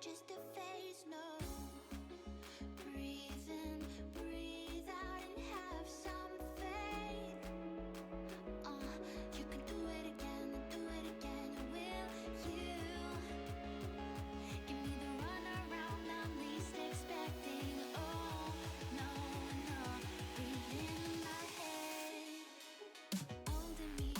just a phase, no. Breathe in, breathe out, and have some faith. You can do it again, and do it again, will you? Give me the runaround I'm least expecting. Oh, no, no. Breathe in my head, holding me.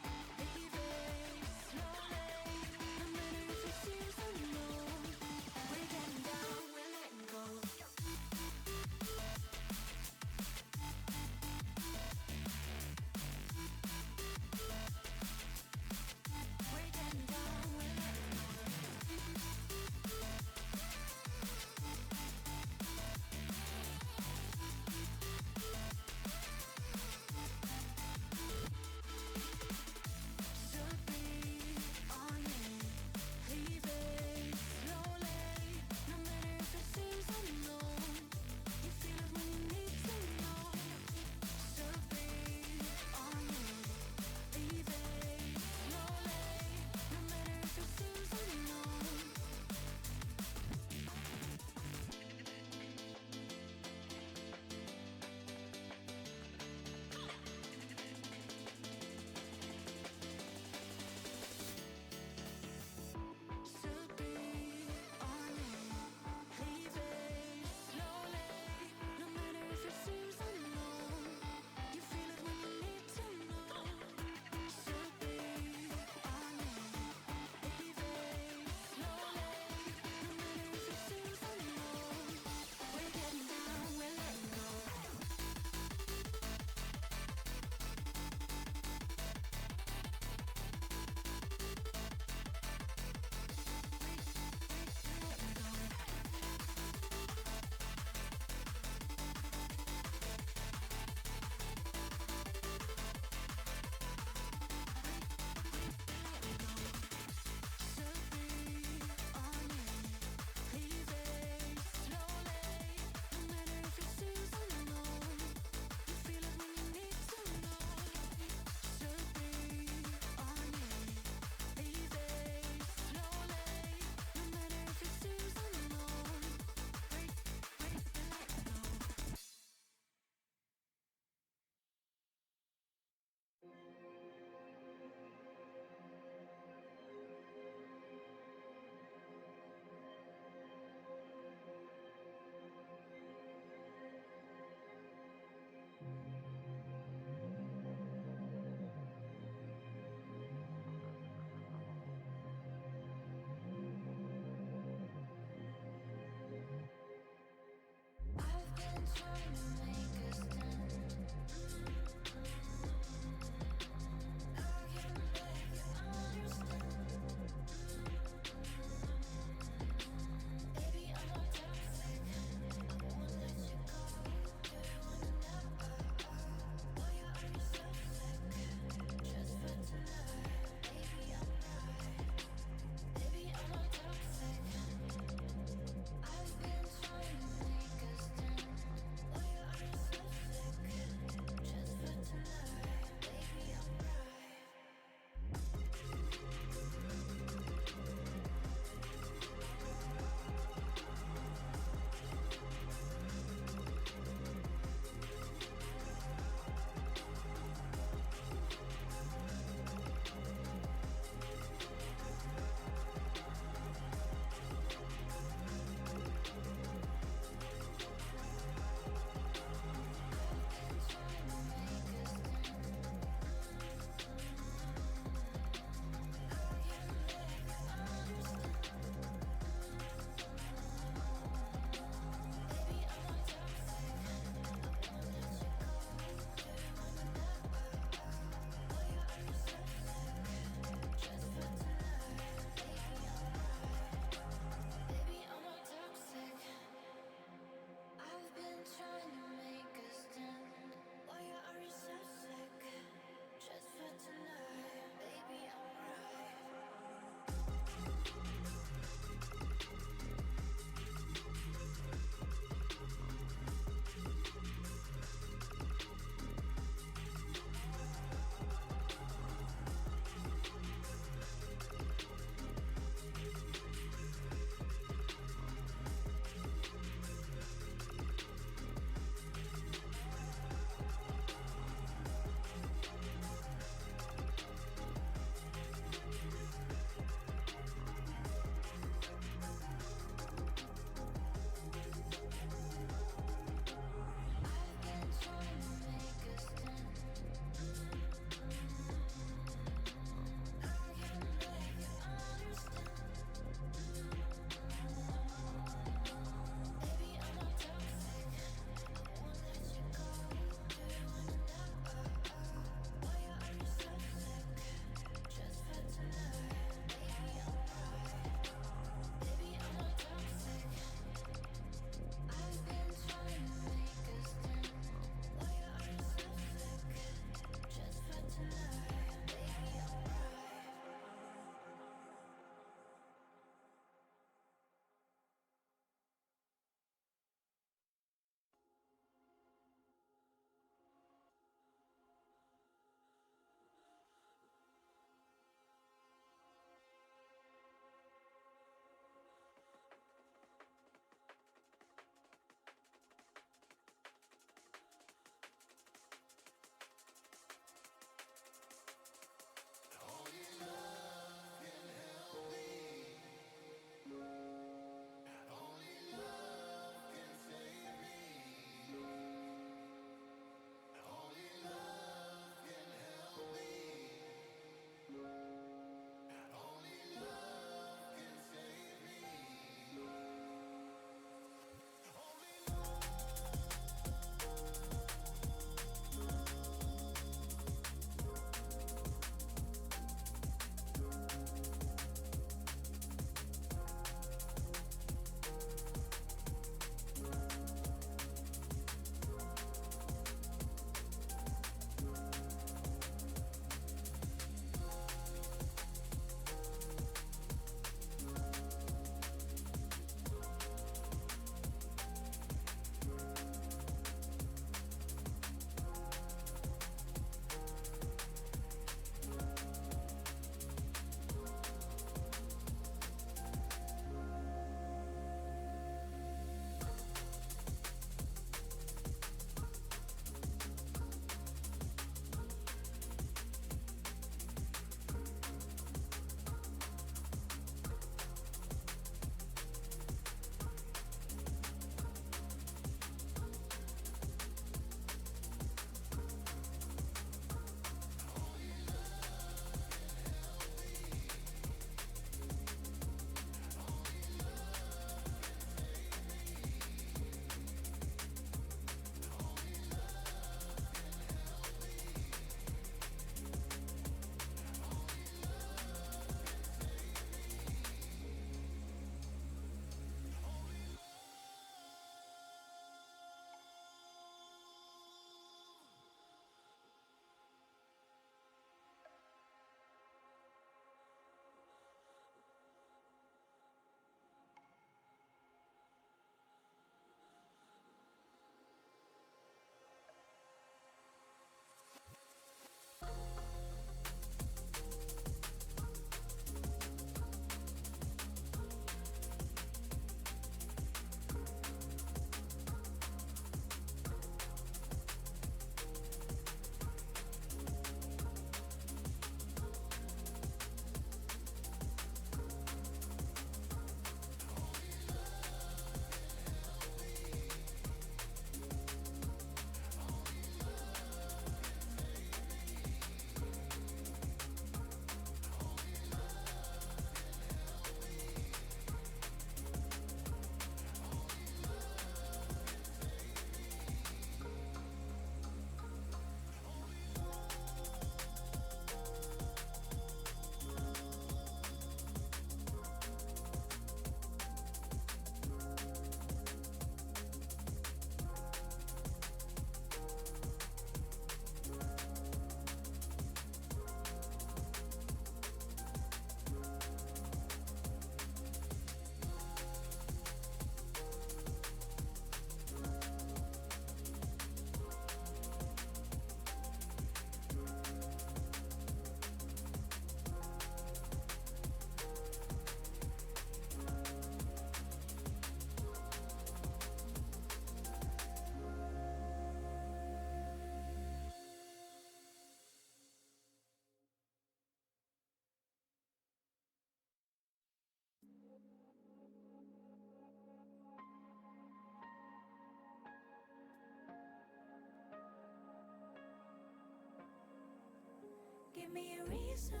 Give me a reason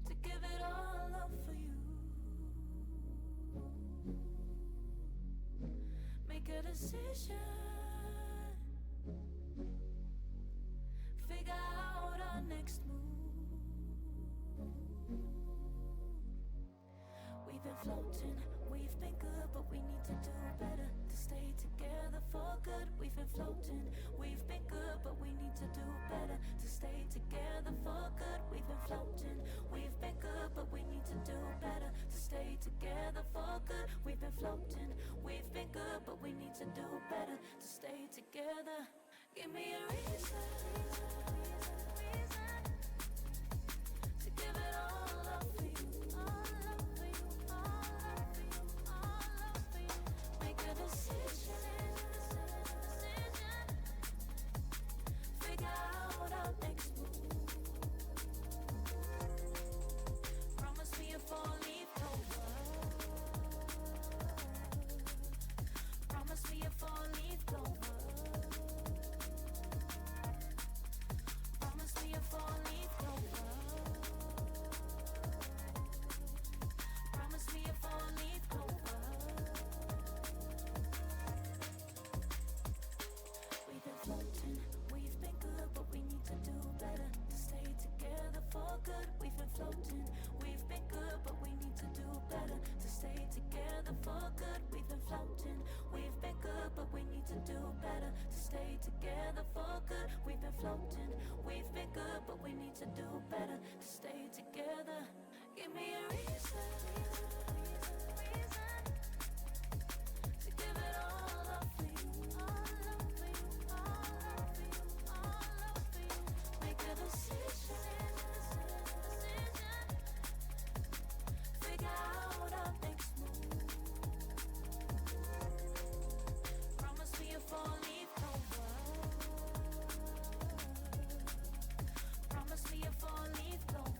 to give it all up for you. Make a decision. Figure out our next move. We've been floating, we've been good, but we need to do better to stay together for good. We've been floating, we've been good, but we need to do better to stay together for good. We've been floating, we've been good, but we need to do better to stay together for good. We've been floating, we've been good, but we need to do better to stay together. Give me a reason to give it all up for you. All up for you, all up for you, all up for you. Make a decision. Figure out our next move. Promise me a four-leaf clover. Promise me a four-leaf clover. Promise me a four-leaf clover. Promise me a four-leaf clover. We've been floating, we've been good, but we need to do better to stay together for good. We've been floating, we've been good, but we need to do better to stay together for good. We've been floating, we've been good, but we need to do better to stay together for good. We've been floating, we've been good, but we need to do better to stay together. Give me a reason to give it all up for you. All up for you, all up for you, all up for you. Make a decision. Figure out our next move. Promise me a four-leaf clover. Promise me a four-leaf clover.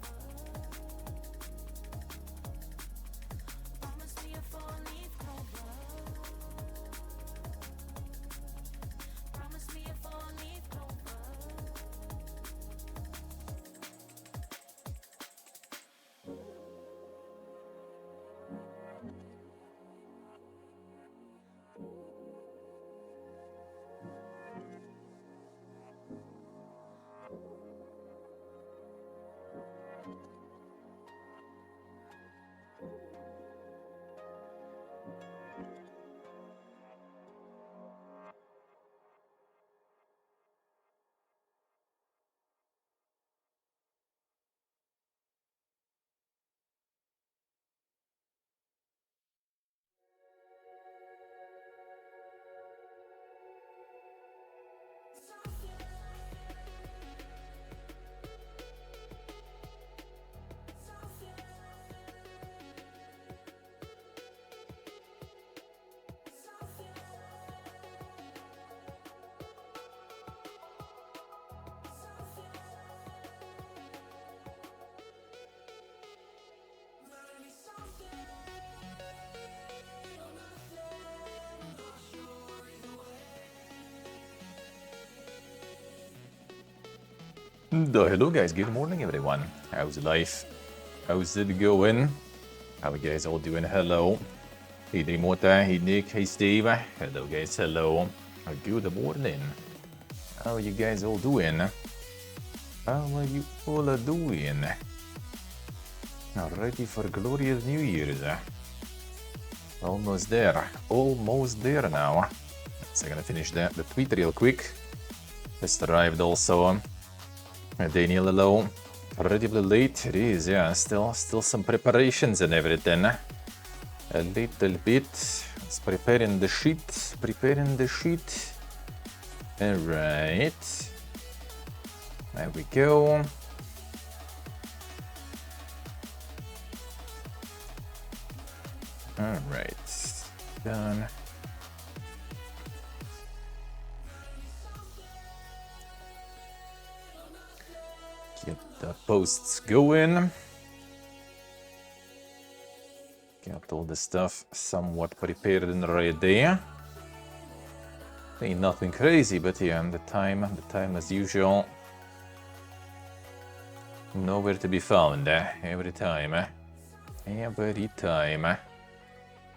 Promise me a four-leaf clover. Promise me a four-leaf clover. Hello guys, good morning everyone. How's life? How's it going? How are you guys all doing? Hello. Hey Mota, hey Nick, hey Steve. Hello guys, hello. Good morning. How are you guys all doing? How are you all doing? Ready for glorious New Year's? Almost there. Almost there now. So I'm gonna finish the tweet real quick. Just arrived also. Daniel, hello. Relatively late. It is, yeah. Still some preparations and everything. A little bit. It's preparing the sheet. Alright. There we go. Alright. Done. Get the posts going. Got all the stuff somewhat prepared and ready. Ain't nothing crazy, but yeah, the time as usual. Nowhere to be found, every time, every time.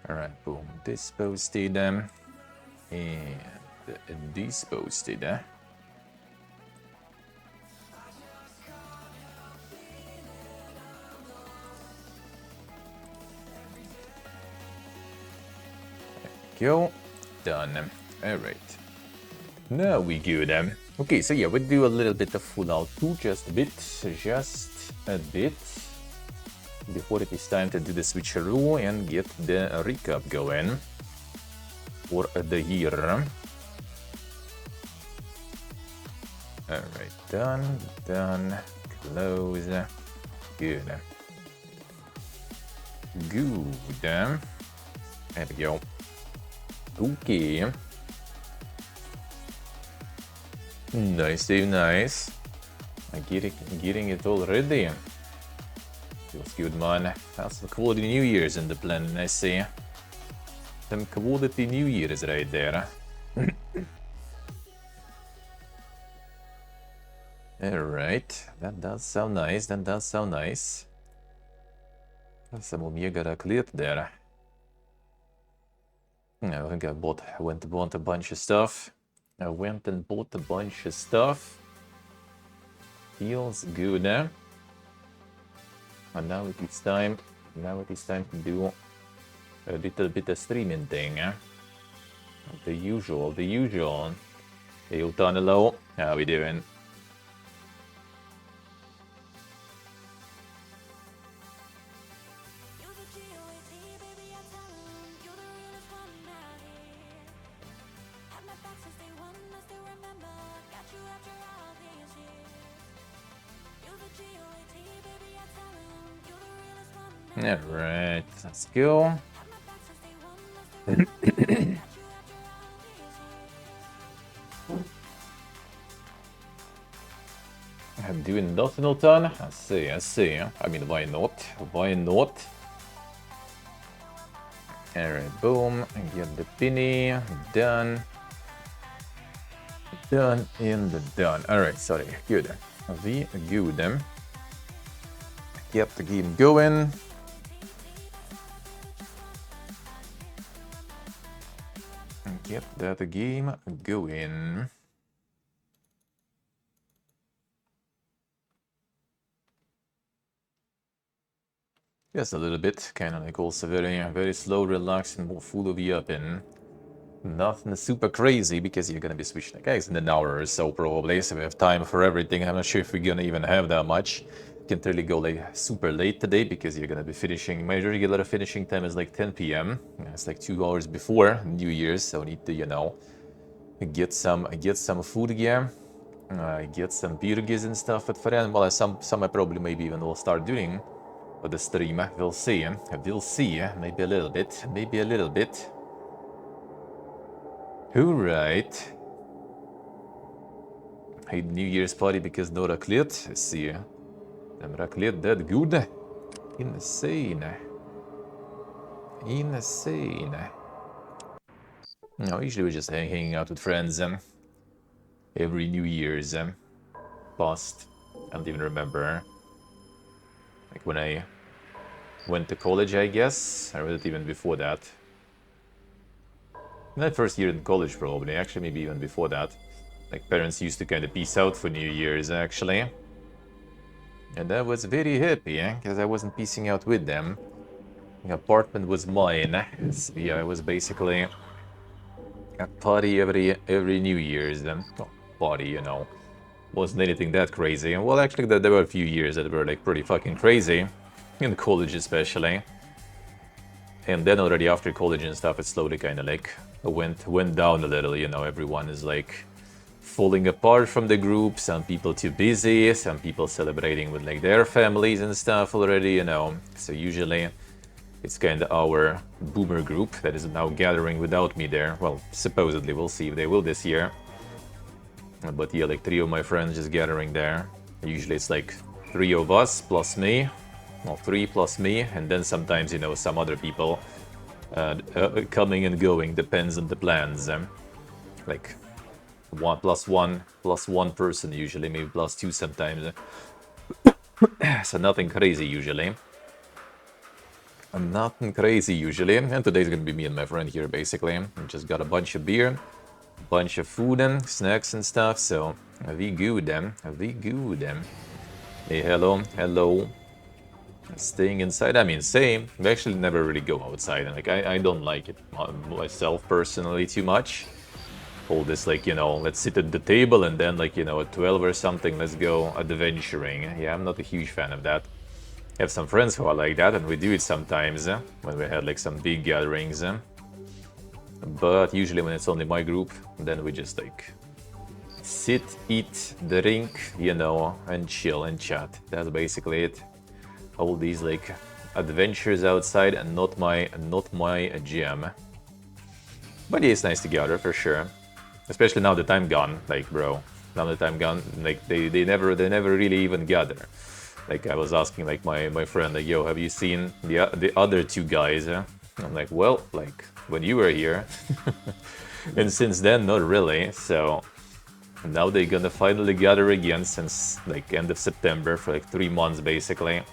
Alright, boom, disposed them, and disposed it, Go, done. Alright. Now we go then. Okay, so yeah, we'll do a little bit of full out too, just a bit, before it is time to do the switcheroo and get the recap going for the year. Alright, done, close, good. Good. There we go. Okay. Nice, Dave, nice. I'm getting it all ready. Feels good, man. That's some quality New Year's in the plan, I see. Some quality New Year's right there. Alright, that does sound nice, Some Omega cleared there. I think I went and bought a bunch of stuff. Feels good, eh? And now it is time to do a little bit of streaming thing, eh? The usual. Hey, Utanelo, how we doing? Alright, let's go. I'm doing nothing all done. I see. I mean, why not? Alright, boom. Get the penny. Done. Done and done. Alright, sorry. Good. We good. Get the game going. Get that game going. Just a little bit, kind of like also very slow, relaxed, and more full of the up in. Nothing super crazy because you're gonna be switching the guys in an hour or so probably, so we have time for everything. I'm not sure if we're gonna even have that much. Can't really go like super late today because you're gonna be finishing. My regular finishing time is like 10 p.m. It's like 2 hours before New Year's, so I need to, you know, get some food gear, get some burgers and stuff. But for then, well, some I probably maybe even will start doing for the stream. We'll see. Maybe a little bit. All right. Hey, New Year's party because no raclette. I see. Them raclette that good. Insane. No, usually we're just hanging out with friends every New Year's past. I don't even remember. Like when I went to college, I guess. Or was it even before that? My first year in college, probably. Actually, maybe even before that. Like, parents used to kind of peace out for New Year's, actually. And I was very happy, because I wasn't peacing out with them. The apartment was mine. So, yeah, it was basically a party every New Year's. Party, you know. Wasn't anything that crazy. Well, actually, there were a few years that were, like, pretty fucking crazy. In college, especially. And then already after college and stuff, it slowly kind of, like, went down a little, you know. Everyone is, like, falling apart from the group, some people too busy, some people celebrating with like their families and stuff already, you know. So usually it's kind of our boomer group that is now gathering without me there. Well, supposedly, we'll see if they will this year. But yeah, like 3 of my friends just gathering there. Usually it's like 3 of us plus me, well, 3 plus me, and then sometimes, you know, some other people coming and going, depends on the plans. Like plus one person usually, maybe plus two sometimes. So nothing crazy usually. Nothing crazy usually. And today's gonna be me and my friend here basically. We just got a bunch of beer, bunch of food and snacks and stuff. So we good them. We good them. Hey, hello, hello. Staying inside, I mean, same. We actually never really go outside, and like I don't like it myself personally too much. All this, like, you know, let's sit at the table and then, like, you know, at 12 or something, let's go adventuring. Yeah, I'm not a huge fan of that. I have some friends who are like that, and we do it sometimes when we had like some big gatherings. But usually when it's only my group, then we just like sit, eat, drink, you know, and chill and chat. That's basically it. All these like adventures outside and not my jam. But yeah, it's nice to gather for sure. Especially now that I'm gone, like bro. Now that I'm gone, like they never really even gather. Like I was asking like my friend, like, yo, have you seen the other two guys? I'm like, well, like when you were here. And since then, not really. So now they're gonna finally gather again since like end of September for like 3 months basically.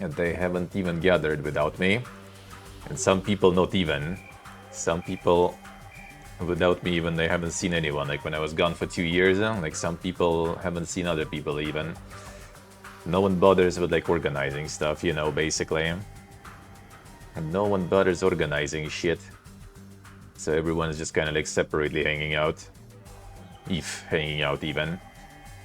And they haven't even gathered without me. And some people not even. Some people without me even, they haven't seen anyone. Like when I was gone for 2 years, like some people haven't seen other people even. No one bothers with like organizing stuff, you know, basically. And no one bothers organizing shit. So everyone's just kind of like separately hanging out. If hanging out even.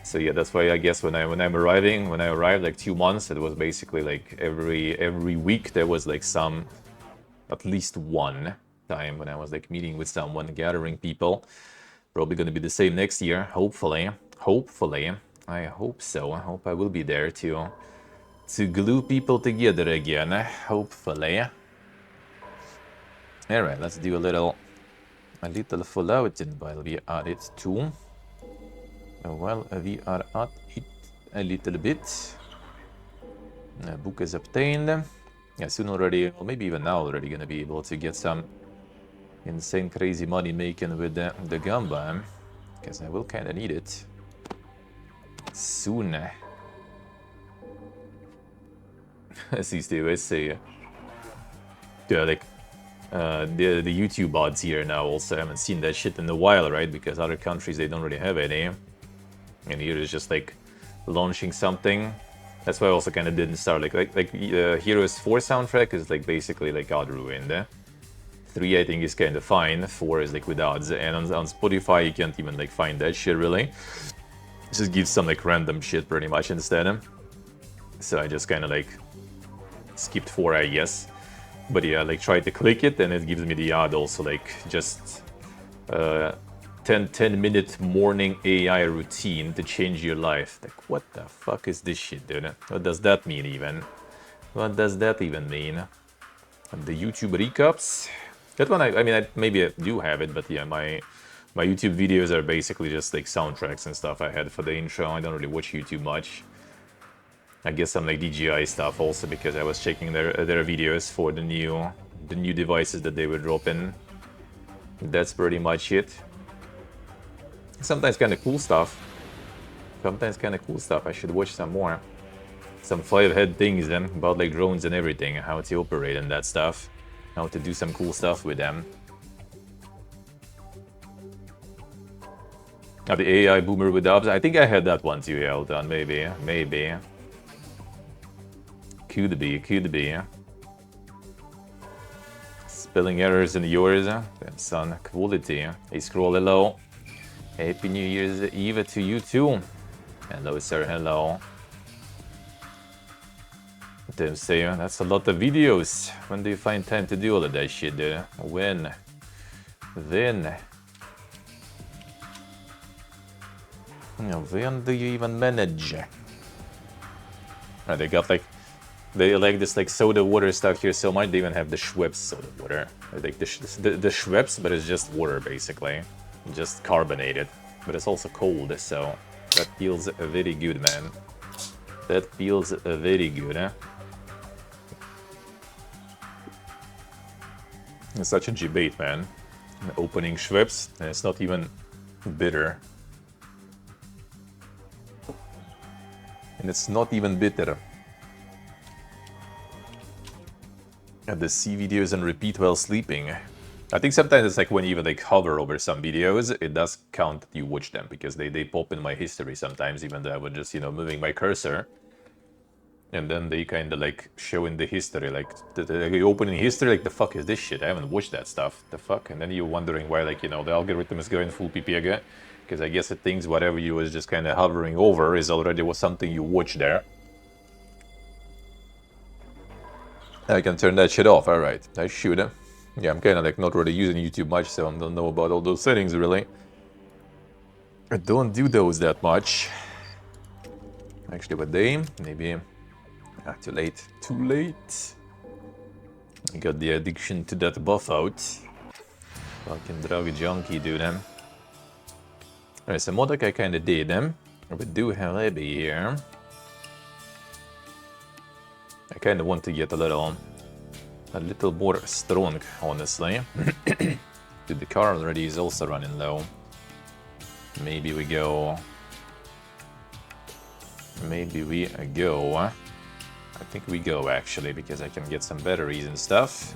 So yeah, that's why I guess when I arrived like 2 months, it was basically like every week there was like at least one time when I was like meeting with someone, gathering people. Probably gonna be the same next year, hopefully. Hopefully. I hope so. I hope I will be there to glue people together again. Hopefully. Alright, let's do a little Fallout while we are at it too. Well, we are at it a little bit. Book is obtained. Yeah, soon already, or maybe even now already gonna be able to get some insane crazy money making with the Gamba. Because I will kinda need it. Soon. As these always say. Yeah, like the YouTube odds here now also haven't seen that shit in a while, right? Because other countries they don't really have any. And here is just like launching something. That's why I also kind of didn't start like Heroes 4 soundtrack is like basically like God ruined. 3 I think is kind of fine. 4 is like with odds, and on Spotify you can't even like find that shit really. It just gives some like random shit pretty much instead. So I just kind of like skipped 4 I guess. But yeah, like try to click it and it gives me the odd also like just 10-minute morning AI routine to change your life. Like, what the fuck is this shit, dude? What does that mean even? What does that even mean? And the YouTube recaps? That one, I mean, maybe I do have it, but yeah, my YouTube videos are basically just like soundtracks and stuff I had for the intro. I don't really watch YouTube much. I guess some like DJI stuff also because I was checking their videos for the new devices that they were dropping. That's pretty much it. Sometimes kind of cool stuff. I should watch some more. Some 5-head things then about like drones and everything, how to operate and that stuff. How to do some cool stuff with them. Oh, the AI boomer with dubs. I think I had that one too, Elton. Maybe. Could be. Spelling errors in yours. That's on quality. Hey, scroll hello. Happy New Year's Eve to you too. Hello, sir. Hello. Tim say that's a lot of videos. When do you find time to do all of that shit, dude? When? Then. When do you even manage? Right, they like this like soda water stuff here so much. They even have the Schweppes soda water. Like the Schweppes, but it's just water basically, just carbonated. But it's also cold, so that feels very good, man. That feels very good, eh? It's such a debate, man. Opening Schweppes, and it's not even bitter. And it's not even bitter. And the C videos and repeat while sleeping. I think sometimes it's like when you even like hover over some videos, it does count that you watch them, because they pop in my history sometimes, even though I would just, you know, moving my cursor. And then they kind of like show in the history, like the opening history, like the fuck is this shit? I haven't watched that stuff. The fuck? And then you're wondering why, like, you know, the algorithm is going full PP again, because I guess it thinks whatever you was just kind of hovering over is already was something you watched there. I can turn that shit off. All right, I should. Yeah, I'm kind of like not really using YouTube much, so I don't know about all those settings really. I don't do those that much. Actually, but they maybe. Ah, too late. Too late. I got the addiction to that buff out. Fucking drug junkie, dude. Alright, so Modok I kinda did. We do have Abby here. I kinda want to get a little more strong, honestly. Dude, the car already is also running low. Maybe we go. I think we go actually, because I can get some batteries and stuff.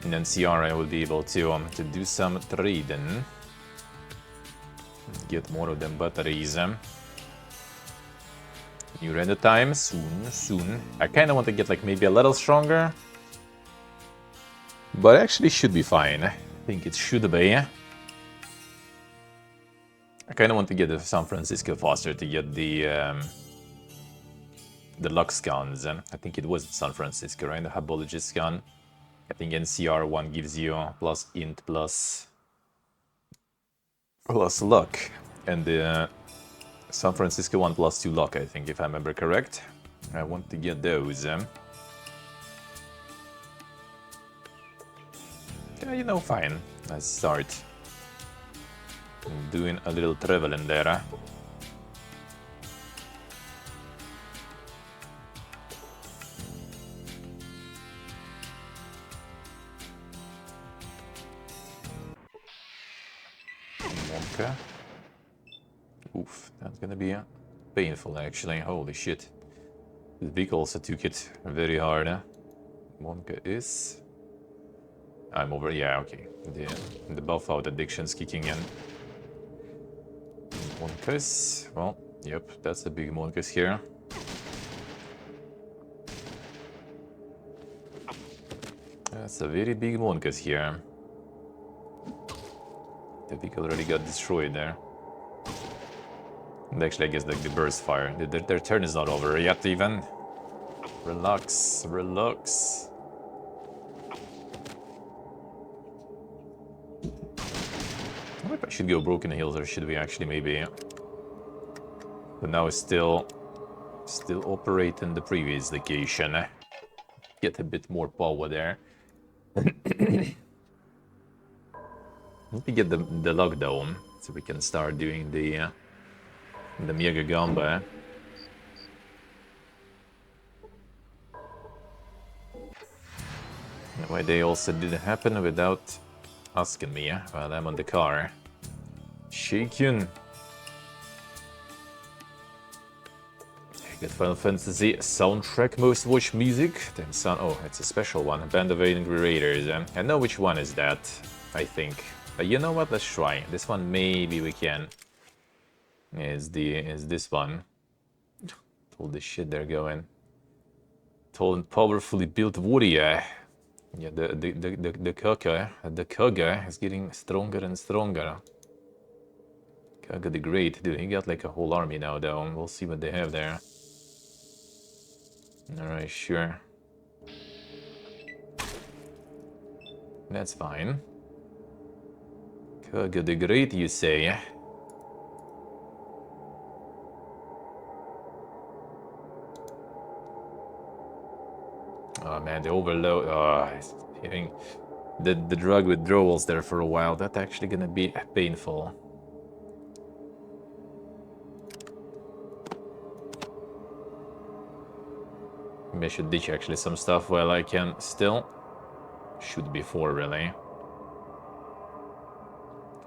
And then CR I will be able to do some trading. Get more of them batteries. New render time, soon. I kinda want to get like maybe a little stronger. But actually should be fine. I think it should be. I kinda want to get the San Francisco faster to get the Lux guns. I think it was San Francisco, right? The Habologist gun. I think NCR1 gives you plus int plus luck. And the San Francisco one plus 2 luck, I think, if I remember correct. I want to get those. Yeah, you know, fine. Let's start doing a little travel in there. Okay. Oof, that's gonna be painful actually. Holy shit. The vehicle also took it very hard. Monka is. I'm over. Yeah, okay. The buff out addiction's kicking in. Monkas. Well, yep, that's a big Monkas here. That's a very big Monkas here. The vehicle already got destroyed there. And actually, I guess the burst fire. Their turn is not over yet, even. Relax, relax. I wonder if I should go Broken Hills, or should we actually maybe... But now it's still operate in the previous location. Get a bit more power there. Need to get the lockdown so we can start doing the Mega Gamba. Why they also didn't happen without asking me while I'm on the car. Shaken. Good Final Fantasy soundtrack most watched music. Then sound. Oh, it's a special one. Band of Angry Raiders. I know which one is that. I think. But you know what? Let's try this one. Maybe we can. Is this one? All the shit they're going. Tall and powerfully built warrior. Yeah, the Kaga is getting stronger and stronger. Kaga the Great, dude, he got like a whole army now though. We'll see what they have there. Alright, sure. That's fine. Kaga the Great, you say? Oh man, the overload. Oh, hitting the drug withdrawals there for a while. That's actually gonna be painful. Maybe I should ditch actually some stuff while I can still. Should be 4 really.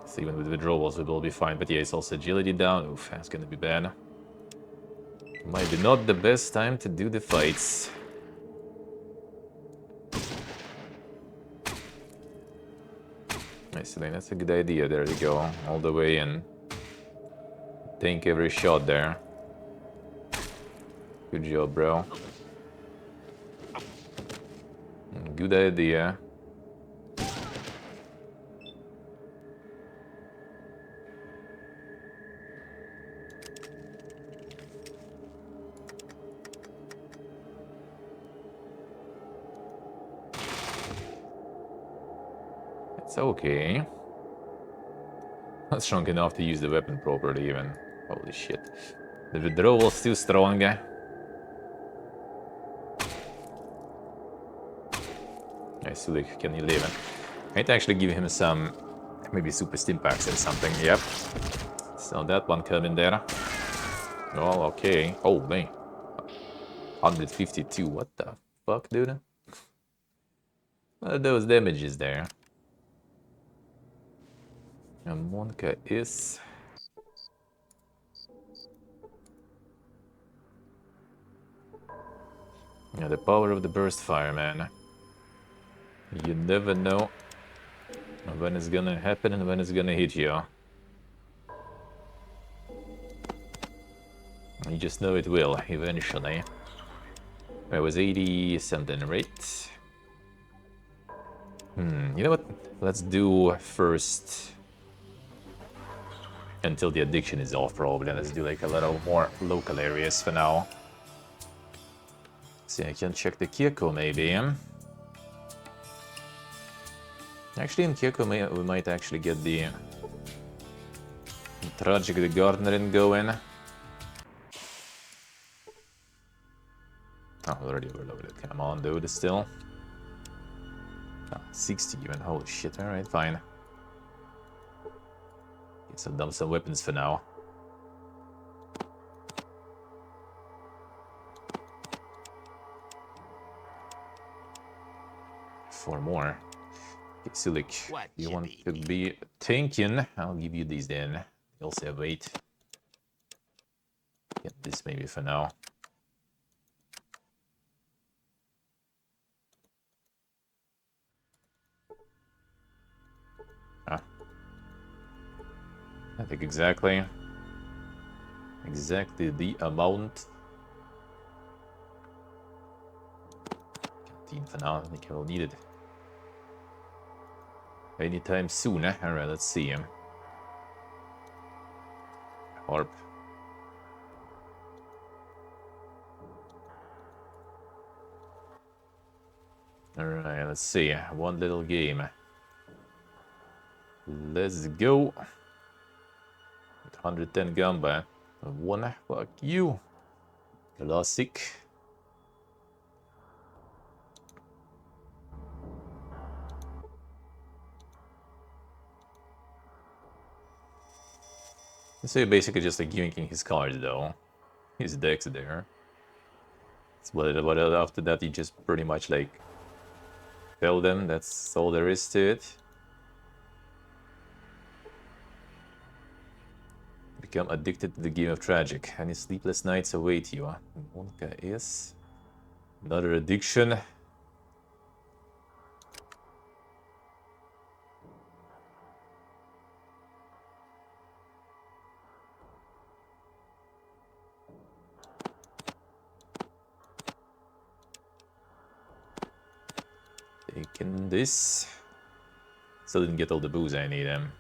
So even with withdrawals we will be fine. But yeah, it's also agility down. Oof, that's gonna be bad. Might be not the best time to do the fights. I see, that's a good idea. There you go. All the way in. Tank every shot there. Good job, bro. Good idea. It's okay. Not strong enough to use the weapon properly even. Holy shit. The withdrawal still strong. I see, like, can he live? I might actually give him some, maybe super stim packs or something. Yep. So that one coming there. Oh, okay. Holy. 152. What the fuck, dude? What are those damages there? And Monka is... Yeah, the power of the burst fire, man. You never know when it's gonna happen and when it's gonna hit you. You just know it will, eventually. It was 80 something, right? You know what? Let's do first... Until the addiction is off, probably. Let's do like a little more local areas for now. See, I can check the Kirko maybe. Actually, in Kirko we might actually get the Tragic the Gardener going. Oh, already overloaded. Come on, dude, still. Oh, 60 even. Holy shit. Alright, fine. Get some weapons for now. Four more. Okay, Silik, you want to be tanking? I'll give you these then. They also have 8. Get this maybe for now. Ah. I think exactly the amount. Canteen for now. I think I will need it anytime soon. Alright, let's see him. Harp. Alright, let's see. One little game. Let's go. 110 gamba. One. Fuck you. Classic. So you're basically just like yanking his cards though. His deck's there. But after that you just pretty much like tell them that's all there is to it. Become addicted to the game of Tragic. Any sleepless nights await you. Monka is another addiction. Taking this. Still didn't get all the booze I need him.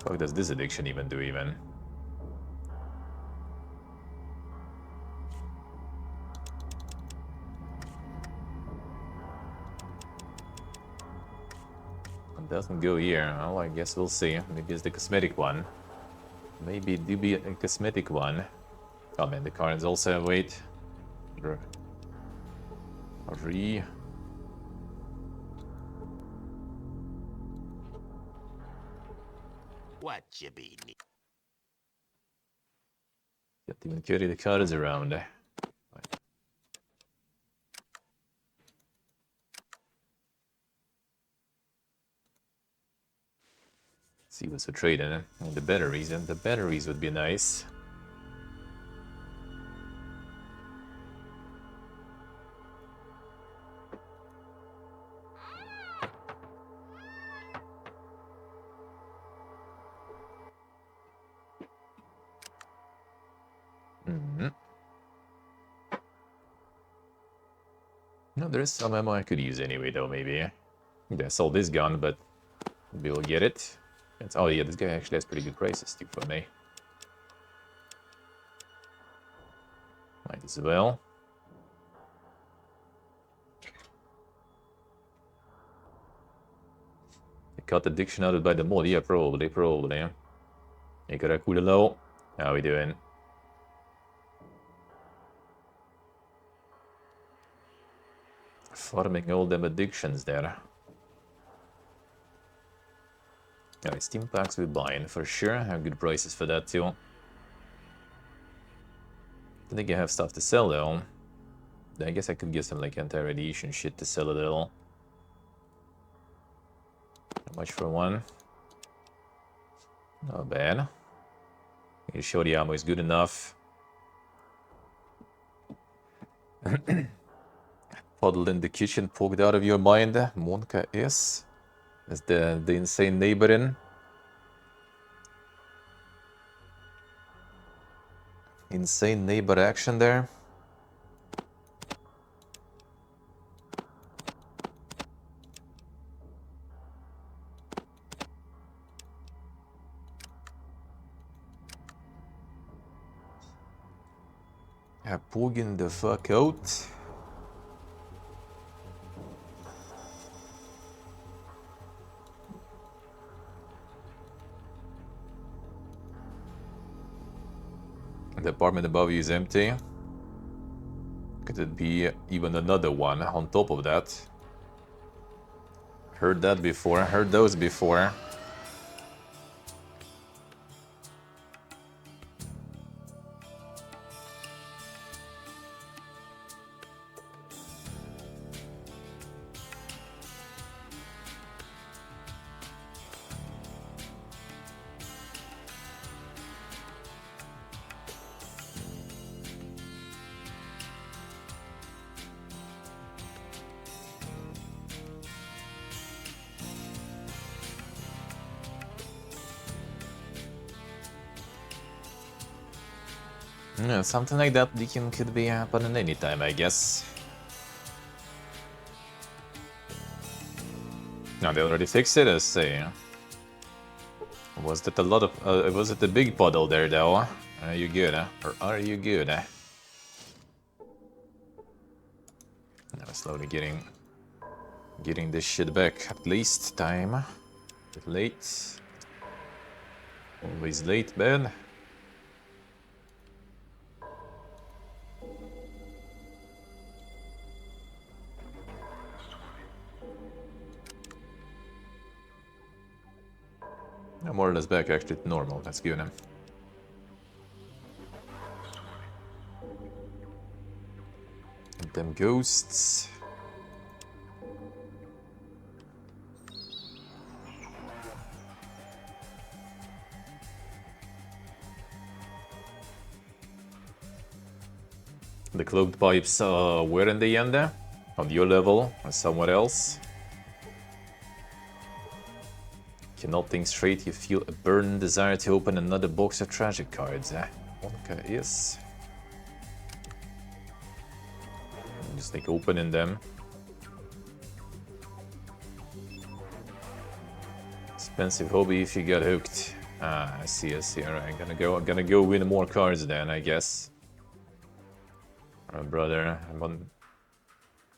Fuck does this addiction even do even? It doesn't go here. Well, I guess we'll see. Maybe it's the cosmetic one. Maybe it do be a cosmetic one. Oh man, the cards also have weight. Re. What you be need? Can't even carry the cards around. See what's for trading. And the batteries, and the batteries would be nice. No, there's some ammo I could use anyway, though, maybe. I sold this gun, but maybe we'll get it. Oh, yeah, this guy actually has pretty good prices, too, for me. Might as well. They cut the diction out by the mod. Yeah, probably. You got a cool low. How we doing? Farming all them addictions there. Yeah, Steam packs we're buying for sure. Have good prices for that too. I think I have stuff to sell though. I guess I could get some like anti-radiation shit to sell a little. How much for one? Not bad. You show the ammo is good enough. Puddle in the kitchen poked out of your mind. Monka is. That's the insane neighbor in. Insane neighbor action there. Yeah, pogging the fuck out. The apartment above you is empty. Could it be even another one on top of that? Heard that before, heard those before. Yeah, something like that could be happening anytime, I guess. No, they already fixed it, I see. Was that a lot of... was it the big puddle there, though? Are you good, Or are you good, Now slowly getting this shit back. At least time. A bit late. Always late, man. I'm more or less back actually to normal. That's good. Them ghosts. The cloaked pipes, where in the end there? On your level or somewhere else? Cannot think straight, you feel a burning desire to open another box of tragic cards. Wonka is. Just like opening them. Expensive hobby if you got hooked. Ah, I see. Alright, gonna go win more cards then, I guess. Alright, brother,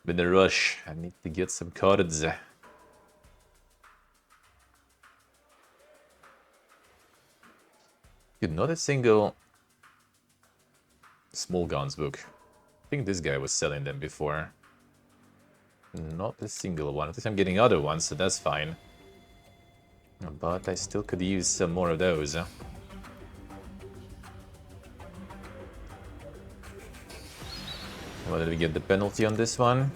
been a rush. I need to get some cards. Dude, not a single small guns book. I think this guy was selling them before. Not a single one. At least I'm getting other ones, so that's fine. But I still could use some more of those. What did we get the penalty on this one?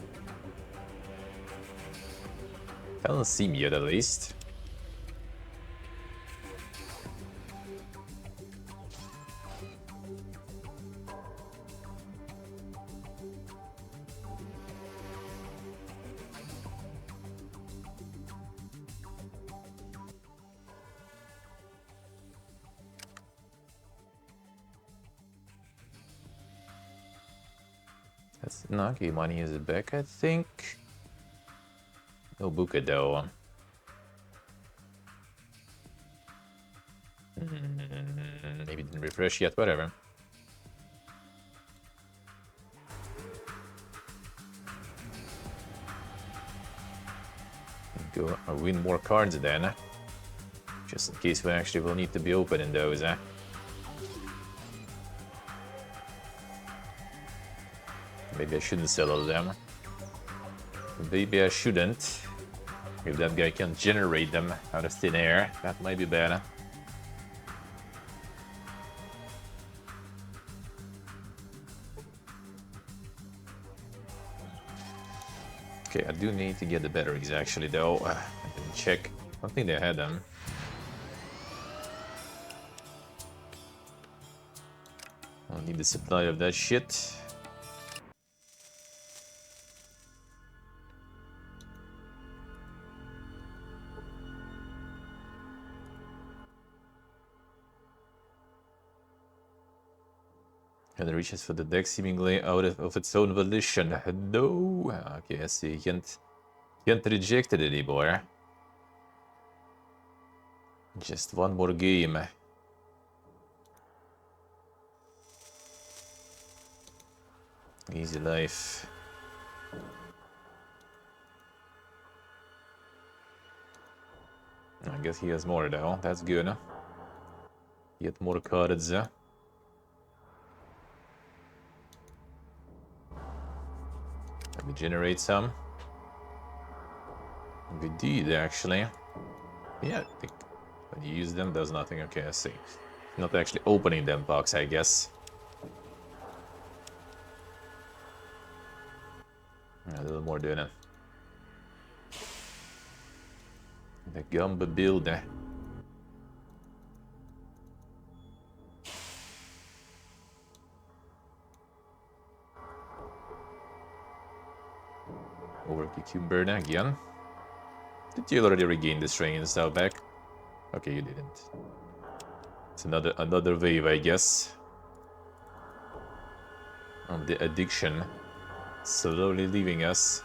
Doesn't seem yet, at least. That's no, okay, money is back, I think. No Buka though. Maybe didn't refresh yet, whatever. Go win more cards then. Just in case we actually will need to be opening those. Maybe I shouldn't sell all of them. Maybe I shouldn't. If that guy can generate them out of thin air, that might be better. Okay, I do need to get the batteries actually though. I didn't check. I don't think they had them. I'll need the supply of that shit. And it reaches for the deck seemingly out of its own volition. No! Okay, I see. Can't reject it anymore. Just one more game. Easy life. I guess he has more though. That's good. Get more cards. Let me generate some. We did actually. Yeah, I think when you use them, does nothing. Okay, I see. Not actually opening them box, I guess. A little more doing it. The Gamba builder. Over Cucumber again. Did you already regain the strain and stuff back? Okay, you didn't. It's another wave, I guess. Of the addiction slowly leaving us.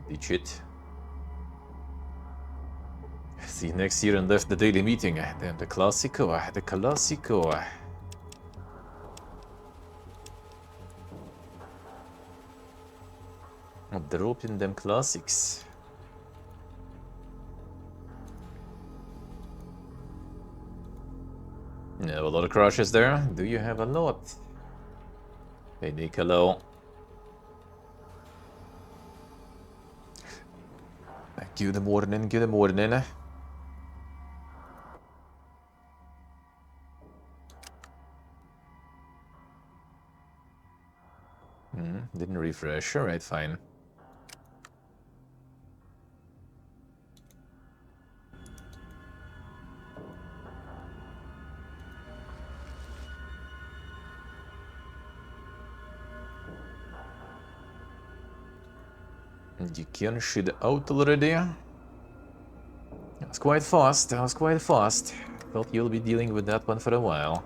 Ditch it. See you next year and left the daily meeting. Then the Classico, the Classico. Dropping them classics. You have a lot of crushes there? Do you have a lot? Hey, Nicolo. Good morning, good morning. Didn't refresh. Alright, fine. You can shoot out already. That was quite fast. That was quite fast. Thought you'll be dealing with that one for a while.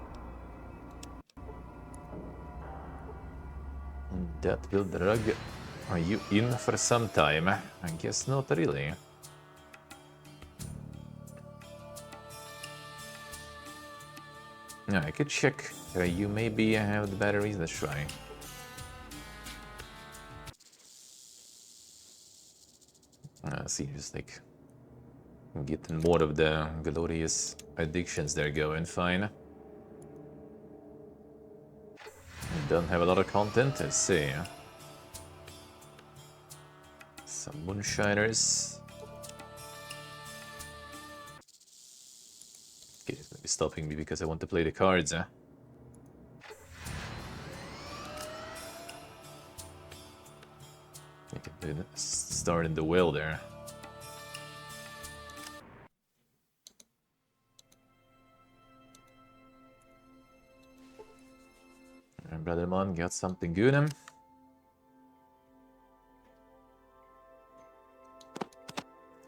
That will drag you in for some time. I guess not really. Yeah, I could check. You maybe have the batteries. Let's try. See, just like getting more of the glorious addictions there going. Fine. Don't have a lot of content, let's see. Some moonshiners. Okay, it's maybe stopping me because I want to play the cards, huh? You can do that. Start in the well there. And Brother Mon got something good him.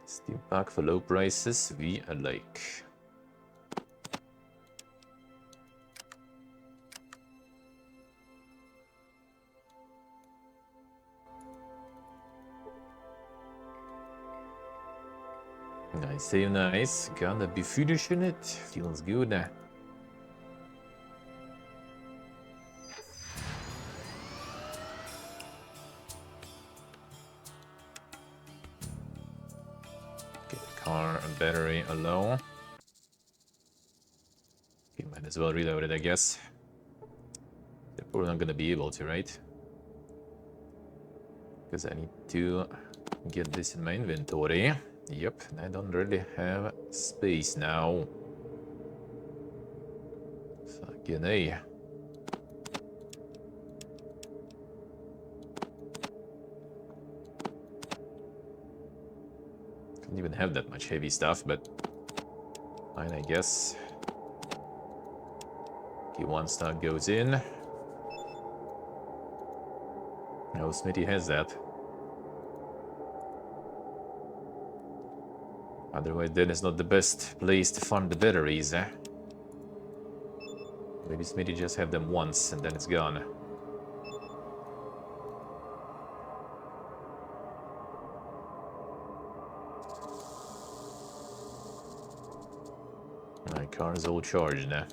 Steam pack for low prices, we like. Nice, save nice. Gonna be finishing it. Feels good. Okay, car and battery low. Okay, might as well reload it, I guess. They're probably not gonna be able to, right? Because I need to get this in my inventory. Yep, I don't really have space now. Fucking A. Couldn't even have that much heavy stuff, but fine, I guess. Okay, one stock goes in. No, Smitty has that. Otherwise, then it's not the best place to farm the batteries, eh? Maybe Smitty just have them once and then it's gone. My car is all charged now.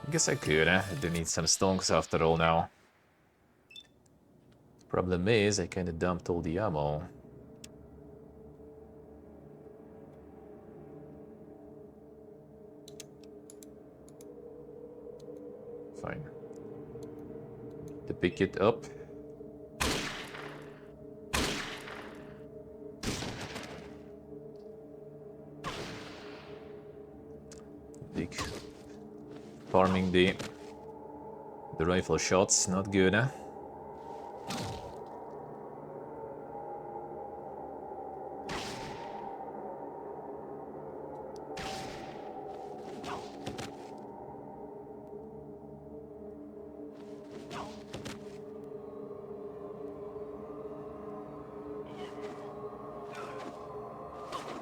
I guess I could, eh? I do need some stonks after all now. Problem is, I kinda dumped all the ammo. Fine. To pick it up. Big. Farming the rifle shots, not good, eh?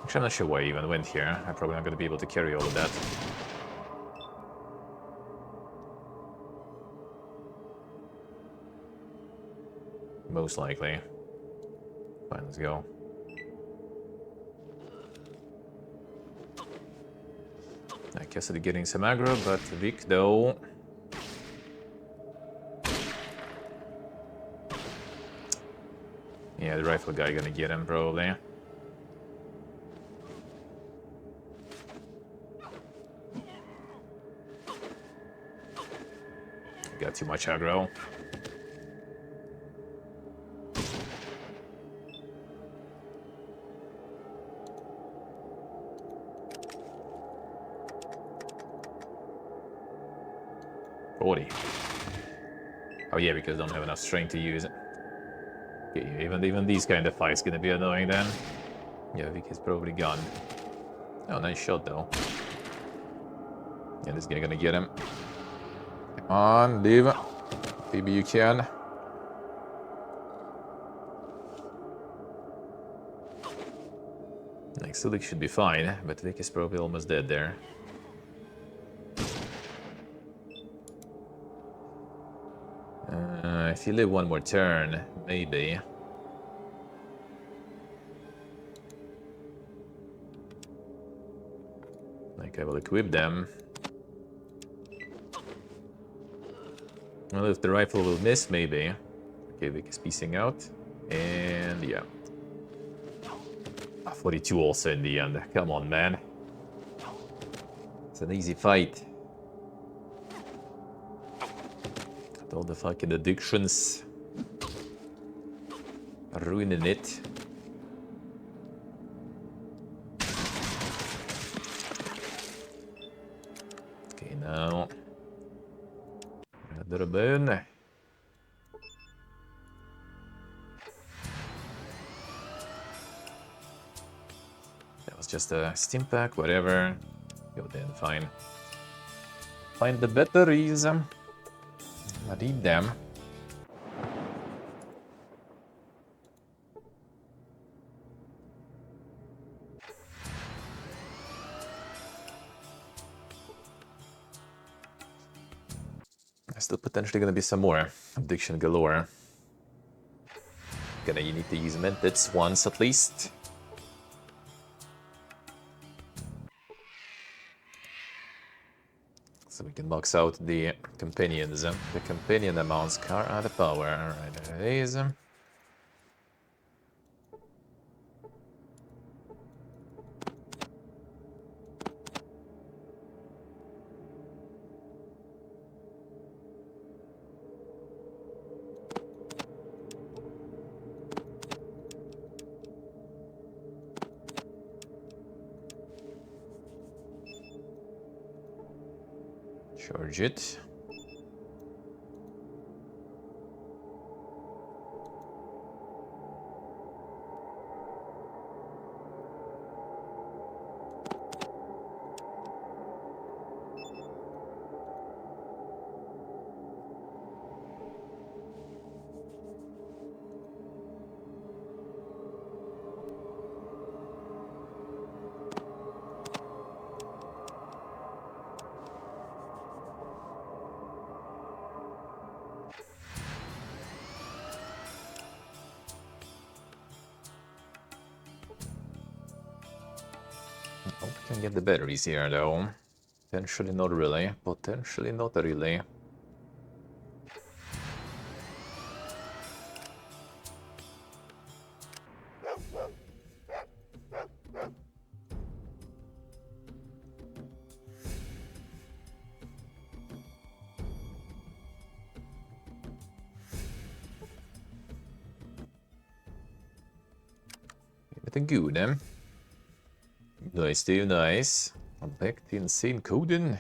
Actually, I'm not sure why I even went here. I'm probably not going to be able to carry all of that. Most likely. Fine, let's go. I guess they're getting some aggro, but Vic though. Yeah, the rifle guy gonna get him probably. Got too much aggro. Oh yeah, because I don't have enough strength to use it. Okay, even these kind of fights gonna be annoying then. Yeah, Vic is probably gone. Oh, nice shot though. Yeah, this guy gonna get him. Come on, leave. Maybe you can. Like, Sulik should be fine, but Vic is probably almost dead there. If you live one more turn, maybe. think I will equip them. Well, if the rifle will miss, maybe. Okay, Vic is piecing out. And yeah. 42 also in the end. Come on, man. It's an easy fight. With all the fucking addictions. Ruining it. Okay, now. Another burn. That was just a stim pack, whatever. Go then, fine. Find the batteries. I need them. There's still potentially gonna be some more. Addiction galore. You need to use methods once at least. So we can box out the companions. The companion amounts car out of power. Alright, there it is. Charge it. Oh, we can get the batteries here though. Potentially not really. Potentially not really. Lite good. Nice, Dave, nice. I'm back to insane coding.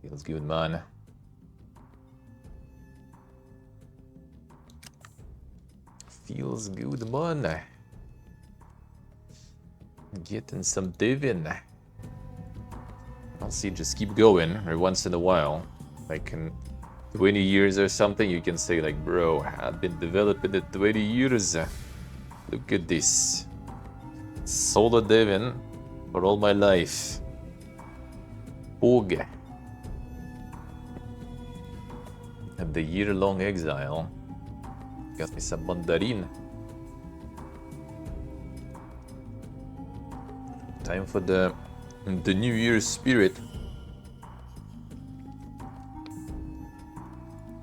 Feels good, man. Feels good, man. Getting some divin. I'll see, just keep going every once in a while. Like in 20 years or something, you can say like, bro, I've been developing it 20 years. Look at this. Solo divin for all my life. Pog. And the year-long exile. Got me some mandarin. Time for the New Year's spirit.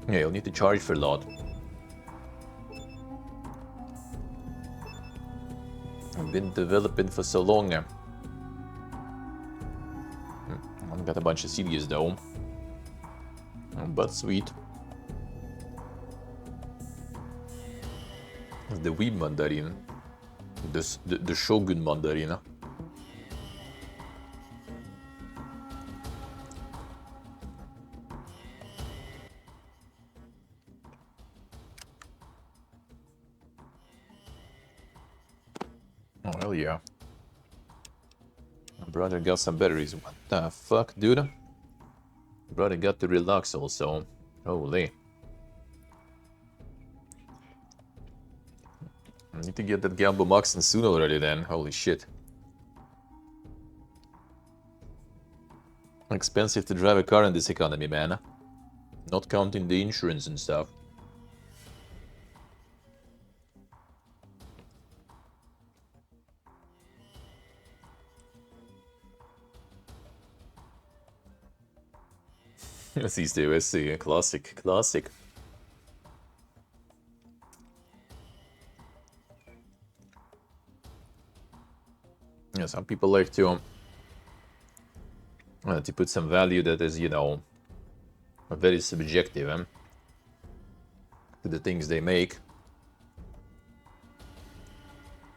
Yeah, you'll need to charge for a lot. I've been developing for so long. I've got a bunch of CDs though. But sweet. The weed mandarin. The Shogun mandarin. Oh, hell yeah. My brother got some batteries. What the fuck, dude? Brother got to relax also. Holy. I need to get that Gambo Moxon soon already then. Holy shit. Expensive to drive a car in this economy, man. Not counting the insurance and stuff. Let's see. Classic. Yeah, some people like to put some value that is, you know, very subjective to the things they make.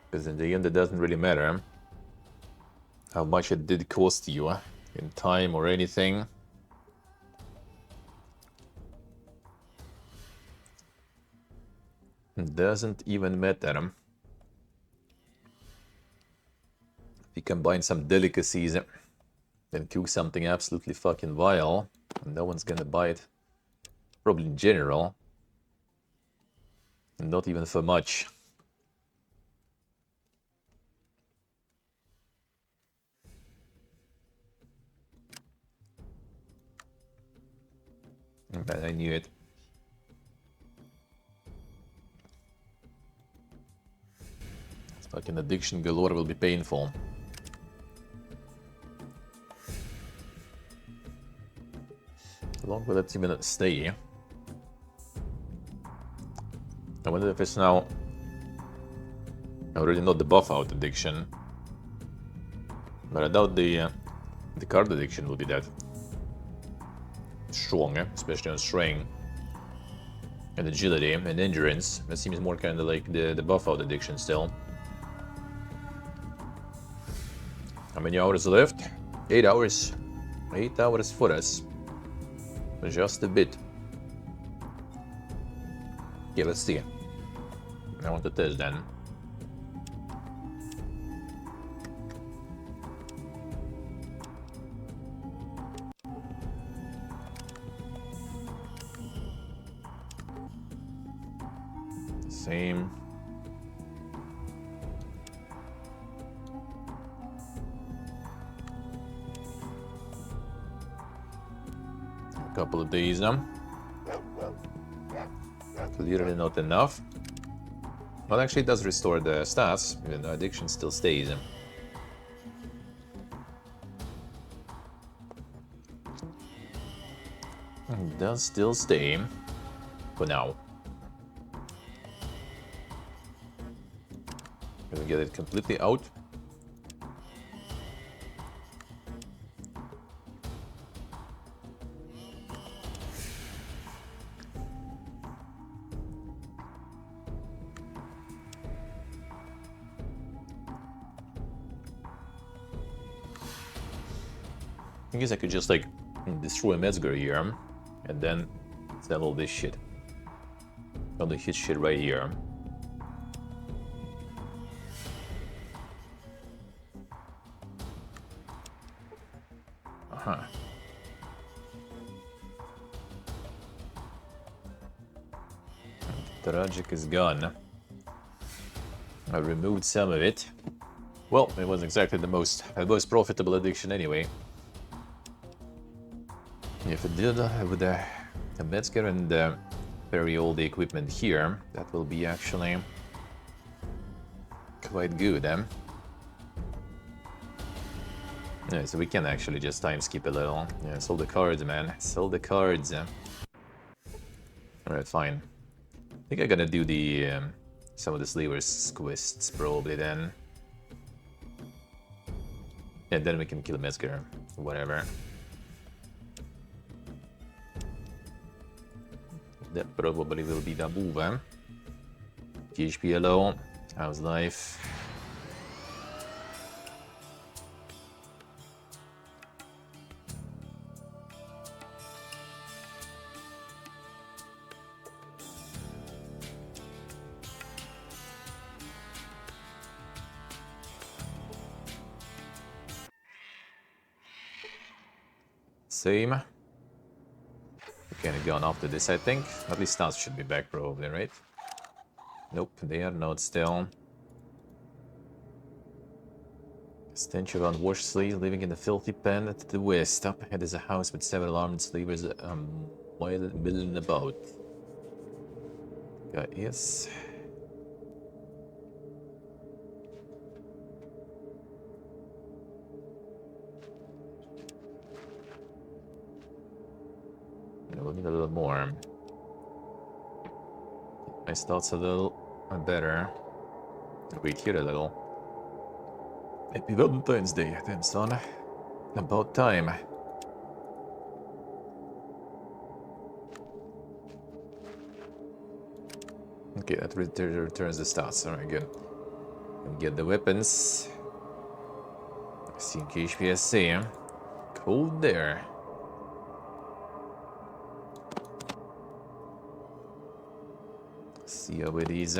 Because in the end, it doesn't really matter how much it did cost you in time or anything. It doesn't even matter. If you combine some delicacies and cook something absolutely fucking vile, no one's gonna buy it. Probably in general. And not even for much. But I knew it. This fucking addiction galore will be painful. How long will it even stay? I wonder if it's now already not the buff out addiction. But I doubt the card addiction will be that strong, especially on strength and agility and endurance. That seems more kind of like the buff out addiction still. How many hours left? 8 hours. 8 hours for us. Just a bit. Yeah, let's see. I want to test then. Same. A couple of days. Clearly not enough. Well, actually, it does restore the stats, even though addiction still stays. It does still stay for now. Gonna get it completely out. I guess I could just like destroy Metzger here and then sell all this shit. All the hit shit right here. Tragic is gone. I removed some of it. Well, it wasn't exactly the most profitable addiction anyway. If it did, with the Metzger and very old equipment here, that will be actually quite good, Yeah, so we can actually just time skip a little. Yeah, sell the cards, man. Sell the cards. Alright, fine. I think I'm gonna do the some of the Slavers quests probably then. And then we can kill Metzger. Whatever. That probably will be the move, PHPLO. How's life? Same. We can go on after this, I think. At least stats should be back probably, right? Nope, they are not still. Stench of unwashed sleeves living in a filthy pen at the west. Up ahead is a house with several armed slavers milling about. Yes. We'll need a little more. My stats a little better. Wait here a little. Happy Valentine's Day, then, son. About time. Okay, that returns the stats. Alright, good. And get the weapons. Sync HPSC. Code there. See how it is.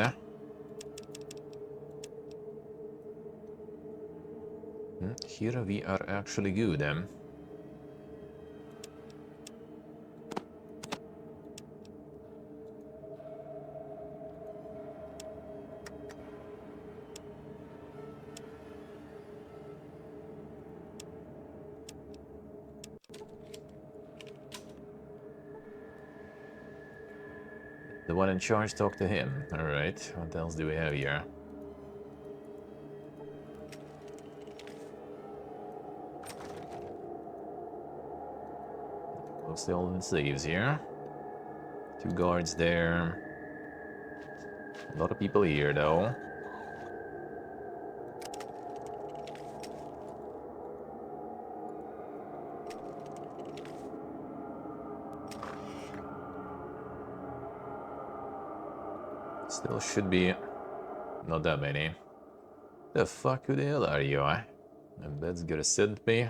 Here we are actually good. The one in charge, talk to him. Alright, what else do we have here? Mostly all in sleeves here. 2 guards there. A lot of people here, though. Still should be not that many. The fuck, who the hell are you, And that's gonna send me.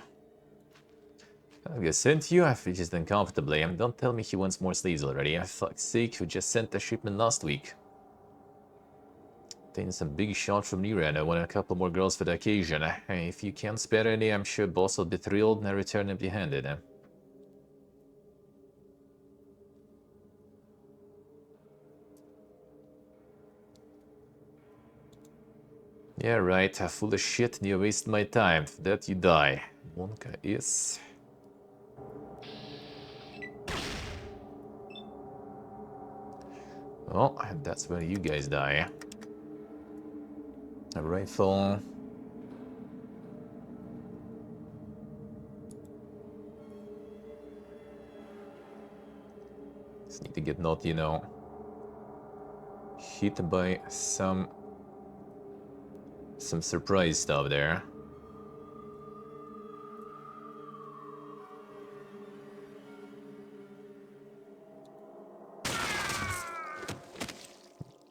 I'm gonna send you if it's just uncomfortably. Don't tell me he wants more sleeves already. Fuck's sake, we just sent a shipment last week. Taking some big shot from Nira and I want a couple more girls for the occasion. If you can't spare any, I'm sure boss will be thrilled and return empty-handed. Yeah, right. Full of shit and you waste my time. For that you die. Wonka is... Oh, that's where you guys die. A rifle. Just need to get not, you know, hit by some surprise stuff there.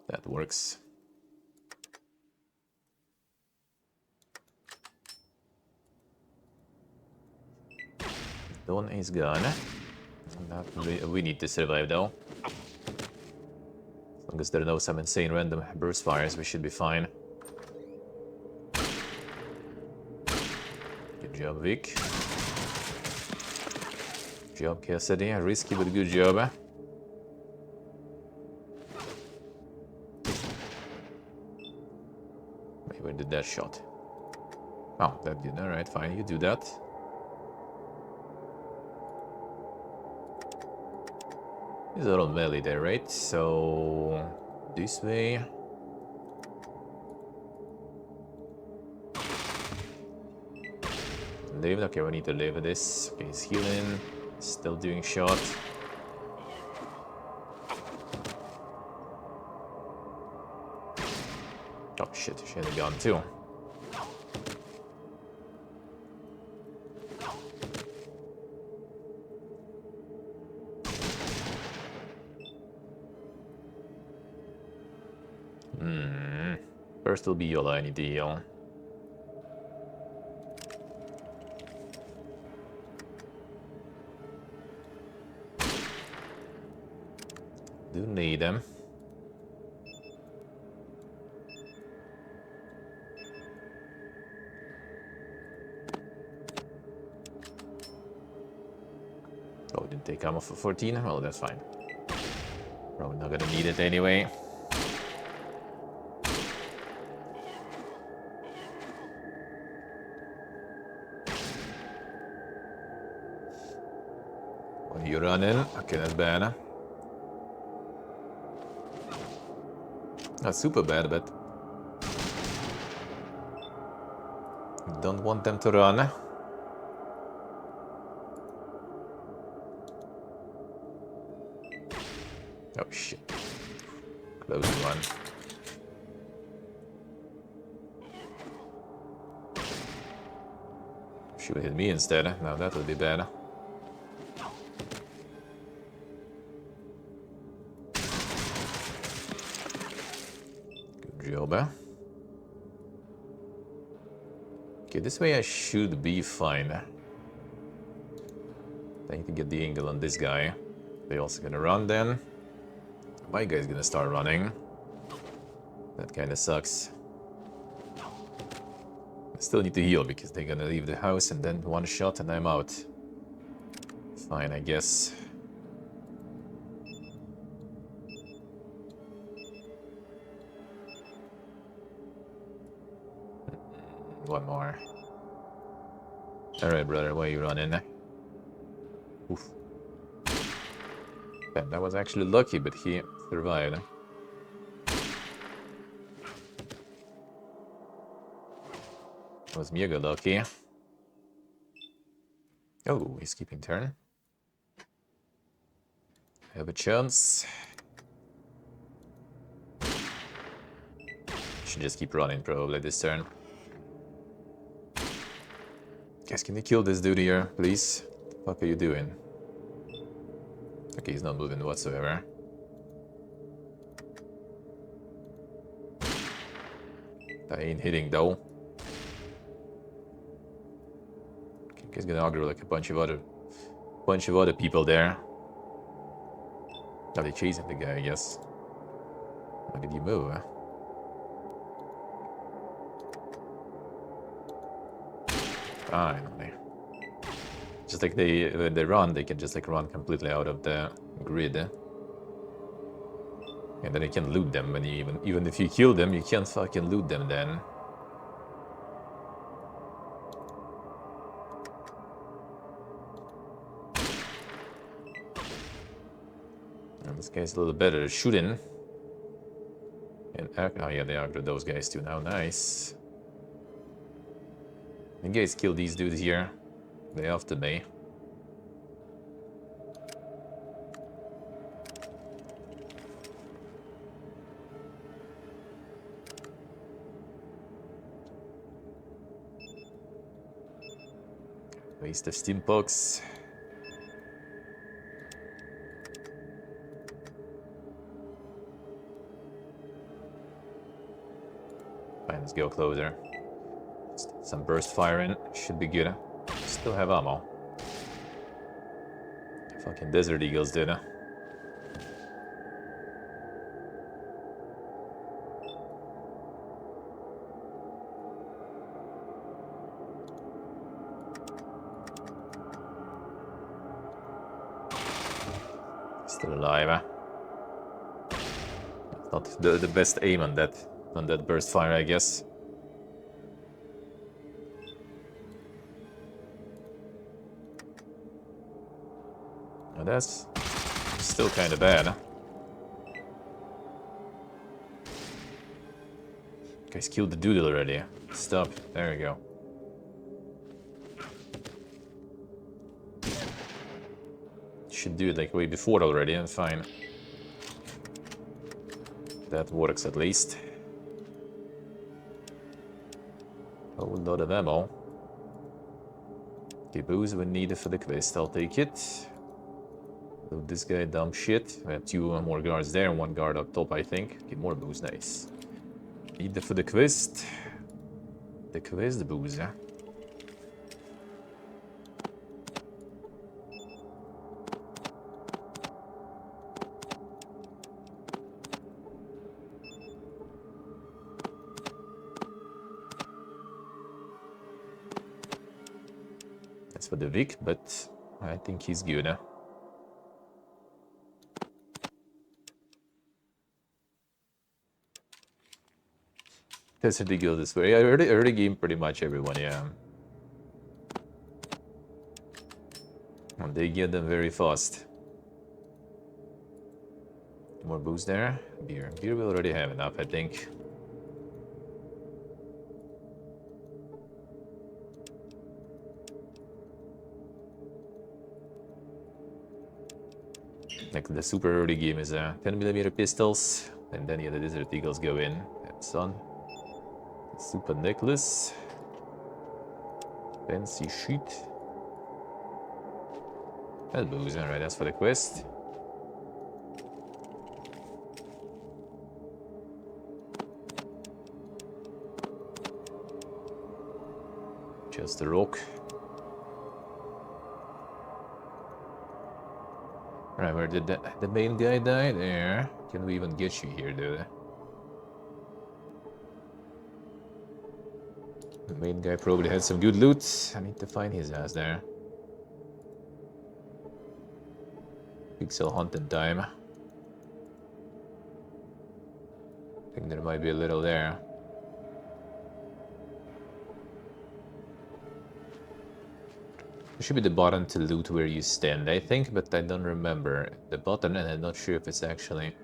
That works. Dawn is gone. We need to survive though. As long as there are no some insane random burst fires, we should be fine. Good job, Vic. Good job, Cassidy. Risky but good job. Wait, where did that shot? Oh, that did. Alright, fine, you do that. These are all melee there, right? So... this way... Live? Okay, we need to live this. Okay, he's healing. Still doing shot. Oh shit, she had a gun too. First will be Yola, I need to heal. Do need them. Oh, didn't take ammo for 14? Well, that's fine. Probably not gonna need it anyway. When you run in, okay, that's bad. Not super bad, but don't want them to run. Oh shit. Close one. She would hit me instead. Now that would be bad. Good job. Okay, this way I should be fine. I need to get the angle on this guy. They also gonna run then. My guy's gonna start running. That kinda sucks. I still need to heal because they're gonna leave the house and then one shot and I'm out. Fine, I guess. One more. Alright, brother, why are you running? Oof. Man, that was actually lucky, but he survived. That was mega lucky. Oh, he's keeping turn. Have a chance. Should just keep running probably this turn. Guys, can you kill this dude here, please? What the fuck are you doing? Okay, he's not moving whatsoever. That ain't hitting though. Okay, he's gonna aggro like a bunch of other people there. Are they chasing the guy, I guess? Why did you move? Finally. Just like when they run, they can just like run completely out of the grid. And then you can loot them when you even if you kill them, you can't fucking loot them then. And this guy's a little better at shooting. And oh yeah, they aggroed those guys too now. Nice. You guys kill these dudes here. They after me. Waste of steam pucks. Fine, let's go closer. Some burst firing should be good. Still have ammo. Fucking Desert Eagles did. Still alive. Not the best aim on that burst fire, I guess. Now that's still kind of bad. Guys killed the dude already. Stop. There we go. Should do it like way before already and fine. That works at least. A whole lot of ammo. Okay, booze when needed for the quest. I'll take it. So this guy dumb shit. We have two more guards there and one guard up top, I think. Okay, more booze, nice. Need it for the quest. The quest booze, huh? That's for the Vic, but I think he's good, huh? That's ridiculous this way. I already game pretty much everyone, yeah. And they get them very fast. More booze there. Beer. Beer we already have enough, I think. Like the super early game is 10mm pistols, and then yeah, the Desert Eagles go in. And son, super necklace, fancy sheet. That's booze, alright, that's for the quest. Just a rock. Alright, where did the main guy die? There. Can we even get you here, dude? The main guy probably had some good loot. I need to find his ass there. Pixel hunting time. I think there might be a little there. There should be the button to loot where you stand, I think, but I don't remember the button, and I'm not sure if it's actually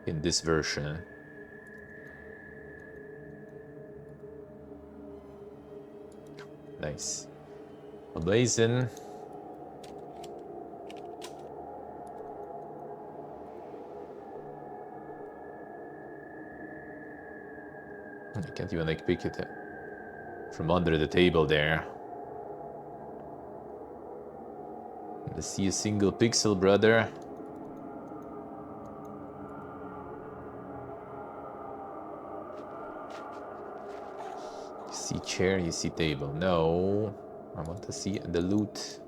in this version. Nice. Amazing. I can't even like pick it from under the table there. Let's see a single pixel, brother. You see chair, you see table. No, I want to see the loot.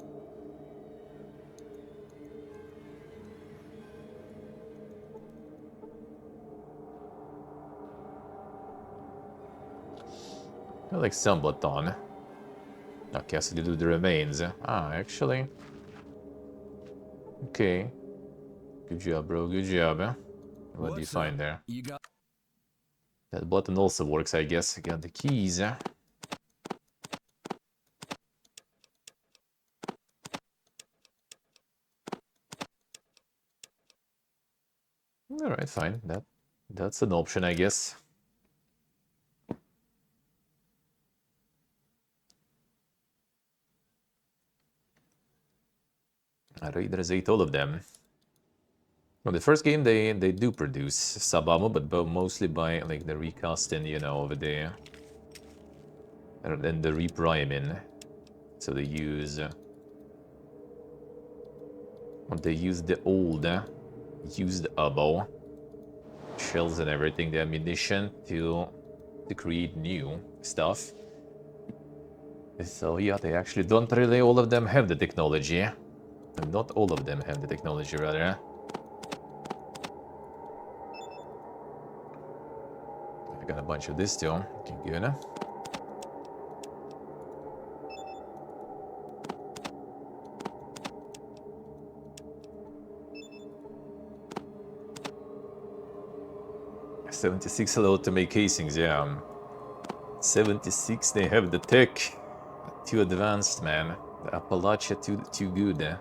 I like some button. Okay, so they do the remains. Ah, actually. Okay. Good job, bro. Good job. What do you find there? That button also works, I guess. I got the keys. Alright, fine. That's an option, I guess. Raiders ate all of them. Well, the first game they do produce sub-ammo, but mostly by like the recasting, you know, over there. And then the repriming. So they use the old used ammo, shells and everything, the ammunition to create new stuff. So yeah, they actually don't really all of them have the technology. Not all of them have the technology, rather. I got a bunch of this too. Okay, good. 76 allowed to make casings, yeah. 76, they have the tech. Too advanced, man. The Appalachia too good.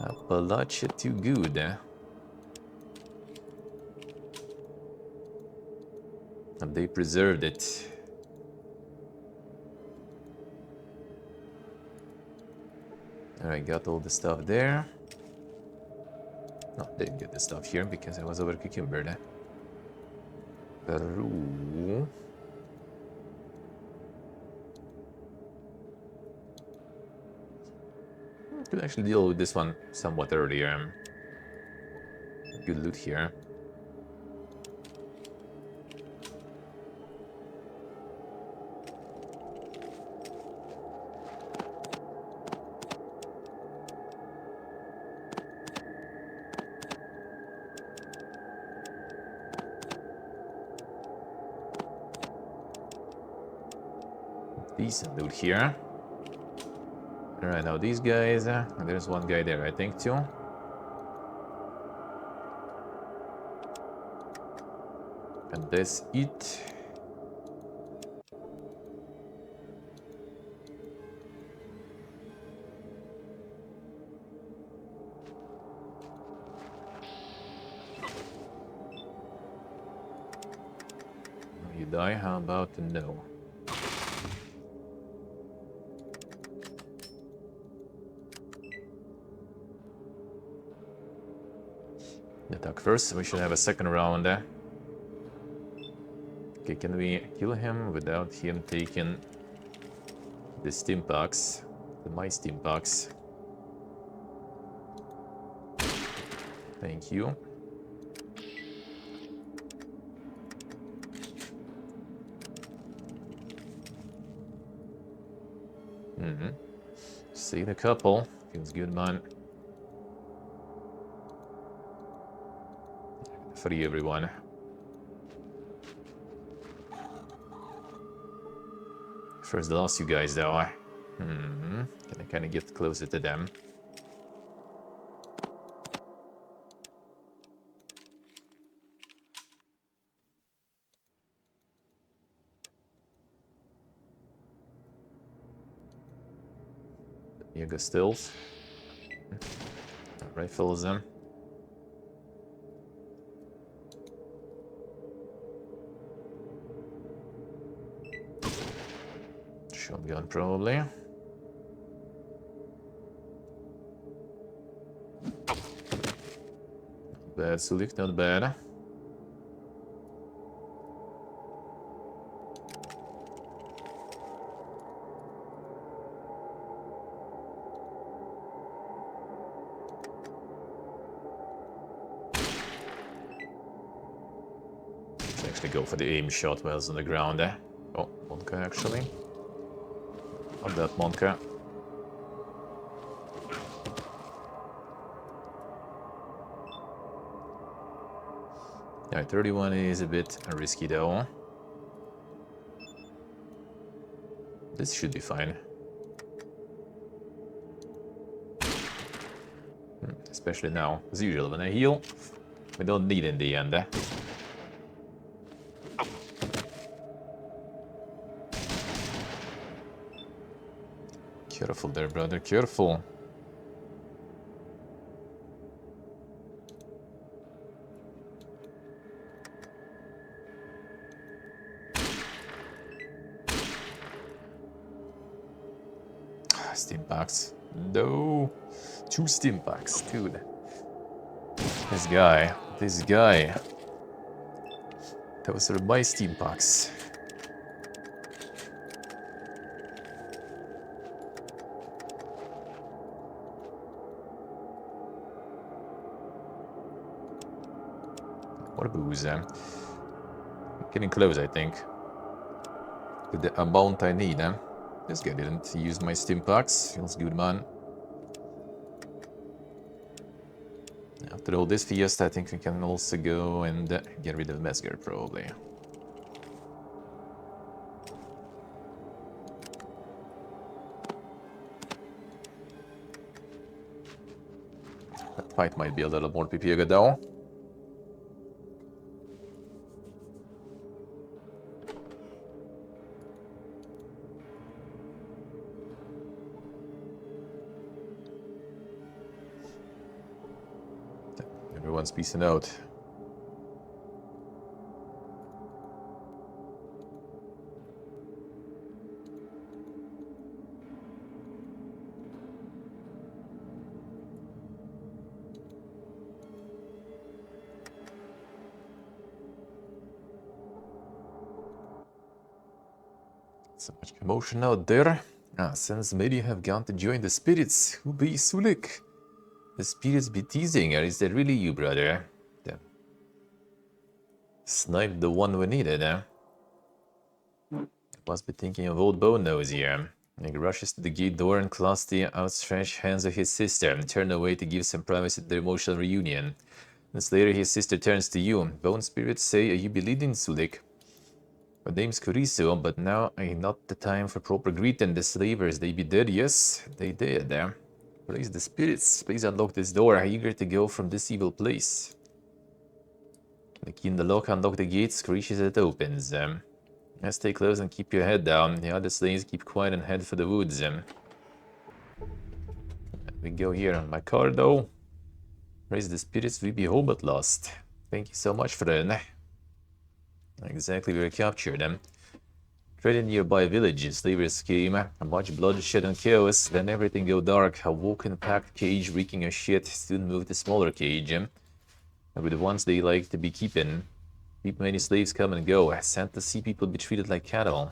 Appalachia too good. And they preserved it. Alright, got all the stuff there. No, didn't get the stuff here because I was over cucumber. Peru. Could actually deal with this one somewhat earlier. Good loot here. Decent loot here. Alright, now these guys, there's one guy there, I think, too. And that's it. You die? How about no? Attack first. We should have a second round there. Okay, can we kill him without him taking the stim packs? My stim packs. Thank you. Save a couple. Feels good, man. Free everyone. First the last you guys though. Can I kind of get closer to them? Yoga stills. Rifles them. Shotgun probably. Not bad, Sulik, not bad. Let's actually go for the aim shot while it's on the ground there. Oh, Monka actually. Not that Monka. Yeah, 31 is a bit risky though. This should be fine. Especially now. As usual, when I heal, we don't need in the end. Careful there, brother, careful. Stim packs. No. 2 stim packs, dude. This guy. Those are my stim packs. What a booze. Getting close, I think. To the amount I need. This guy didn't use my stim packs. Feels good, man. After all this fiesta, I think we can also go and get rid of Mesger, probably. That fight might be a little more PPG though. Everyone's peacing out. So much commotion out there. Since many have gone to join the spirits, who be Sulik? The spirits be teasing, or is that really you, brother? Damn. Sniped the one we needed, Must be thinking of old Bone Nose here. He rushes to the gate door and clasps the outstretched hands of his sister and turns away to give some privacy to their emotional reunion. Minutes later, his sister turns to you. Bone spirits say, you believe in Sulik? My name's Corizo, but now ain't not the time for proper greeting. The slavers, they be dead, yes? They did, Praise the spirits. Please unlock this door. Eager to go from this evil place. The key in the lock, unlock the gate, screeches as it opens. Stay close and keep your head down. The other slaves keep quiet and head for the woods. We go here on my car, though. Praise the spirits, we be home at last. Thank you so much for that. Exactly, we were captured. Right in nearby village, slavers came. Much bloodshed and chaos. Then everything go dark. A walking packed cage reeking of shit soon moved to smaller cage. with the ones they like to be keeping. Keep many slaves come and go. Sad to see people be treated like cattle.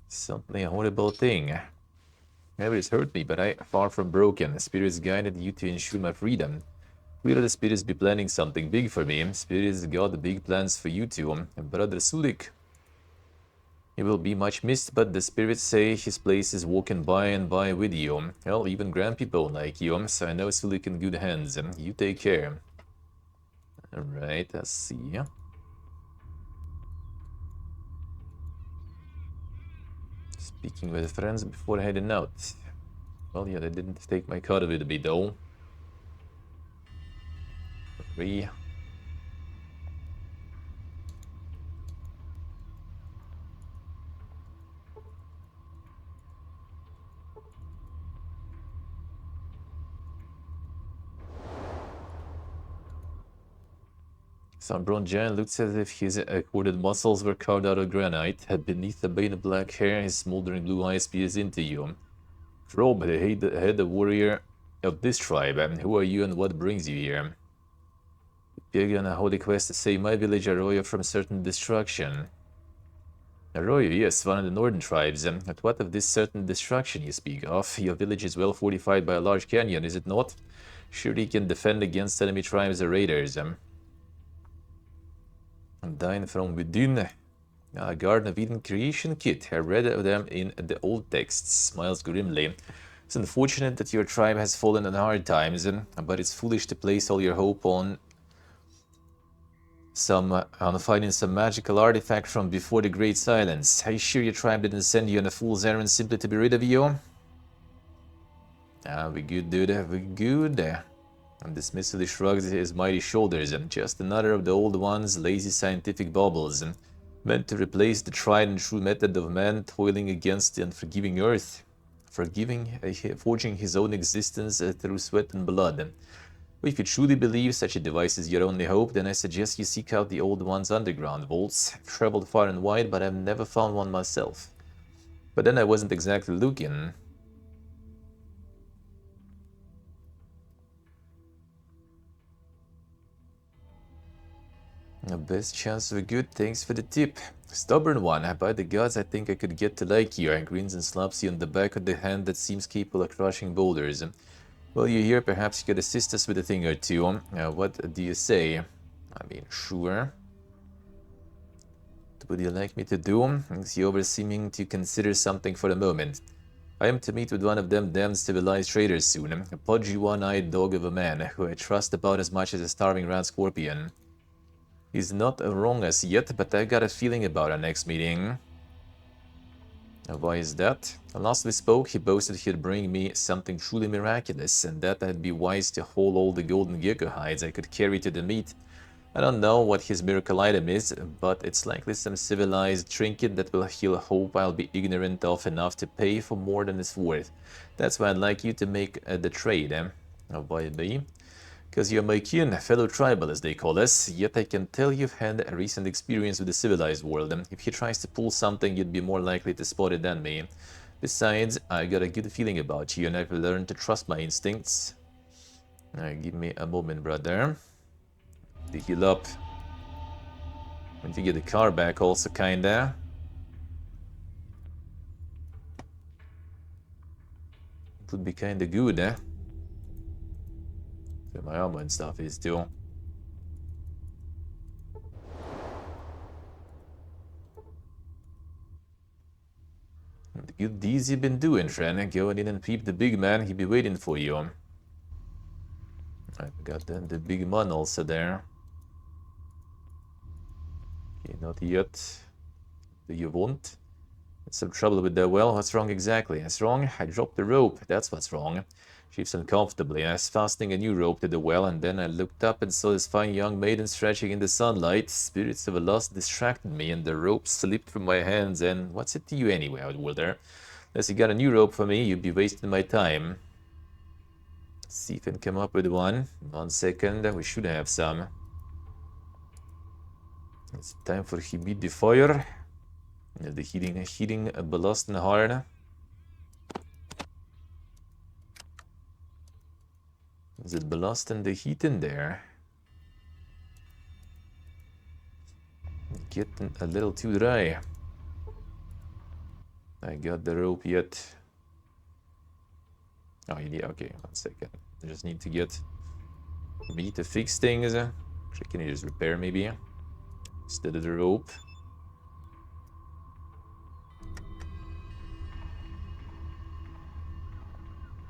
Something a horrible thing. Never has hurt me, but I far from broken. The spirits guided you to ensure my freedom. Will the spirits be planning something big for me? Spirits got big plans for you too. Brother Sulik. He will be much missed, but the spirits say his place is walking by and by with you. Well, even grandpeople like you, so I know Sulik in good hands. You take care. Alright, I see. Speaking with friends before heading out. Well, yeah, they didn't take my card with me though. 3. Some bronze giant looks as if his corded muscles were carved out of granite. Beneath the bane of black hair, his smoldering blue eyes pierce into you. Rob, the head warrior of this tribe, who are you and what brings you here? You're on a holy quest to save my village Arroyo from certain destruction. Arroyo, yes, one of the northern tribes. But what of this certain destruction you speak of? Your village is well fortified by a large canyon, is it not? Surely you can defend against enemy tribes or raiders. Dying from within. A Garden of Eden creation kit. I read of them in the old texts. Smiles grimly. It's unfortunate that your tribe has fallen on hard times, but it's foolish to place all your hope on finding some magical artifact from before the Great Silence. Are you sure your tribe didn't send you on a fool's errand simply to be rid of you? We good, dude. We good. And dismissively shrugs his mighty shoulders. Just another of the old one's lazy scientific baubles, meant to replace the tried and true method of man toiling against the unforgiving earth, forging his own existence through sweat and blood. If you truly believe such a device is your only hope, then I suggest you seek out the old one's underground vaults. I've traveled far and wide, but I've never found one myself. But then I wasn't exactly looking. The best chance of a good, thanks for the tip. Stubborn one, by the gods I think I could get to like you. And grins and slaps you on the back of the hand that seems capable of crushing boulders. Well, you're here, perhaps you could assist us with a thing or two. What do you say? I mean, sure. What would you like me to do? You over seeming to consider something for the moment. I am to meet with one of them damn civilized traders soon. A pudgy one-eyed dog of a man, who I trust about as much as a starving rat scorpion. He's not wrong as yet, but I got a feeling about our next meeting. Why is that? Last we spoke, he boasted he'd bring me something truly miraculous, and that I'd be wise to haul all the golden gecko hides I could carry to the meet. I don't know what his miracle item is, but it's likely some civilized trinket that he'll hope I'll be ignorant of enough to pay for more than it's worth. That's why I'd like you to make the trade, Why be? Because you're my kin, fellow tribal as they call us, yet I can tell you've had a recent experience with the civilized world. If he tries to pull something, you'd be more likely to spot it than me. Besides, I got a good feeling about you and I've learned to trust my instincts. Give me a moment, brother. To heal up. And to get the car back also, kinda. It would be kinda good, Where my armor and stuff is too. The good deeds you've been doing, friend. Go in and peep the big man, he'll be waiting for you. I've got the big man also there. Okay, not yet. Do you want? Some trouble with that well? What's wrong exactly? What's wrong? I dropped the rope. That's what's wrong. Shifts uncomfortably. I was fastening a new rope to the well, and then I looked up and saw this fine young maiden stretching in the sunlight. Spirits of a lust distracted me, and the rope slipped from my hands. And what's it to you anyway, Outworlder? Unless you got a new rope for me, you'd be wasting my time. Let's see if I can come up with one. 1 second. We should have some. It's time for Hibid the Fire. The heating belasten hard. Is it belasting the heat in there? getting a little too dry. I got the rope yet. Oh, yeah, okay, 1 second. I just need to get me to fix things. Actually, can you just repair maybe? Instead of the rope.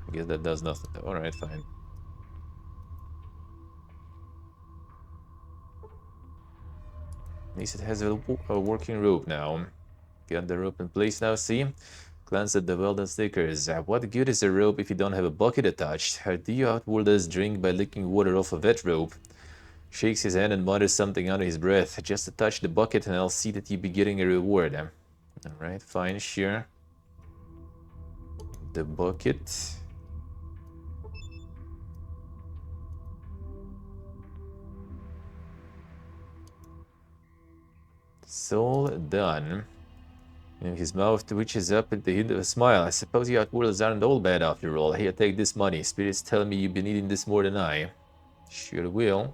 I guess that does nothing. Alright, fine. At least it has a working rope now. Got the rope in place now, see? Glance at the welded stickers. What good is a rope if you don't have a bucket attached? How do you outwarders drink by licking water off a wet rope? Shakes his hand and mutters something under his breath. Just to touch the bucket and I'll see that you be getting a reward. Alright, fine, sure. The bucket. It's all done. And his mouth twitches up at the hint of a smile. I suppose you outworlders aren't all bad after all. Here, take this money. Spirits tell me you've been needing this more than I. Sure will.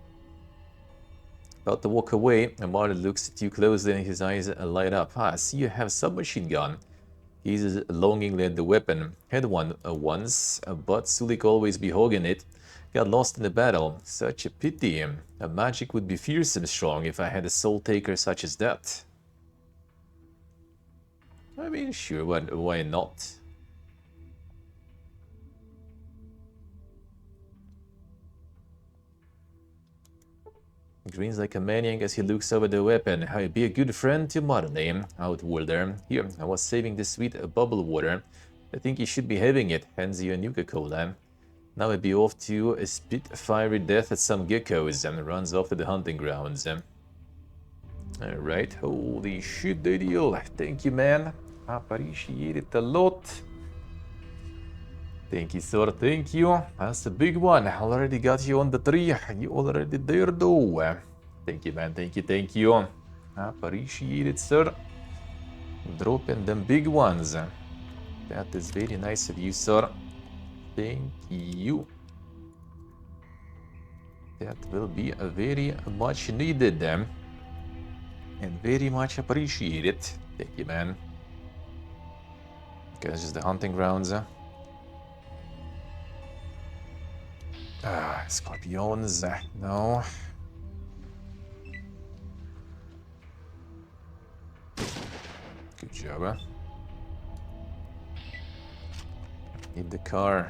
About to walk away, Amar looks at you closely and his eyes light up. I see you have a submachine gun. He gazes longingly at the weapon. Had one once, but Sulik always be hogging it. Got lost in the battle. Such a pity. A magic would be fearsome strong if I had a soul taker such as that. I mean, sure, why not? Grins like a maniac as he looks over the weapon. I'd be a good friend to Marley, outworlder. Here, I was saving this sweet bubble water. I think you should be having it. Hands you a Nuka-Cola. Now I'd be off to spit fiery death at some geckos and runs off to the hunting grounds. Alright, holy shit, deal. Thank you, man. Appreciate it a lot. Thank you, sir. Thank you. That's a big one. I already got you on the tree. You already there, though. Thank you, man. Thank you. Thank you. Appreciate it, sir. Dropping them big ones. That is very nice of you, sir. Thank you. That will be a very much needed, and very much appreciated. Thank you, man. Okay, that's just the hunting grounds. Scorpions. No. Good job. Need the car.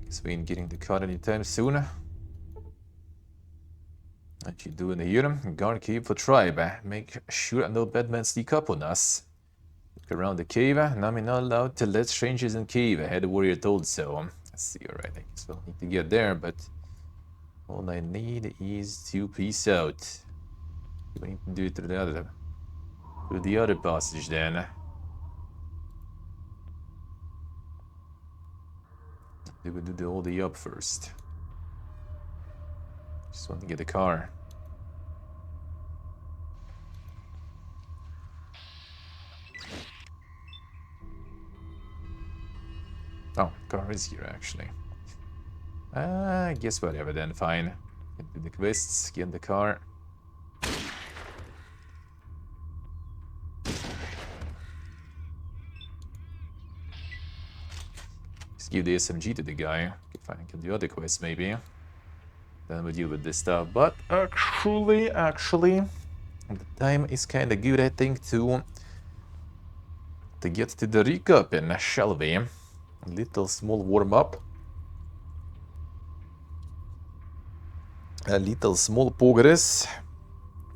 Guess we ain't getting the car anytime soon. What you doing here? Guard cave for tribe. Make sure no bad men sneak up on us. Look around the cave. Now I'm not allowed to let strangers in cave. Head warrior told so. Let's see, alright, I guess we'll need to get there, but all I need is to peace out. We need to do it through the other passage then. They would do all the up first. Just want to get the car. Oh, car is here actually. I guess whatever then, fine. Get do the quests, get in the car. Just give the SMG to the guy. Okay, fine, get the other quest maybe. Then we'll deal with this stuff. But actually, the time is kind of good, I think, to get to the recap, and shall we? A little small warm-up. A little small progress.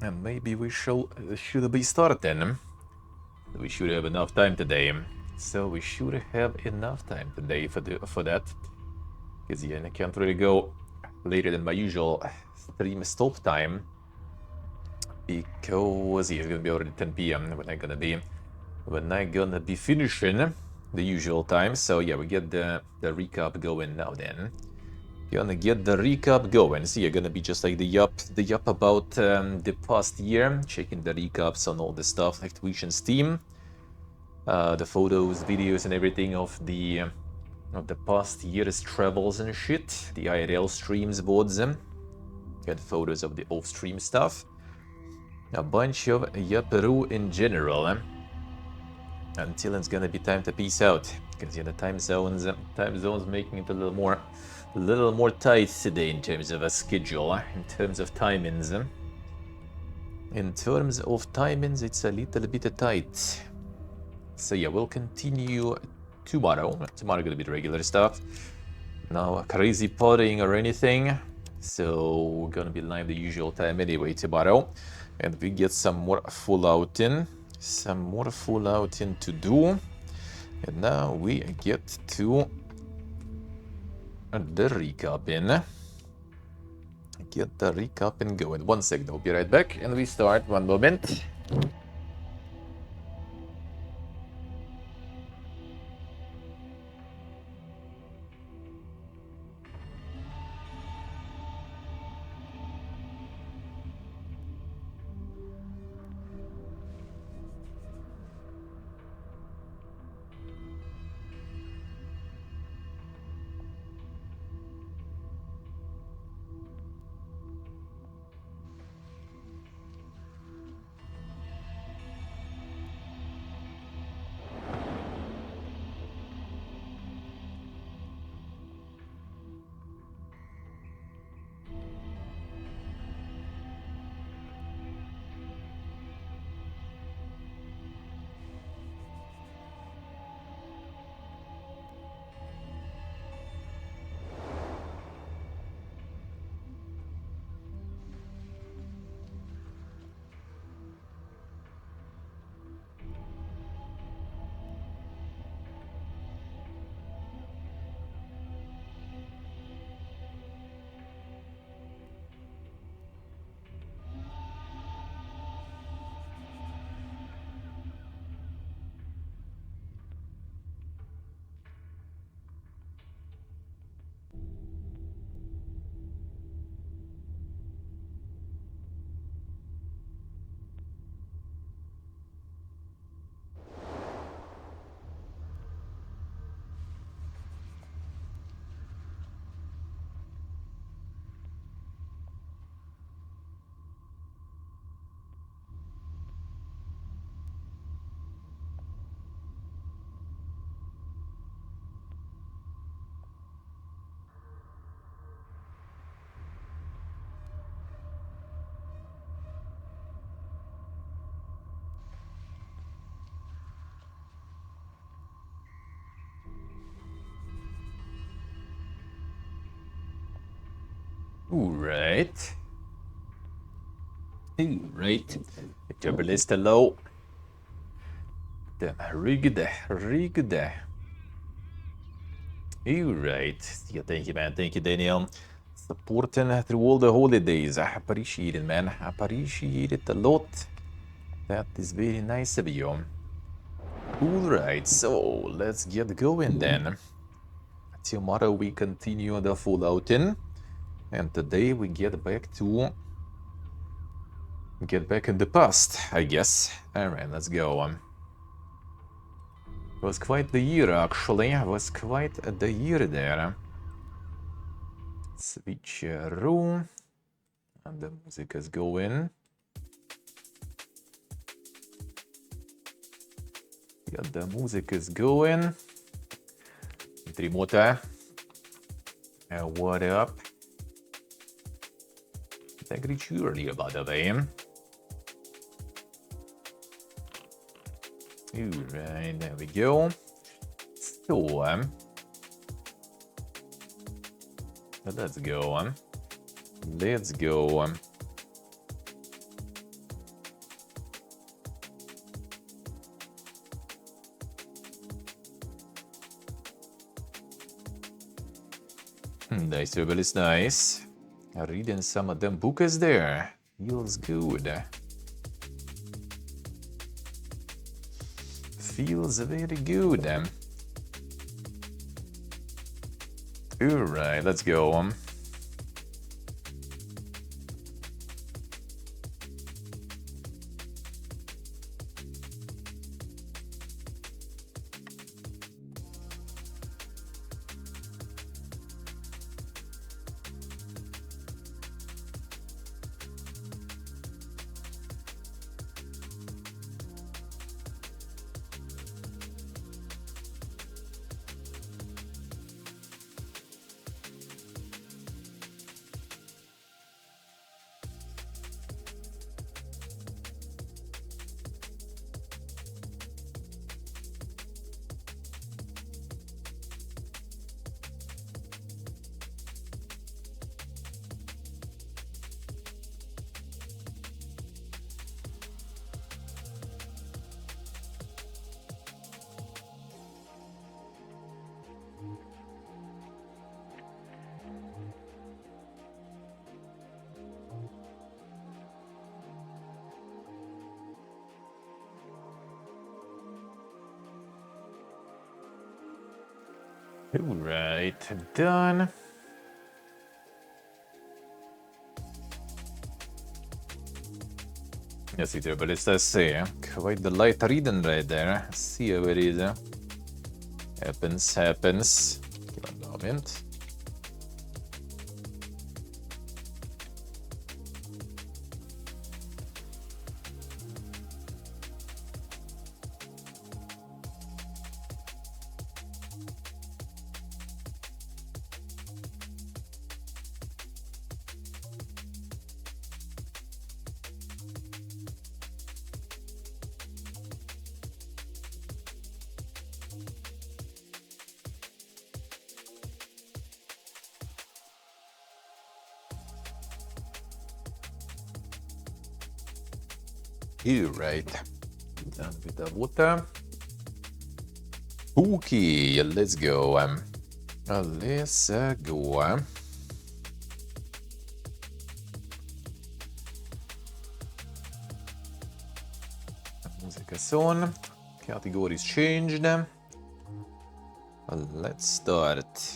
And maybe we should be starting. We should have enough time today. So we should have enough time today for that. Because yeah, I can't really go later than my usual stream stop time. Because yeah, it's gonna be already 10 PM when I'm gonna be finishing the usual time. So yeah, we get the recap going now then. Gonna get the recap going. So you're gonna be just like the up about the past year, checking the recaps on all the stuff like Twitch and Steam, the photos, videos, and everything of the past year's travels and shit, the IRL streams, VODs, get photos of the off-stream stuff, a bunch of yapperoo in general, until it's gonna be time to peace out, because the time zones making it a little more tight today in terms of a schedule, in terms of timings. In terms of timings, it's a little bit tight. So yeah, we'll continue tomorrow. Tomorrow gonna be the regular stuff. No crazy potting or anything. So we're gonna be live the usual time anyway tomorrow. And we get some more full outing. Some more full outing to do. And now we get to the recapping. Get the recapping going. 1 second, I'll be right back. And we start. 1 moment. Alright. Alright. Double is low. Rigged. Alright. Yeah, thank you, man. Thank you, Daniel. Supporting through all the holidays. I appreciate it, man. I appreciate it a lot. That is very nice of you. Alright, so let's get going then. Tomorrow we continue the full outing. And today we get back in the past, I guess. Alright, let's go. It was quite the year, actually. It was quite the year there. Switch room. And the music is going. Yeah, the music is going. Trimota. What up? I greet you earlier, by the way. Alright, there we go. So, let's go. Let's go. Nice, Rebel is nice. Reading some of them books there. Feels good. Feels very good. Alright, let's go. Alright, done. Yes, it is, but let's see. Quite the light reading right there. See how it is. Happens. Give it a moment. Alright. Done with the water. Okay, let's go. Let's go. Music is on. Categories changed. Let's start.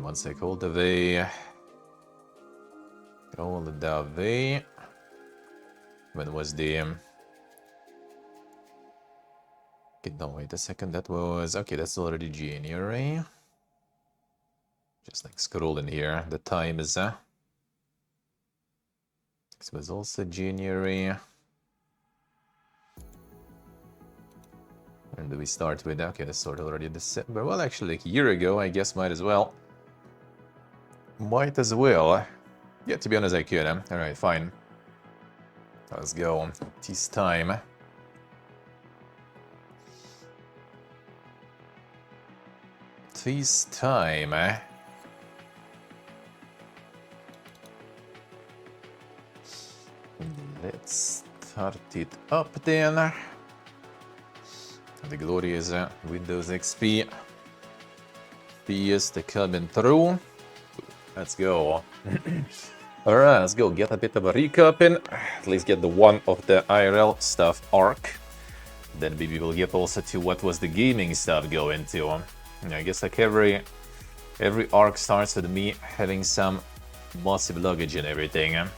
One sec, hold the way. Hold the way. When was the... Okay, no, wait a second, that was... Okay, that's already January. Just like scrolling here, the time is... This was also January. And do we start with... Okay, that's sort of already December. Well, actually, like a year ago, I guess, might as well. Might as well. Yeah, to be honest, I could. Alright, fine. Let's go. This time. This time. Let's start it up then. The glorious Windows XP. PS the coming through. Let's go. Alright, let's go get a bit of a recap in. At least get the one of the IRL stuff arc. Then maybe we'll get also to what was the gaming stuff going to. I guess like every arc starts with me having some massive luggage and everything. And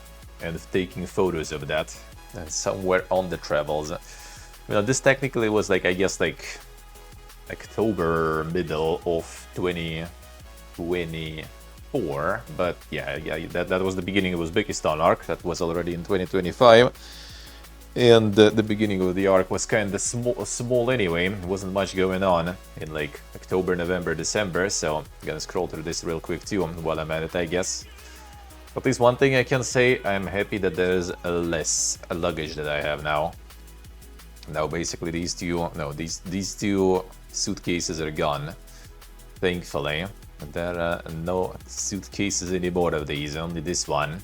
taking photos of that. And somewhere on the travels. This technically was like, I guess like October, middle of 2024. But yeah, that was the beginning of Uzbekistan arc. That was already in 2025. And the beginning of the arc was kind of small anyway. Wasn't much going on in like October, November, December. So I'm gonna scroll through this real quick too while I'm at it, I guess. At least one thing I can say, I'm happy that there's less luggage that I have now. Now basically these two suitcases are gone. Thankfully. There are no suitcases anymore of these, only this one.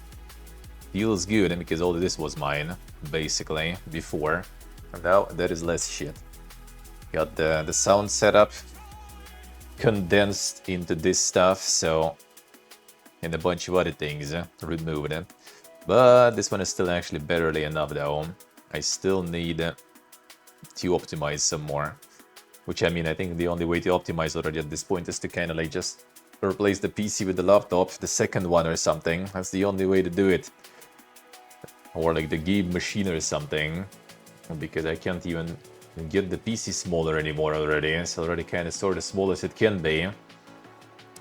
Feels good because all of this was mine, basically, before. And now there is less shit. Got the sound setup condensed into this stuff, so... And a bunch of other things removed. But this one is still actually barely enough though. I still need to optimize some more. Which, I mean, I think the only way to optimize already at this point is to kind of like just replace the PC with the laptop, the second one or something. That's the only way to do it. Or like the game machine or something. Because I can't even get the PC smaller anymore already. It's already kind of sort of small as it can be.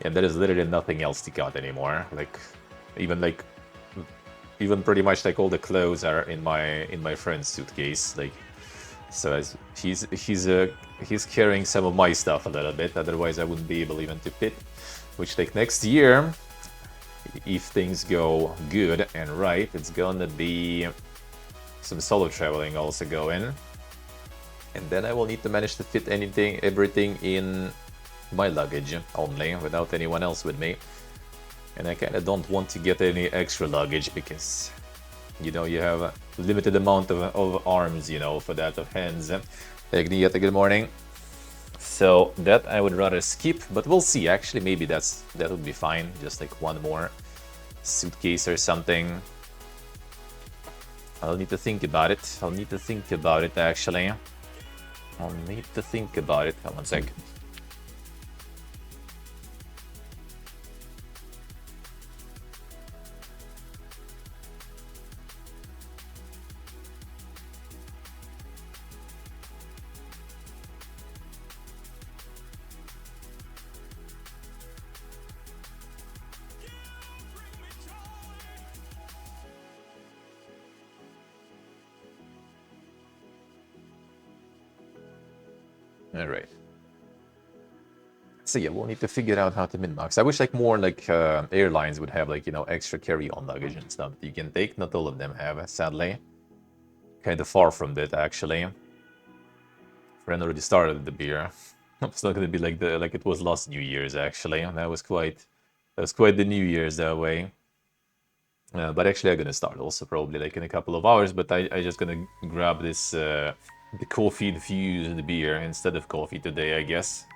And there is literally nothing else to cut anymore. Like, even pretty much like all the clothes are in my friend's suitcase. Like, so as he's carrying some of my stuff a little bit. Otherwise, I wouldn't be able even to fit. Which like next year, if things go good and right, it's gonna be some solo traveling also going. And then I will need to manage to fit everything in my luggage only, without anyone else with me. And I kind of don't want to get any extra luggage because, you know, you have a limited amount of arms, you know, for that, of hands. Agnieta, good morning. So that I would rather skip, but we'll see. Actually, maybe that would be fine. Just like one more suitcase or something. I'll need to think about it. Actually. I'll need to think about it. Hold on a sec. All right. So yeah, we'll need to figure out how to min-max. I wish like more like airlines would have like, you know, extra carry-on luggage and stuff that you can take. Not all of them have, sadly. Kind of far from that, actually. Friend already started the beer. It's not gonna be like it was last New Year's, actually. That was quite the New Year's that way. But actually, I'm gonna start also probably like in a couple of hours. But I just gonna grab this the coffee infused beer instead of coffee today, I guess.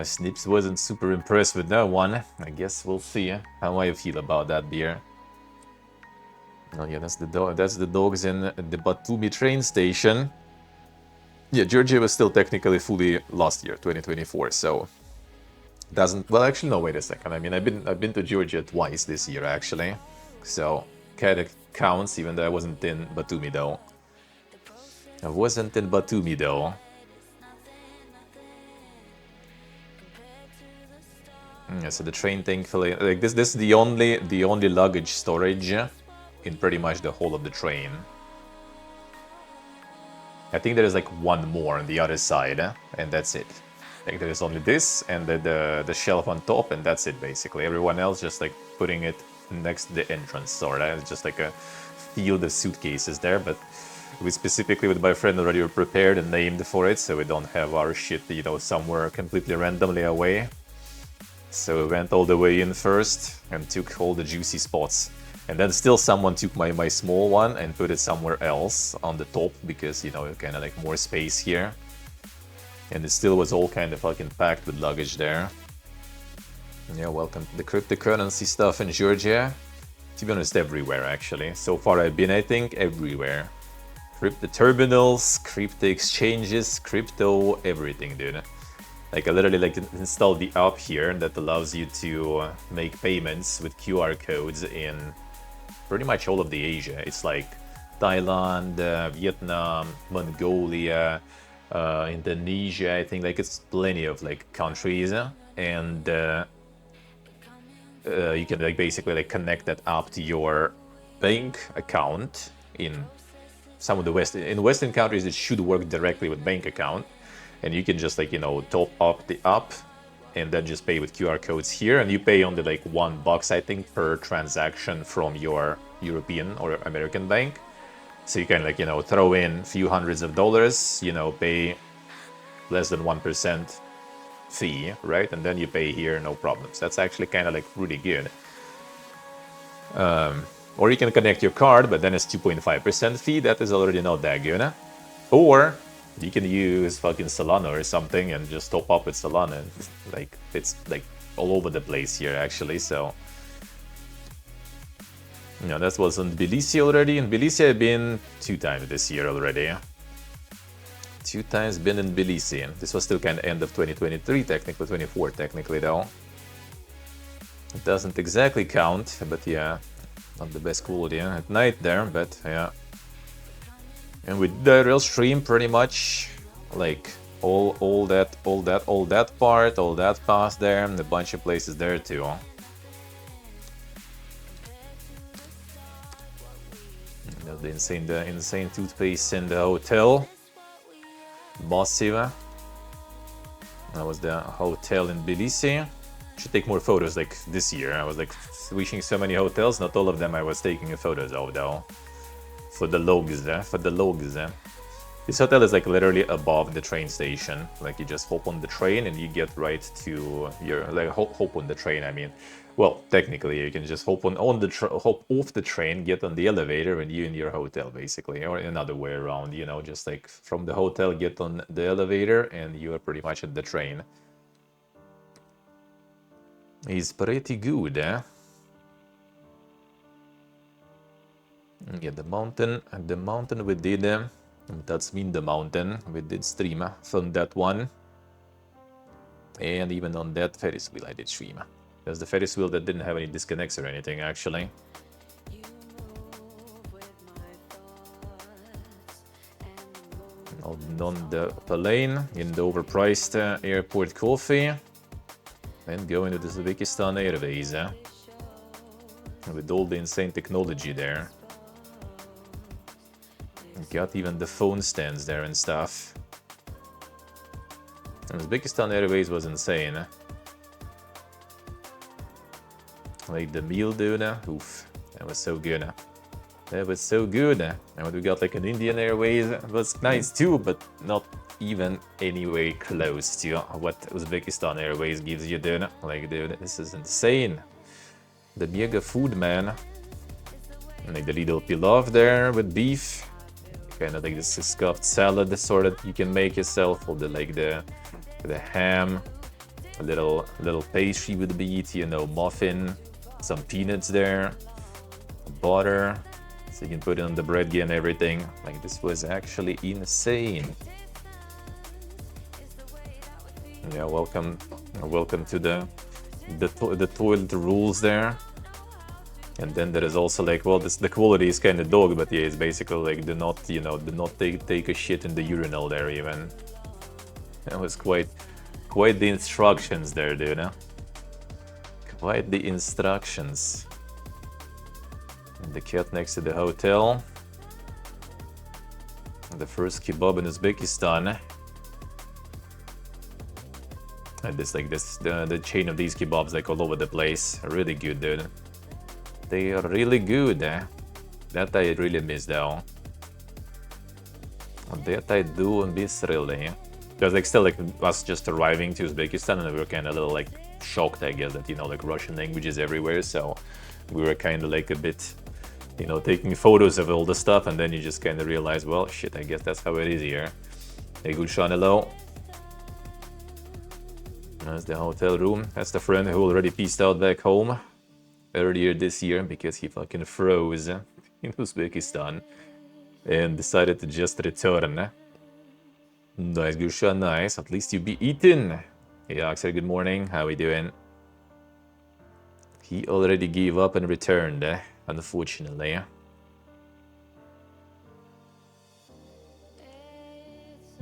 Snips wasn't super impressed with that one. I guess we'll see how I feel about that beer. Oh yeah, that's the dogs in the Batumi train station. Yeah, Georgia was still technically fully last year, 2024. So doesn't. Well, actually, no. Wait a second. I mean, I've been to Georgia twice this year, actually. So kind of counts, even though I wasn't in Batumi though. Yeah, so the train, thankfully, like this is the only luggage storage in pretty much the whole of the train. I think there is like one more on the other side, and that's it. I think there is only this and the shelf on top, and that's it basically. Everyone else just like putting it next to the entrance, sort of. It's just like a field of suitcases there, but we specifically with my friend already were prepared and named for it, so we don't have our shit, you know, somewhere completely randomly away. So we went all the way in first and took all the juicy spots. And then still someone took my small one and put it somewhere else on the top because, you know, kind of like more space here. And it still was all kind of fucking packed with luggage there. Yeah, welcome to the cryptocurrency stuff in Georgia. To be honest, everywhere actually. So far I've been, I think, everywhere. Crypto terminals, crypto exchanges, crypto, everything, dude. Like I literally like installed the app here that allows you to make payments with QR codes in pretty much all of the Asia. It's like Thailand, Vietnam, Mongolia, Indonesia. I think like it's plenty of like countries, and you can like basically like connect that app to your bank account. In some of the Western countries, it should work directly with bank account. And you can just like, you know, top up the app and then just pay with QR codes here. And you pay only like $1, I think, per transaction from your European or American bank. So you can like, you know, throw in a few hundreds of dollars, you know, pay less than 1% fee, right? And then you pay here, no problems. That's actually kind of like really good. Or you can connect your card, but then it's 2.5% fee. That is already not that good. Or you can use fucking Solana or something and just top up with Solana. Like, it's like all over the place here, actually, so. No, that was in Tbilisi already. In Tbilisi I've been 2 times this year already. 2 times been in Tbilisi. This was still kind of end of 2023, technically 24 technically though. It doesn't exactly count, but yeah, not the best quality at night there, but yeah. And with the real stream pretty much like all that part, all that pass there, and a bunch of places there too. The insane toothpaste in the hotel. Massive. That was the hotel in Tbilisi. Should take more photos like this year. I was like wishing so many hotels, not all of them I was taking photos of though. For the logs. This hotel is like literally above the train station. Like you just hop on the train and you get right to your, like hop on the train, I mean. Well, technically you can just hop off the train, get on the elevator, and you're in your hotel basically, or another way around, you know, just like from the hotel get on the elevator and you are pretty much at the train. He's pretty good, eh? Yeah, the mountain we did, that's mean the mountain, we did stream from that one. And even on that Ferris wheel I did stream. There's the Ferris wheel that didn't have any disconnects or anything actually. On the plane, in the overpriced airport coffee. And going to the Uzbekistan Airways, with all the insane technology there. Got even the phone stands there and stuff. And Uzbekistan Airways was insane. Like the meal, dude. Oof, that was so good. That was so good. And what we got like an Indian Airways was nice too, but not even anywhere close to what Uzbekistan Airways gives you, dude. Like, dude, this is insane. The mega food, man. Like the little pilaf there with beef. Kind of like this scuffed salad sort of you can make yourself, or the like the ham, a little pastry with meat, you know, muffin, some peanuts there, butter, so you can put it on the bread and everything. Like, this was actually insane. Yeah, welcome to the toilet rules there. And then there is also like, well, the quality is kind of dog, but yeah, it's basically like do not take a shit in the urinal there even. That was quite the instructions there, dude. Huh? Quite the instructions. And the cat next to the hotel. The first kebab in Uzbekistan. And the chain of these kebabs like all over the place. Really good, dude. They are really good. That I really miss though. That I do miss really. Because like still like us just arriving to Uzbekistan and we were kind of a little like shocked, I guess, that, you know, like Russian languages everywhere. So we were kind of like a bit, you know, taking photos of all the stuff, and then you just kind of realize, well, shit, I guess that's how it is here. Hey, good Sean, hello. That's the hotel room. That's the friend who already peaced out back home earlier this year because he fucking froze in Uzbekistan and decided to just return. Nice, Gusha, nice. At least you be eaten. Hey, Axel, good morning. How we doing? He already gave up and returned, unfortunately.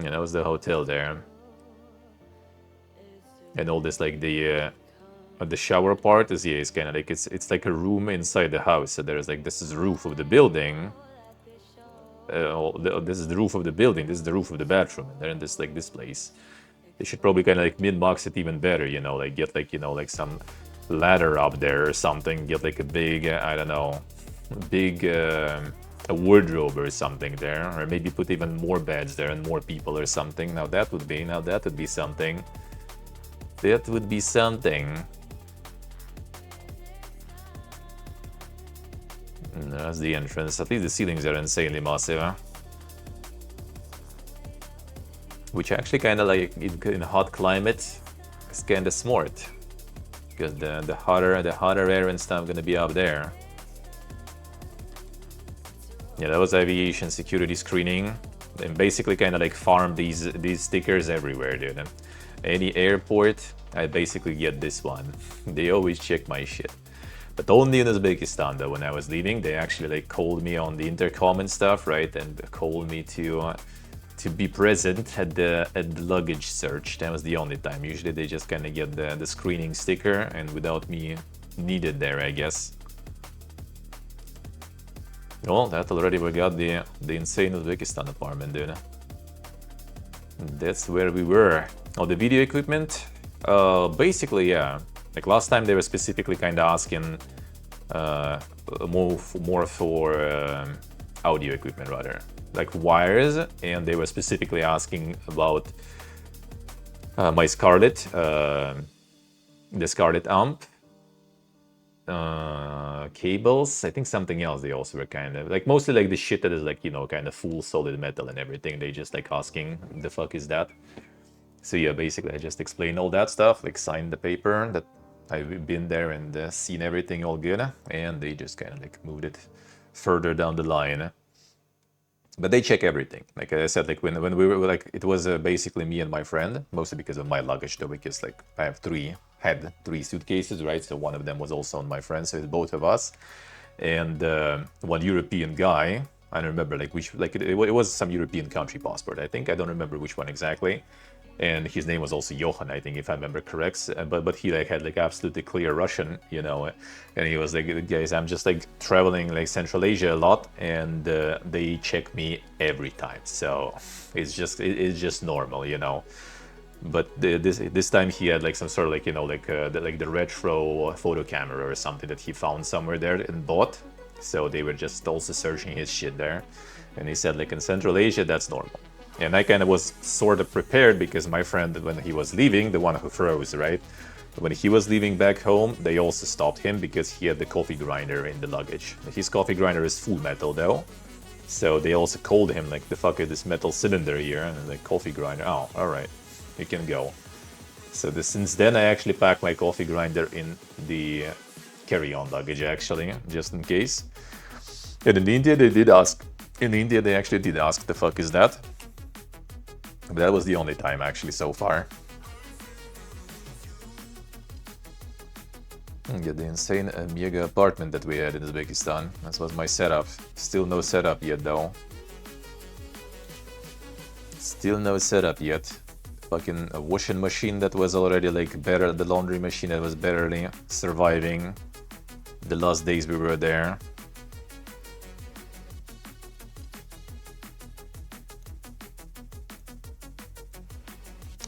Yeah, that was the hotel there. And all this, like the shower part is, yeah, it's kind of like it's like a room inside the house. So there's like, this is the roof of the building. This is the roof of the building. This is the roof of the bathroom. And they're in this like this place. They should probably kind of like min-max it even better, you know, like get like, you know, like some ladder up there or something. Get like a big, I don't know, big a wardrobe or something there, or maybe put even more beds there and more people or something. Now that would be something. That would be something. And that's the entrance. At least the ceilings are insanely massive, huh? Which actually kind of like in hot climate is kind of smart, because the hotter air and stuff gonna be up there. Yeah, that was aviation security screening. And basically kind of like farm these stickers everywhere, dude. Any airport, I basically get this one. They always check my shit. But only in Uzbekistan, though, when I was leaving, they actually like called me on the intercom and stuff, right? And called me to be present at the luggage search. That was the only time. Usually they just kind of get the screening sticker, and without me needed there, I guess. Well, that already we got the insane Uzbekistan apartment, dude. That's where we were. Oh, the video equipment? Basically, yeah. Like last time they were specifically kind of asking more for audio equipment rather. Like wires, and they were specifically asking about my Scarlett, the Scarlett amp, cables, I think something else they also were kind of like mostly like the shit that is like, you know, kind of full solid metal and everything. They just like asking the fuck is that. So yeah, basically I just explained all that stuff, like signed the paper that I've been there and seen everything all good, and they just kind of like moved it further down the line. But they check everything. Like I said, like when we were like, it was basically me and my friend, mostly because of my luggage though, because like I had three suitcases, right? So one of them was also on my friend, so it's both of us. And one European guy, I don't remember like which, like it was some European country passport, I think. I don't remember which one exactly. And his name was also Johan, I think, if I remember correct. But he like had like absolutely clear Russian, you know. And he was like, guys, I'm just like traveling like Central Asia a lot, and they check me every time. So it's just normal, you know. But this time he had like some sort of like, you know, like the retro photo camera or something that he found somewhere there and bought. So they were just also searching his shit there. And he said like in Central Asia, that's normal. And I kind of was sort of prepared because my friend, when he was leaving, the one who froze, right? When he was leaving back home, they also stopped him because he had the coffee grinder in the luggage. His coffee grinder is full metal though. So they also called him like, the fuck is this metal cylinder here? And the coffee grinder, oh, all right, you can go. So since then I actually packed my coffee grinder in the carry-on luggage actually, just in case. And in India they did ask, they actually did ask the fuck is that? But that was the only time actually so far. Yeah, the insane mega apartment that we had in Uzbekistan. That was my setup. Still no setup yet though. Still no setup yet. Fucking a washing machine that was already like better. The laundry machine that was barely surviving the last days we were there.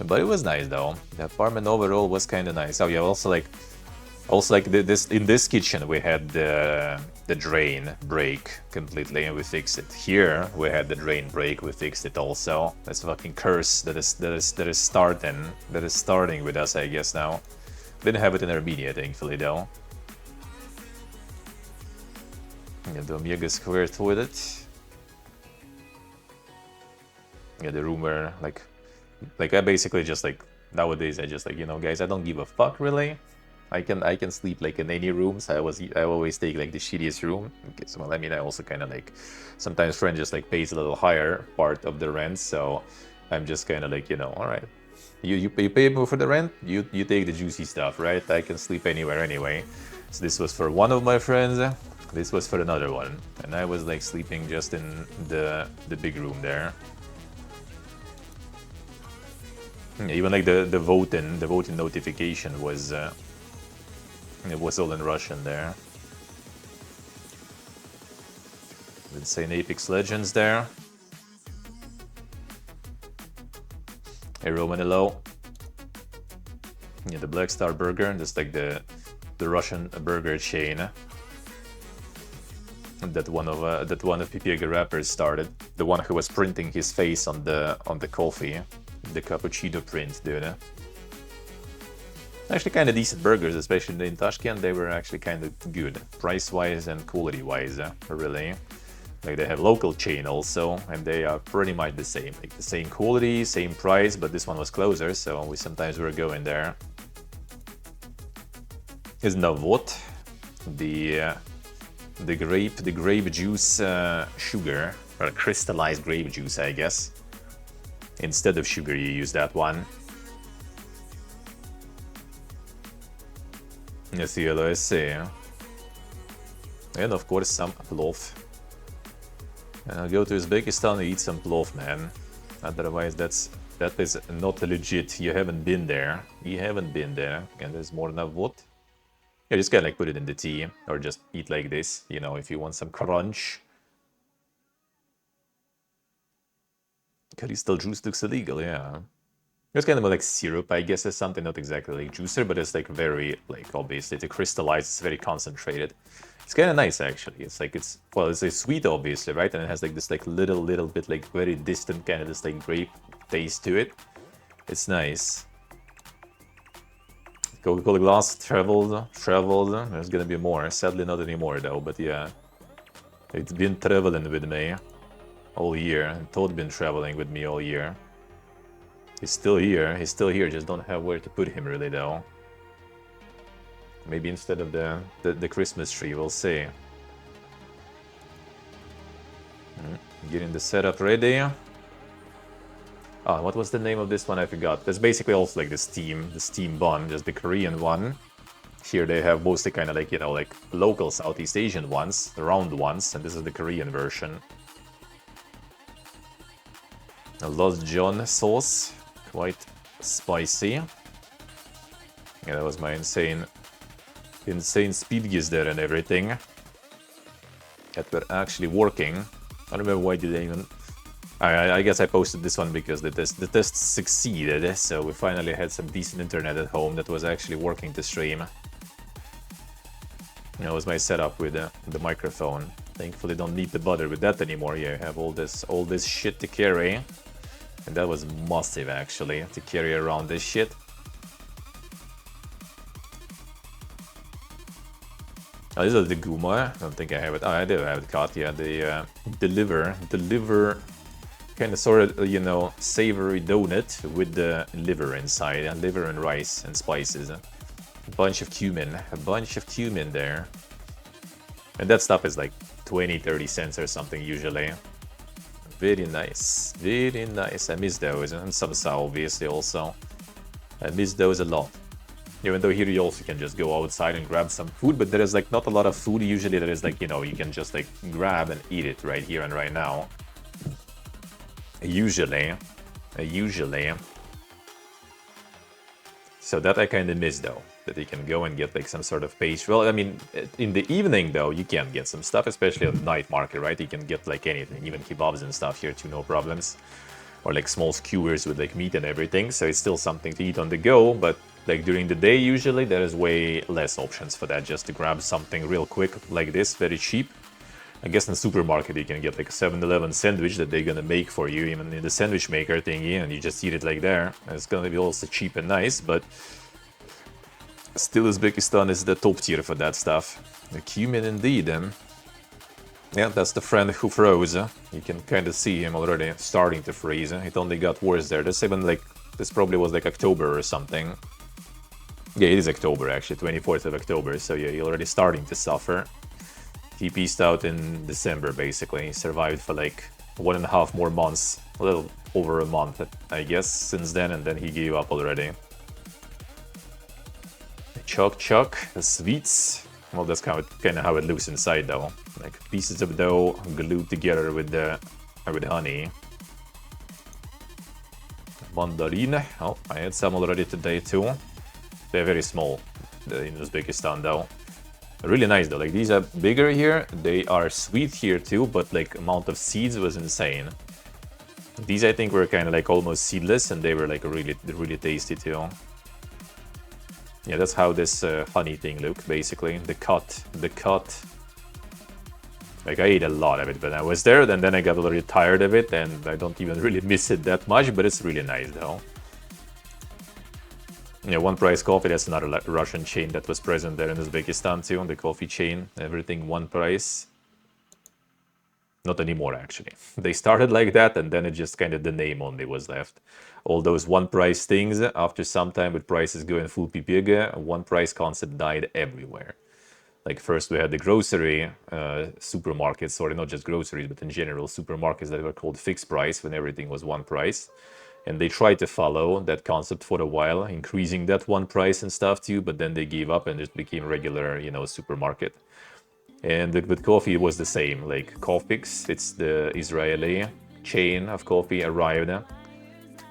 But it was nice though. The apartment overall was kind of nice. Oh yeah, also like this in this kitchen we had the drain break completely and we fixed it. Here we had the drain break, we fixed it also. That's a fucking curse that is starting with us, I guess now. Didn't have it in Armenia, thankfully though. Yeah, the Omega Square toilet. Yeah, the room where like I basically just like nowadays I just like, you know, guys, I don't give a fuck really. I can sleep like in any rooms. I always take like the shittiest room because, well, I mean, I also kind of like sometimes friend just like pays a little higher part of the rent, so I'm just kind of like, you know, all right, you pay more for the rent, you take the juicy stuff, right? I can sleep anywhere anyway. So this was for one of my friends, this was for another one, and I was like sleeping just in the big room there. Even like the voting notification was it was all in Russian there. Insane Apex Legends there. Hey Roman, hello. Yeah, the Black Star Burger, that's like the Russian burger chain that one of Pipiega rappers started. The one who was printing his face on the coffee, the cappuccino print, dude. Actually kind of decent burgers, especially in Tashkent. They were actually kind of good, price-wise and quality-wise, really. Like they have local chain also, and they are pretty much the same. Like the same quality, same price, but this one was closer, so we sometimes were going there. Is Navot, the the grape juice sugar, or crystallized grape juice, I guess. Instead of sugar, you use that one. Let's see. And of course, some plov. Go to Uzbekistan and eat some plov, man. Otherwise, that is not legit. You haven't been there. You haven't been there. And there's more than what? Yeah, just kind of like put it in the tea or just eat like this, you know, if you want some crunch. Crystal juice looks illegal, yeah. It's kind of like syrup, I guess, or something, not exactly like juicer, but it's like very, like, obviously, it's crystallized, it's very concentrated. It's kind of nice, actually. It's like, it's a sweet, obviously, right? And it has like this like little bit, like very distant kind of this like grape taste to it. It's nice. Coca-Cola glass traveled. There's gonna be more. Sadly, not anymore though. But yeah, it's been traveling with me all year. Todd been traveling with me all year. He's still here. Just don't have where to put him really though. Maybe instead of the Christmas tree, we'll see. Getting the setup ready. Oh, what was the name of this one? I forgot. That's basically also like the Steam bun, just the Korean one. Here they have mostly kind of like, you know, like local Southeast Asian ones, the round ones, and this is the Korean version. A Lost John sauce, quite spicy. Yeah, that was my insane speed gears there and everything that were actually working. I don't remember why did they even... I guess I posted this one because the test succeeded, so we finally had some decent internet at home that was actually working to stream. That was my setup with the microphone. Thankfully don't need to bother with that anymore. Yeah, I have all this shit to carry. And that was massive actually, to carry around this shit. Oh, this is the Guma. I don't think I have it. Oh, I do have it caught. Yeah, the liver kind of sort of, you know, savory donut with the liver inside. Liver and rice and spices. A bunch of cumin there. And that stuff is like 20-30 cents or something usually. Very nice, very nice. I miss those, and samsa obviously also. I miss those a lot. Even though here you also can just go outside and grab some food, but there is like not a lot of food usually that is like, you know, you can just like grab and eat it right here and right now. Usually. So that I kind of miss though, that you can go and get like some sort of pastry. Well, I mean, in the evening though, you can get some stuff, especially on the night market, right? You can get like anything, even kebabs and stuff here too, no problems. Or like small skewers with like meat and everything, so it's still something to eat on the go, but like during the day usually there is way less options for that, just to grab something real quick like this, very cheap. I guess in the supermarket you can get like a 7-Eleven sandwich that they're gonna make for you, even in the sandwich maker thingy, and you just eat it like there. It's gonna be also cheap and nice, but still Uzbekistan is the top tier for that stuff. The cumin indeed. Yeah, that's the friend who froze. You can kind of see him already starting to freeze. It only got worse there. This probably was like October or something. Yeah, it is October actually, 24th of October, so yeah, you're already starting to suffer. He peaced out in December, basically. He survived for like 1.5 more months, a little over a month, I guess, since then, and then he gave up already. Chuck, the sweets. Well, that's kind of how it looks inside, though. Like pieces of dough glued together with honey. Mandarine. Oh, I had some already today too. They're very small in Uzbekistan, though. Really nice though, like these are bigger here, they are sweet here too, but like amount of seeds was insane. These I think were kind of like almost seedless, and they were like really tasty too. Yeah, that's how this honey thing looked basically, the cut. Like I ate a lot of it when I was there, and then I got a little tired of it, and I don't even really miss it that much, but it's really nice though. Yeah, One Price Coffee, that's another Russian chain that was present there in Uzbekistan too, the coffee chain, everything One Price. Not anymore, actually. They started like that, and then it just kind of the name only was left. All those One Price things, after some time with prices going full pipega, One Price concept died everywhere. Like first we had the grocery supermarkets, or not just groceries, but in general supermarkets that were called fixed price when everything was one price. And they tried to follow that concept for a while, increasing that one price and stuff too, but then they gave up and just became regular, supermarket. And with coffee, it was the same. Like Coffix, it's the Israeli chain of coffee, arrived,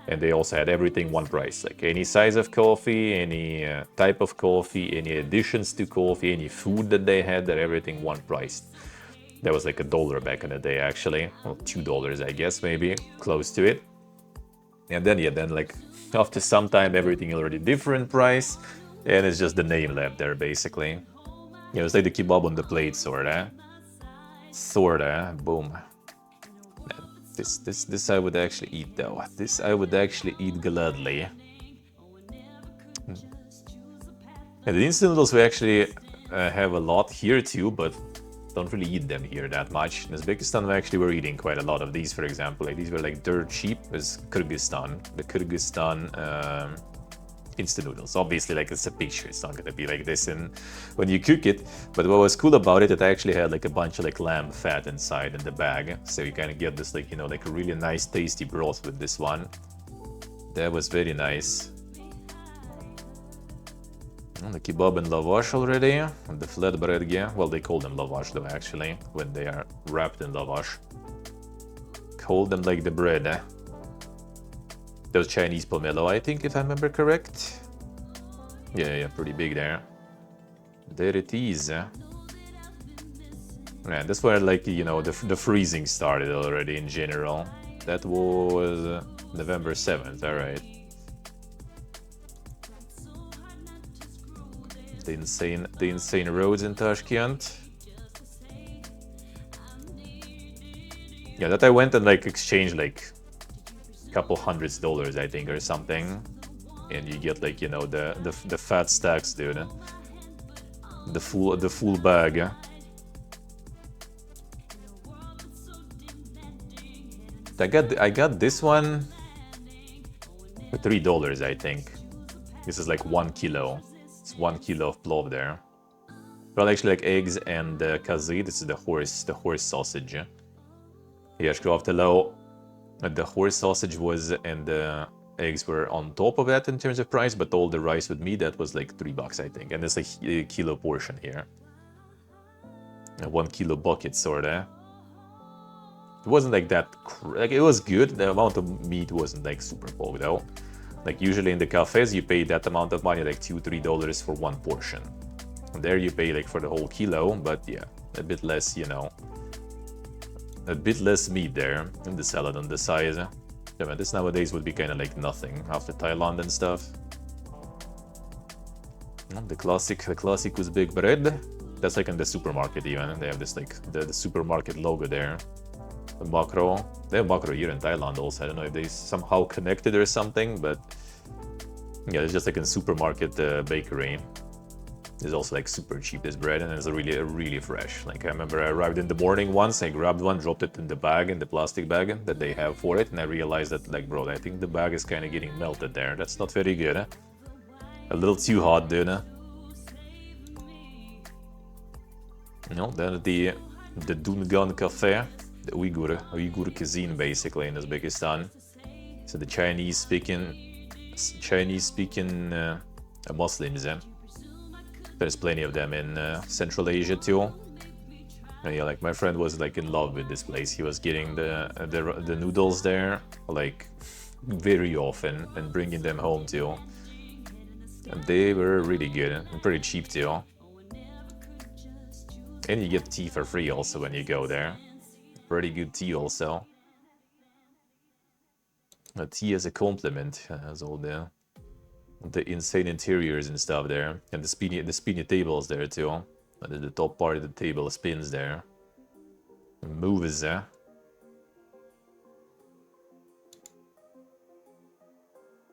and they also had everything one price. Like any size of coffee, any type of coffee, any additions to coffee, any food that they had, that everything one price. That was like $1 back in the day, actually. Well, $2, I guess, maybe close to it. And then, then like after some time, everything already different price, and it's just the name left there, basically. It's like the kebab on the plate, sorta. Boom. This I would actually eat, though. This I would actually eat gladly. And the instant noodles we actually have a lot here too, but don't really eat them here that much. In Uzbekistan, we actually were eating quite a lot of these, for example. Like these were like dirt cheap as Kyrgyzstan. The Kyrgyzstan instant noodles. Obviously, like it's a picture. It's not gonna be like this when you cook it. But what was cool about it, it actually had like a bunch of like lamb fat inside in the bag. So you kind of get this like, like a really nice tasty broth with this one. That was very nice. The kebab and lavash already. And the flatbread, yeah. Well, they call them lavash though, actually, when they are wrapped in lavash. Call them like the bread. Those Chinese pomelo, I think, if I remember correct. Yeah, pretty big there. There it is. Yeah, that's where, like, the freezing started already in general. That was November 7th, alright. The insane roads in Tashkent. Yeah, that I went and, like, exchanged, like, couple $100s, I think, or something, and you get like the fat stacks, dude. The full bag. I got this one for $3, I think. This is like 1 kilo. It's 1 kilo of plov there. Well, actually, like eggs and kazi. This is the horse sausage. Yashkraftelau. The horse sausage was, and the eggs were on top of that in terms of price, but all the rice with meat, that was like $3, I think. And it's a kilo portion here. A 1 kilo bucket, sorta. It wasn't like that, like it was good. The amount of meat wasn't like super big though. Like usually in the cafes, you pay that amount of money, like $2-3 for one portion. And there you pay like for the whole kilo, but yeah, a bit less, a bit less meat there, and the salad on the side. Yeah, man, this nowadays would be kind of like nothing after Thailand and stuff. And the classic Uzbek bread. That's like in the supermarket even. They have this like the supermarket logo there. The macro. They have macro here in Thailand also. I don't know if they somehow connected or something, but yeah, it's just like in supermarket bakery. It's also like super cheap, this bread, and it's really fresh. Like I remember I arrived in the morning once, I grabbed one, dropped it in the bag, in the plastic bag that they have for it, and I realized that, like, bro, I think the bag is kind of getting melted there. That's not very good, eh? A little too hot, dude. Then the Dungan Cafe, the Uyghur cuisine, basically, in Uzbekistan. So the Chinese-speaking Muslims, eh? There's plenty of them in Central Asia too. And yeah, like my friend was like in love with this place. He was getting the noodles there like very often and bringing them home too. And they were really good and pretty cheap too. And you get tea for free also when you go there. Pretty good tea also. A tea as a compliment, as all the insane interiors and stuff there, and the spinny tables there too. The top part of the table spins there, moves. Yeah,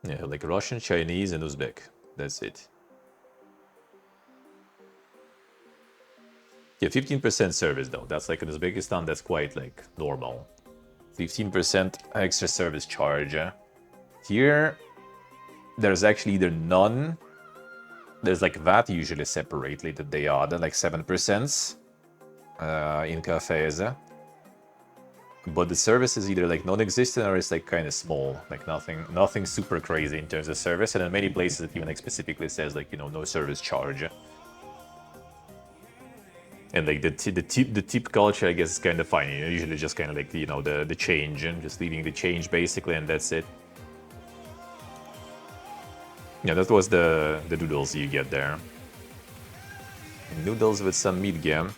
like Russian, Chinese, and Uzbek. That's it. Yeah, 15% service though. That's like in Uzbekistan. That's quite like normal. 15% extra service charge. Here, there's actually either none There's like VAT usually separately that they add, like 7% in cafes. But the service is either like non-existent or it's like kind of small, like nothing super crazy in terms of service. And in many places it even like specifically says like, you know, no service charge. And like the tip culture, I guess, is kind of funny. Usually just kind of like, you know, the change and just leaving the change basically, and that's it. Yeah, that was the noodles you get there. Noodles with some meat gam.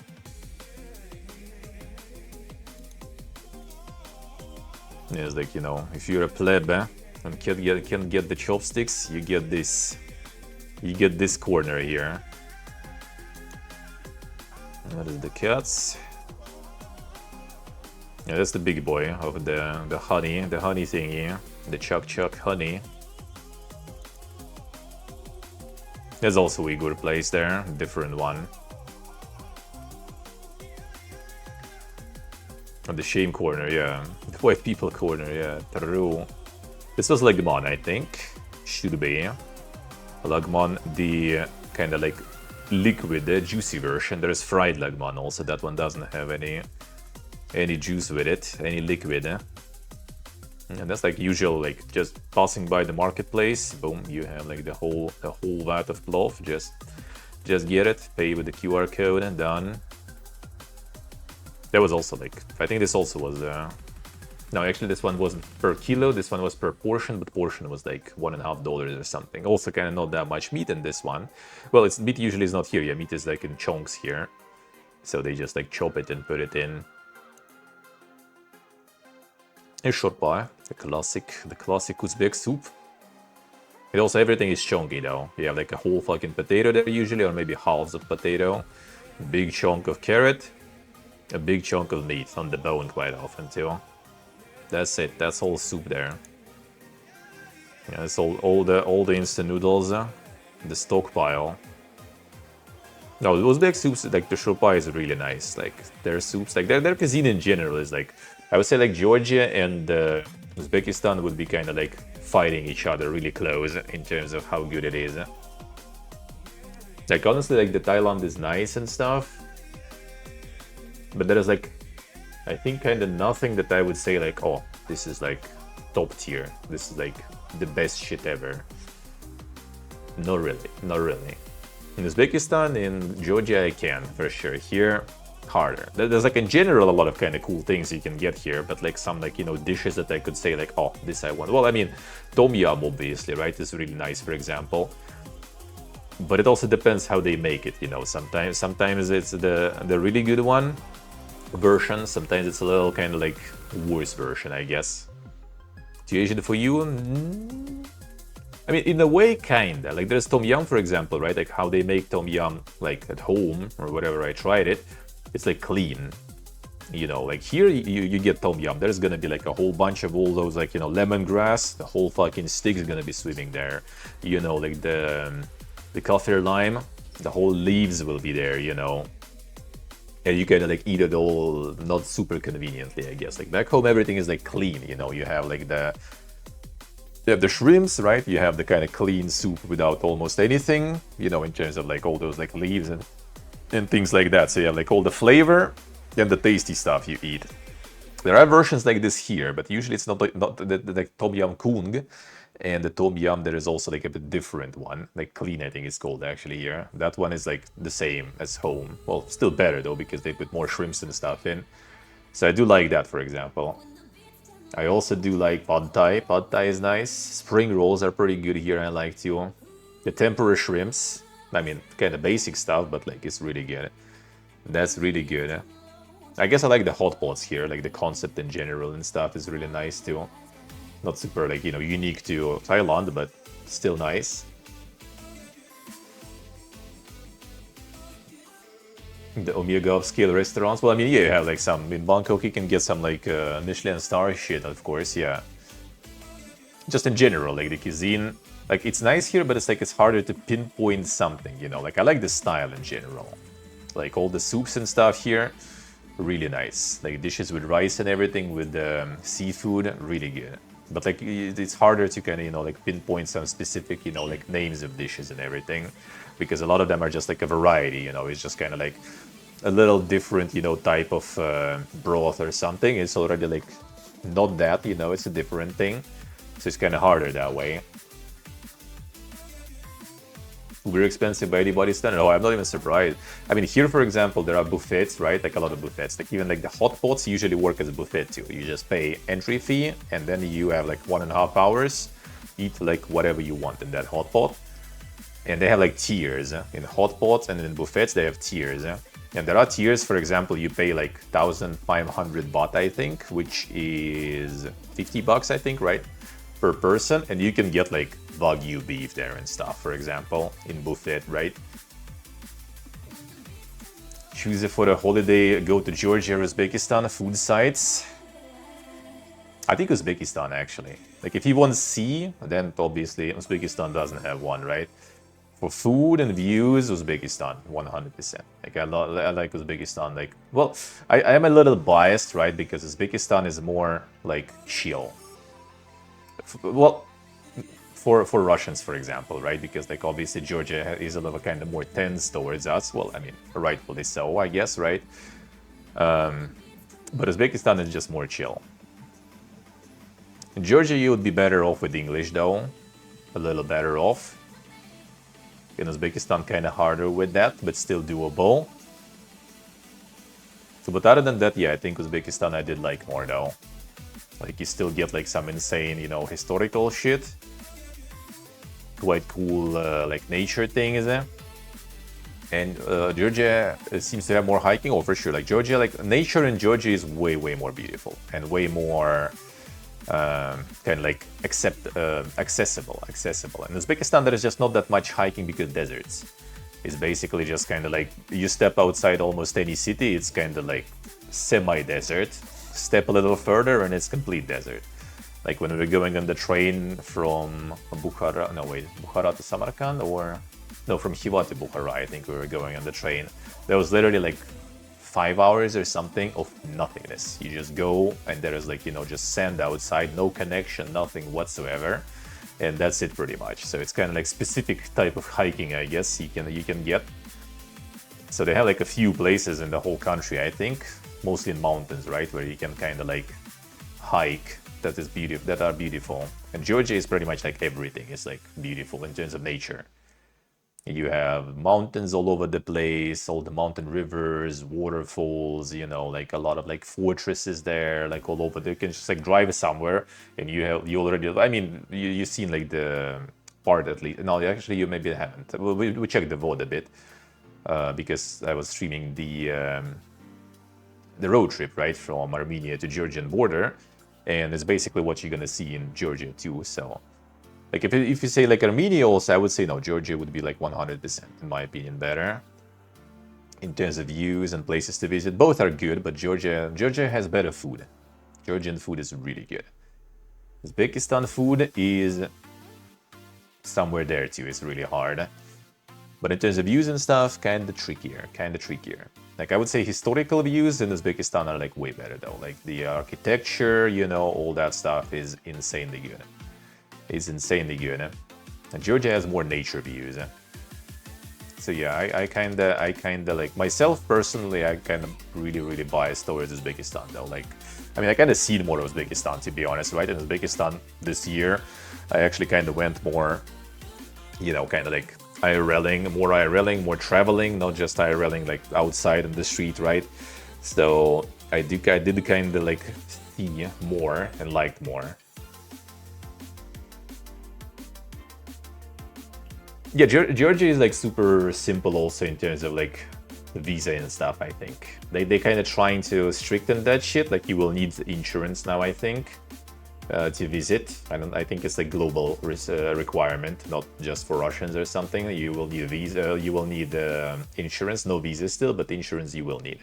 Yeah, it's like, you know, if you're a pleb and can get the chopsticks, you get this. You get this corner here. That is the cuts. Yeah, that's the big boy of the honey thingy, the chuck honey. There's also a good place there, different one. And the shame corner, yeah. The white people corner, yeah. True. This was Lagman, I think. Should be. Lagman, the kind of like liquid, juicy version. There's fried Lagman also. That one doesn't have any juice with it, any liquid. And that's like usual, like just passing by the marketplace. Boom, you have like the whole vat of cloth. Just get it, pay with the QR code, and done. There was also like, I think this also was. No, actually, this one wasn't per kilo. This one was per portion, but portion was like $1.50 or something. Also, kind of not that much meat in this one. Well, it's meat usually is not here. Yeah, meat is like in chunks here, so they just like chop it and put it in. A shorpa, the classic Uzbek soup. It also, everything is chunky though. You have like a whole fucking potato there usually, or maybe halves of potato. A big chunk of carrot. A big chunk of meat on the bone quite often too. That's it. That's all soup there. Yeah, that's all the instant noodles. The stockpile. No, those big soups, like the shorpa is really nice. Like their soups, like their cuisine in general is like, I would say like Georgia and Uzbekistan would be kind of like fighting each other really close in terms of how good it is. Like honestly, like the Thailand is nice and stuff, but there is like, I think kind of nothing that I would say like, oh, this is like top tier. This is like the best shit ever. Not really, not really. In Uzbekistan, in Georgia, I can for sure. Here, harder. There's like in general a lot of kind of cool things you can get here, but like some like, you know, dishes that I could say like, oh, this I want. Well, I mean, tom yum obviously, right? Is really nice, for example. But it also depends how they make it, you know. Sometimes it's the really good one version. Sometimes it's a little kind of like worse version, I guess. Too Asian for you? I mean, in a way, kinda. Like there's tom yum, for example, right? Like how they make tom yum like at home or whatever. I tried it. It's like clean, you know, like here you get tom yum. There's gonna be like a whole bunch of all those like, you know, lemongrass. The whole fucking stick is gonna be swimming there. You know, like the kaffir lime, the whole leaves will be there, you know. And you kind of like eat it all not super conveniently, I guess. Like back home, everything is like clean, you know. You have like you have the shrimps, right? You have the kind of clean soup without almost anything, you know, in terms of like all those like leaves and things like that. So you have like all the flavor and the tasty stuff you eat. There are versions like this here, but usually it's not the tom yum kung. And the tom yum, there is also like a bit different one, like clean, I think it's called actually here. That one is like the same as home. Well, still better though, because they put more shrimps and stuff in. So I do like that, for example. I also do like pad thai. Pad thai is nice. Spring rolls are pretty good here, I like too. The tempura shrimps, I mean, kind of basic stuff, but like it's really good. That's really good. I guess I like the hot pots here, like the concept in general and stuff is really nice too. Not super like, you know, unique to Thailand, but still nice. The Omega upscale restaurants. Well, I mean, yeah, you have like some in Bangkok. You can get some like Michelin star shit, of course. Yeah. Just in general, like the cuisine, like it's nice here, but it's like it's harder to pinpoint something. You know, like I like the style in general. Like all the soups and stuff here, really nice. Like dishes with rice and everything with seafood, really good. but like it's harder to kind of like pinpoint some specific like names of dishes and everything, because a lot of them are just like a variety. It's just kind of like a little different type of broth or something. It's already like not that it's a different thing, so it's kind of harder that way. We're expensive by anybody's standard. Oh, I'm not even surprised. I mean, here, for example, there are buffets, right? Like a lot of buffets. Like even like the hot pots usually work as a buffet too. You just pay entry fee, and then you have like 1.5 hours, eat like whatever you want in that hot pot. And they have like tiers in hot pots, and in buffets they have tiers. And there are tiers. For example, you pay like 1,500 baht, I think, which is $50, I think, right, per person, and you can get like Wagyu beef there and stuff, for example, in buffet, right? Choose it for a holiday, go to Georgia, Uzbekistan, food sites. I think Uzbekistan, actually. Like, if you want to see, then obviously Uzbekistan doesn't have one, right? For food and views, Uzbekistan, 100%. Like, I like Uzbekistan. Like, well, I am a little biased, right? Because Uzbekistan is more, like, chill. Well, for Russians, for example, right? Because like obviously Georgia is a little kind of more tense towards us. Well, I mean, rightfully so, I guess, right? But Uzbekistan is just more chill. In Georgia, you would be better off with English, though, a little better off. In Uzbekistan, kind of harder with that, but still doable. So, but other than that, yeah, I think Uzbekistan I did like more though. Like you still get like some insane, historical shit. Quite cool, like nature things. And Georgia seems to have more hiking. Oh, for sure. Like Georgia, like nature in Georgia is way, way more beautiful and way more kind of like accessible. In Uzbekistan, there is just not that much hiking because deserts. It's basically just kind of like you step outside almost any city, it's kind of like semi-desert. Step a little further and it's complete desert. Like when we were going on the train from Bukhara to Samarkand, or no, from Khiva to Bukhara, I think we were going on the train. There was literally like 5 hours or something of nothingness. You just go and there is like, just sand outside, no connection, nothing whatsoever. And that's it pretty much. So it's kind of like specific type of hiking, I guess, you can get. So they have like a few places in the whole country, I think, mostly in mountains, right, where you can kind of like hike that are beautiful. And Georgia is pretty much like everything is like beautiful in terms of nature. You have mountains all over the place, all the mountain rivers, waterfalls, like a lot of like fortresses there, like all over. You can just like drive somewhere and you already, I mean, you've seen like the part at least. No, actually you maybe haven't. We checked the VOD a bit because I was streaming the road trip, right, from Armenia to Georgian border. And it's basically what you're gonna see in Georgia too. So, like if you say like Armenia, also I would say no, Georgia would be like 100% in my opinion better in terms of views and places to visit. Both are good, but Georgia has better food. Georgian food is really good. Uzbekistan food is somewhere there too. It's really hard. But in terms of views and stuff, kind of trickier. Like I would say historical views in Uzbekistan are like way better though. Like the architecture, all that stuff is insanely good. And Georgia has more nature views. So yeah, I kinda like myself personally, I kind of really biased towards Uzbekistan though. Like, I mean, I kind of seen more of Uzbekistan to be honest, right? In Uzbekistan this year, I actually kind of went more, kind of like IRLing, more traveling, not just IRLing like outside in the street, right? So I did kind of like see more and liked more. Yeah, Georgia is like super simple also in terms of like the visa and stuff, I think. They kind of trying to stricten that shit, like you will need insurance now, I think. To visit. I think it's a global requirement, not just for Russians or something. You will need a visa, you will need insurance, no visa still, but insurance you will need.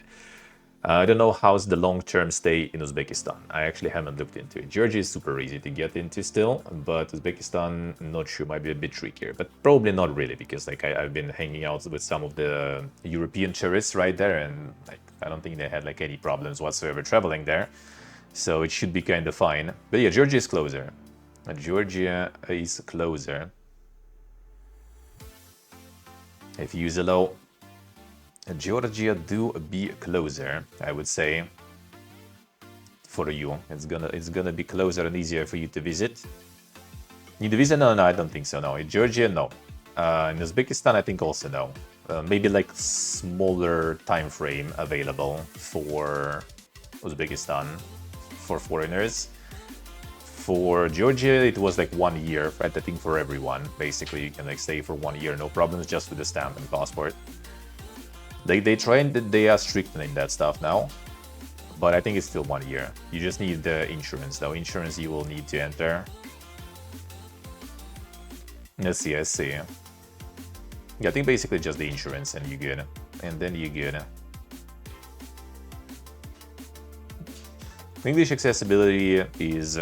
I don't know how's the long-term stay in Uzbekistan. I actually haven't looked into it. Georgia is super easy to get into still, but Uzbekistan, not sure, might be a bit trickier, but probably not really, because like I've been hanging out with some of the European tourists right there, and like I don't think they had like any problems whatsoever traveling there. So it should be kind of fine. But yeah, Georgia is closer. Georgia is closer. If you use a low, Georgia do be closer, I would say. For you, it's gonna be closer and easier for you to visit. Need a visa? No, I don't think so. No, in Georgia, no. In Uzbekistan, I think also no. Maybe like smaller time frame available for Uzbekistan for foreigners. For Georgia, it was like 1 year, right? I think for everyone, basically, you can like stay for 1 year, no problems, just with the stamp and passport. They are strictening that stuff now, but I think it's still 1 year. You just need the insurance, though. Insurance you will need to enter. I see. Yeah, I think basically just the insurance and you're good. And then you're good. English accessibility is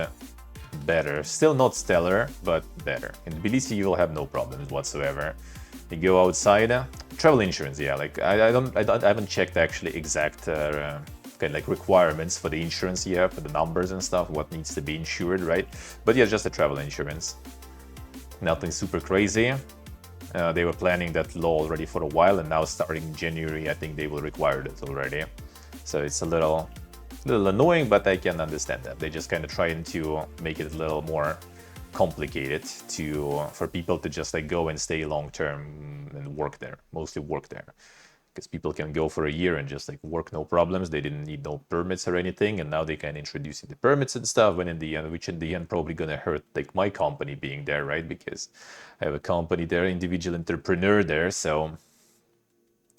better. Still not stellar, but better. In Tbilisi, you will have no problems whatsoever. You go outside, travel insurance. Yeah, like I haven't checked actually exact kind of like requirements for the insurance here, for the numbers and stuff, what needs to be insured, right? But yeah, just a travel insurance. Nothing super crazy. They were planning that law already for a while, and now starting in January, I think they will require it already. So it's a little annoying, but I can understand that. They just kind of trying to make it a little more complicated for people to just like go and stay long term and work there, mostly work there. Because people can go for a year and just like work no problems. They didn't need no permits or anything, and now they can introduce the permits and stuff. When in the end, which in the end probably gonna hurt like my company being there, right? Because I have a company there, individual entrepreneur there, so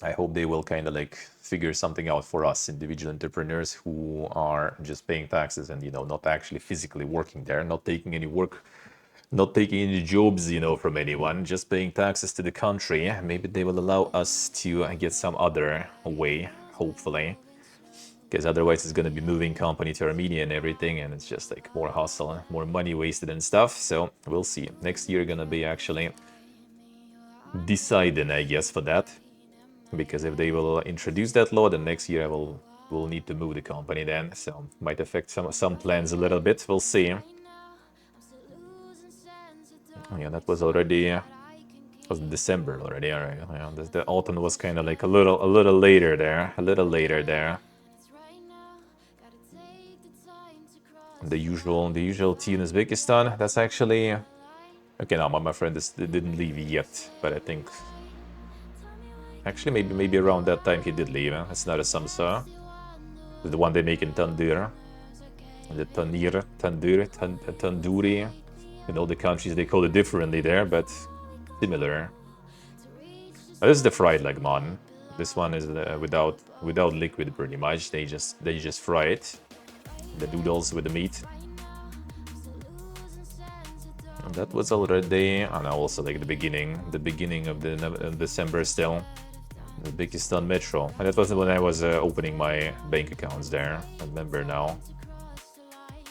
I hope they will kind of like figure something out for us, individual entrepreneurs who are just paying taxes and not actually physically working there, not taking any work. Not taking any jobs, from anyone, just paying taxes to the country. Maybe they will allow us to get some other way, hopefully. Because otherwise it's going to be moving company to Armenia and everything, and it's just like more hustle, more money wasted and stuff. So we'll see. Next year going to be actually deciding, I guess, for that. Because if they will introduce that law, then next year we'll need to move the company then. So might affect some plans a little bit. We'll see. Yeah, that was already was December already. All right, yeah, the autumn was kind of like a little later there, The usual tea in Uzbekistan. That's actually okay. Now my friend didn't leave yet, but I think actually maybe around that time he did leave. It's not a samsa, the one they make in tandoor, the tandoori. In all the countries they call it differently there, but similar. This is the fried lagman. This one is without liquid pretty much. They just fry it, the noodles with the meat. And that was already, and also like the beginning of the December still. The Uzbekistan Metro, and that was when I was opening my bank accounts there. I remember now.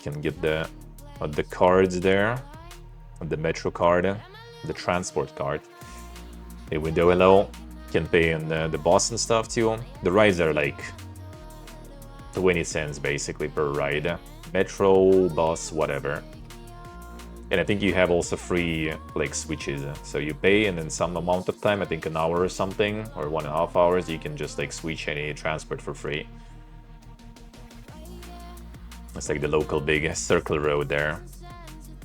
Can get the cards there. The Metro card, the transport card. A window hello, can pay in the bus and stuff too. The rides are like 20 cents basically per ride. Metro, bus, whatever. And I think you have also free like switches. So you pay and then some amount of time, I think an hour or something, or 1.5 hours, you can just like switch any transport for free. It's like the local big circle road there.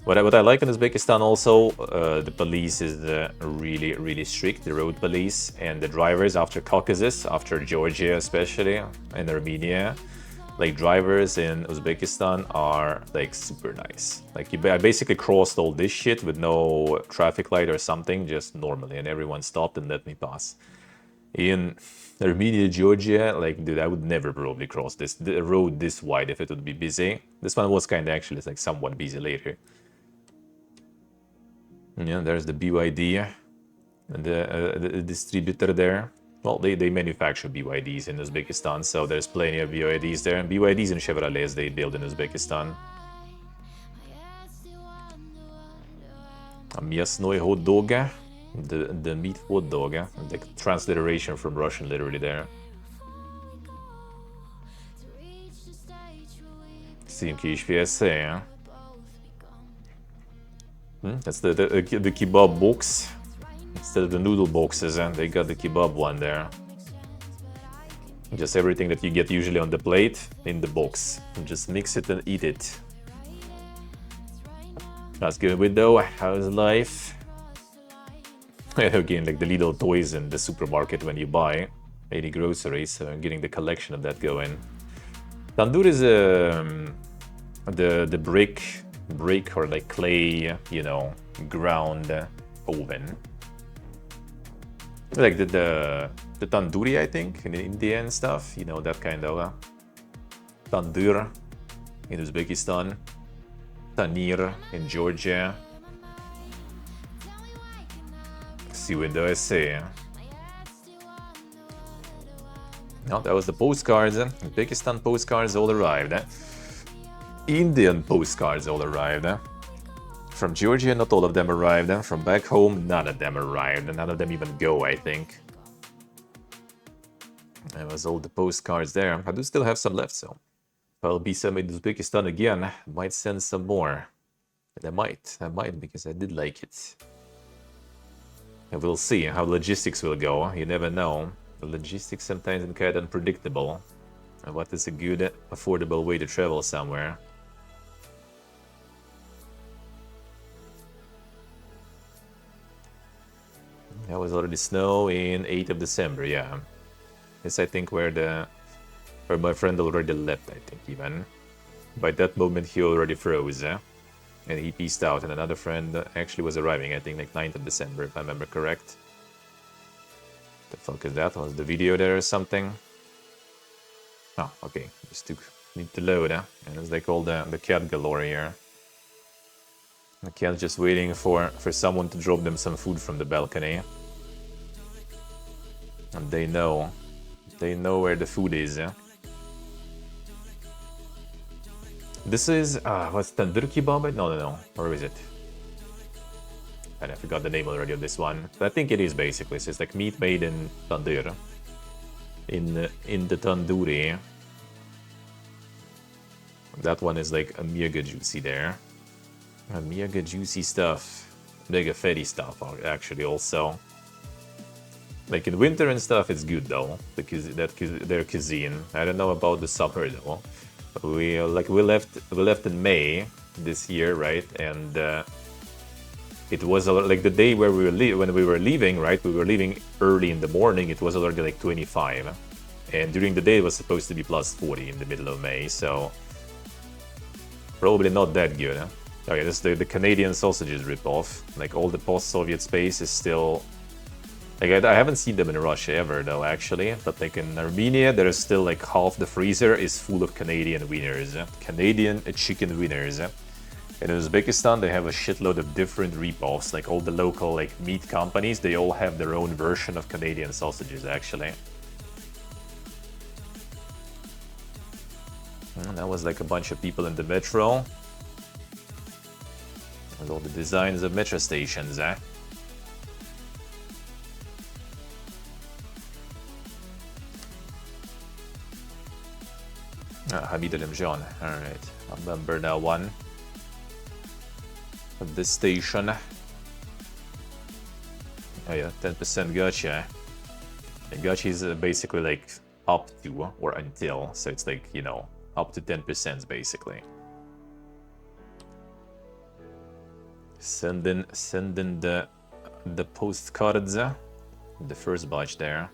What I like in Uzbekistan also, the police is really strict, the road police, and the drivers after Caucasus, after Georgia especially, and Armenia, like drivers in Uzbekistan are like super nice. Like I basically crossed all this shit with no traffic light or something, just normally, and everyone stopped and let me pass. In Armenia, Georgia, like dude, I would never probably cross the road this wide if it would be busy. This one was kind of actually like somewhat busy later. Yeah, there's the BYD and the distributor there. Well, they manufacture BYDs in Uzbekistan, so there's plenty of BYDs there. And BYDs and Chevrolets they build in Uzbekistan. A мясной hot dog, the meat hot dog, the transliteration from Russian literally there. Címke is PSA. That's the kebab box. Instead of the noodle boxes, and they got the kebab one there. Just everything that you get usually on the plate in the box. And just mix it and eat it. That's good window. How's life? Again, like the little toys in the supermarket when you buy any groceries, so getting the collection of that going. Tandoor is the brick or like clay, you know, ground oven. Like the tandoori, I think, in India and stuff, you know, that kind of tandoor in Uzbekistan, tanir in Georgia. See window SA. No, that was the postcards. Uzbekistan postcards all arrived. Indian postcards all arrived. From Georgia, not all of them arrived. From back home, none of them arrived. None of them even go, I think. That was all the postcards there. I do still have some left, so if I'll be some in Uzbekistan again, I might send some more. But I might, because I did like it. And we'll see how logistics will go. You never know. The logistics sometimes are kind of unpredictable. And what is a good, affordable way to travel somewhere? That was already snow in 8th of December, yeah. It's I think where my friend already left, I think even. By that moment he already froze, and he peaced out, and another friend actually was arriving, I think like 9th of December, if I remember correct. The fuck is that? Was the video there or something? Oh, okay. Just need to load, and it's like all the cat galore here. The cat's just waiting for someone to drop them some food from the balcony. And they know where the food is. This is, what's tandoor kebab? No. Where is it? And I forgot the name already of this one. But I think it is basically. So it's like meat made in tandoor. In the tandoori. That one is like a mega juicy there. A mega juicy stuff. Mega fatty stuff, actually, also. Like in winter and stuff, it's good though, because their cuisine. I don't know about the summer though. We left in May this year, right? And it was like the day where when we were leaving, right? We were leaving early in the morning. It was already like 25, and during the day it was supposed to be plus 40 in the middle of May. So probably not that good. Okay, this is the Canadian sausages ripoff. Like all the post-Soviet space is still. Like I haven't seen them in Russia ever though, actually. But like in Armenia, there is still like half the freezer is full of Canadian wieners, Canadian chicken wieners. In Uzbekistan, they have a shitload of different ripoffs. Like all the local like meat companies, they all have their own version of Canadian sausages, actually. And that was like a bunch of people in the metro. With all the designs of metro stations, Hamid Al-Imjan, alright. I remember that one. At this station. Oh yeah, 10% gacha. And gacha is basically like up to or until, so it's like, you know, up to 10% basically. Send in the postcards. The first batch there.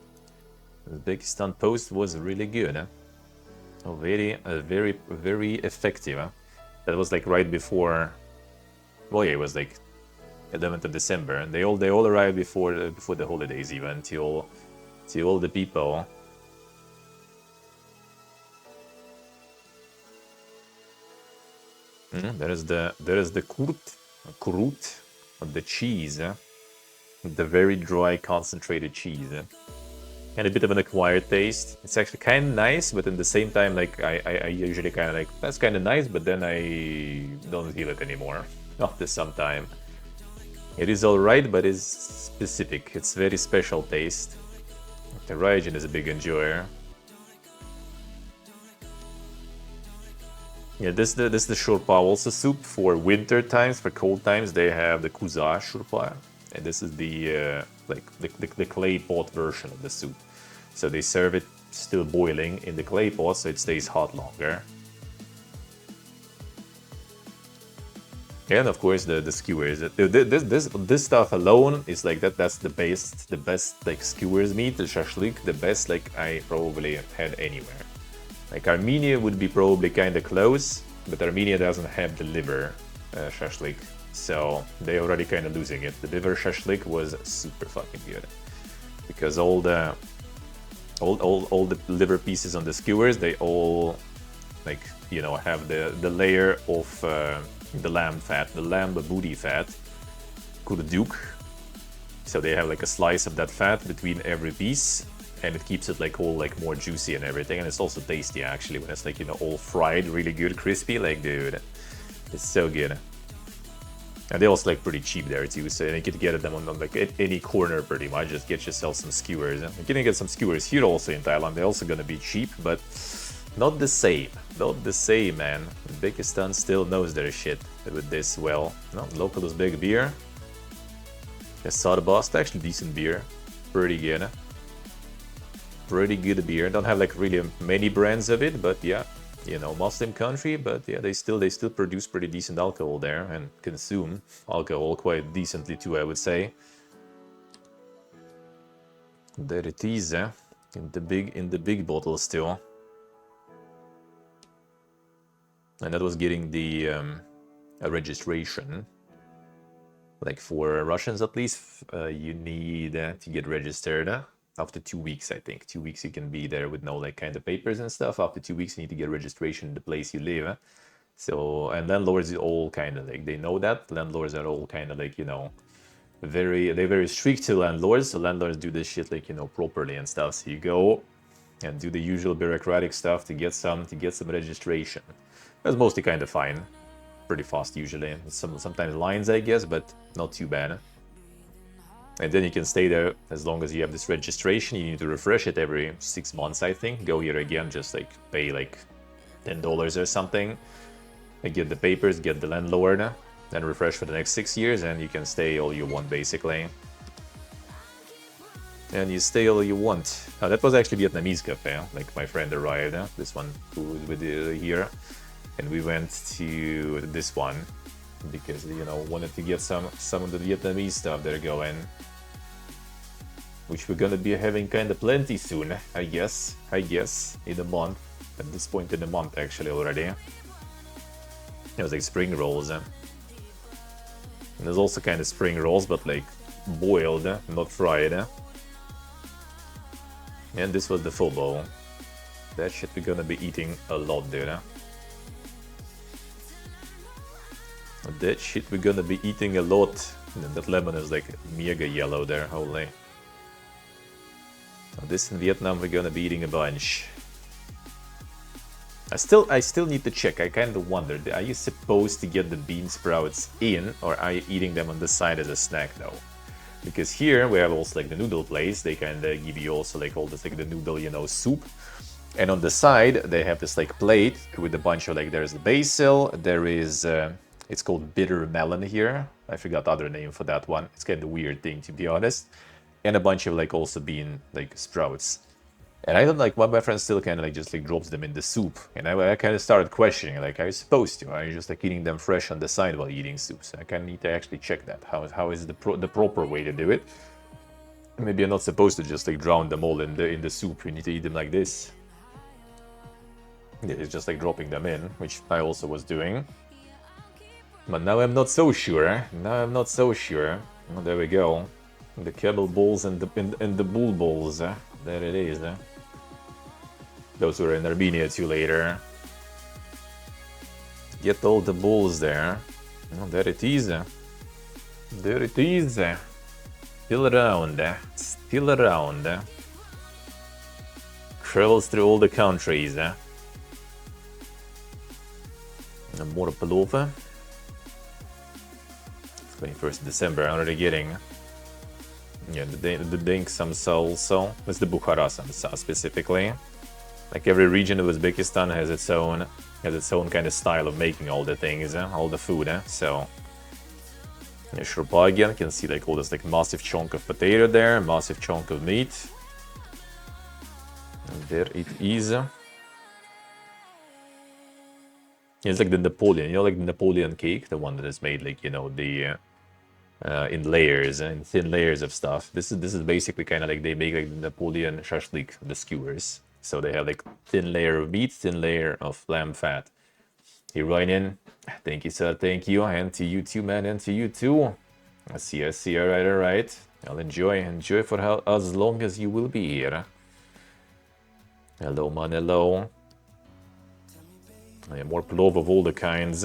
The Uzbekistan post was really good. Oh, very effective. That was like right before. Well, yeah, it was like 11th of December, and they all arrived before the holidays even till all the people. There is the kurut, the cheese, the very dry concentrated cheese. And a bit of an acquired taste. It's actually kind of nice, but at the same time, like I usually kind of like, that's kind of nice, but then I don't feel it anymore after some time. It is alright, but it's specific. It's very special taste. The Raijin is a big enjoyer. Yeah, this is the shurpa also soup for winter times. For cold times, they have the kuza shurpa, and this is the like the clay pot version of the soup. So they serve it still boiling in the clay pot, so it stays hot longer. And of course the skewers. This stuff alone is like that's the best like skewers meat, the shashlik, the best like I probably had anywhere. Like Armenia would be probably kind of close, but Armenia doesn't have the liver shashlik, so they already kind of losing it. The liver shashlik was super fucking good because all the liver pieces on the skewers, they all like have the layer of the lamb fat, the lamb booty fat, kurduk. So they have like a slice of that fat between every piece, and it keeps it like all like more juicy and everything, and it's also tasty actually when it's like all fried, really good, crispy. Like dude, it's so good. And they also like pretty cheap there too, so you could get them on like any corner pretty much. Just get yourself some skewers. You can get some skewers here also in Thailand. They're also gonna be cheap, but not the same. Not the same, man. Uzbekistan still knows their shit with this well. No, local is big beer. Sadabast, actually decent beer. Pretty good. Pretty good beer. Don't have like really many brands of it, but yeah, Muslim country, but yeah, they still produce pretty decent alcohol there and consume alcohol quite decently too, I would say. There it is, in the big bottle still. And that was getting the a registration. Like for Russians at least, you need to get registered after 2 weeks, I think. 2 weeks you can be there with no like kind of papers and stuff. After 2 weeks you need to get registration in the place you live. So, and landlords all kind of like, they know that. Landlords are all kind of like, they're very strict to landlords. So landlords do this shit like, properly and stuff. So you go and do the usual bureaucratic stuff to get some registration. That's mostly kind of fine. Pretty fast usually. Sometimes lines, I guess, but not too bad. And then you can stay there as long as you have this registration. You need to refresh it every 6 months, I think. Go here again, just like pay like $10 or something. And get the papers, get the landlord, and refresh for the next 6 years, and you can stay all you want basically. And you stay all you want. That was actually Vietnamese cafe. Like my friend arrived, this one who was with here. And we went to this one because wanted to get some of the Vietnamese stuff they're going, which we're gonna be having kind of plenty soon, I guess in a month. At this point in the month actually already. It was like spring rolls. And there's also kind of spring rolls, but like boiled, not fried. And this was the full bowl. That shit we're gonna be eating a lot, dude. That shit we're gonna be eating a lot. And that lemon is like mega yellow there, holy. So this in Vietnam we're gonna be eating a bunch. I still need to check. I kind of wondered, are you supposed to get the bean sprouts in, or are you eating them on the side as a snack though? Because here we have also like the noodle place. They kind of give you also like all this like the noodle, soup. And on the side they have this like plate with a bunch of like, there's the basil, there is it's called bitter melon here. I forgot the other name for that one. It's kind of a weird thing to be honest. And a bunch of like also bean like sprouts. And I don't like, one of my friends still kind of like just like drops them in the soup. And I kind of started questioning, like, are you supposed to? Are you just like eating them fresh on the side while eating soup? So I kind of need to actually check that. How is the proper way to do it? Maybe I'm not supposed to just like drown them all in the soup. You need to eat them like this. Yeah, it's just like dropping them in, which I also was doing. But now I'm not so sure. Oh, there we go. The kettle balls and the bull balls. There it is. Those were in Armenia too later. Get all the balls there. Oh, there it is. There it is. Still around. Still around. Travels through all the countries. And more pullover. 21st December, I'm already getting. Yeah, the Dink Samsa also. It's the Bukhara Samsa specifically. Like every region of Uzbekistan has its own has its own kind of style of making all the things, all the food. So yeah, shurpa again, you can see like all this like massive chunk of potato there, massive chunk of meat. And there it is. It's like the Napoleon, like the Napoleon cake, the one that is made like, the in layers and thin layers of stuff. This is basically kind of like they make like the Napoleon shashlik, the skewers. So they have like thin layer of meat, thin layer of lamb fat. Hey, Ryan, thank you, sir. Thank you, and to you too, man, and to you too. I see. All right. I'll enjoy for as long as you will be here. Hello, man. Hello. Yeah, more plov of all the kinds.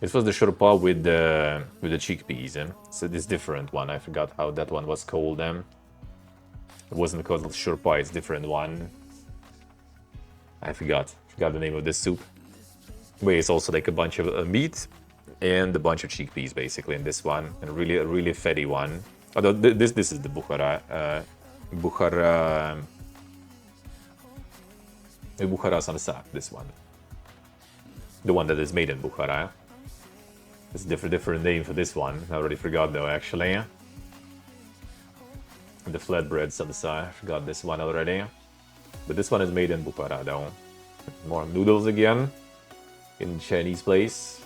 This was the shurpa with the chickpeas. So this different one. I forgot how that one was called. It wasn't called shurpa. It's different one. I forgot the name of this soup. Where it's also like a bunch of meat and a bunch of chickpeas basically in this one, and a really fatty one. Although this is the Bukhara samsa. This one, the one that is made in Bukhara. It's a different name for this one. I already forgot though, actually. The flatbread samsa, I forgot this one already. But this one is made in Bukhara though. More noodles again in Chinese place.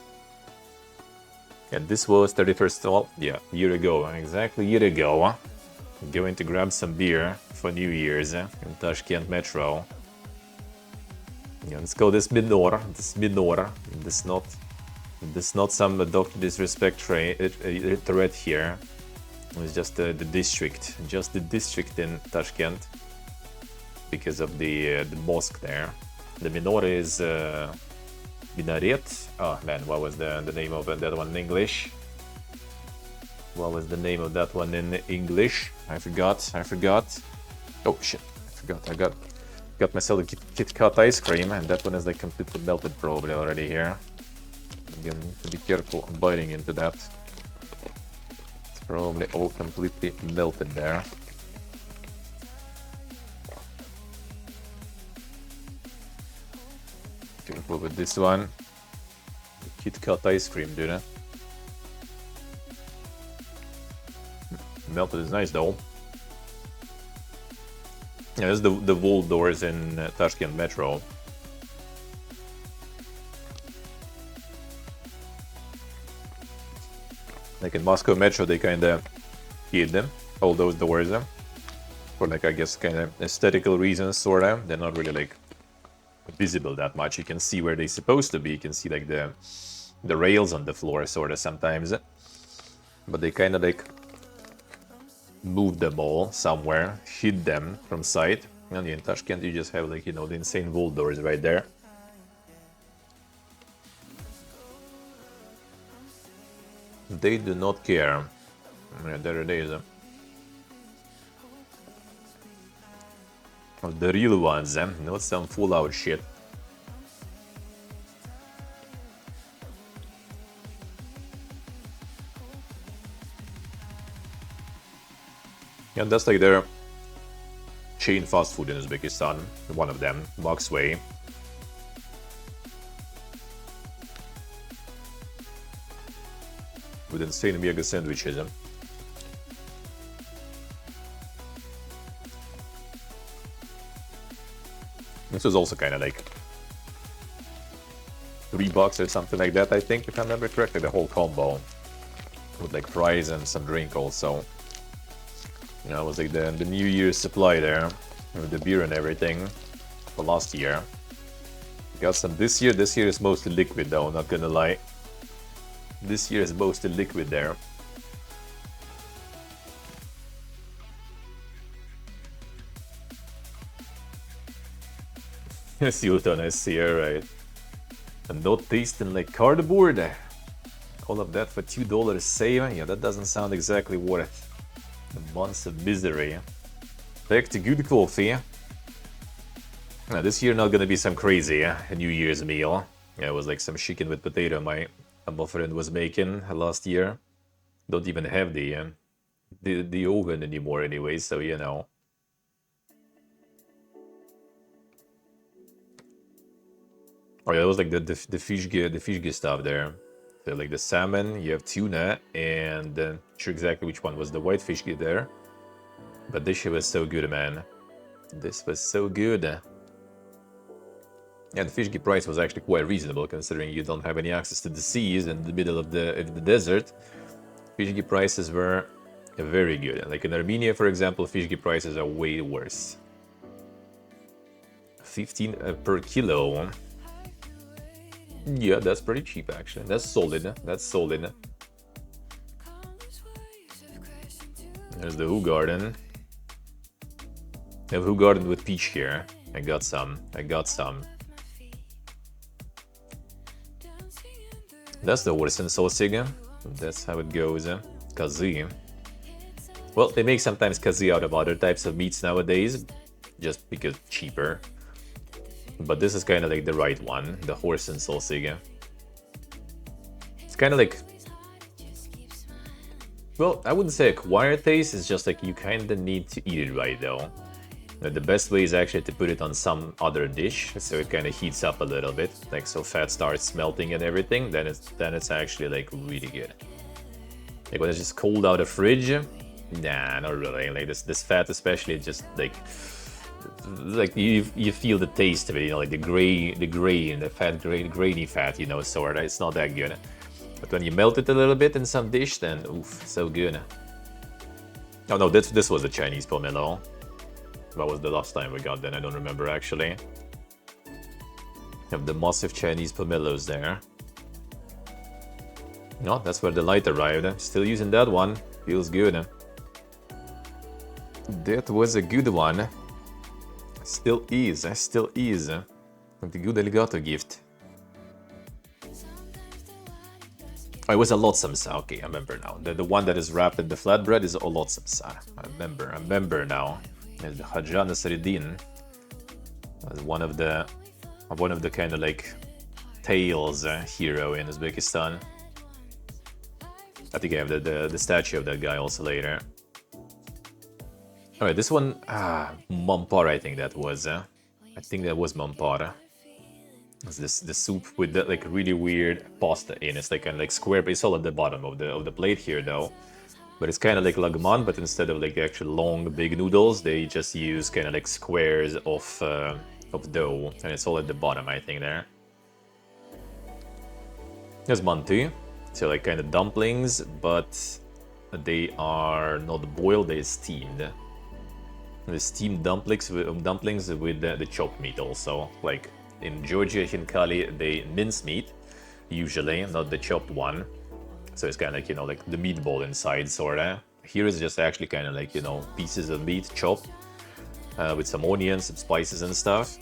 And this was 31st, well, yeah, year ago, exactly a year ago. Going to grab some beer for New Year's in Tashkent Metro. Yeah, let's go this minor. This not some Dr. Disrespect threat here. It's just the district, in Tashkent, because of the mosque there. The minor is minaret. Oh man, what was the name of that one in English? What was the name of that one in English? I forgot. Oh shit, I forgot. I got myself a Kit Kat ice cream, and that one is like completely melted probably already here. Again, to be careful biting into that. It's probably all completely melted there. Careful with this one. Kit Kat ice cream, dude. Melted is nice though. Yeah, this is the wall doors in Tashkent Metro. Like in Moscow Metro, they kind of hid them, all those doors, for like, I guess, kind of aesthetical reasons, sort of. They're not really like visible that much. You can see where they're supposed to be. You can see like the rails on the floor, sort of, sometimes. But they kind of like moved them all somewhere, hid them from sight. And in Tashkent, you just have like, the insane wall doors right there. They do not care. Yeah, there it is. The real ones, not some Fallout shit. Yeah, that's like their chain fast food in Uzbekistan. One of them, Maxway. With insane mega sandwiches. This was also kind of like $3 or something like that, I think, if I remember correctly, the whole combo. With like fries and some drink also. It was like the New Year's supply there, with the beer and everything, for last year. Got some this year. This year is mostly liquid though, not gonna lie. This year is mostly liquid there. Silton, I see, alright. And not tasting like cardboard. All of that for $2 save. Yeah, that doesn't sound exactly worth the months of misery. Back to good coffee. Now, this year not gonna be some crazy New Year's meal. Yeah, it was like some chicken with potato my friend was making last year. Don't even have the oven anymore anyway, so Oh yeah, it was like the fish gear stuff there. So like the salmon, you have tuna, and not sure exactly which one was the white fish gear there. But this shit was so good, man. This was so good. Yeah, the fish gear price was actually quite reasonable considering you don't have any access to the seas in the middle of the desert. Fish gear prices were very good. Like in Armenia, for example, fish gear prices are way worse. 15 per kilo. Yeah, that's pretty cheap actually. That's solid. That's solid. There's the Who Garden. I have Who Garden with peach here. I got some. That's the Orson sausage. That's how it goes. Kazi. Well, they make sometimes kazi out of other types of meats nowadays, just because cheaper. But this is kind of like the right one, the horse and sausage. It's kind of like, well, I wouldn't say acquired taste, it's just like you kind of need to eat it right though. The best way is actually to put it on some other dish, so it kind of heats up a little bit, like so fat starts melting and everything, then it's actually like really good. Like when it's just cold out of fridge, nah, not really. Like this fat especially, just like you feel the taste of it, you know, like the grainy fat, you know, sort of. It's not that good. But when you melt it a little bit in some dish, then oof, so good. Oh no, this was a Chinese pomelo. That was the last time we got then, I don't remember actually. Have the massive Chinese pomelos there. No, that's where the light arrived. Still using that one. Feels good. That was a good one. Still is. The good Elgato gift. Oh, it was a Lotsamsa. Okay, I remember now. The one that is wrapped in the flatbread is a Lotsamsa. I remember now. It's the Hajan Nasreddin. One of the kind of like tales hero in Uzbekistan. I think I have the statue of that guy also later. Alright, this one, Mampara, I think that was. I think that was Mampara. It's the soup with the like really weird pasta in. It's like kind of like square, but it's all at the bottom of the plate here though. But it's kind of like lagman, but instead of like actual long big noodles, they just use kind of like squares of dough, and it's all at the bottom, I think there. There's mantu, so like kind of dumplings, but they are not boiled; they're steamed. The steamed dumplings with the chopped meat also. Like in Georgia, Hinkali, they mince meat, usually, not the chopped one. So it's kind of like, you know, like the meatball inside, sorta. Here is just actually kind of like, you know, pieces of meat chopped with some onions, some spices and stuff.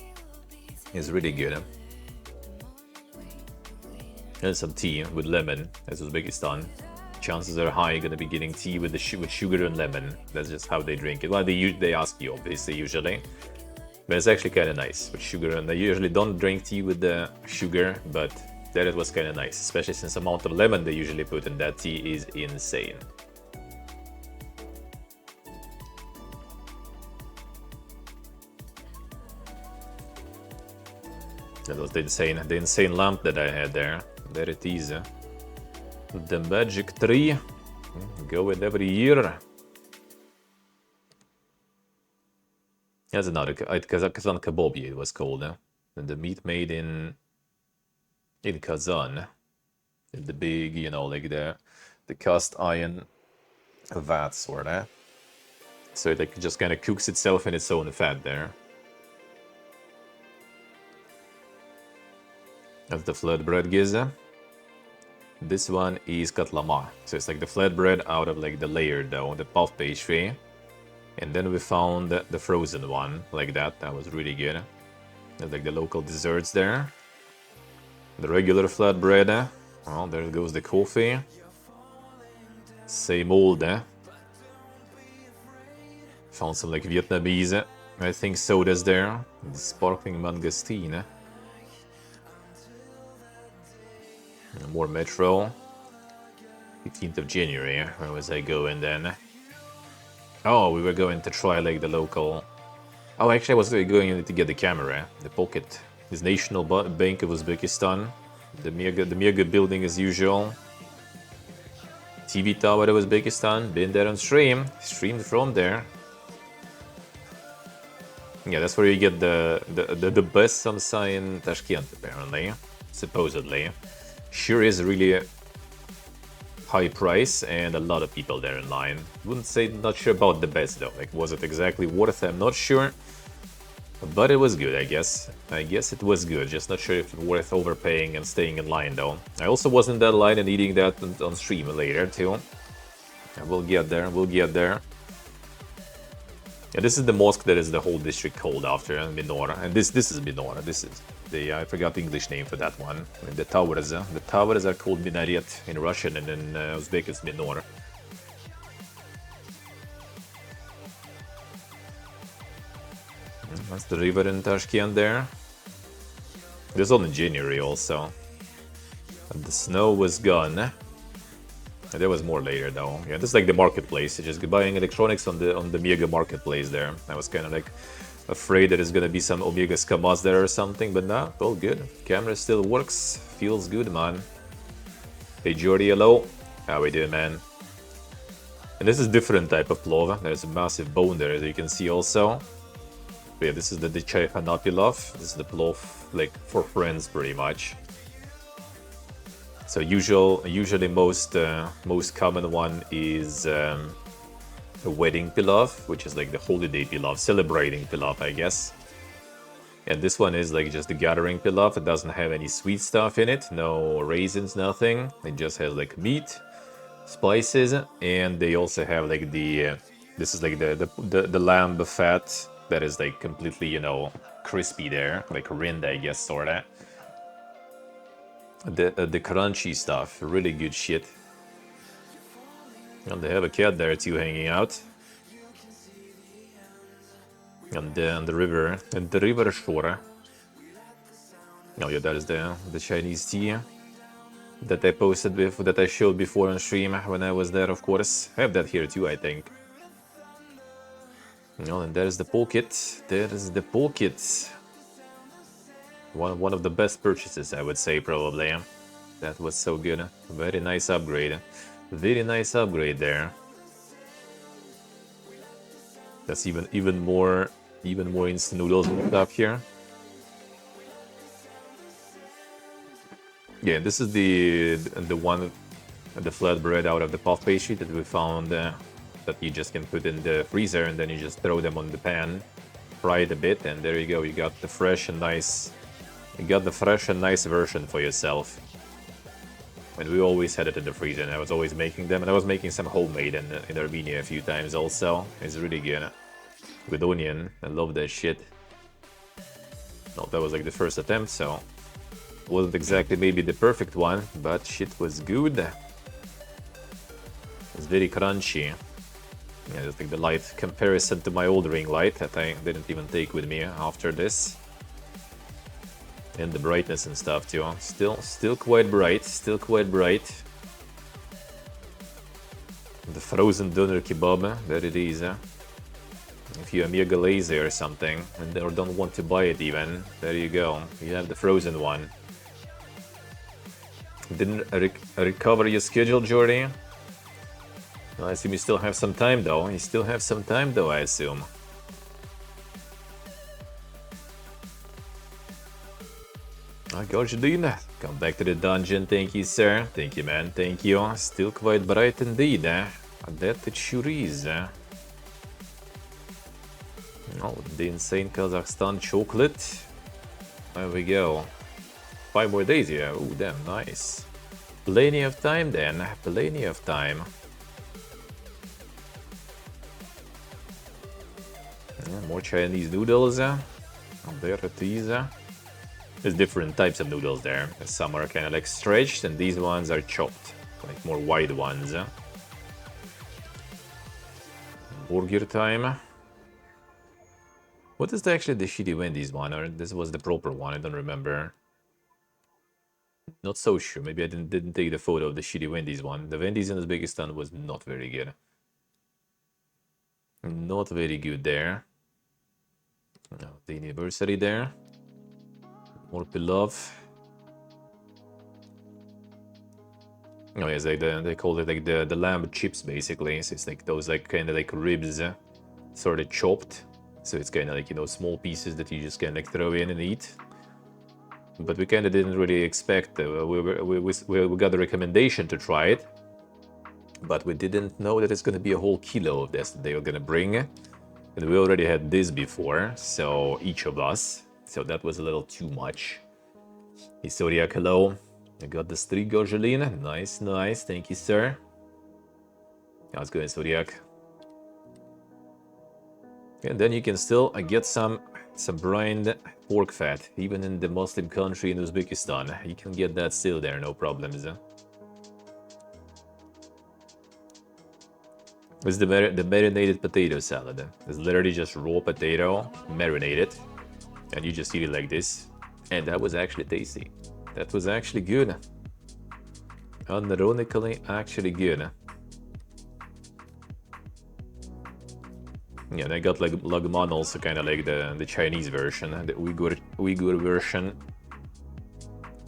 It's really good. And some tea with lemon, as Uzbekistan. Chances are high you're gonna be getting tea with with sugar and lemon. That's just how they drink it. Well, they ask you obviously usually, but it's actually kind of nice with sugar. And they usually don't drink tea with the sugar, but that it was kind of nice, especially since the amount of lemon they usually put in that tea is insane. That was the insane lamp that I had there. There it is. The magic tree. Go with every year. That's another Kazan kabobi it was called. And the meat made in Kazan. The big, you know, like the cast iron vat sort of. So it like just kind of cooks itself in its own fat there. That's the flatbread giza. This one is katlama. So it's like the flatbread out of like the layer dough, the puff pastry. And then we found the frozen one, like that. That was really good. There's like the local desserts there. The regular flatbread. Well, there goes the coffee. Same old, Found some like Vietnamese, I think, sodas there. The sparkling mangosteen. More Metro. 15th of January. Where was I going then? Oh, we were going to try like the local. Oh, actually, I was going to get the camera, the pocket His National Bank of Uzbekistan. The mega building as usual. TV tower of Uzbekistan. Been there on stream. Streamed from there. Yeah, that's where you get the best samsa in Tashkent, apparently. Supposedly. Sure is really a high price and a lot of people there in line. Wouldn't say, not sure about the best though. Like, was it exactly worth it? I'm not sure. But it was good, I guess. I guess it was good. Just not sure if it's worth overpaying and staying in line though. I also was in that line and eating that on stream later too. We'll get there, we'll get there. Yeah, this is the mosque that is the whole district called after, Minora. And this is Minora. This is the, I forgot the English name for that one. And the towers are called Minaret in Russian, and in Uzbek it's Minora. That's the river in Tashkent there. This was in January also. And the snow was gone. There was more later though. Yeah, this is like the marketplace. You're just buying electronics on the Mega marketplace there. I was kind of like afraid that there's gonna be some Omega scammers there or something, but nah, all good. Camera still works. Feels good, man. Hey Jordy, hello. How we doing, man? And this is different type of plov. There's a massive bone there, as you can see also. But yeah, this is the Chai Hanapilov. This is the plov, like for friends, pretty much. So usually most common one is a wedding pilaf, which is like the holiday pilaf, celebrating pilaf, I guess. And this one is like just the gathering pilaf. It doesn't have any sweet stuff in it, no raisins, nothing. It just has like meat, spices, and they also have like the this is like the lamb fat that is like completely, you know, crispy there, like rind, I guess, sorta. The crunchy stuff, really good shit. And they have a cat there too, hanging out. And the river, and the river shore. Oh yeah, that is the Chinese tea that I posted before, that I showed before on stream when I was there, of course. I have that here too, I think. Oh, and there's the pocket. There's the pocket. One of the best purchases, I would say, probably. That was so good. Very nice upgrade. Very nice upgrade there. That's even more instant noodles and stuff here. Yeah, this is the one, the flatbread out of the puff pastry that we found that you just can put in the freezer, and then you just throw them on the pan, fry it a bit, and there you go. You got the fresh and nice. You got the fresh and nice version for yourself. And we always had it in the freezer, and I was always making them, and I was making some homemade in Armenia a few times also. It's really good. With onion, I love that shit. No, that was like the first attempt, so wasn't exactly maybe the perfect one, but shit was good. It's very crunchy. Yeah, just like the light comparison to my old ring light that I didn't even take with me after this. And the brightness and stuff too. Still quite bright. Still quite bright. The frozen doner kebab. There it is. If you're mega lazy or something, or don't want to buy it even, there you go. You have the frozen one. Didn't recover your schedule, Jordy? Well, I assume you still have some time though. You still have some time though, I assume. I got you doing that. Come back to the dungeon, thank you, sir. Thank you, man, thank you. Still quite bright indeed, That it sure is, Oh, the insane Kazakhstan chocolate. There we go. 5 more days, yeah. Ooh, damn, nice. Plenty of time then, plenty of time. Yeah, more Chinese noodles, There it is, There's different types of noodles there. Some are kind of like stretched, and these ones are chopped, like more wide ones. Burger time. What is actually the shitty Wendy's one, or this was the proper one? I don't remember. Not so sure. Maybe I didn't take the photo of the shitty Wendy's one. The Wendy's in Uzbekistan was not very good. Not very good there. No, the anniversary there. More pilaf. Oh, yes, like they call it like the lamb chips basically. So it's like those like kind of like ribs, sort of chopped. So it's kind of like, you know, small pieces that you just can like throw in and eat. But we kind of didn't really expect. We got the recommendation to try it, but we didn't know that it's going to be a whole kilo of this that they were going to bring. And we already had this before, so each of us. So that was a little too much. Hey, Zodiac, hello. I got the street Gorgeline. Nice, nice. Thank you, sir. How's it going, Zodiac? And then you can still get some brined pork fat, even in the Muslim country in Uzbekistan. You can get that still there, no problems. It's the marinated potato salad. It's literally just raw potato, marinated, and you just eat it like this. And that was actually tasty. That was actually good. Unironically, actually good. Yeah, they got like lagman also kind of like the Chinese version, the Uyghur version.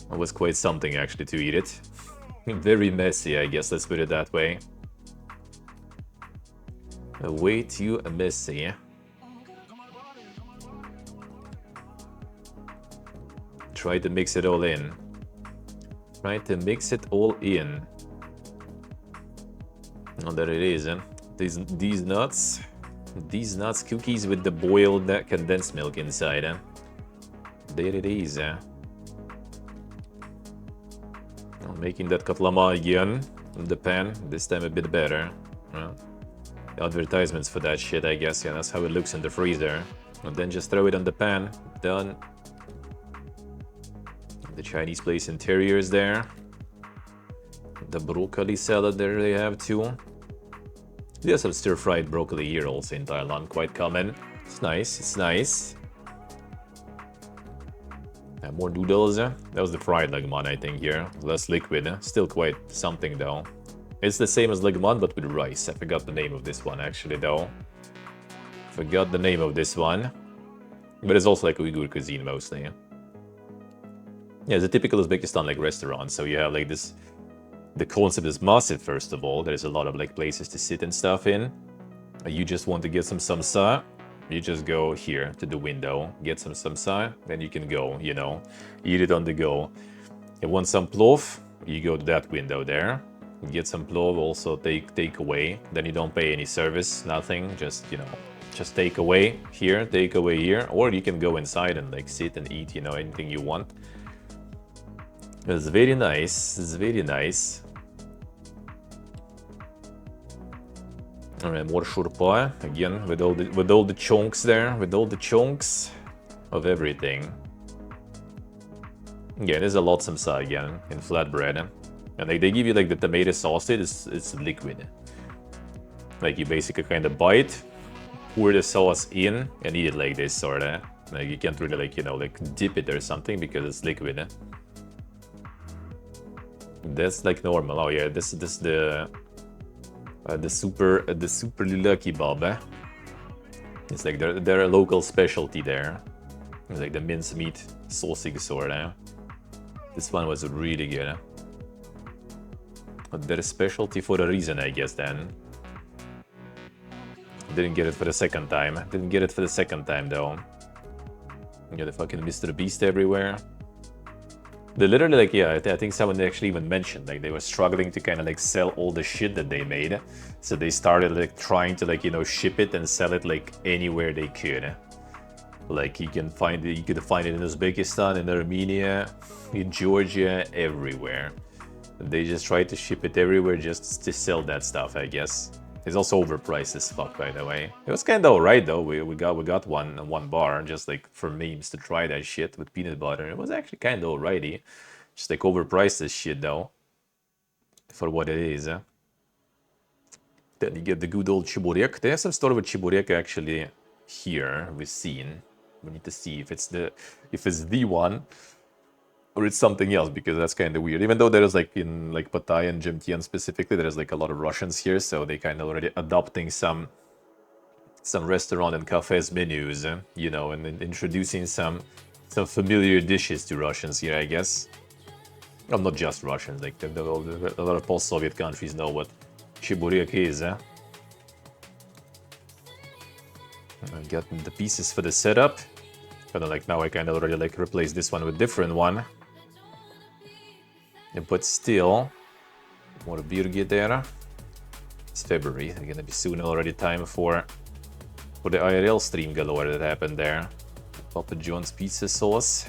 It was quite something actually to eat it. Very messy, I guess, let's put it that way. Way too messy. Try to mix it all in. Try to mix it all in. Oh, there it is. These nuts. These nuts cookies with the boiled condensed milk inside. There it is. I'm making that katlama again in the pan. This time a bit better. Advertisements for that shit, I guess. Yeah, that's how it looks in the freezer. And then just throw it on the pan. Done. The Chinese place interiors there. The broccoli salad there they have too. There's some stir-fried broccoli here also in Thailand, quite common. It's nice, it's nice. More noodles. That was the fried lagman, I think, here. Less liquid. Still quite something, though. It's the same as lagman, but with rice. I forgot the name of this one, actually, though. Forgot the name of this one. But it's also like Uyghur cuisine, mostly. Yeah, it's a typical Uzbekistan, like, restaurant. So you have, like, this... The concept is massive, first of all. There's a lot of, like, places to sit and stuff in. You just want to get some samsa. You just go here to the window, get some samsa, then you can go, you know, eat it on the go. You want some plov, you go to that window there. Get some plov, also take away. Then you don't pay any service, nothing, just, you know, just take away here, take away here. Or you can go inside and, like, sit and eat, you know, anything you want. It's very nice, it's very nice. Alright, more shurpa, again, with all the chunks there, with all the chunks of everything. Yeah, there's a lot of samsa again, in flatbread. And they give you, like, the tomato sauce, it's liquid. Like, you basically kind of bite, pour the sauce in, and eat it like this, sorta. Like, you can't really, like, you know, like, dip it or something, because it's liquid. That's, like, normal. Oh yeah, this is the super lila kebab. It's like they're a local specialty there. It's like the mincemeat sausage sort. This one was really good. But they're a specialty for a reason, I guess. Then didn't get it for the second time. Didn't get it for the second time though. You got the fucking Mr. Beast everywhere. They literally, like, yeah, I think someone actually even mentioned, like, they were struggling to kind of, like, sell all the shit that they made. So they started, like, trying to, like, you know, ship it and sell it, like, anywhere they could. Like, you could find it in Uzbekistan, in Armenia, in Georgia, everywhere. They just tried to ship it everywhere just to sell that stuff, I guess. It's also overpriced as fuck, by the way. It was kind of alright though. We got one bar just like for memes to try that shit with peanut butter. It was actually kind of alrighty. Just like overpriced as shit though, for what it is. Then you get the good old chiburek. They have some sort of a chiburek actually here. We've seen. We need to see if it's the one. Or it's something else, because that's kind of weird. Even though there's, like, in, like, Pattaya and Jimtian specifically, there's, like, a lot of Russians here, so they kind of already adopting some restaurant and cafes menus, you know, and introducing some some familiar dishes to Russians here, I guess. Well, not just Russians, like a lot of post-Soviet countries know what chiburek is. I got the pieces for the setup. Kind of like now I kind of already like replace this one with different one. But still, more beer there. It's February. It's gonna be soon already time for the IRL stream galore that happened there. Papa John's pizza sauce.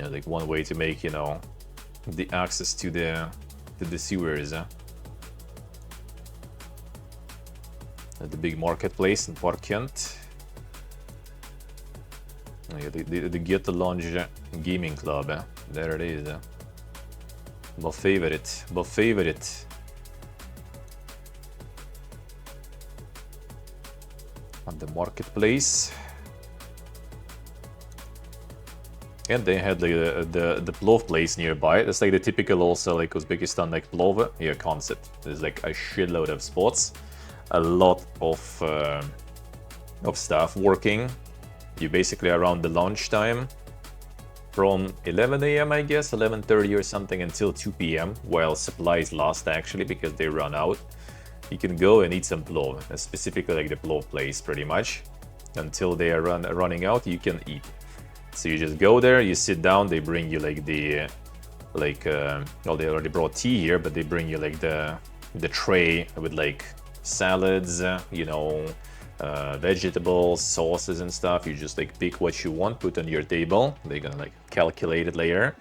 Yeah, like one way to make, you know, the access to the sewers. At the big marketplace in Parkent. Yeah, the Get Lounge Gaming Club. There it is. My favorite. My favorite. On the marketplace. And they had the plov place nearby. That's like the typical also like Uzbekistan like plov here concept. There's like a shitload of spots, a lot of staff working. You basically around the lunchtime from 11 a.m. I guess 11:30 or something until 2 p.m. while supplies last actually because they run out. You can go and eat some plov, specifically like the plov place pretty much. Until they are running out, you can eat. So you just go there, you sit down, they bring you like the, well, they already brought tea here, but they bring you like the tray with like salads, you know, vegetables, sauces and stuff. You just like pick what you want, put on your table. They're gonna like calculate it later.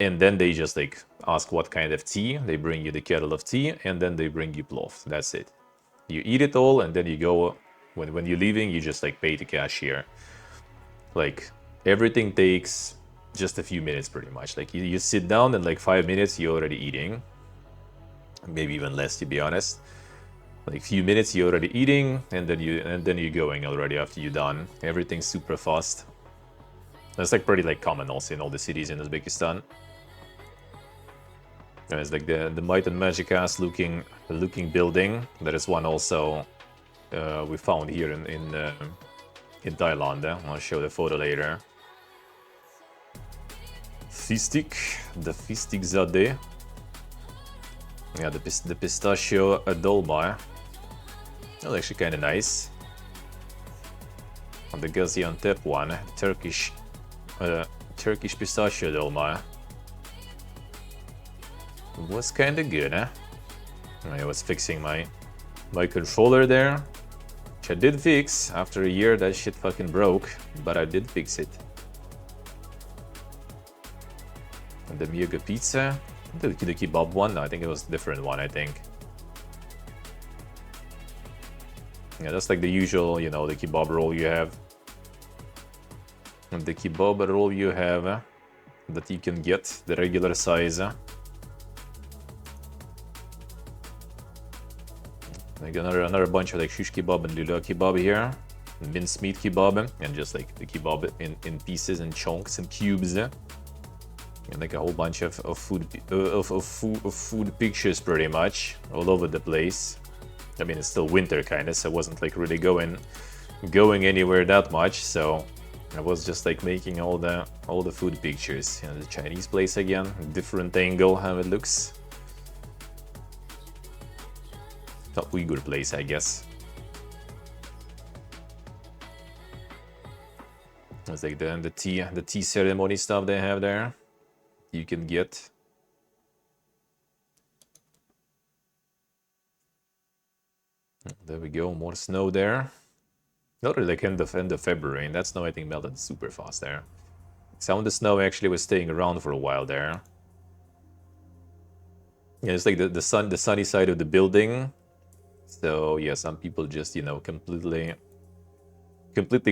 And then they just like ask what kind of tea. They bring you the kettle of tea and then they bring you plov. That's it. You eat it all and then you go, when you're leaving, you just like pay the cashier. Like everything takes just a few minutes pretty much. Like you sit down and like 5 minutes you're already eating. Maybe even less to be honest. Like few minutes you're already eating and then you're going already after you're done. Everything's super fast. That's like pretty like common also in all the cities in Uzbekistan. And it's like the Might and Magic ass looking building. There is one also we found here in Thailand. I'll show the photo later. Fistik, the Fistik Zade. Yeah, the pistachio dolma. That's actually kind of nice. And the Gaziantep one, Turkish pistachio dolma. Was kind of good, huh? I was fixing my controller there. Which I did fix. After a year, that shit fucking broke. But I did fix it. And the Miuga pizza. The kebab one? No, I think it was a different one, I think. Yeah, that's like the usual, you know, the kebab roll you have. And the kebab roll you have that you can get, the regular size. Like another bunch of like shish kebab and lula kebab here. Minced meat kebab and just like the kebab in pieces and chunks and cubes. And like a whole bunch of food pictures pretty much all over the place. I mean it's still winter kinda, so I wasn't like really going anywhere that much, so I was just like making all the food pictures. You know, the Chinese place again, different angle how it looks. Top Uyghur place, I guess. It's like the tea ceremony stuff they have there. You can get. There we go, more snow there. Not really like end of February, and that snow I think melted super fast there. Some of the snow actually was staying around for a while there. Yeah, it's like the sunny side of the building. So yeah, some people just, you know, completely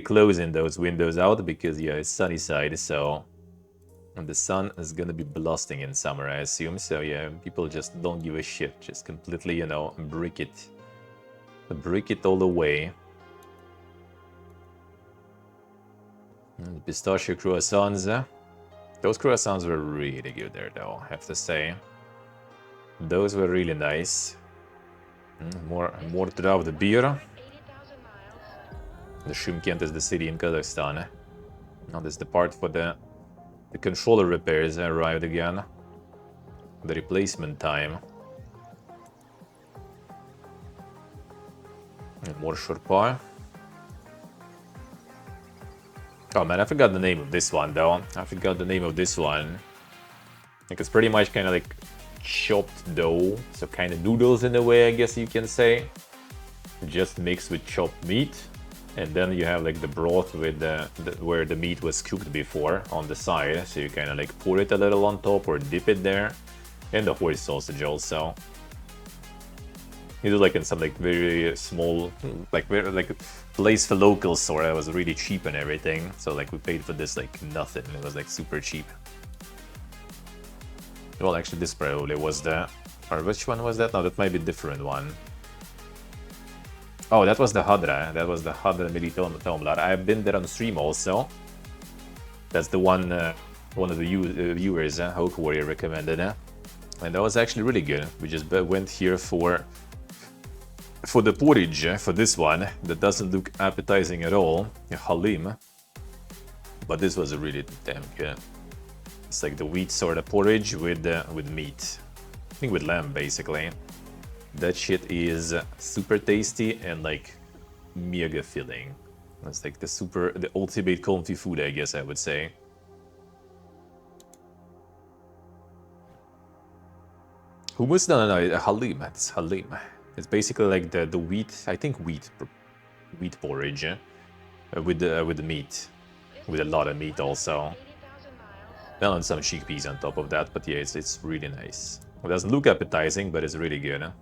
closing those windows out because yeah, it's sunny side, so and the sun is gonna be blasting in summer, I assume. So yeah, people just don't give a shit, just completely, you know, brick it all the way. And the pistachio croissants, those croissants were really good there, though, I have to say. Those were really nice. More throughout the beer. The Shymkent is the city in Kazakhstan. Now this is the part for the controller repairs arrived again. The replacement time. And more Shurpa. Oh man, I forgot the name of this one though. I forgot the name of this one. Like it's pretty much kind of like chopped dough, so kind of noodles in a way, I guess you can say. Just mixed with chopped meat. And then you have like the broth with where the meat was cooked before on the side. So you kind of like pour it a little on top or dip it there. And the horse sausage also. It was like in some like very small, like very like place for locals sort of. It was really cheap and everything. So like we paid for this like nothing. It was like super cheap. Well, actually this probably was the, or which one was that? No, that might be a different one. Oh, that was the Hadra. That was the Hadra Militomlar. I've been there on stream also. That's the one of the viewers, Hawk Warrior, recommended. And that was actually really good. We just went here for the porridge, for this one. That doesn't look appetizing at all. Halim. But this was really damn good. It's like the wheat sort of porridge with meat. I think with lamb, basically. That shit is super tasty and like mega filling. That's like the ultimate comfy food, I guess I would say. Hummus? No, halim. It's halim. It's basically like the wheat, I think wheat porridge with the meat, with a lot of meat also. And some chickpeas on top of that, but yeah, it's really nice. It doesn't look appetizing, but it's really good.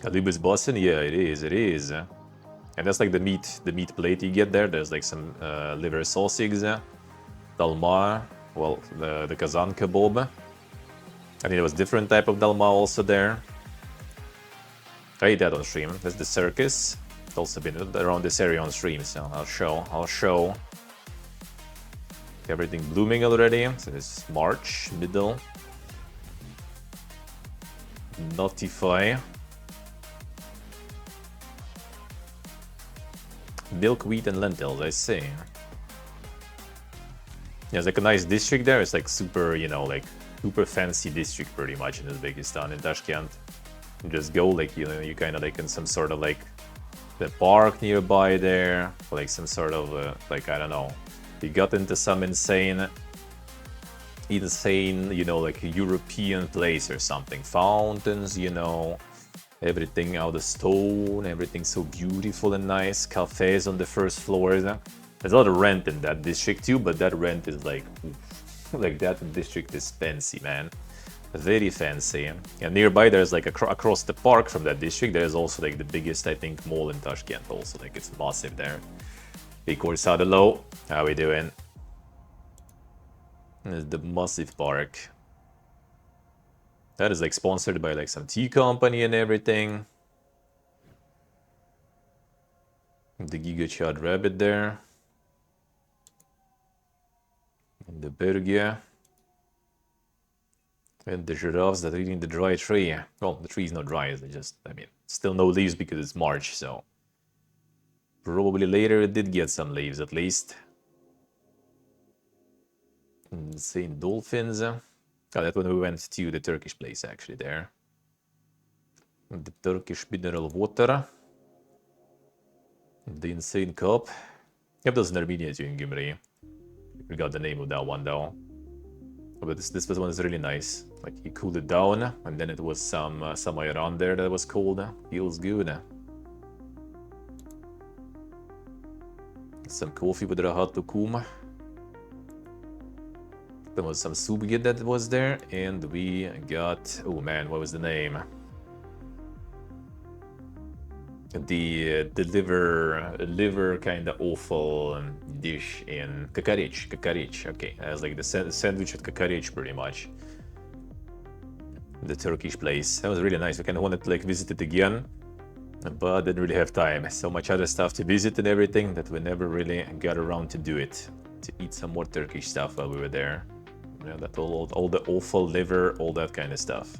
Alibis Boston, yeah, it is. And that's like the meat plate you get there. There's like some liver sausage, dalma, well, the kazan kebab. I think there was different type of dalma also there. I ate that on stream. That's the circus. It's also been around this area on stream, so I'll show. Everything blooming already. So it's March, middle. Notify. Milk, wheat, and lentils, I see. Yeah, it's like a nice district there. It's like super, you know, like super fancy district pretty much in Uzbekistan, in Tashkent. You just go, like, you know, you kind of like in some sort of like the park nearby there, or like some sort of like, I don't know. You got into some insane, you know, like a European place or something. Fountains, you know. Everything out of stone, everything so beautiful and nice. Cafes on the first floor. There's a lot of rent in that district too, but that rent is like, like that district is fancy, man. Very fancy. And nearby there's like across the park from that district, there's also like the biggest, I think, mall in Tashkent also. Like it's massive there. Big Sadalo, how we doing? This is the massive park. That is like sponsored by like some tea company and everything. The Giga Chad rabbit there. And the Bergia. And the giraffes that are eating the dry tree. Well, the tree is not dry, it's just, I mean, still no leaves because it's March, so. Probably later it did get some leaves at least. Insane dolphins. Oh, that when we went to the Turkish place actually there. The Turkish mineral water. The insane cup. Yep, those in Armenia too in Gimri. I forgot the name of that one though. But this one is really nice. Like you cooled it down, and then it was some ayran there that was cold. Feels good. Some coffee with rahat tukum. There was some soup that was there, and we got, oh man, what was the name? The liver kind of awful dish in kakarich. Okay, as like the sandwich at kakarich pretty much. The Turkish place. That was really nice. I kind of wanted to like visit it again, but didn't really have time. So much other stuff to visit and everything that we never really got around to do it. To eat some more Turkish stuff while we were there. You know, that all the awful liver, all that kind of stuff.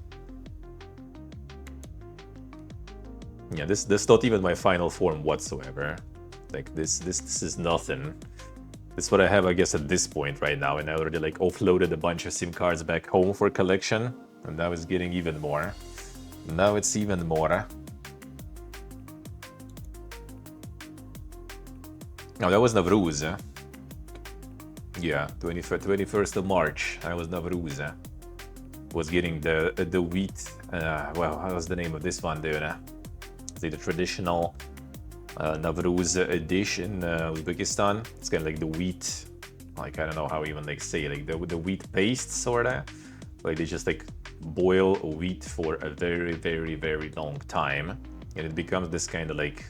Yeah, this not even my final form whatsoever. Like this is nothing. This is what I have, I guess, at this point right now, and I already like offloaded a bunch of SIM cards back home for collection, and now it's getting even more. Now it's even more. Oh, that was Navruz. Yeah, 21st of March. That was Navruz. Was getting the wheat. Well, what was the name of this one, dude? Is it the traditional Navruz dish in Uzbekistan? It's kind of like the wheat. Like, I don't know how even like say, like the wheat paste sorta. Like they just like boil wheat for a very, very, very long time, and it becomes this kind of like,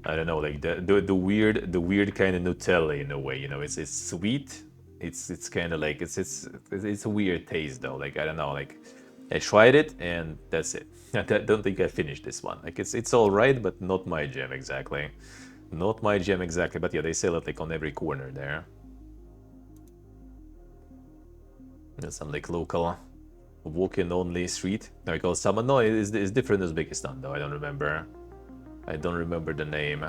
I don't know, like the weird kind of Nutella in a way. You know, it's sweet. It's kind of like it's a weird taste though. Like, I don't know, like I tried it and that's it. I don't think I finished this one. Like it's all right, but not my jam exactly. Not my jam exactly. But yeah, they sell it like on every corner there. There's some like local walk-in only street. I call someone. No, it's different in Uzbekistan though. I don't remember the name.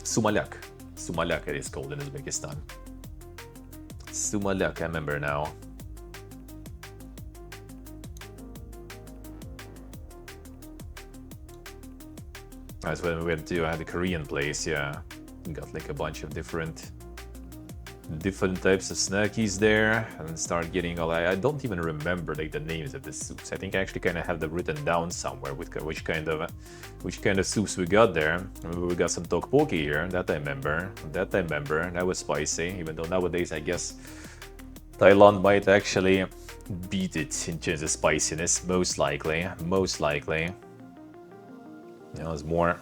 Sumalak. Sumalak it is called in Uzbekistan. Sumalak, I remember now. That's when we went to the Korean place, yeah. We got like a bunch of different types of snackies there, and start getting all. I don't even remember like the names of the soups. I think I actually kind of have them written down somewhere with which kind of soups we got there. We got some tteokbokki here. That I remember. That was spicy. Even though nowadays I guess Thailand might actually beat it in terms of spiciness. Most likely. You know, there's more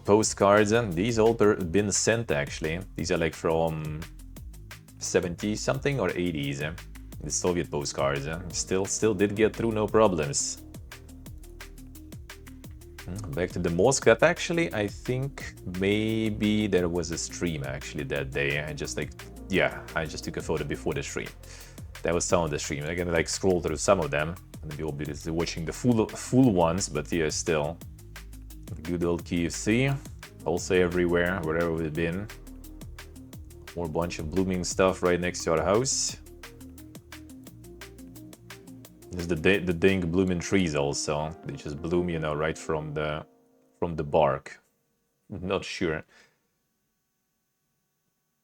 postcards, and these all been sent actually. These are like from 70 something or 80s. The Soviet postcards. Still did get through, no problems. Back to the mosque. That actually, I think maybe there was a stream actually that day. I just took a photo before the stream. That was some of the stream. I can like scroll through some of them, and you'll be watching the full ones. But yeah, still. Good old KFC, also everywhere, wherever we've been. More bunch of blooming stuff right next to our house. There's the dang blooming trees also. They just bloom, you know, right from the bark. Not sure.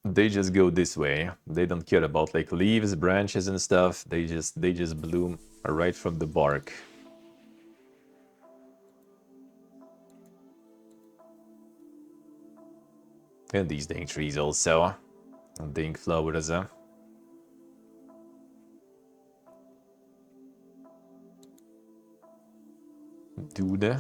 They just go this way. They don't care about like leaves, branches and stuff. They just bloom right from the bark. And these dang trees also. And dang flowers. Dude.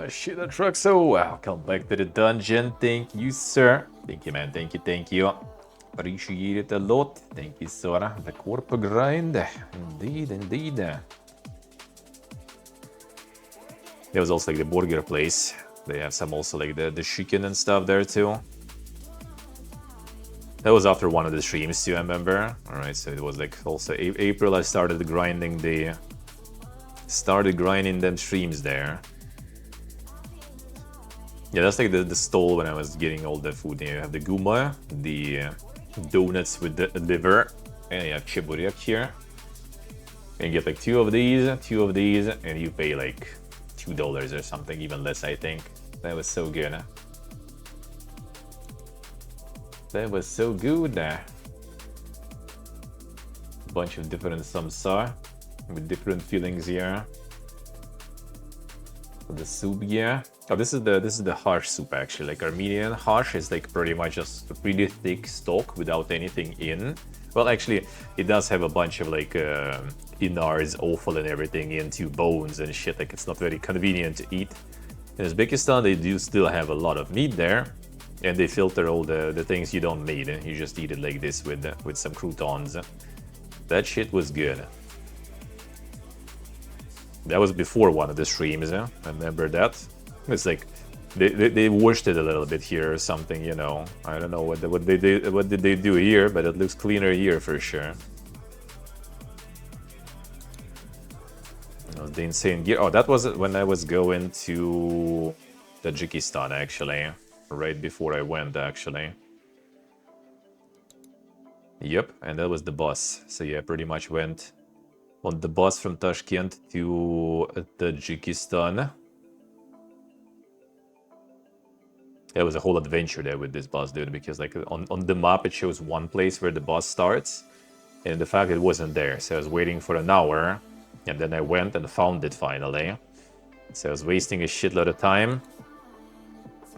Shit, a truck. So, welcome back to the dungeon. Thank you, sir. Thank you, man. Thank you. Appreciate it a lot. Thank you, Sora. The corp grind. Indeed. There was also like the burger place. They have some also like the chicken and stuff there too. That was after one of the streams too, I remember. Alright, so it was like also April I started grinding them streams there. Yeah, that's like the stall when I was getting all the food. You have the guma, the donuts with the liver, and you have chiburek here. And you get like two of these, and you pay like $2 or something, even less, I think. That was so good. That was so good. Bunch of different samsa with different fillings here. The soup, yeah. Oh, this is the harsh soup actually. Like Armenian harsh is like pretty much just a pretty thick stock without anything in. Well, actually, it does have a bunch of like innards, offal and everything into bones and shit. Like it's not very convenient to eat. In Uzbekistan, they do still have a lot of meat there, and they filter all the things you don't need. You just eat it like this with some croutons. That shit was good. That was before one of the streams. I remember that. It's like they washed it a little bit here or something, you know. I don't know what did they do here, but it looks cleaner here for sure. The insane gear. Oh, that was when I was going to Tajikistan, actually. Right before I went, actually. Yep, and that was the bus. So yeah, pretty much went on the bus from Tashkent to Tajikistan. It was a whole adventure there with this bus, dude, because like on the map it shows one place where the bus starts, and the fact it wasn't there. So I was waiting for an hour, and then I went and found it finally. So I was wasting a shitload of time.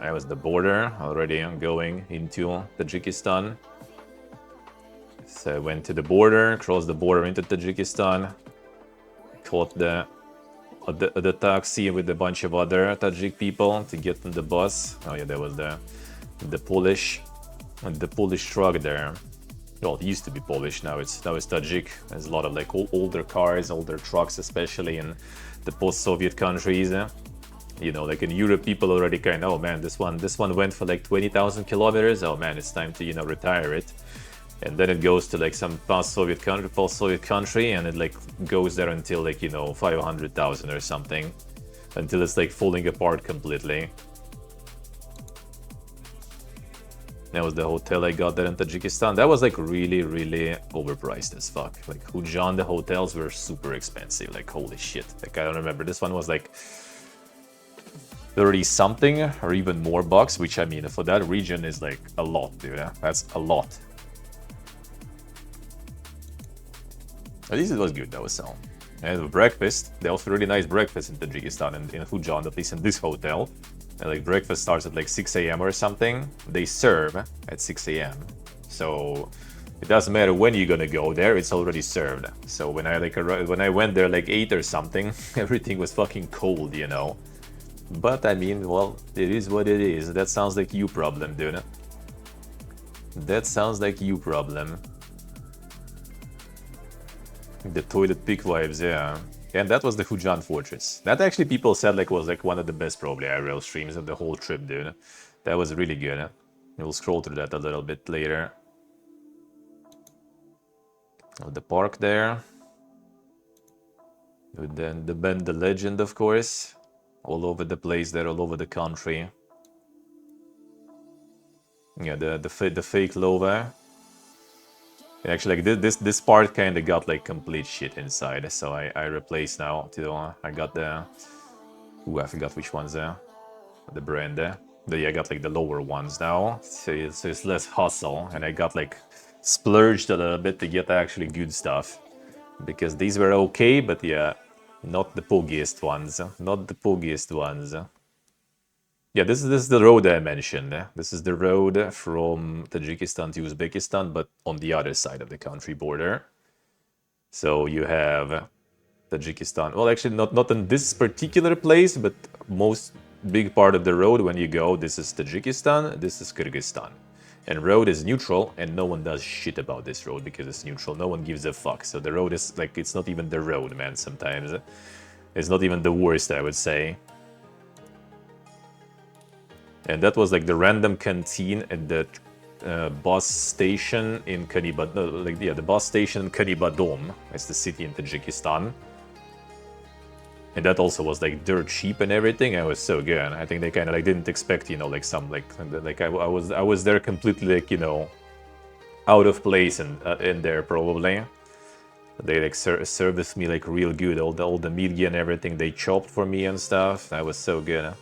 I was the border already going into Tajikistan. So I went to the border, crossed the border into Tajikistan, caught the taxi with a bunch of other Tajik people to get on the bus. Oh yeah, there was the Polish truck there. Well, it used to be Polish, now it's Tajik. There's a lot of like older cars, older trucks, especially in the post-Soviet countries. You know, like in Europe, people already kind of, oh man, this one went for like 20,000 kilometers. Oh man, it's time to, you know, retire it. And then it goes to like some post-Soviet country, and it like goes there until like, you know, 500,000 or something, until it's like falling apart completely. That was the hotel I got there in Tajikistan. That was like really, really overpriced as fuck. Like Hujan, the hotels were super expensive. Like holy shit. Like I don't remember. This one was like 30 something or even more bucks, which I mean for that region is like a lot, dude. That's a lot. At least it was good though, so. And breakfast, they also really nice breakfast in Tajikistan and in Hujan, at least in this hotel. And like breakfast starts at like 6 a.m. or something. They serve at 6 a.m. So it doesn't matter when you're gonna go there, it's already served. So when I went there like 8 or something, everything was fucking cold, you know. But I mean, well, it is what it is. That sounds like you problem, dude. That sounds like you problem. The toilet pick vibes, yeah. And that was the Hujan Fortress. That actually people said like was like one of the best probably aerial streams of the whole trip, dude. That was really good. We'll scroll through that a little bit later. The park there. And then the legend, of course. All over the place there, all over the country. Yeah, the fake lova. Actually, like this part kind of got like complete shit inside, so I replaced now to I got the I forgot which ones the brand there. I got like the lower ones now, so it's less hustle, and I got like splurged a little bit to get actually good stuff, because these were okay, but yeah, not the poogiest ones, not the poogiest ones. Yeah, this is the road I mentioned. This is the road from Tajikistan to Uzbekistan, but on the other side of the country border. So you have Tajikistan. Well, actually, not in this particular place, but most big part of the road when you go, this is Tajikistan, this is Kyrgyzstan. And road is neutral, and no one does shit about this road because it's neutral. No one gives a fuck. So the road is like, it's not even the road, man, sometimes. It's not even the worst, I would say. And that was like the random canteen at the bus station in the bus station in Kanibadom. It's the city in Tajikistan. And that also was like dirt cheap and everything. And it was so good. I think they kind of like didn't expect, you know, like some like I was there completely like, you know, out of place in there probably. They like serviced me like real good. All the meat and everything they chopped for me and stuff. That was so good.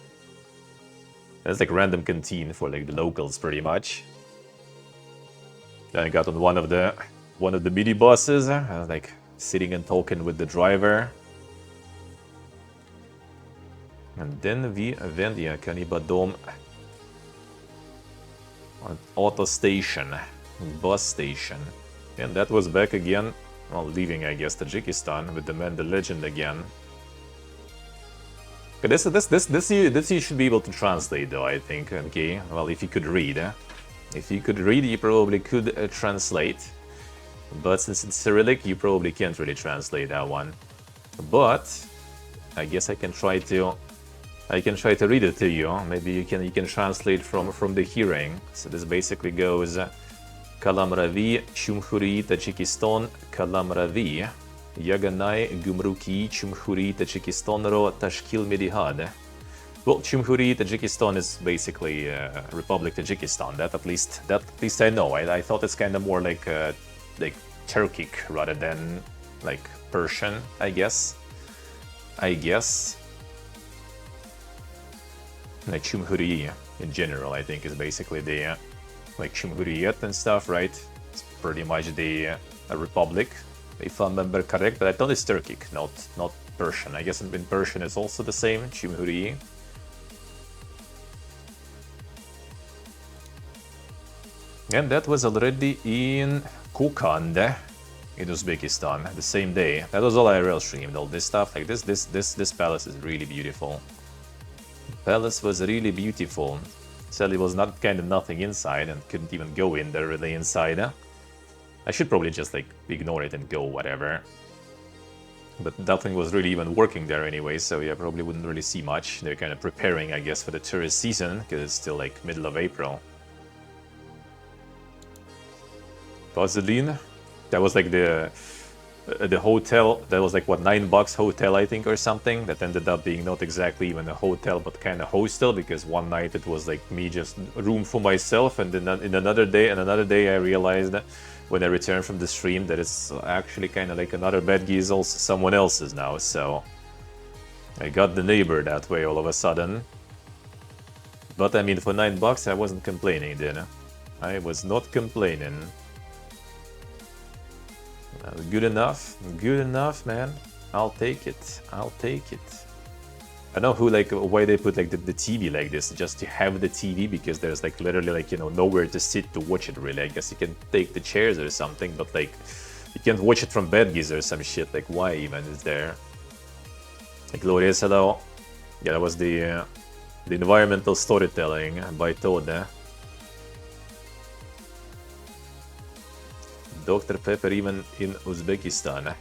That's like random canteen for like the locals, pretty much. Then I got on one of the mini buses. I was like sitting and talking with the driver. And then we went to Kanibadom auto station, bus station, and that was back again. Well, leaving I guess Tajikistan with the man, the legend again. This you should be able to translate though, I think. Okay, well, if you could read, if you could read, you probably could translate. But since it's Cyrillic, you probably can't really translate that one. But I guess I can try to read it to you. Maybe you can translate from the hearing. So this basically goes Kalam Ravi, Shumkhuri, Tajikistan, Kalam Ravi. Yaganai, Gumruki, Chumhuri, Tajikistanro, Tashkil Medihad. Well, Chumhuri, Tajikistan is basically Republic Tajikistan. That at least I know. I thought it's kind of more like Turkic rather than like Persian, I guess. Like Chumhuri in general, I think is basically the like Chumhuriyet and stuff, right? It's pretty much the republic, if I remember correct. But I thought it's Turkic, not Persian. I guess in Persian it's also the same, Chumhuri. And that was already in Kokand in Uzbekistan the same day. That was all IRL streamed, all this stuff. Like this palace is really beautiful. Palace was really beautiful. Sadly, was not kind of nothing inside and couldn't even go in there really inside. I should probably just like ignore it and go whatever. But nothing was really even working there anyway, so yeah, probably wouldn't really see much. They're kind of preparing, I guess, for the tourist season because it's still like middle of April. Vaseline, that was like the hotel. That was like what, $9 hotel, I think, or something. That ended up being not exactly even a hotel, but kind of hostel, because one night it was like me just a room for myself, and then in another day I realized that when I returned from the stream that it's actually kind of like another bed is also someone else's now. So I got the neighbor that way all of a sudden. But I mean, for $9 I wasn't complaining then. I was not complaining. Good enough, man. I'll take it. I know why they put like the TV like this, just to have the TV, because there's like literally like, you know, nowhere to sit to watch it really. I guess you can take the chairs or something, but like you can't watch it from bed giz or some shit. Like why even is there? Like Glorious, hello. Yeah, that was the environmental storytelling by Toad. Dr. Pepper even in Uzbekistan.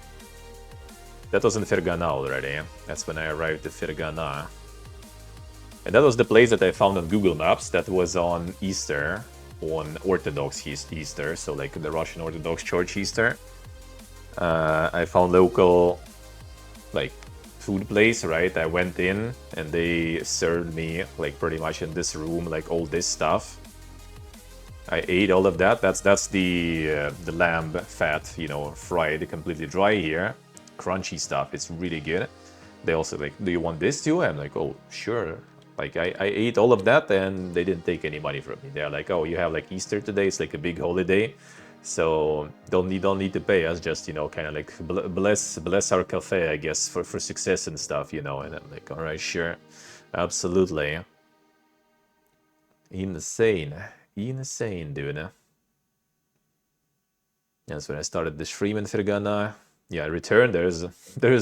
That was in Fergana already. That's when I arrived at Fergana. And that was the place that I found on Google Maps. That was on Easter, on Orthodox Easter, so like the Russian Orthodox Church Easter. I found local like food place, right? I went in and they served me like pretty much in this room like all this stuff. I ate all of that. That's the lamb fat, you know, fried completely dry here. Crunchy stuff. It's really good. They also like, do you want this too? I'm like, oh, sure. Like I ate all of that and they didn't take any money from me. They're like, oh, you have like Easter today. It's like a big holiday, so don't need to pay us. Just, you know, kind of like bless our cafe, I guess, for success and stuff, you know. And I'm like, all right, sure, absolutely. Insane, dude. That's when I started the stream in Fergana. Yeah, I returned. There's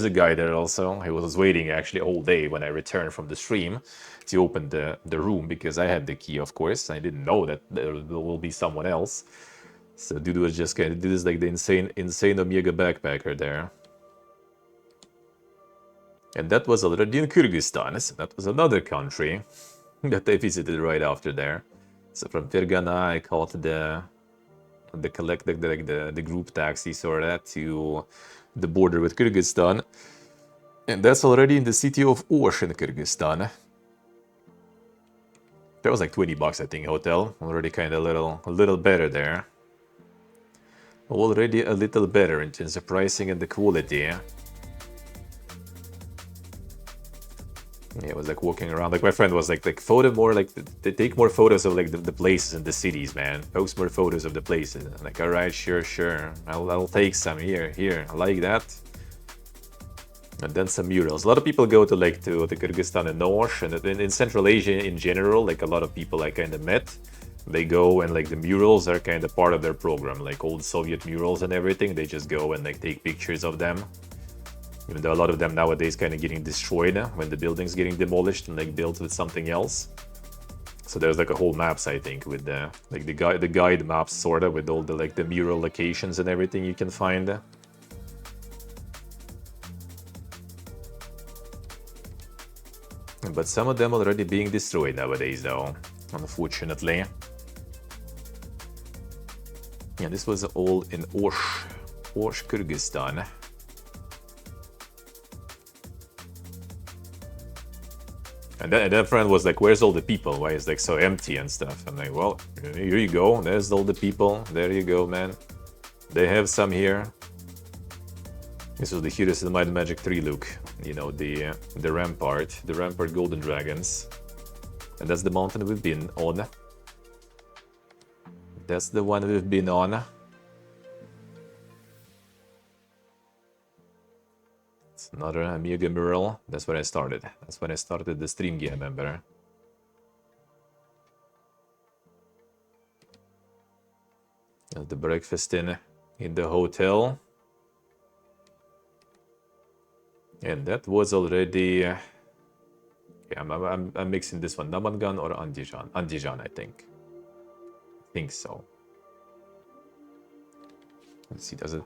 a guy there also. He was waiting actually all day when I returned from the stream to open the room, because I had the key, of course. I didn't know that there will be someone else. So dude was just kind of, dude is like the insane Omega backpacker there. And that was already in Kyrgyzstan. So that was another country that I visited right after there. So from Fergana, I caught the group taxi sort of to the border with Kyrgyzstan, and that's already in the city of Osh in Kyrgyzstan. That was like $20, I think, hotel. Already kind of a little better there. Already a little better in terms of pricing and the quality. Yeah, I was like walking around. Like my friend was like photo more, like they take more photos of like the places and the cities, man. Post more photos of the places. I'm like, all right, sure. I'll take some here. I like that. And then some murals. A lot of people go to the Kyrgyzstan and Osh, and in Central Asia in general, like a lot of people I kind of met, they go and like the murals are kind of part of their program, like old Soviet murals and everything. They just go and like take pictures of them. Even though a lot of them nowadays kind of getting destroyed when the building's getting demolished and like built with something else. So there's like a whole maps, I think, with the like the guide maps sort of, with all the like the mural locations and everything you can find. But some of them already being destroyed nowadays, though, unfortunately. Yeah, this was all in Osh, Kyrgyzstan. And then a friend was like, where's all the people? Why is like so empty and stuff? I'm like, well, here you go. There's all the people. There you go, man. They have some here. This was the Heroes of the Might and Magic 3 look. You know, the Rampart. The Rampart Golden Dragons. And that's the mountain we've been on. That's the one we've been on. It's another Amiga mural. That's where I started. That's when I started the stream game, remember? The breakfast in the hotel. And that was already... Okay, I'm mixing this one. Namangan or Andijan? Andijan, I think. I think so. Let's see, does it...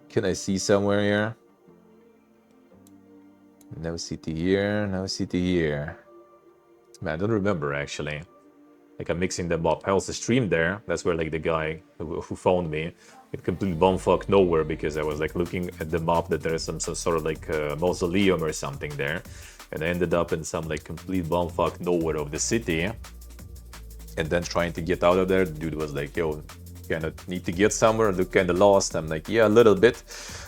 Can I see somewhere here? No city here, no city here. Man, I don't remember, actually. Like, I'm mixing them up. I also streamed there. That's where, like, the guy who found me, it completely bumfuck nowhere because I was, like, looking at the map that there's some sort of, like, mausoleum or something there. And I ended up in some, like, complete bumfuck nowhere of the city. And then trying to get out of there, the dude was like, yo, kind of need to get somewhere, look kind of lost. I'm like, yeah, a little bit.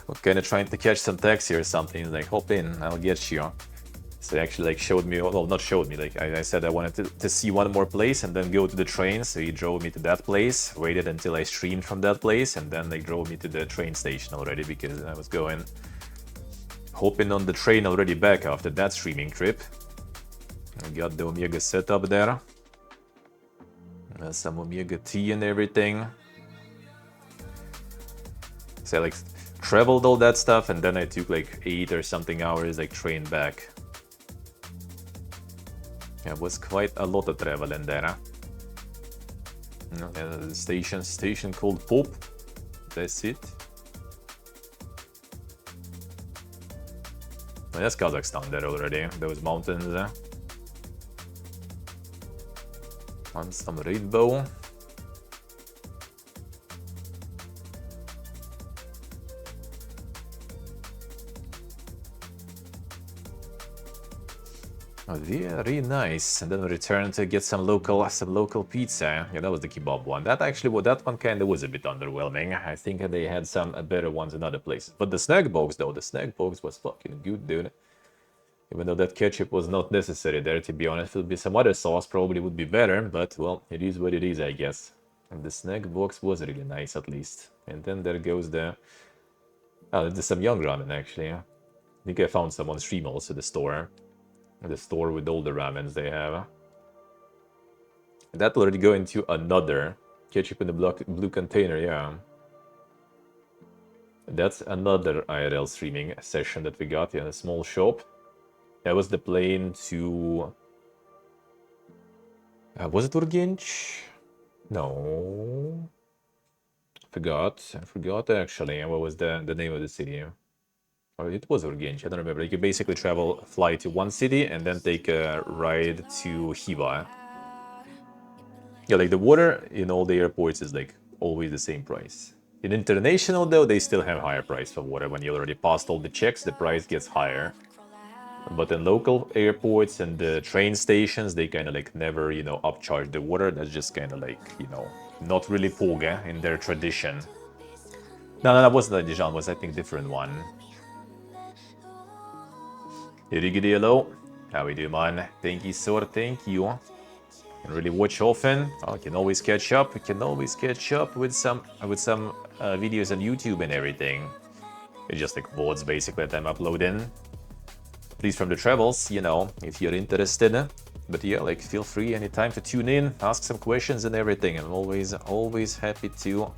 I'm kind of trying to catch some taxi or something. He's like, hop in, I'll get you. So he actually like showed me, well, not showed me, like I said I wanted to see one more place and then go to the train. So he drove me to that place, waited until I streamed from that place, and then they drove me to the train station already because I was going, hopping on the train already back after that streaming trip. I got the Omega set up there. Some Omega tea and everything. So I like traveled all that stuff and then I took like 8 or something hours like train back. Yeah, it was quite a lot of travel in there. Huh? The station called Pop. That's it. Well, that's Kazakhstan there already. Those mountains. On some rainbow. Oh, very nice. And then we returned to get some local pizza. Yeah, that was the kebab one. That one kind of was a bit underwhelming. I think they had some better ones in other places. But the snack box though, the snack box was fucking good, dude. Even though that ketchup was not necessary there, to be honest. It would be some other sauce, probably would be better. But, well, it is what it is, I guess. And the snack box was really nice, at least. And then there goes the... Oh, there's some young ramen, actually. I think I found some on stream also, the store. The store with all the ramens they have. That will already go into another ketchup in the blue container, yeah. That's another IRL streaming session that we got in a small shop. That was the plane to... was it Urgench? No. I forgot actually. What was the name of the city? Oh, it was Urgench, I don't remember. You could basically fly to one city and then take a ride to Hiva. Yeah, like the water in all the airports is like always the same price. In international though, they still have higher price for water. When you already passed all the checks, the price gets higher. But in local airports and the train stations, they kind of like never, you know, upcharge the water. That's just kind of like, you know, not really Poga in their tradition. No, that wasn't Dijon, was I think different one. Irigidilo, how we do, man? Thank you, sir, thank you. Can really watch often. Oh, can always catch up. We can always catch up with some videos on YouTube and everything. It's just like VODs basically that I'm uploading. Please from the travels, you know, if you're interested. But yeah, like feel free anytime to tune in, ask some questions and everything. I'm always happy to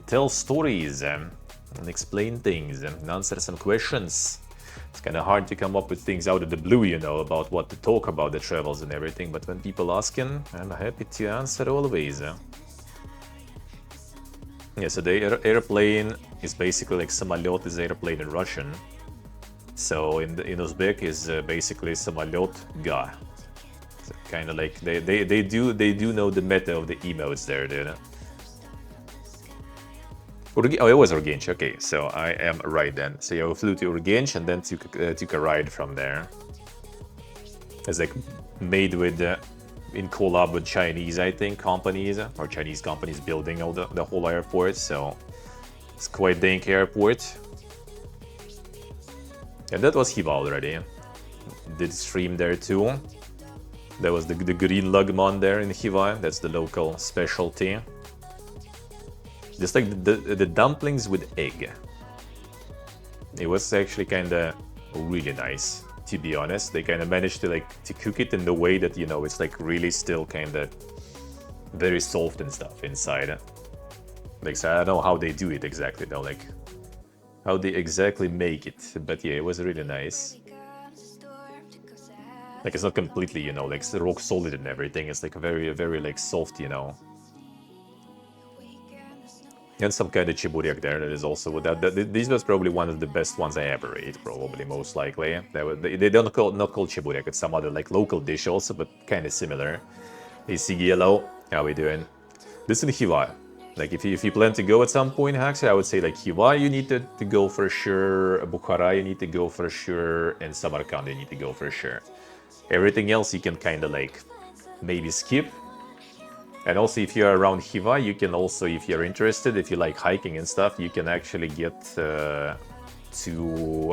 tell stories and explain things and answer some questions. It's kind of hard to come up with things out of the blue, you know, about what to talk about the travels and everything. But when people asking, I'm happy to answer always. Yeah, so the airplane is basically like samolyot is airplane in Russian. So in Uzbek is basically samolyot ga. So kind of like they do know the meta of the emotes there, dude. Oh, it was Urgench. Okay, so I am right then. So I flew to Urgench and then took a ride from there. It's like made with in collab with Chinese, I think, companies or Chinese companies building all the whole airport. So it's quite dank airport. And that was Hiva already. Did stream there too. There was the green lugman there in Hiva. That's the local specialty. Just like the dumplings with egg. It was actually kind of really nice, to be honest. They kind of managed to cook it in the way that, you know, it's like really still kind of very soft and stuff inside. Like, so I don't know how they do it exactly though, like how they exactly make it. But yeah, it was really nice. Like, it's not completely, you know, like rock solid and everything. It's like very, very like soft, you know. And some kind of chiburek there that is also with that. This was probably one of the best ones I ever ate, probably, most likely. They don't call chiburek, it's some other like local dish also, but kind of similar. Hey, Sigi Yellow, how we doing? This is Hiva. Like, if you plan to go at some point, actually, I would say like Hiva you need to go for sure, Bukhara you need to go for sure, and Samarkand you need to go for sure. Everything else you can kind of like maybe skip. And also, if you're around Hiva, you can also, if you're interested, if you like hiking and stuff, you can actually get to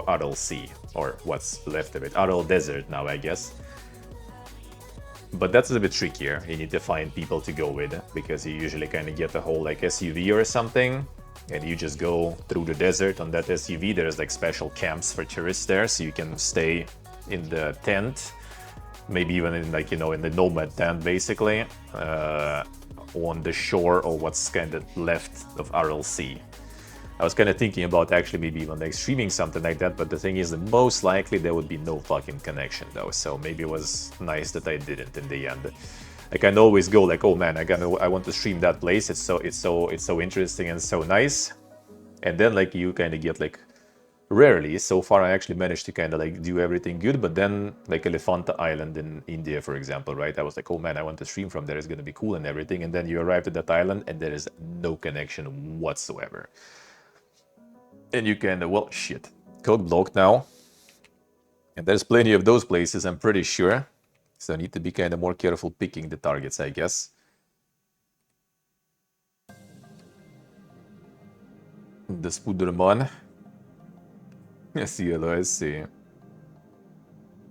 Aral Sea, or what's left of it. Aral Desert now, I guess. But that's a bit trickier. You need to find people to go with, because you usually kind of get a whole like SUV or something, and you just go through the desert on that SUV. There's like special camps for tourists there, so you can stay in the tent. Maybe even in like, you know, in the nomad tent, basically, on the shore or what's kind of left of Aral Sea. I was kind of thinking about actually maybe even like streaming something like that, but the thing is that most likely there would be no fucking connection though, so maybe it was nice that I didn't in the end. I can always go like, oh man, I want to stream that place. It's so interesting and so nice, and then like you kind of get like. Rarely, so far I actually managed to kind of like do everything good, but then like Elephanta Island in India, for example, right? I was like, oh man, I want to stream from there, it's gonna be cool and everything, and then you arrive at that island and there is no connection whatsoever. And you kind of, well, shit, code blocked now. And there's plenty of those places, I'm pretty sure. So I need to be kind of more careful picking the targets, I guess. The Spuderman. I see. Yeah,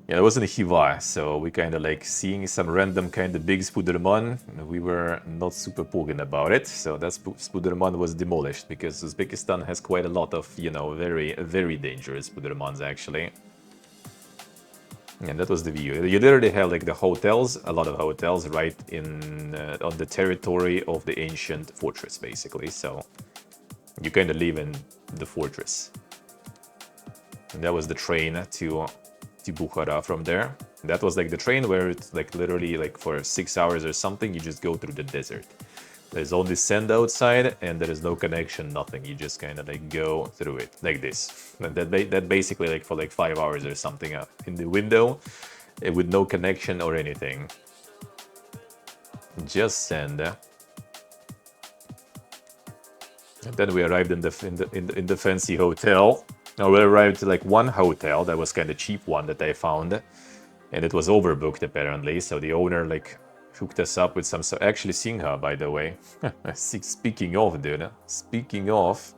it wasn't a Hiva, so we kind of like seeing some random kind of big Spuderman. We were not super pogging about it, so that Spuderman was demolished, because Uzbekistan has quite a lot of, you know, very, very dangerous Spudermans actually. And that was the view. You literally have like the hotels, a lot of hotels, right in on the territory of the ancient fortress, basically. So you kind of live in the fortress. And that was the train to Bukhara from there. And that was like the train where it's like literally like for 6 hours or something, you just go through the desert. There's only sand outside and there is no connection, nothing. You just kind of like go through it like this. And that basically like for like 5 hours or something up in the window with no connection or anything. Just sand. And then we arrived in the fancy hotel. Now we arrived to like one hotel that was kind of cheap one that I found, and it was overbooked apparently. So the owner like hooked us up with some. So actually Singha, by the way. Speaking of, dude. Speaking of,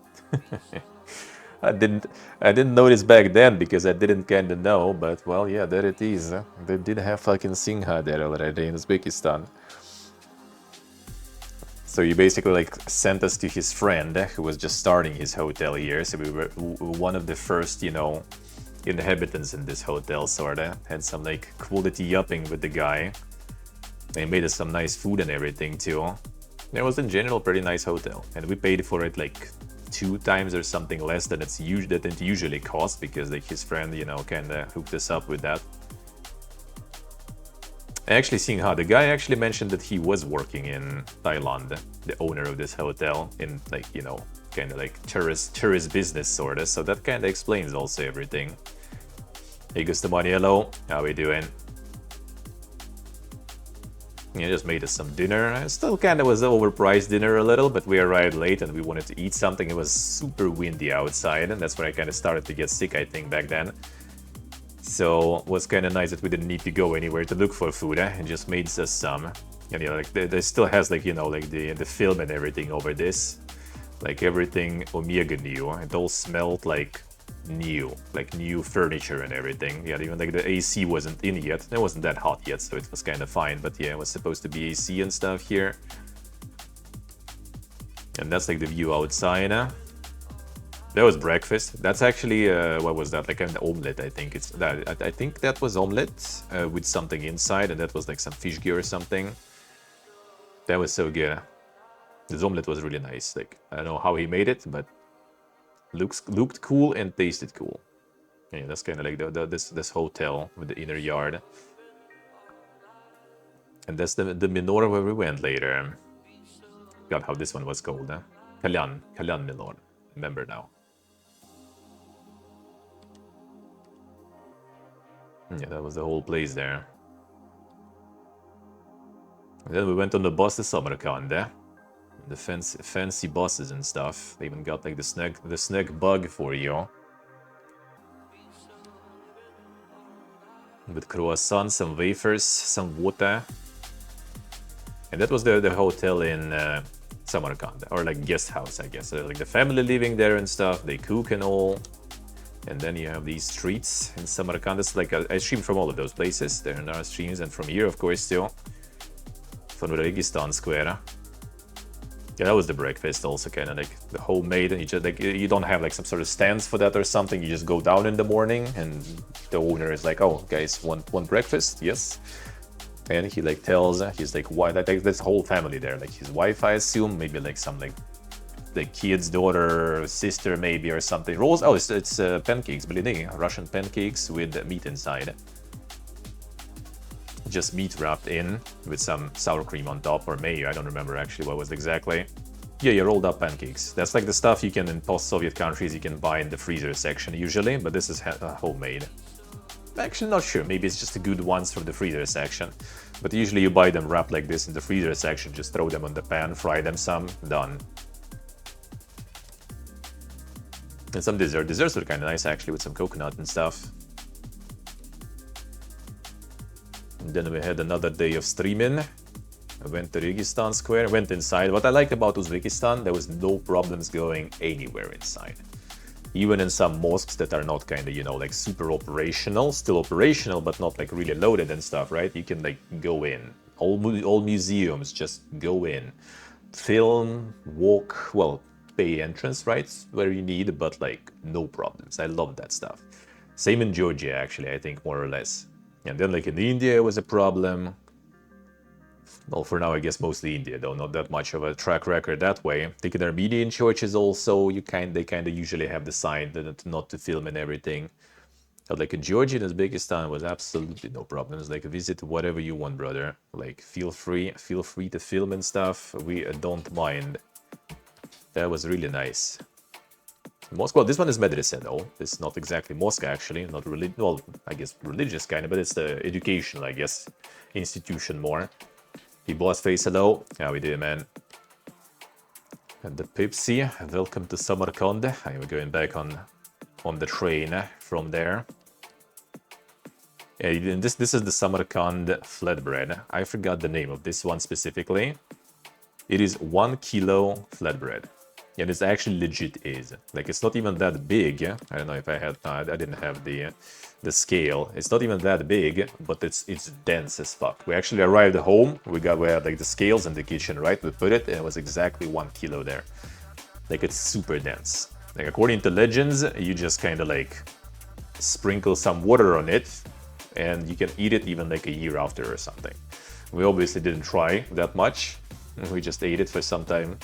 I didn't notice back then because I didn't kind of know. But well, yeah, there it is. They did have fucking Singha there already in Uzbekistan. So he basically like sent us to his friend who was just starting his hotel here. So we were one of the first, you know, inhabitants in this hotel, sorta. Had some like quality yupping with the guy. They made us some nice food and everything too. It was in general pretty nice hotel, and we paid for it like 2 times or something less than it usually costs, because like his friend, you know, kind of hooked us up with that. Actually, seeing how the guy actually mentioned that he was working in Thailand, the owner of this hotel, in like, you know, kind of like tourist business sorta. So that kind of explains also everything. Hey, Gustamaniello, how we doing? He just made us some dinner. It still kind of was an overpriced dinner a little, but we arrived late and we wanted to eat something. It was super windy outside, and that's where I kind of started to get sick, I think, back then. So it was kind of nice that we didn't need to go anywhere to look for food. It just made us some. And like there still has like like the film and everything over this, like everything Omega new. It all smelled like new furniture and everything. Yeah, even like the AC wasn't in yet. It wasn't that hot yet, so it was kind of fine. But yeah, it was supposed to be AC and stuff here. And that's like the view outside. That was breakfast. That's actually what was that? Like an omelet, I think it's that. I think that was omelet with something inside, and that was like some fish gear or something. That was so good. This omelet was really nice. Like I don't know how he made it, but looked cool and tasted cool. Yeah, that's kind of like this hotel with the inner yard, and that's the menorah where we went later. God, how this one was called? Kalyan Menorah. Remember now. Yeah, that was the whole place there. And then we went on the bus to Samarkand. The fancy buses and stuff. They even got like the snack bug for you. With croissants, some wafers, some water. And that was the hotel in Samarkand, or like guest house, I guess. So, like the family living there and stuff. They cook and all. And then you have these streets in Samarkand. It's like I stream from all of those places. There are streams, and from here, of course, too. From the Registan Square. Yeah, that was the breakfast. Also, kind of like the homemade. And you just like you don't have like some sort of stands for that or something. You just go down in the morning, and the owner is like, "Oh, guys, want breakfast? Yes." And he like tells, he's like, "Why?" Like this whole family there, like his wife, I assume, maybe like some like the kid's daughter, sister, maybe, or something. Rolls. Oh, it's pancakes, blini, Russian pancakes with meat inside. Just meat wrapped in with some sour cream on top, or mayo. I don't remember actually what was exactly. Yeah, you rolled up pancakes. That's like the stuff you can in post-Soviet countries you can buy in the freezer section usually, but this is homemade. Actually, not sure. Maybe it's just the good ones from the freezer section. But usually you buy them wrapped like this in the freezer section. Just throw them on the pan, fry them some, done. And some dessert. Desserts were kind of nice actually with some coconut and stuff. And then we had another day of streaming. I went to Registan Square, went inside. What I liked about Uzbekistan, there was no problems going anywhere inside. Even in some mosques that are not kind of, like super operational, still operational, but not like really loaded and stuff, right? You can like go in. All museums, just go in. Film, walk, well, pay entrance, right? Where you need, but like no problems. I love that stuff. Same in Georgia, actually, I think, more or less. And then like in India, it was a problem. Well, for now, I guess mostly India, though, not that much of a track record that way. Like in Armenian churches also, they kind of usually have the sign that not to film and everything. But like in Georgia and Uzbekistan was absolutely no problems. Like visit whatever you want, brother. Like feel free to film and stuff. We don't mind. That was really nice. Mosque, well, this one is medrese though. It's not exactly mosque actually, not religious. Well, I guess religious kind of, but it's the educational, I guess, institution more. Hey boss face, hello. How we doing, man? And the Pepsi, welcome to Samarkand. I'm going back on the train from there. And this is the Samarkand flatbread. I forgot the name of this one specifically. It is 1 kilo flatbread. And it's actually legit is. Like it's not even that big. I don't know if I had, I didn't have the scale. It's not even that big, but it's dense as fuck. We actually arrived home. We had like the scales in the kitchen, right? We put it and it was exactly 1 kilo there. Like it's super dense. Like according to legends, you just kind of like sprinkle some water on it and you can eat it even like a year after or something. We obviously didn't try that much. We just ate it for some time.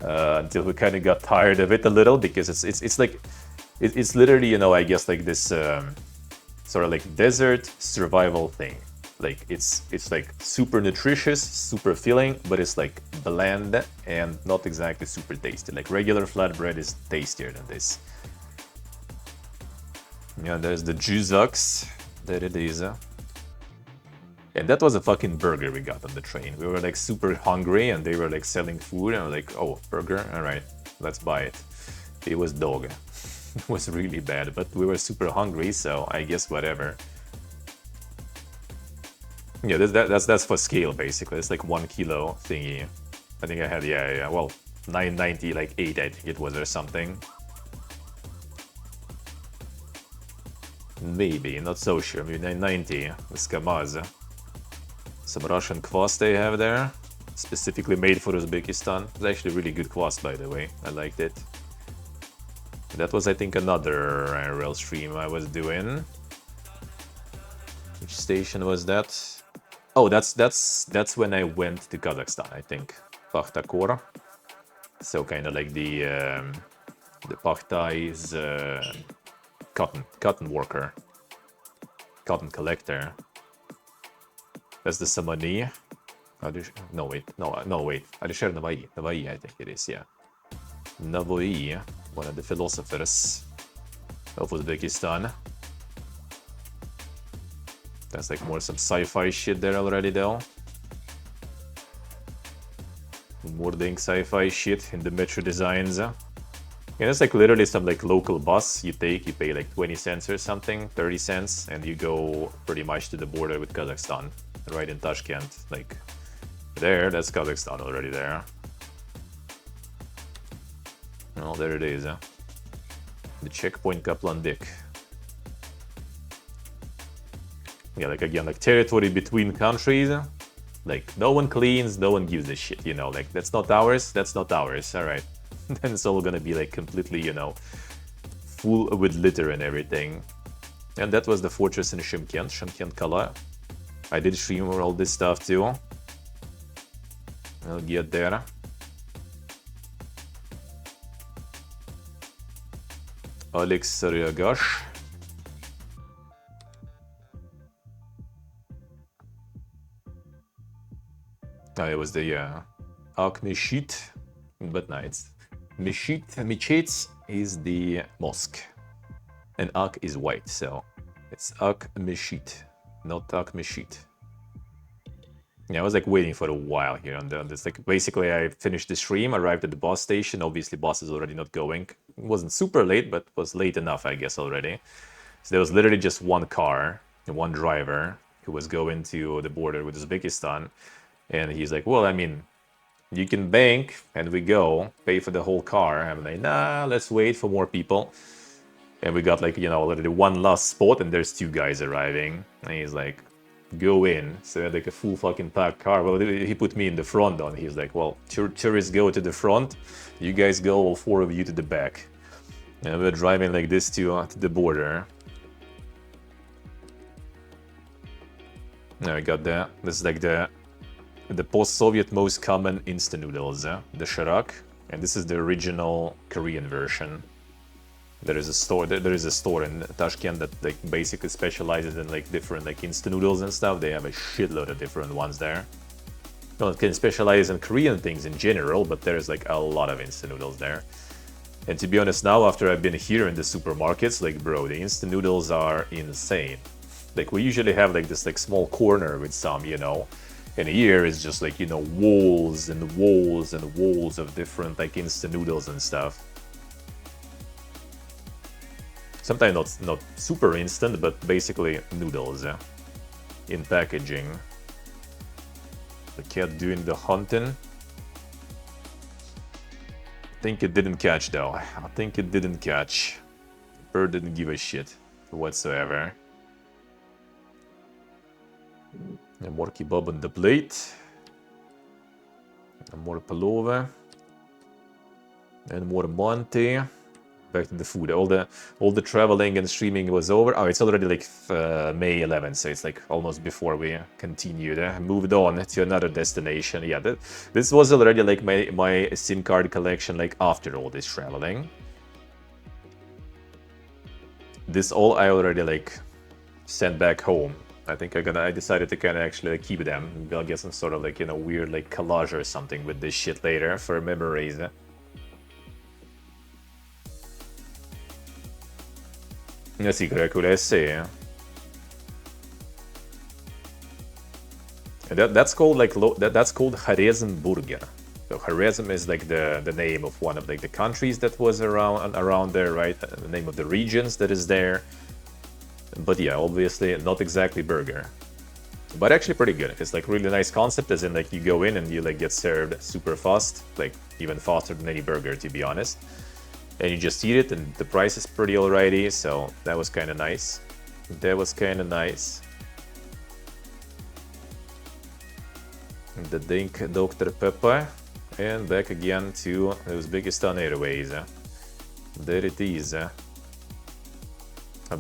Until we kind of got tired of it a little, because it's like it's literally, I guess like this sort of like desert survival thing. Like it's like super nutritious, super filling, but it's like bland and not exactly super tasty. Like regular flatbread is tastier than this. Yeah, there's the Juzux. There it is. And that was a fucking burger we got on the train. We were like super hungry and they were like selling food and I was like, oh, burger? All right, let's buy it. It was dog. It was really bad, but we were super hungry, so I guess whatever. Yeah, that's for scale, basically. It's like 1 kilo thingy. I think I had, yeah, well, 990, like 8, I think it was, or something. Maybe, not so sure. Maybe 990 with Kamaz. Some Russian kvass they have there, specifically made for Uzbekistan. It's actually really good kvass, by the way. I liked it. That was, I think, another IRL stream I was doing. Which station was that? Oh, that's when I went to Kazakhstan, I think. Pakhtakor. So kind of like the Pakhta is cotton worker, cotton collector. That's the Samani. No wait, Alisher Navai, I think it is, yeah. Navoi, one of the philosophers of Uzbekistan. That's like more some sci-fi shit there already, though. More dang sci-fi shit in the metro designs. And it's like literally some like local bus you take, you pay like 20 cents or something, 30 cents, and you go pretty much to the border with Kazakhstan, right in Tashkent. Like there, that's Kazakhstan already there. Well, there it is. The checkpoint Kaplandik. Yeah, like again, like territory between countries. Like no one cleans, no one gives a shit, you know, like that's not ours, all right. Then it's all gonna be like completely, you know, full with litter and everything. And that was the fortress in Shymkent Kala. I did stream all this stuff too. I'll get there. Alex Ryagash. Oh, it was the Ak Meshit, but no, it's Mechet is the mosque, and Ak is white, so it's Ak Meshit, not Ak Meshit. Yeah, I was like waiting for a while here on this. Like basically, I finished the stream, arrived at the bus station. Obviously, bus is already not going. It wasn't super late, but was late enough, I guess, already. So there was literally just one car and one driver who was going to the border with Uzbekistan. And he's like, well, I mean, you can bank and we go, pay for the whole car. I'm like, nah, let's wait for more people. And we got like, you know, literally one last spot and there's 2 guys arriving. And he's like, go in. So like a full fucking packed car. Well, he put me in the front on. He's like, well, tourists go to the front. You guys go, all 4 of you, to the back. And we're driving like this to the border. Now we got that. This is like the post-Soviet most common instant noodles, the sharak, and this is the original Korean version. There is a store in Tashkent that like basically specializes in like different like instant noodles and stuff. They have a shitload of different ones there. Well, it can specialize in Korean things in general, but there's like a lot of instant noodles there. And to be honest, now after I've been here in the supermarkets, like bro, the instant noodles are insane. Like we usually have like this like small corner with some, you know. And here is just like, you know, walls and walls and walls of different like instant noodles and stuff. Sometimes not super instant, but basically noodles in packaging. The cat doing the hunting. I think it didn't catch though. I think it didn't catch. The bird didn't give a shit whatsoever. And more kebab on the plate. And more palova. And more Monte. Back to the food. All the traveling and streaming was over. Oh, it's already like May 11th, so it's like almost before we continued. Moved on to another destination. Yeah, this was already like my SIM card collection like after all this traveling. This all I already like sent back home. I think I decided to kind of actually like, keep them. Maybe I'll get some sort of like, you know, weird like collage or something with this shit later for memories. Ja, sì, credo che sì. That's called like that's called Harezen burger. So Khwarezm is like the name of one of like the countries that was around there, right? The name of the regions that is there. But yeah, obviously not exactly burger, but actually pretty good. It's like really nice concept, as in like you go in and you like get served super fast, like even faster than any burger, to be honest. And you just eat it, and the price is pretty alrighty, so that was kind of nice. That was kind of nice. The Dink Dr. Pepper, and back again to Uzbekistan Airways. There it is.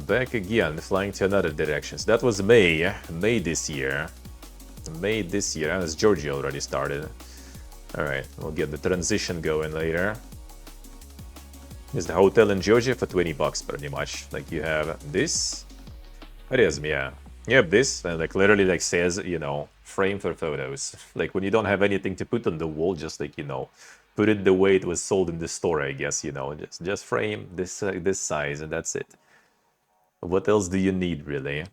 Back again, flying to another direction. So that was May this year. May this year, as Georgia already started. Alright, we'll get the transition going later. Is the hotel in Georgia for 20 bucks pretty much. Like you have this. Khwarezm, yeah. You have this, and like literally like says, you know, frame for photos. Like when you don't have anything to put on the wall, just like, you know, put it the way it was sold in the store, I guess, you know, just frame this this size, and that's it. What else do you need, really,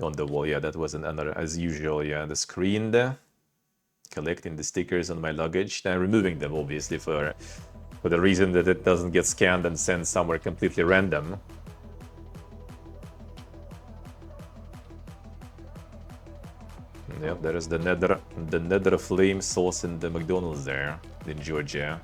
on the wall? Yeah, that was another, as usual, yeah, the screen there. Collecting the stickers on my luggage. Now removing them, obviously, for the reason that it doesn't get scanned and sent somewhere completely random. Yep, there is the nether flame sauce in the McDonald's there in Georgia.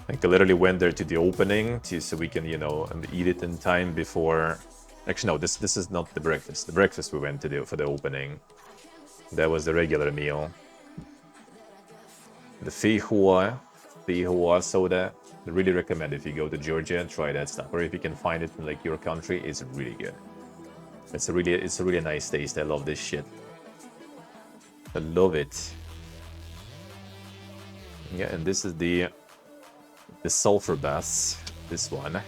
I literally went there to the opening so we can, you know, eat it in time before. Actually, no, this is not the breakfast. The breakfast we went to do for the opening. That was the regular meal. The Fihua soda. I really recommend if you go to Georgia and try that stuff, or if you can find it in like your country, it's really good. It's a really nice taste. I love this shit. I love it. Yeah, and this is the sulfur baths. This one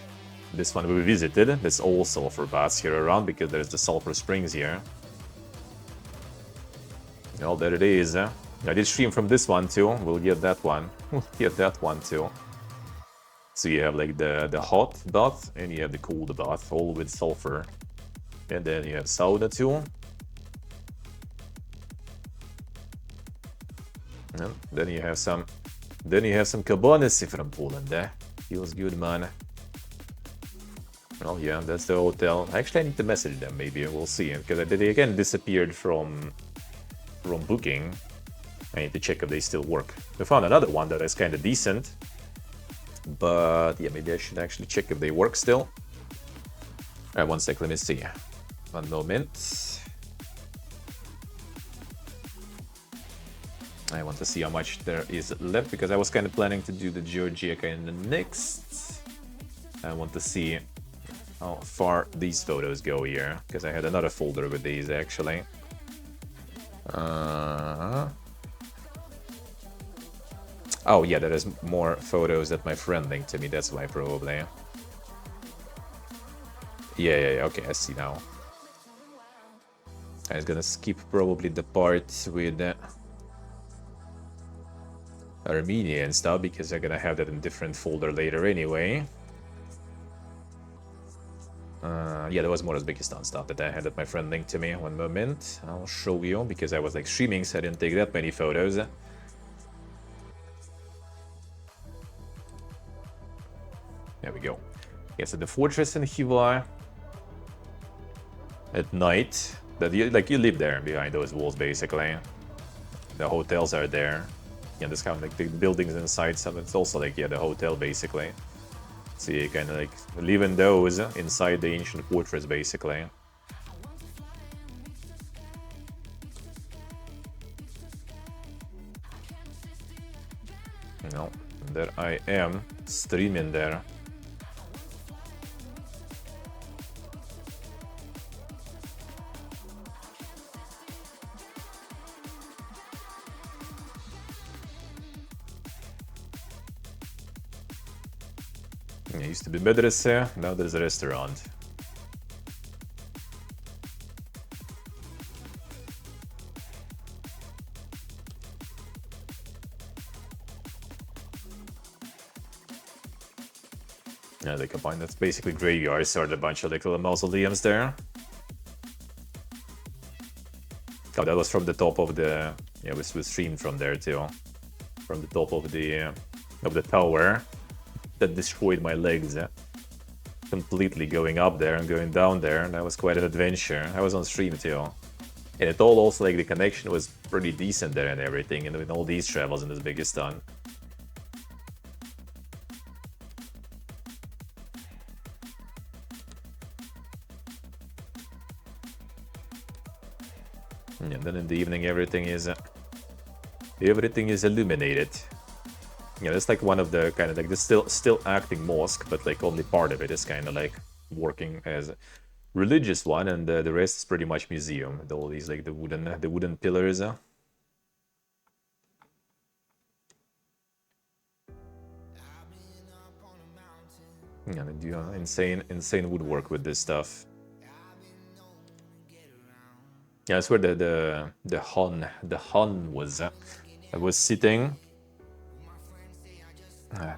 we visited. There's all sulfur baths here around because there's the sulfur springs here. Well, there it is. I did stream from this one too. We'll get that one. We'll get that one too. So you have like the hot bath and you have the cold bath, all with sulfur. And then you have sauna too. And then you have some cabanas from Poland there. Feels good, man. Well, yeah, that's the hotel. Actually, I need to message them, maybe. We'll see. Because they again disappeared from booking. I need to check if they still work. We found another one that is kind of decent. But yeah, maybe I should actually check if they work still. Alright, one sec, let me see. One moment. I want to see how much there is left, because I was kind of planning to do the Georgia kind of next. I want to see how far these photos go here, because I had another folder with these actually. Oh yeah, there is more photos that my friend linked to me, that's why probably. Yeah, okay, I see now. I was gonna skip probably the part with Armenia and stuff, because I'm gonna have that in a different folder later anyway. Yeah, there was more Uzbekistan stuff that I had that my friend linked to me. One moment, I'll show you, because I was like streaming, so I didn't take that many photos. There we go. Yeah, so the fortress in Hiva at night. That you live there behind those walls, basically. The hotels are there. Yeah, there's kind of like the buildings inside. So it's also like, yeah, the hotel basically. So you kind of like live in those inside the ancient fortress, basically. No, there I am streaming there. It used to be medrese, now there's a restaurant. Yeah, they combine, that's basically graveyards, so a bunch of like little mausoleums there. Oh, that was from the top of the Yeah, we streamed from there too, from the top of the tower. That destroyed my legs. Completely going up there and going down there. That was quite an adventure. I was on stream too. And it all also, like, the connection was pretty decent there and everything, and with all these travels in Uzbekistan. And then in the evening everything is illuminated. Yeah, that's like one of the kind of like the still acting mosque, but like only part of it is kind of like working as a religious one, and the rest is pretty much museum with all these like the wooden pillars. Yeah, they do insane woodwork with this stuff. Yeah, that's where the Han was sitting.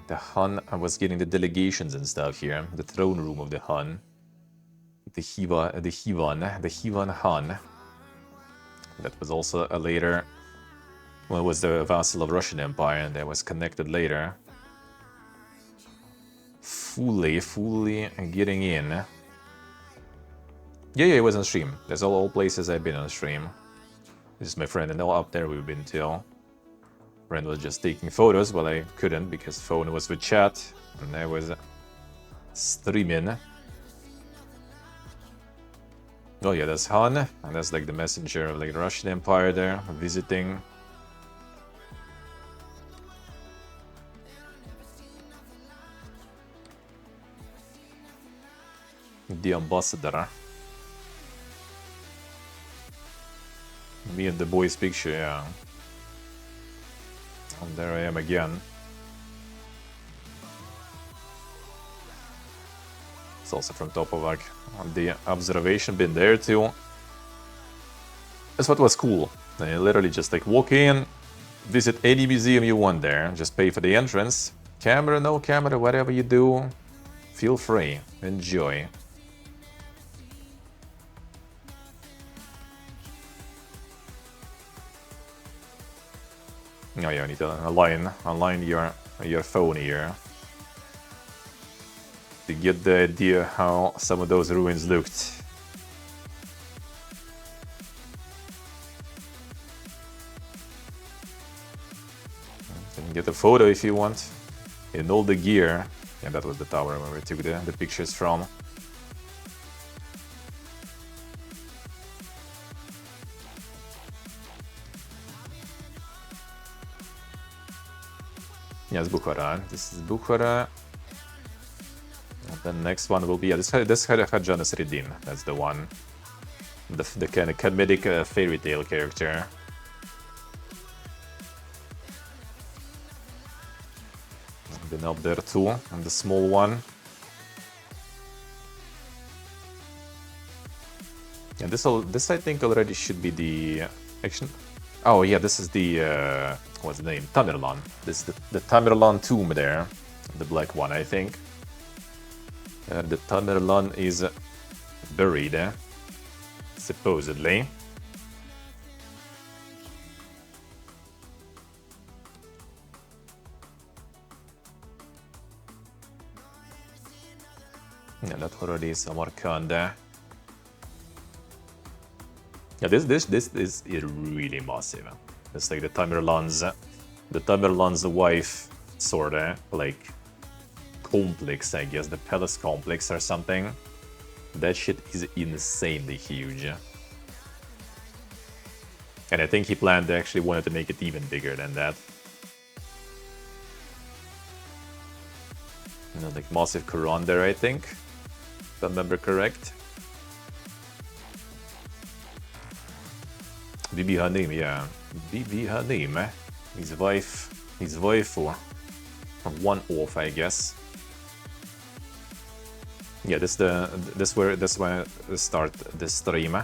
The Han was getting the delegations and stuff here. The throne room of the Han. The Hivan Han. That was also a later. Well, it was the vassal of Russian Empire, and that was connected later. Fully getting in. Yeah, it was on stream. That's all places I've been on stream. This is my friend, and all up there we've been till. Friend was just taking photos, but I couldn't because phone was with chat, and I was streaming. Oh yeah, that's Han, and that's like the messenger of like the Russian Empire there, visiting. The ambassador. Me and the boys picture, yeah. And there I am again. It's also from top of like the observation bin there too. That's what was cool. You literally just like walk in, visit any museum you want there, just pay for the entrance. Camera, no camera, whatever you do, feel free, enjoy. Oh yeah, I need to align your phone here to get the idea how some of those ruins looked. You can get a photo if you want in all the gear. Yeah, that was the tower where we took the pictures from. Yes, Bukhara. This is Bukhara. And the next one will be, yeah, this Haja Nasreddin. That's the one. The kind of comedic fairy tale character. I've been up there too, and the small one. And this I think already should be the action. Oh yeah, this is the what's the name? Tamerlan. This is the Tamerlan tomb there, the black one, I think. The Tamerlan is buried, supposedly. Yeah, that already is Samarkand. Yeah, this is really massive. It's like the Tamerlan's wife sort of like complex, I guess, the palace complex or something. That shit is insanely huge. And I think he planned, actually wanted to make it even bigger than that. You know, like massive Quran there, I think, if I remember correct. Bibi Hanim, yeah. Bibi Hanim, his wife for one off, I guess. Yeah, this where I start the stream.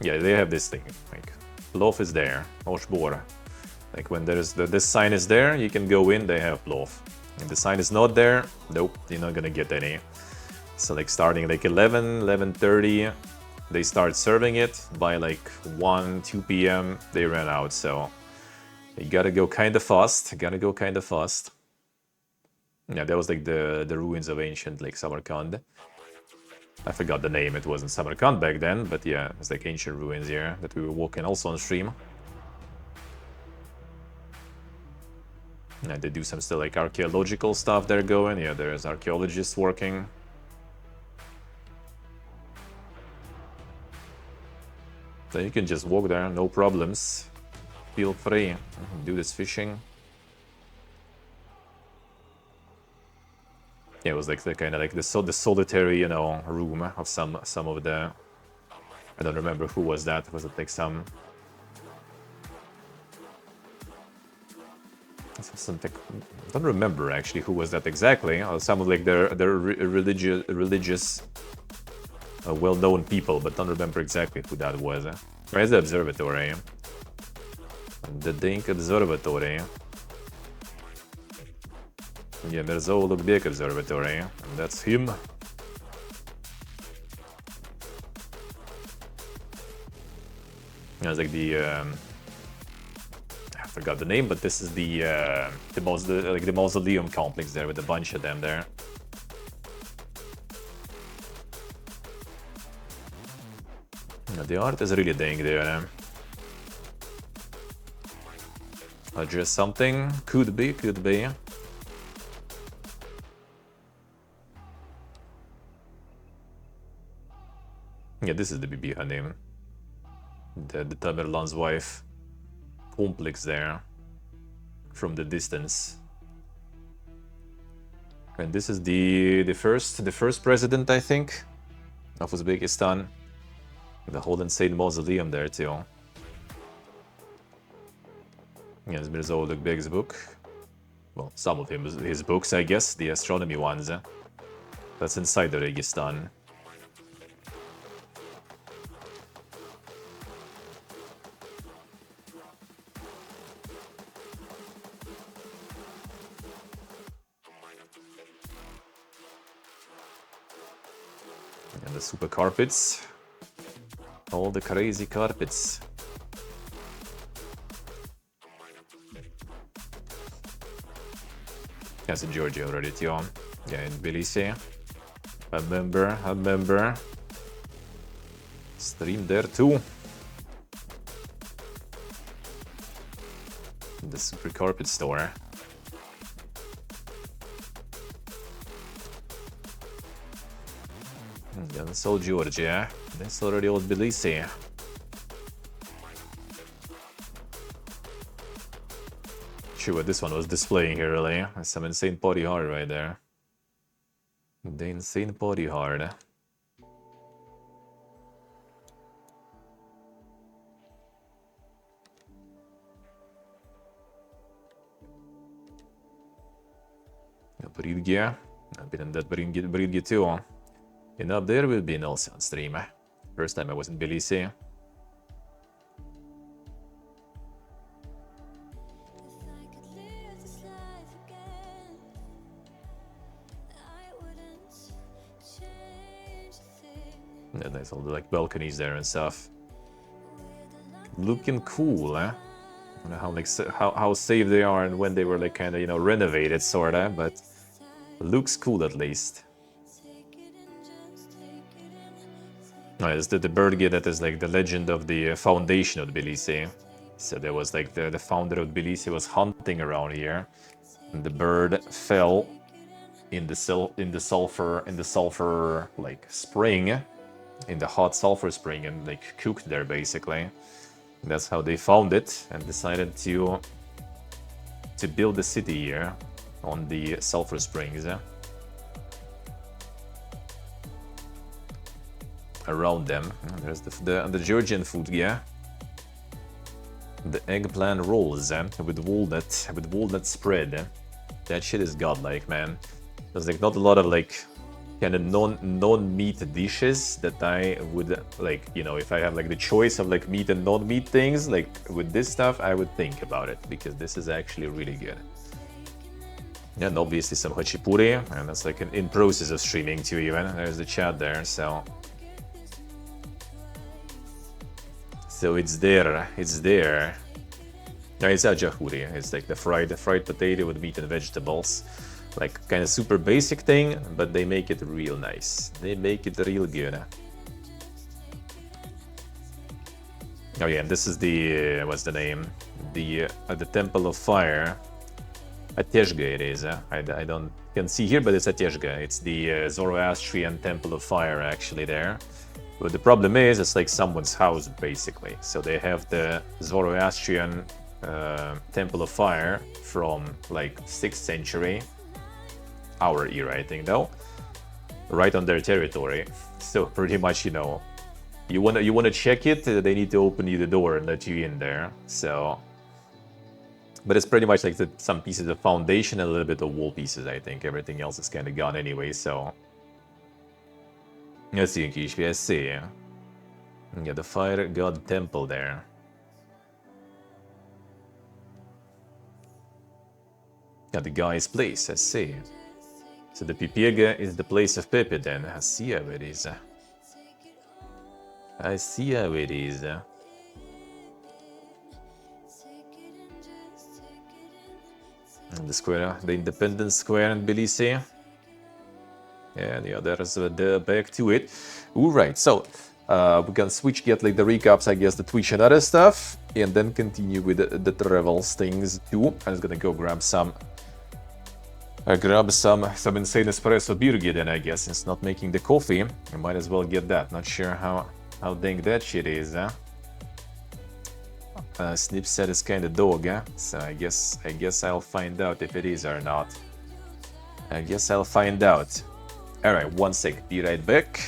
Yeah, they have this thing. Like, Plof is there, Oshbor. Like when there's this sign is there, you can go in. They have Plof. If the sign is not there, nope, you're not gonna get any. So like starting like 11:30, they start serving it. By like 1, 2 p.m. they ran out, so you gotta go kind of fast. Yeah, that was like the ruins of ancient like Samarkand. I forgot the name. It wasn't Samarkand back then, but yeah, it's like ancient ruins here that we were walking also on stream. Yeah, they do some still like archaeological stuff there going. Yeah, there's archaeologists working. So you can just walk there, no problems. Feel free. Do this fishing. Yeah, it was like the kind of like the solitary, you know, room of some of the. I don't remember who was that. Was it like some? Something. I don't remember actually who was that exactly. Some of like their religious, well-known people, but don't remember exactly who that was. Where's the observatory? The Dink Observatory. Yeah, there's Oluk Bek Observatory, and that's him. It's like the I forgot the name, but this is the mausoleum complex there with a bunch of them there. Yeah, the art is really dang there. Just something could be. Yeah, this is the BB, her name. The Tamerlan's wife complex there from the distance. And this is the first president, I think, of Uzbekistan. The whole insane mausoleum there too. Yeah, it's Mirza Ulugh Beg's book. Well, some of his books, I guess, the astronomy ones. That's inside the Registan. And the super carpets. All the crazy carpets. That's in Georgia already, too. Yeah, in Tbilisi. I remember. Stream there too. The super carpet store. Yeah, that's all Georgia. That's already old Tbilisi. Sure, what this one was displaying here really. That's some insane party hard right there. The insane party hard. Bridge. I've been in that Bridge too. And up there will be an also on stream. First time I was in Tbilisi. Yeah, there's all the like balconies there and stuff. Looking cool, eh? I don't know how like how safe they are and when they were like kind of, you know, renovated sorta, but looks cool at least. No, it's the Berge that is like the legend of the foundation of Tbilisi. So there was like the founder of Tbilisi was hunting around here, and the bird fell in the sulfur like spring, in the hot sulfur spring, and like cooked there basically. And that's how they found it and decided to build the city here on the sulfur springs. Around them. There's the Georgian food, yeah. The eggplant rolls with walnut spread. That shit is godlike, man. There's like not a lot of like kind of non-meat dishes that I would like, you know, if I have like the choice of like meat and non-meat things, like with this stuff, I would think about it because this is actually really good. Yeah, and obviously some hachipuri, and that's like in process of streaming too even. There's the chat there, so. So it's there. It's there. No, it's a jahuri. It's like the fried potato with meat and vegetables. Like kind of super basic thing, but they make it real nice. They make it real good. Oh yeah, and this is the what's the name? The Temple of Fire. Ateshga it is. I don't can see here, but it's Ateshga. It's the Zoroastrian Temple of Fire actually there. But the problem is, it's like someone's house basically. So they have the Zoroastrian Temple of Fire from like 6th century, our era, I think, though, right on their territory. So pretty much, you know, you wanna check it, they need to open you the door and let you in there. So, but it's pretty much like some pieces of foundation and a little bit of wall pieces. I think everything else is kind of gone anyway. So. Let's see, I see. Yeah, the Fire God Temple there. Yeah, the guy's place, I see. So the Pipiega is the place of Pepe then. I see how it is. I see how it is. And the square, the Independence Square in Belize. And yeah, there's the back to it. Alright, so we can switch, get like the recaps, I guess, the Twitch and other stuff, and then continue with the travels things too. I'm just gonna go grab some insane espresso birgi then, I guess. Since not making the coffee, I might as well get that. Not sure how dang that shit is, huh? Snip said it's kind of dog, huh? So I guess I'll find out if it is or not. I guess I'll find out. Alright, one sec, be right back.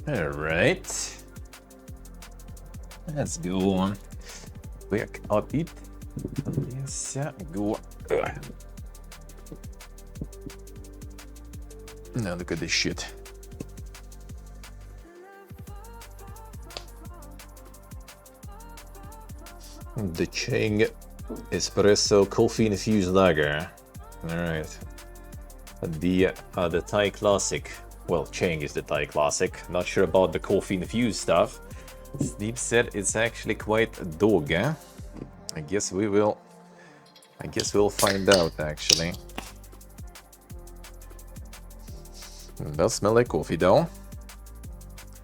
All right, let's go on. Back up it. Let's go. Now look at this shit. The Chang Espresso Coffee Infused Lager. All right. The Thai Classic. Well, Chang is the Thai Classic. Not sure about the coffee infused stuff. Sleep said it's actually quite dog, eh? I guess we will. I guess we'll find out, actually. It does smell like coffee, though.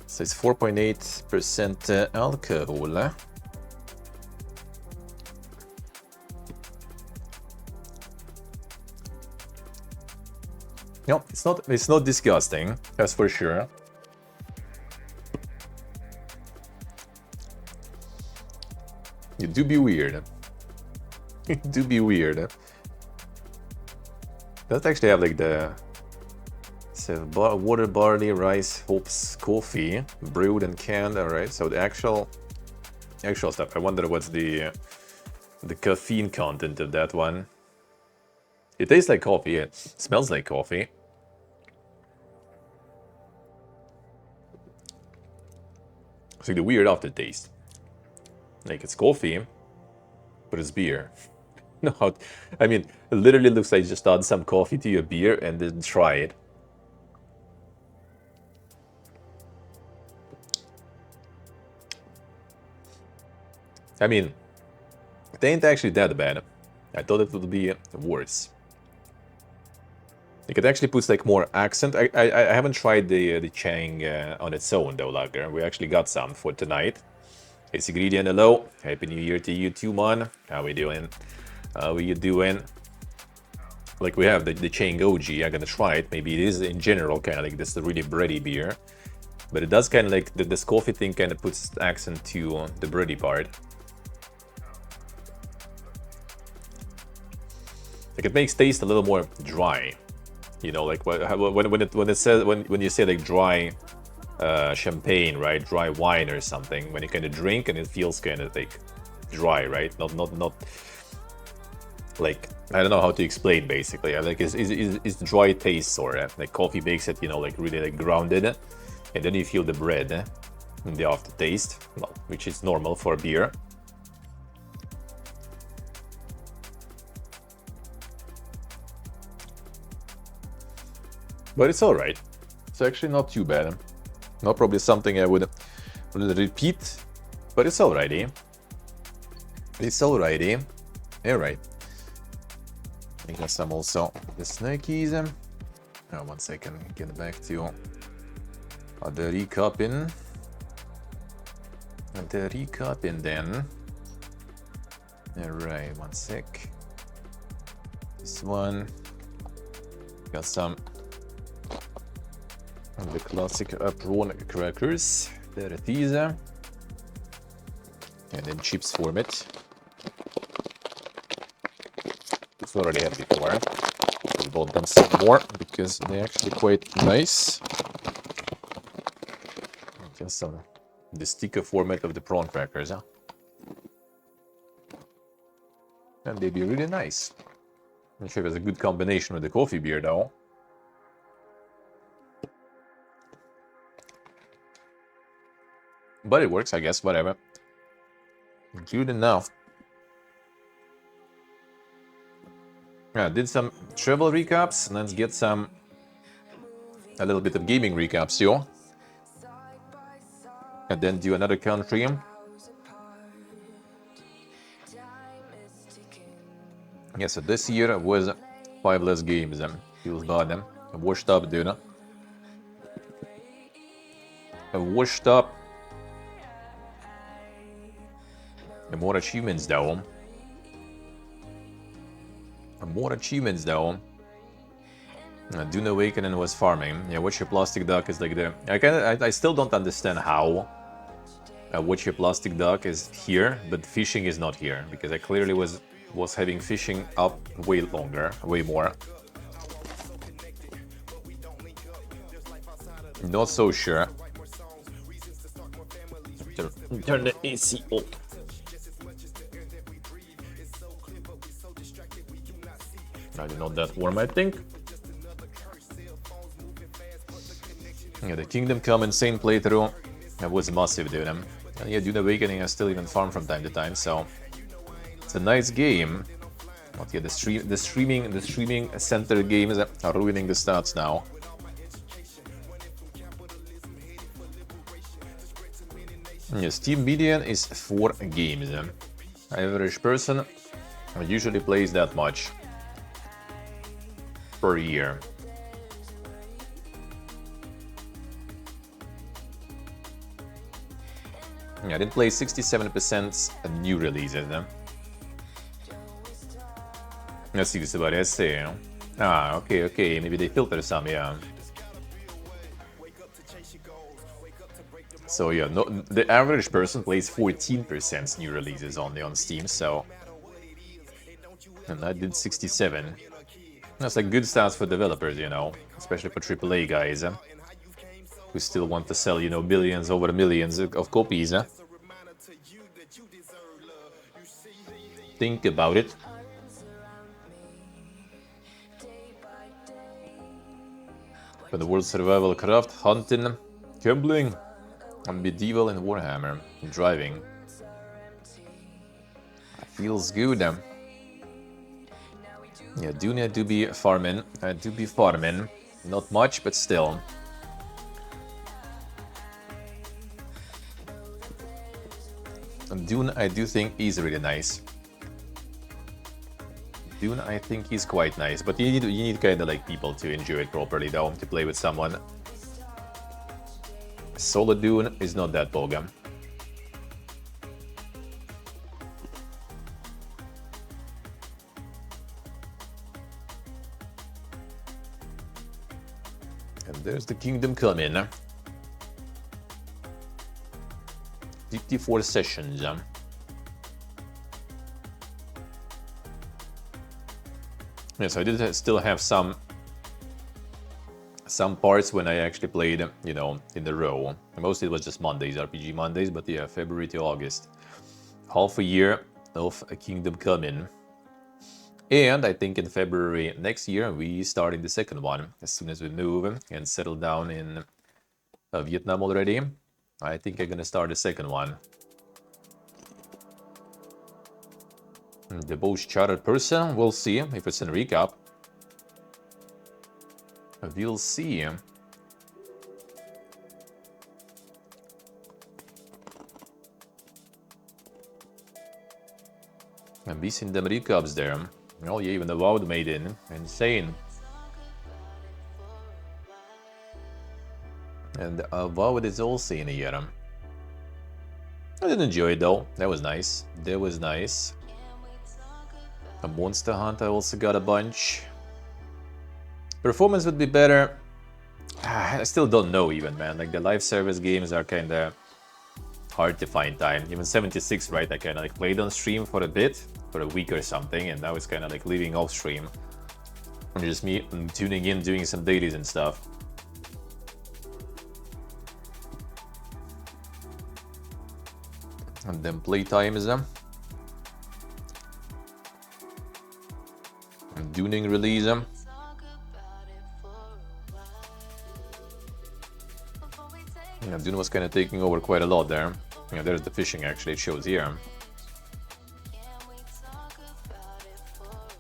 So it's 4.8% alcohol. No, it's not disgusting, that's for sure. You do be weird. You do be weird. Does actually have like the water, barley, rice, hops, coffee, brewed and canned. All right, so the actual stuff. I wonder what's the caffeine content of that one. It tastes like coffee. It smells like coffee. It's like the weird aftertaste. Like it's coffee, but it's beer. No, I mean, it literally looks like just add some coffee to your beer and then try it. I mean, it ain't actually that bad. I thought it would be worse. It actually puts like more accent. I haven't tried the Chang on its own though, lager. We actually got some for tonight. Hey Sigridian, hello. Happy New Year to you too, man. How we doing? How are you doing? Like we have the Chang OG. I'm gonna try it. Maybe it is in general kind of like this really bready beer, but it does kind of like this coffee thing kind of puts accent to the bready part. Like it makes taste a little more dry, you know, like when you say like dry champagne, right? Dry wine or something. When you kind of drink and it feels kind of like dry, right? Not like I don't know how to explain. Basically, like it's dry taste sort of like coffee makes it, you know, like really like grounded, and then you feel the bread in the aftertaste, well, which is normal for beer. But it's alright. It's actually not too bad. Not probably something I would repeat, but it's alrighty. It's alrighty. Alright. I guess I'm also the snakies. Now, 1 second, get back to the recapping. The recapping then. Alright, 1 sec. This one. Got some. The classic prawn crackers, there it is, and then chips format. It's already had before. We bought them some more because they're actually quite nice. Just some the sticker format of the prawn crackers, huh? And they'd be really nice. Not sure if it's a good combination with the coffee beer though. But it works, I guess, whatever. Good enough. Yeah, did some travel recaps. Let's get a little bit of gaming recaps, too. And then do another country. Yeah, so this year was 5 less games. Feels bad. Washed up, dude. Washed up. And more achievements though. Dune Awakening was farming. Yeah, What's Your Plastic Duck is like the... I still don't understand how What's Your Plastic Duck is here, but fishing is not here. Because I clearly was having fishing up way longer, way more. Not so sure. Turn the AC off. Not that warm, I think. Yeah, the Kingdom Come Insane playthrough. That was massive, dude. And yeah, Dune Awakening I still even farm from time to time, so it's a nice game. But yeah, the streaming center games are ruining the stats now. Yeah, Steam median is 4 games. Average person usually plays that much per year. Yeah, I didn't play 67% new releases. Let's see, let's see. Ah, okay, maybe they filter some, yeah. So yeah, no, the average person plays 14% new releases only on Steam, so... And I did 67. That's like good stats for developers, you know, especially for AAA guys, who still want to sell, you know, billions over millions of copies. Think about it. For the world survival craft, hunting, gambling, and medieval and Warhammer, driving. Feels good. Yeah, do be farming. Not much, but still. And Dune, I do think he's really nice. Dune, I think he's quite nice, but you need kind of like people to enjoy it properly, though, to play with someone. Solo Dune is not that bogan. And there's the Kingdom coming. 54 sessions. Yes, I did still have some parts when I actually played, you know, in the row. Mostly it was just Mondays, RPG Mondays, but yeah, February to August. Half a year of a Kingdom coming. And I think in February next year, we starting the second one. As soon as we move and settle down in Vietnam already, I think I'm gonna start the second one. The most chartered person, we'll see if it's in recap. We'll see. And we seen them recaps there. Oh yeah, even the WoW maiden. Insane. And WoW is also in here. I did enjoy it though. That was nice. That was nice. A Monster Hunt I also got a bunch. Performance would be better. I still don't know even, man. Like the live service games are kinda hard to find time. Even 76, right? I kinda like played on stream for a bit, for a week or something, and now it's kinda like leaving off stream. And just me tuning in, doing some dailies and stuff. And then playtime is them. And Duning release them. Yeah, Dune was kind of taking over quite a lot there. Yeah, there's the fishing actually, it shows here.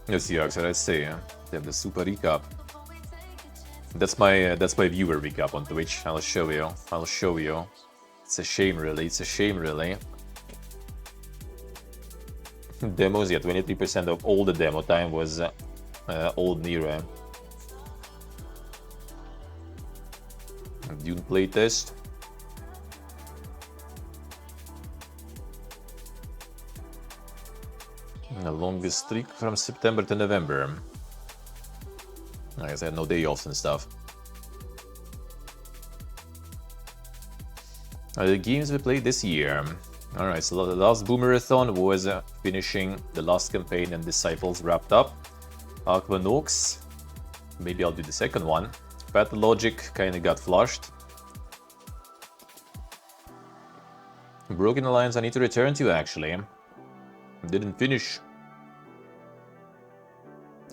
Yes, yeah, so let's say, they have the super recap. That's my viewer recap on Twitch. I'll show you. It's a shame, really. Demos, yeah, 23% of all the demo time was old Nero. Dune playtest. The longest streak from September to November. I guess I had no day offs and stuff. The games we played this year. Alright, so the last Boomerathon was finishing the last campaign and Disciples wrapped up. Aquanox, maybe I'll do the second one. Pathologic kinda got flushed. Broken Alliance I need to return to actually. Didn't finish.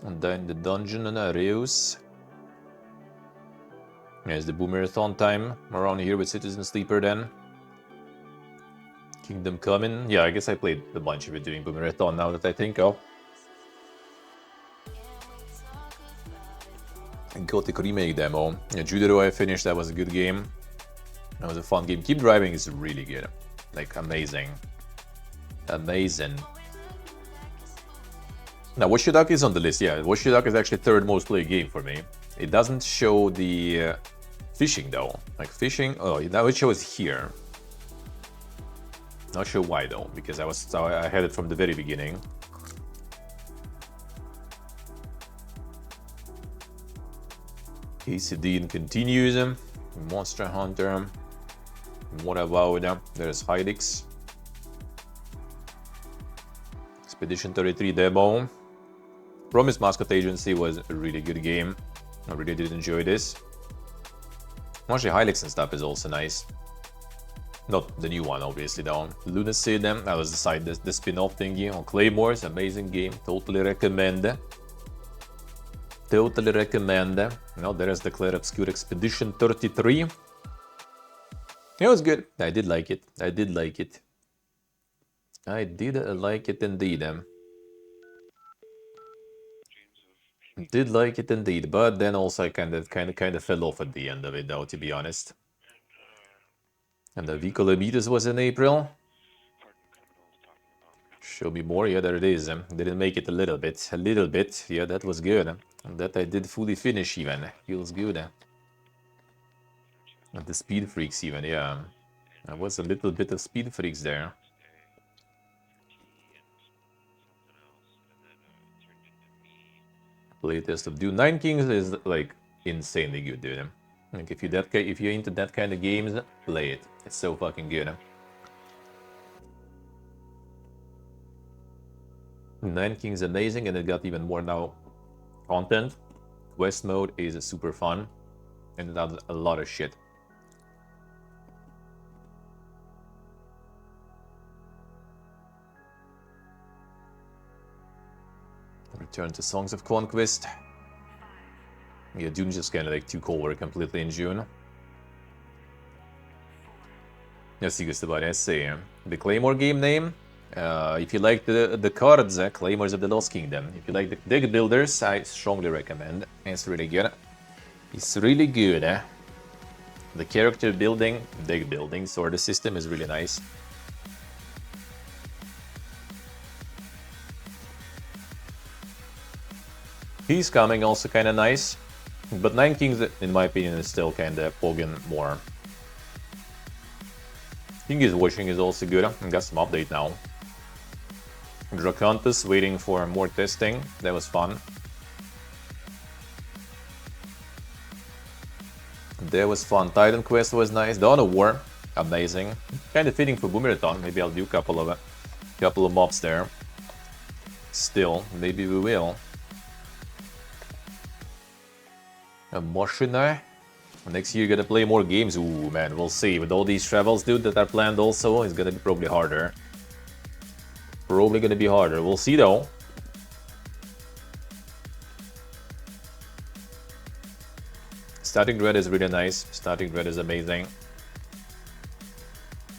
And then the dungeon and Areus. There's the Boomerathon time around here with Citizen Sleeper then. Kingdom coming. Yeah, I guess I played a bunch of it doing Boomerathon now that I think of. And Gothic Remake demo. Yeah, Judero I finished, that was a good game. That was a fun game. Keep Driving is really good. Like, amazing. Amazing. Now, Washi Duck is on the list. Yeah, Washi Duck is actually third most played game for me. It doesn't show the fishing though. Like fishing, oh, now it shows here. Not sure why though, because I had it from the very beginning. Casey Dean continues. Monster Hunter. What about there's Hydix. Expedition 33 demo. Promise Mascot Agency was a really good game. I really did enjoy this. Actually, Hylix and stuff is also nice. Not the new one, obviously, though. Lunacy, that was the spin-off thingy on Claymores. Amazing game. Totally recommend. Totally recommend. Now there is Declare Obscure Expedition 33. It was good. I did like it. I did like it. I did like it indeed. Did like it indeed, but then also I kind of fell off at the end of it, though, to be honest. And the Vicolometus was in April. Show me more. Yeah, there it is. Didn't make it a little bit. Yeah, that was good. And that I did fully finish even. Feels good. And the Speed Freaks even, yeah. There was a little bit of Speed Freaks there. Playtest of Dune. Nine Kings is like insanely good, dude. Like if you're into that kind of games, play it. It's so fucking good. Nine Kings amazing, and it got even more now content. Quest mode is super fun, and it does a lot of shit. Return to Songs of Conquest. Yeah, Dune just kind of like took over completely in June. Yes, you about to say the Claymore game name. If you like the cards, Claymores of the Lost Kingdom. If you like the deck builders, I strongly recommend. It's really good. It's really good. The character building, deck building, sort of system is really nice. He's coming also kind of nice, but Nine Kings, in my opinion, is still kind of pogging more. King is Watching is also good. I got some update now. Dracontus waiting for more testing. That was fun. That was fun. Titan Quest was nice. Dawn of War, amazing. Kind of fitting for Boomerathon. Maybe I'll do a couple of mobs there. Still, maybe we will. Moshina. Next year, gonna play more games. Ooh, man, we'll see. With all these travels, dude, that are planned also, it's gonna be probably harder. Probably gonna be harder. We'll see, though. Starting Dread is really nice. Starting Dread is amazing.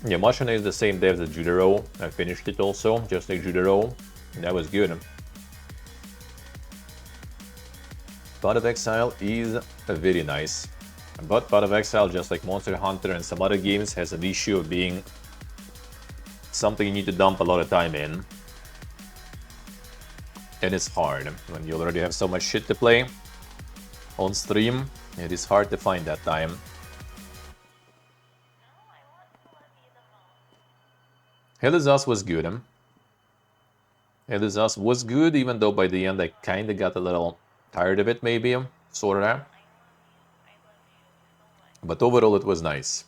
Yeah, Moshina is the same dev as Judaro. I finished it also, just like Judaro. That was good. Path of Exile is very nice. But Path of Exile, just like Monster Hunter and some other games, has an issue of being something you need to dump a lot of time in. And it's hard. When you already have so much shit to play on stream, it is hard to find that time. Helios was good. Helios was good, even though by the end I kinda got a little tired of it, maybe, sorta. But overall, it was nice.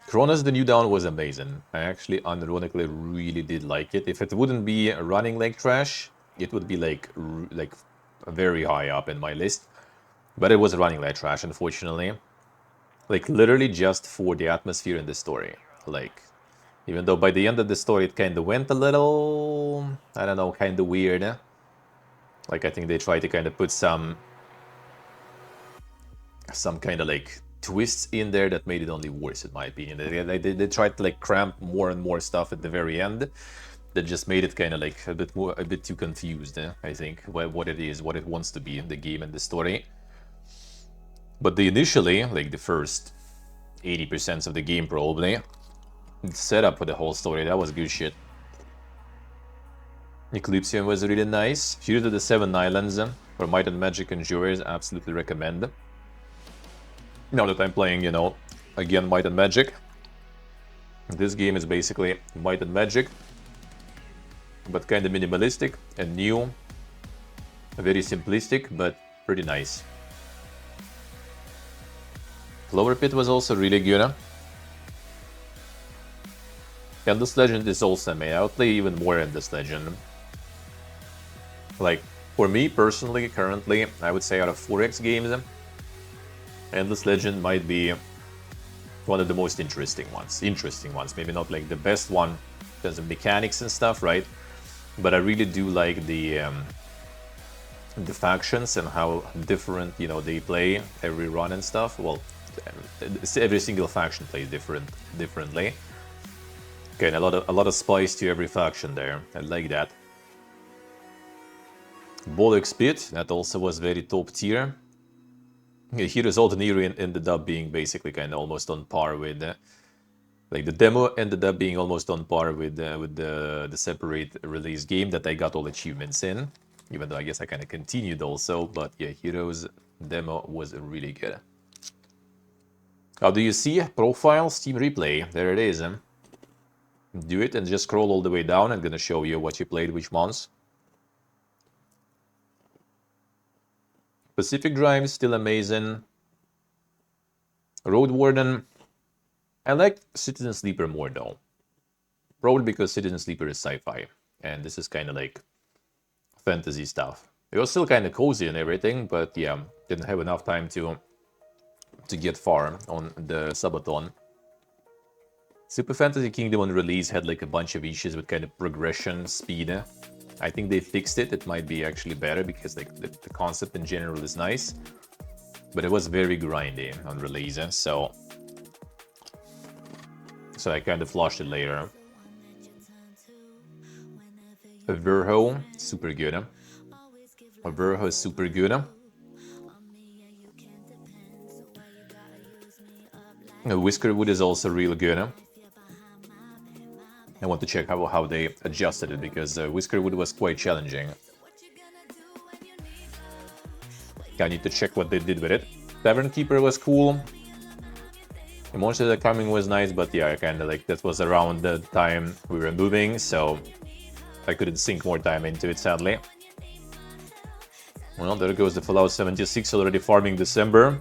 Kronos, the new down, was amazing. I actually, unironically, really did like it. If it wouldn't be running like trash, it would be like very high up in my list. But it was running like trash, unfortunately. Like, literally just for the atmosphere in the story. Like, even though by the end of the story it kind of went a little, I don't know, kind of weird. Like, I think they tried to kind of put some kind of like twists in there that made it only worse, in my opinion. They tried to like cramp more and more stuff at the very end that just made it kind of like a bit too confused. I think what it is, what it wants to be in the game and the story. But initially, like the first 80% of the game probably, the setup for the whole story, that was good shit. Eclipsium was really nice. Here to the 7 Islands for Might and Magic Enjoyers, absolutely recommend. Now that I'm playing, you know, again Might and Magic. This game is basically Might and Magic, but kind of minimalistic and new. Very simplistic, but pretty nice. Clover Pit was also really good. Endless Legend is also made. I'll play even more Endless Legend. Like, for me personally, currently, I would say out of 4X games, Endless Legend might be one of the most interesting ones. Maybe not like the best one in terms of mechanics and stuff, right? But I really do like the factions and how different, you know, they play every run and stuff. Well, every single faction plays differently. Okay, and a lot of spice to every faction there. I like that. Bollocks Pit, that also was very top tier. Heroes Alternary ended up being basically kind of almost on par with, like the demo ended up being almost on par with the separate release game that I got all achievements in. Even though I guess I kind of continued also, but yeah, Heroes demo was really good. How do you see? Profile, Steam Replay, there it is. Do it and just scroll all the way down. I'm gonna show you what you played which months. Pacific Drive, still amazing. Road Warden, I like Citizen Sleeper more though. Probably because Citizen Sleeper is sci-fi, and this is kind of like fantasy stuff. It was still kind of cozy and everything, but yeah, didn't have enough time to get far on the subathon. Super Fantasy Kingdom on release had like a bunch of issues with kind of progression speed. I think they fixed it. It might be actually better because like the concept in general is nice, but it was very grindy on release, so I kind of flushed it later. Verho, super good. Verho is super good. Whiskerwood is also real good. I want to check how they adjusted it because Whiskerwood was quite challenging. I need to check what they did with it. Tavern Keeper was cool. The Monsters Are Coming was nice, but yeah, kind of like that was around the time we were moving, so I couldn't sink more time into it, sadly. Well, there goes the Fallout 76, already farming December.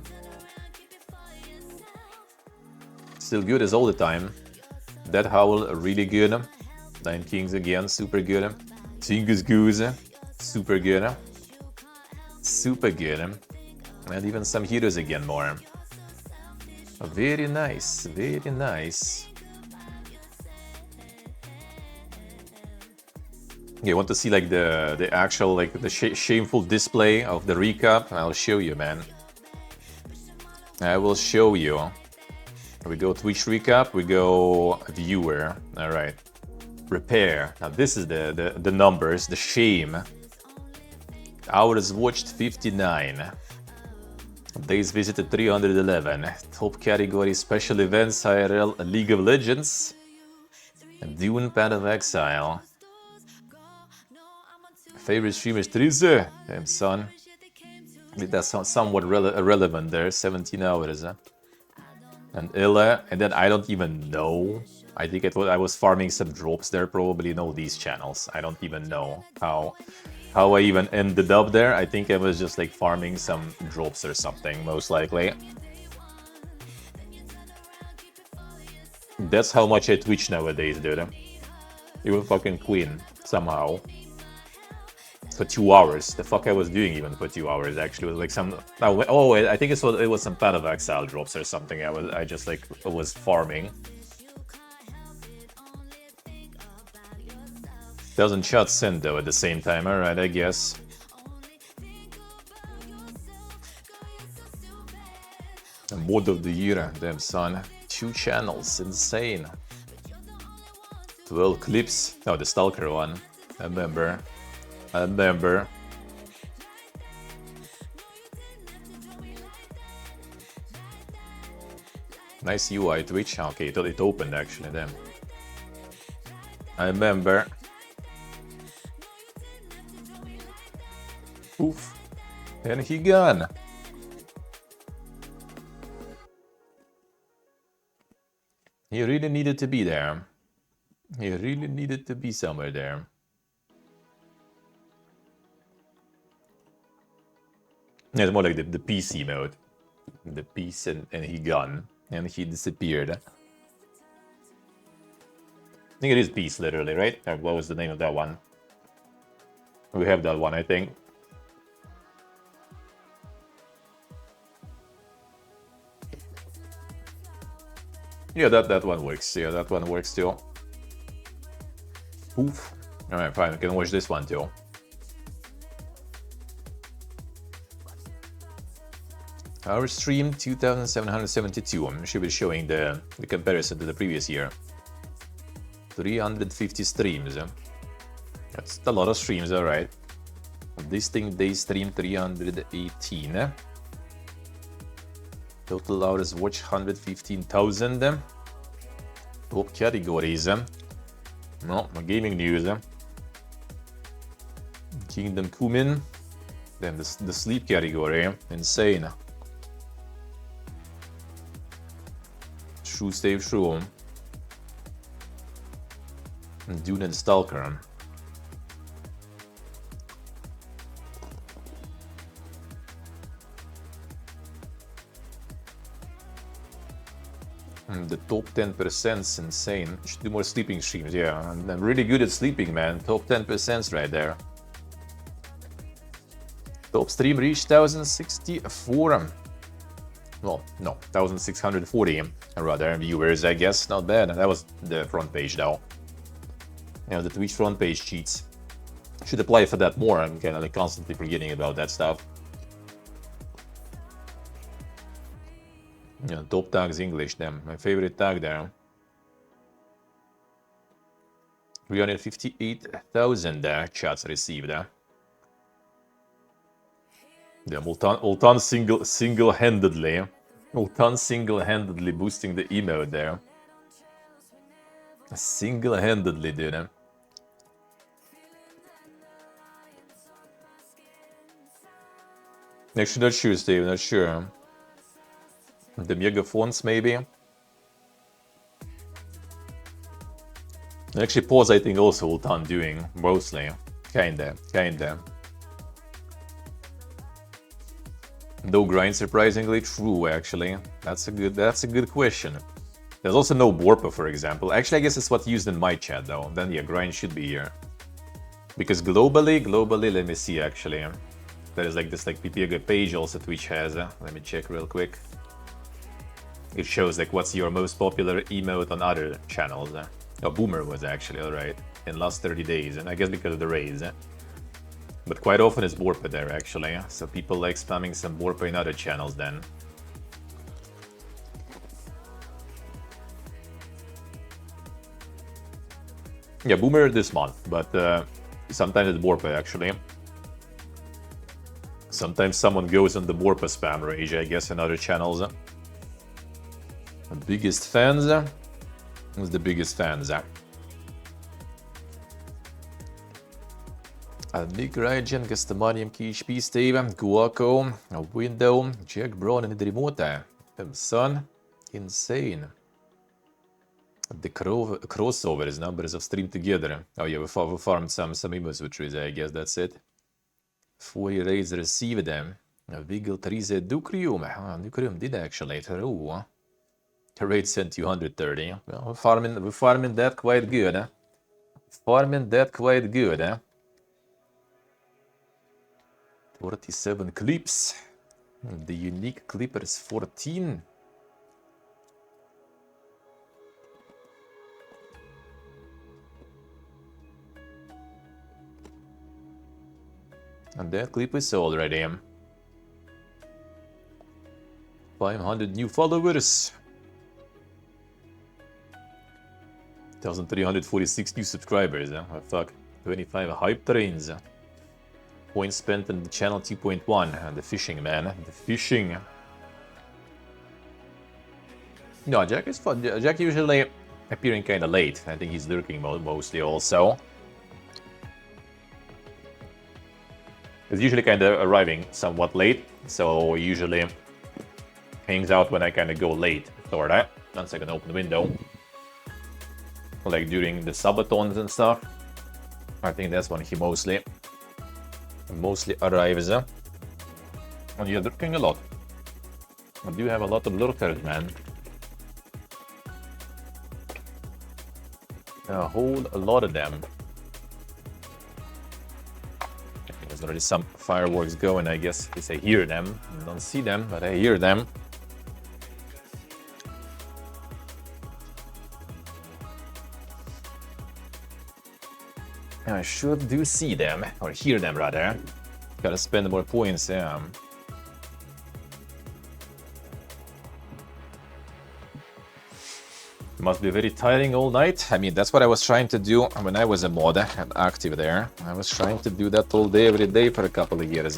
Still good as all the time. Dead Howl, really good. Nine Kings again, super good. Tingus Goose, super good. Super good. And even some heroes again more. Very nice, very nice. You want to see like the actual like the shameful display of the recap? I'll show you, man. I will show you. We go Twitch recap, we go viewer. All right. Repair. Now this is the numbers, the shame. Hours watched 59. Days visited 311. Top category special events IRL League of Legends. Dune Path of Exile. Favorite streamer is Trize. Damn son. That's somewhat irrelevant there. 17 hours. And Illa, and then I don't even know. I think I was farming some drops there, probably in all these channels. I don't even know how I even ended up there. I think I was just like farming some drops or something, most likely. That's how much I Twitch nowadays, dude. Even fucking Queen, somehow. For 2 hours. The fuck I was doing even for 2 hours, actually. It was like some... Oh, I think it was some Path of Exile drops or something. I just like was farming. 1000 shots sent though at the same time, alright, I guess. Mod of the year, damn son. 2 channels, insane. 12 clips. Oh, the Stalker one. I remember. Nice UI Twitch. Okay, it opened actually, damn. I remember. Oof. And he gone. He really needed to be there. He really needed to be somewhere there. Yeah, it's more like the PC mode. The piece and he gone. And he disappeared. I think it is peace, literally, right? Or what was the name of that one? We have that one, I think. Yeah, that one works. Yeah, that one works too. Oof. Alright, fine. We can watch this one too. Our stream 2772 should be showing the comparison to the previous year. 350 streams. That's a lot of streams, alright. This thing they stream 318. Total hours watch 115,000. Top categories. No, gaming news. Kingdom Come. Then the sleep category. Insane. True Stave True. Dune and Stalker. The top 10% is insane. Should do more sleeping streams, yeah. I'm really good at sleeping, man. Top 10% right there. Top stream reached 1,064. Well, no, 1,640 rather viewers, I guess. Not bad. That was the front page, though. You know, the Twitch front page cheats. Should apply for that more. I'm kind of like constantly forgetting about that stuff. Yeah, top tags English, damn. My favorite tag there. 358,000 chats received. Damn, Ultan single-handedly. Ultan single-handedly boosting the emote there. Single-handedly, dude. Actually, not sure, Steve, not sure. The megaphones, maybe. Actually, pause, I think, also Ultan doing, mostly. Kinda. No grind, surprisingly true, actually. That's a good question. There's also no Warpa, for example. Actually, I guess it's what's used in my chat, though. Then, yeah, grind should be here. Because globally, let me see, actually. There is like this PPG page also Twitch has. Let me check real quick. It shows like what's your most popular emote on other channels. Oh, Boomer was actually, alright, in last 30 days, and I guess because of the raids. But quite often it's Warpa there, actually, so people like spamming some Warpa in other channels then. Yeah, Boomer this month, but sometimes it's Warpa, actually. Sometimes someone goes on the Warpa spam rage, I guess, in other channels. The biggest fans? Who's the biggest fans? Nick Ryan, Gastamanium, Key Steve, Guaco, Window, Jack Brown, and Remote. Son, insane. The crossovers, numbers of stream together. Oh yeah, we farmed some emotes with trees, I guess that's it. 40 raids received them. Wiggle Trees Ducrium. Ducrium did actually throw. The raid sent you 130. Well, we're farming that quite good, Farming that quite good, 47 clips. The unique clipper is 14. And that clip is already 500 new followers. 1,346 new subscribers. Oh, fuck. 25 hype trains. Points spent on the channel 2.1. And the fishing, man. The fishing. No, Jack is fun. Jack usually appearing kind of late. I think he's lurking mostly also. It's usually kind of arriving somewhat late, so usually hangs out when I kind of go late, sorta. Once I can open the window. Like during the subathons and stuff. I think that's when he mostly arrives. And you're lurking a lot. I do have a lot of lurkers, man. A whole lot of them. There's already some fireworks going, I guess. At least I hear them. I don't see them, but I hear them. I should do see them, or hear them rather. Gotta spend more points, yeah. Must be very tiring all night. I mean, that's what I was trying to do when I was a mod and active there. I was trying to do that all day, every day for a couple of years.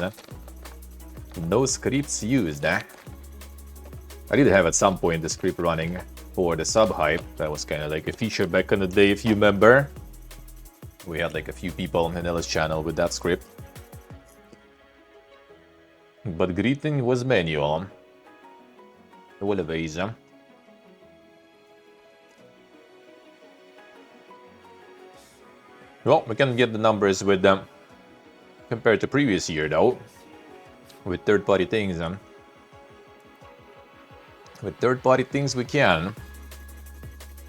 No scripts used. I did have at some point the script running for the sub-hype. That was kind of like a feature back in the day, if you remember. We had like a few people on Ella's channel with that script. But greeting was manual. Always. Well, we can get the numbers with them compared to previous year though. With third-party things. With third-party things we can.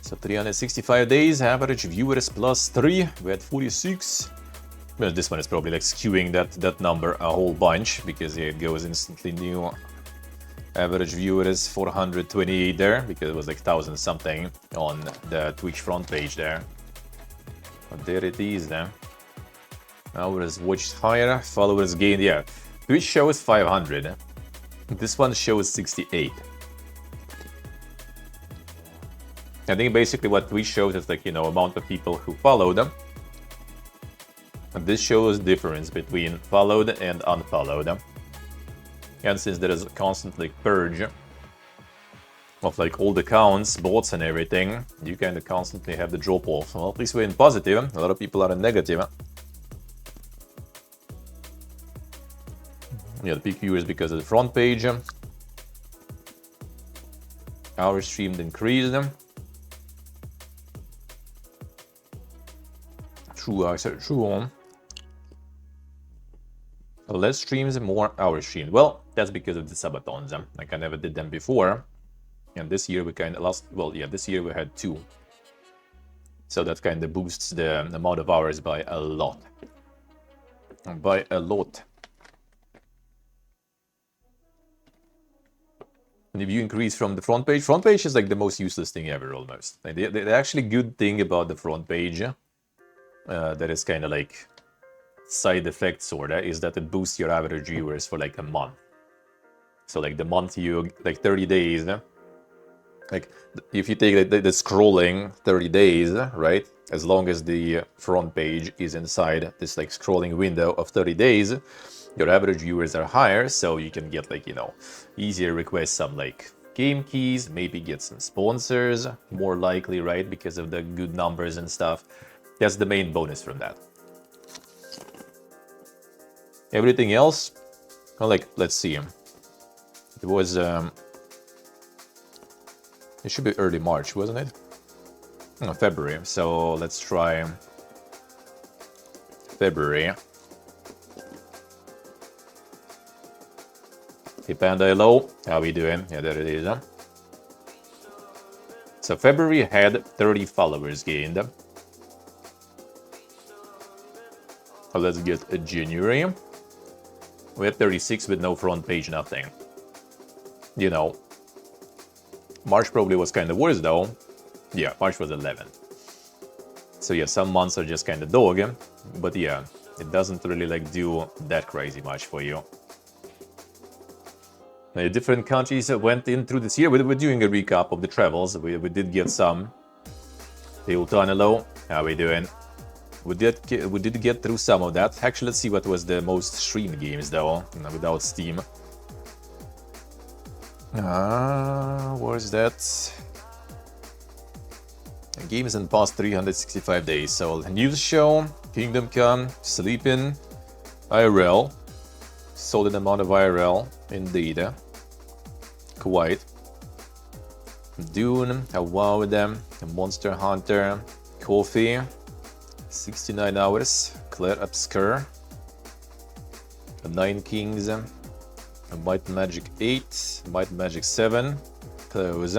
So 365 days, average viewers plus 3. We had 46. Well, this one is probably like skewing that number a whole bunch because it goes instantly new. Average viewers 428 there because it was like 1,000 something on the Twitch front page there. But there it is then. Hours watched higher, followers gained, yeah. Twitch shows 500. This one shows 68. I think basically what Twitch shows is like, you know, amount of people who follow them. And this shows difference between followed and unfollowed. And since there is a constant like purge of like old accounts, bots and everything, you kind of constantly have the drop off. Well, at least we're in positive. A lot of people are in negative. Yeah, the peak viewers because of the front page. Hours streamed increased. True. Less streams and more hours streamed. Well, that's because of the subathons. Like I never did them before. And this year we kind of this year we had 2. So that kind of boosts the amount of hours by a lot. By a lot. And if you increase from the front page is like the most useless thing ever almost. Like the actually good thing about the front page that is kind of like side effect sorta is that it boosts your average viewers for like a month. So like the month you like 30 days, like if you take the scrolling 30 days, right? As long as the front page is inside this like scrolling window of 30 days, your average viewers are higher, so you can get like, you know, easier request some like game keys, maybe get some sponsors, more likely, right? Because of the good numbers and stuff. That's the main bonus from that. Everything else, well, like, let's see. It was, it should be early March, wasn't it? No, February. So let's try February. Hey Panda, hello. How we doing? Yeah, there it is. So February had 30 followers gained. Let's get a January. We had 36 with no front page, nothing. You know, March probably was kind of worse though. Yeah, March was 11. So yeah, some months are just kind of dog. But yeah, it doesn't really like do that crazy much for you. Different countries went in through this year. We're doing a recap of the travels. We did get some. Hey Ultanelo, how we doing? We did get through some of that. Actually, let's see what was the most streamed games though, without Steam. Where's that? Games in past 365 days. So news show, Kingdom Come, Sleeping, IRL. Solid amount of IRL, indeed. Quite. Dune, a wow with them. A Monster Hunter, Coffee, 69 hours. Claire Obscure, a 9 Kings, a Might and Magic 8, Might and Magic 7. Those.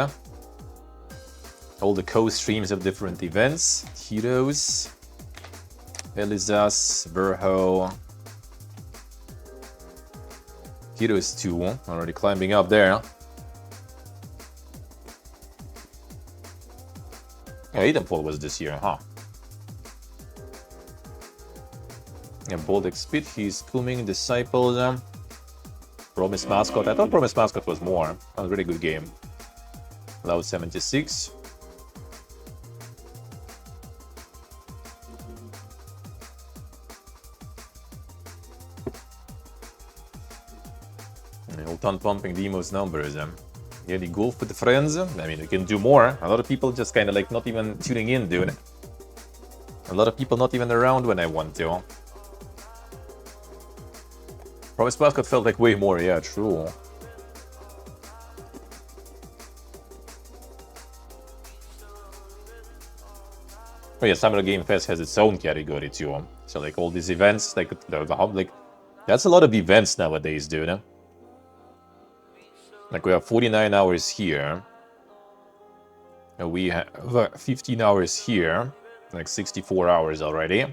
All the co-streams of different events. Heroes, Elizas, Verho. Heroes 2, already climbing up there. Yeah, Edenfall was this year, huh? Yeah, Bold Expit, he's Cooming, Disciples. Promise Mascot, I thought Promise Mascot was more. That was a really good game. Loud 76. Ultan pumping Demo's numbers. Yeah, the golf with the friends. I mean, we can do more. A lot of people just kind of like not even tuning in, dude. A lot of people not even around when I want to. Promise Mascot felt like way more, yeah, true. Oh yeah, Summer Game Fest has its own category too. So like all these events, like that's a lot of events nowadays, dude. Like we have 49 hours here. And we have 15 hours here. Like 64 hours already.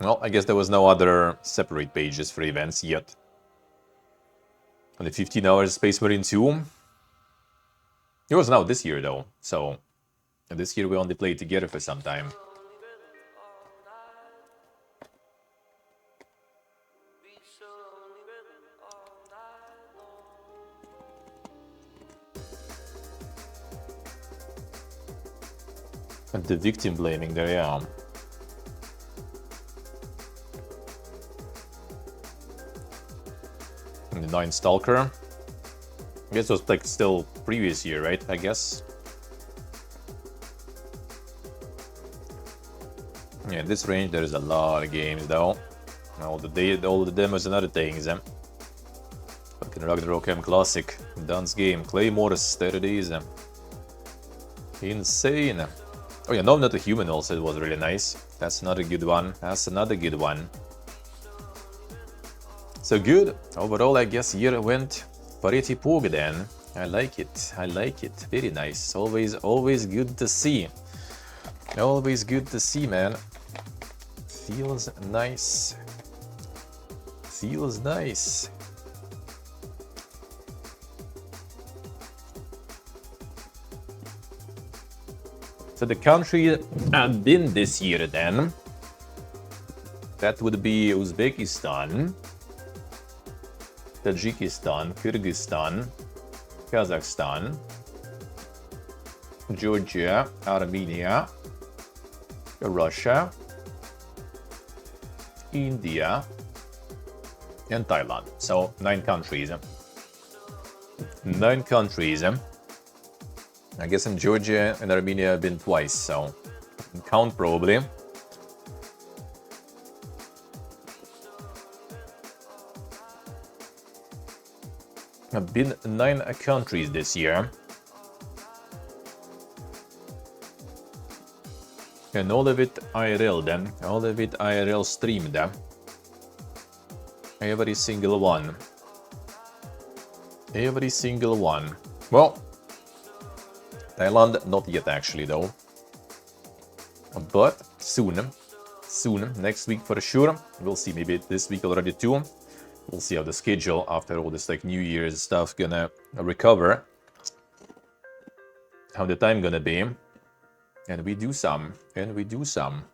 Well, I guess there was no other separate pages for events yet. And the 15 hours Space Marine 2. It was now this year though. So this year we only played together for some time. And the victim blaming there, yeah. And the 9 Stalker. I guess it was like still previous year, right? I guess. Yeah, in this range there is a lot of games though. All the demos and other things. Fucking Ragnarok M Classic, Dance Game, Claymores, 30 days. Insane. Oh yeah, No, Not a Human also, it was really nice. That's another good one. That's another good one. So good. Overall, I guess year went pretty pog then. I like it. I like it. Very nice. Always good to see. Always good to see, man. Feels nice. Feels nice. So the country I've been this year then, that would be Uzbekistan, Tajikistan, Kyrgyzstan, Kazakhstan, Georgia, Armenia, Russia, India, and Thailand. So 9 countries. 9 countries. I guess in Georgia and Armenia I've been twice, so count probably. I've been 9 countries this year. And all of it IRL then, all of it IRL streamed. Every single one. Every single one. Well, Thailand, not yet actually though. But soon. Soon, next week for sure. We'll see, maybe this week already too. We'll see how the schedule after all this like New Year's stuff gonna recover. How the time gonna be. And we do some. And we do some.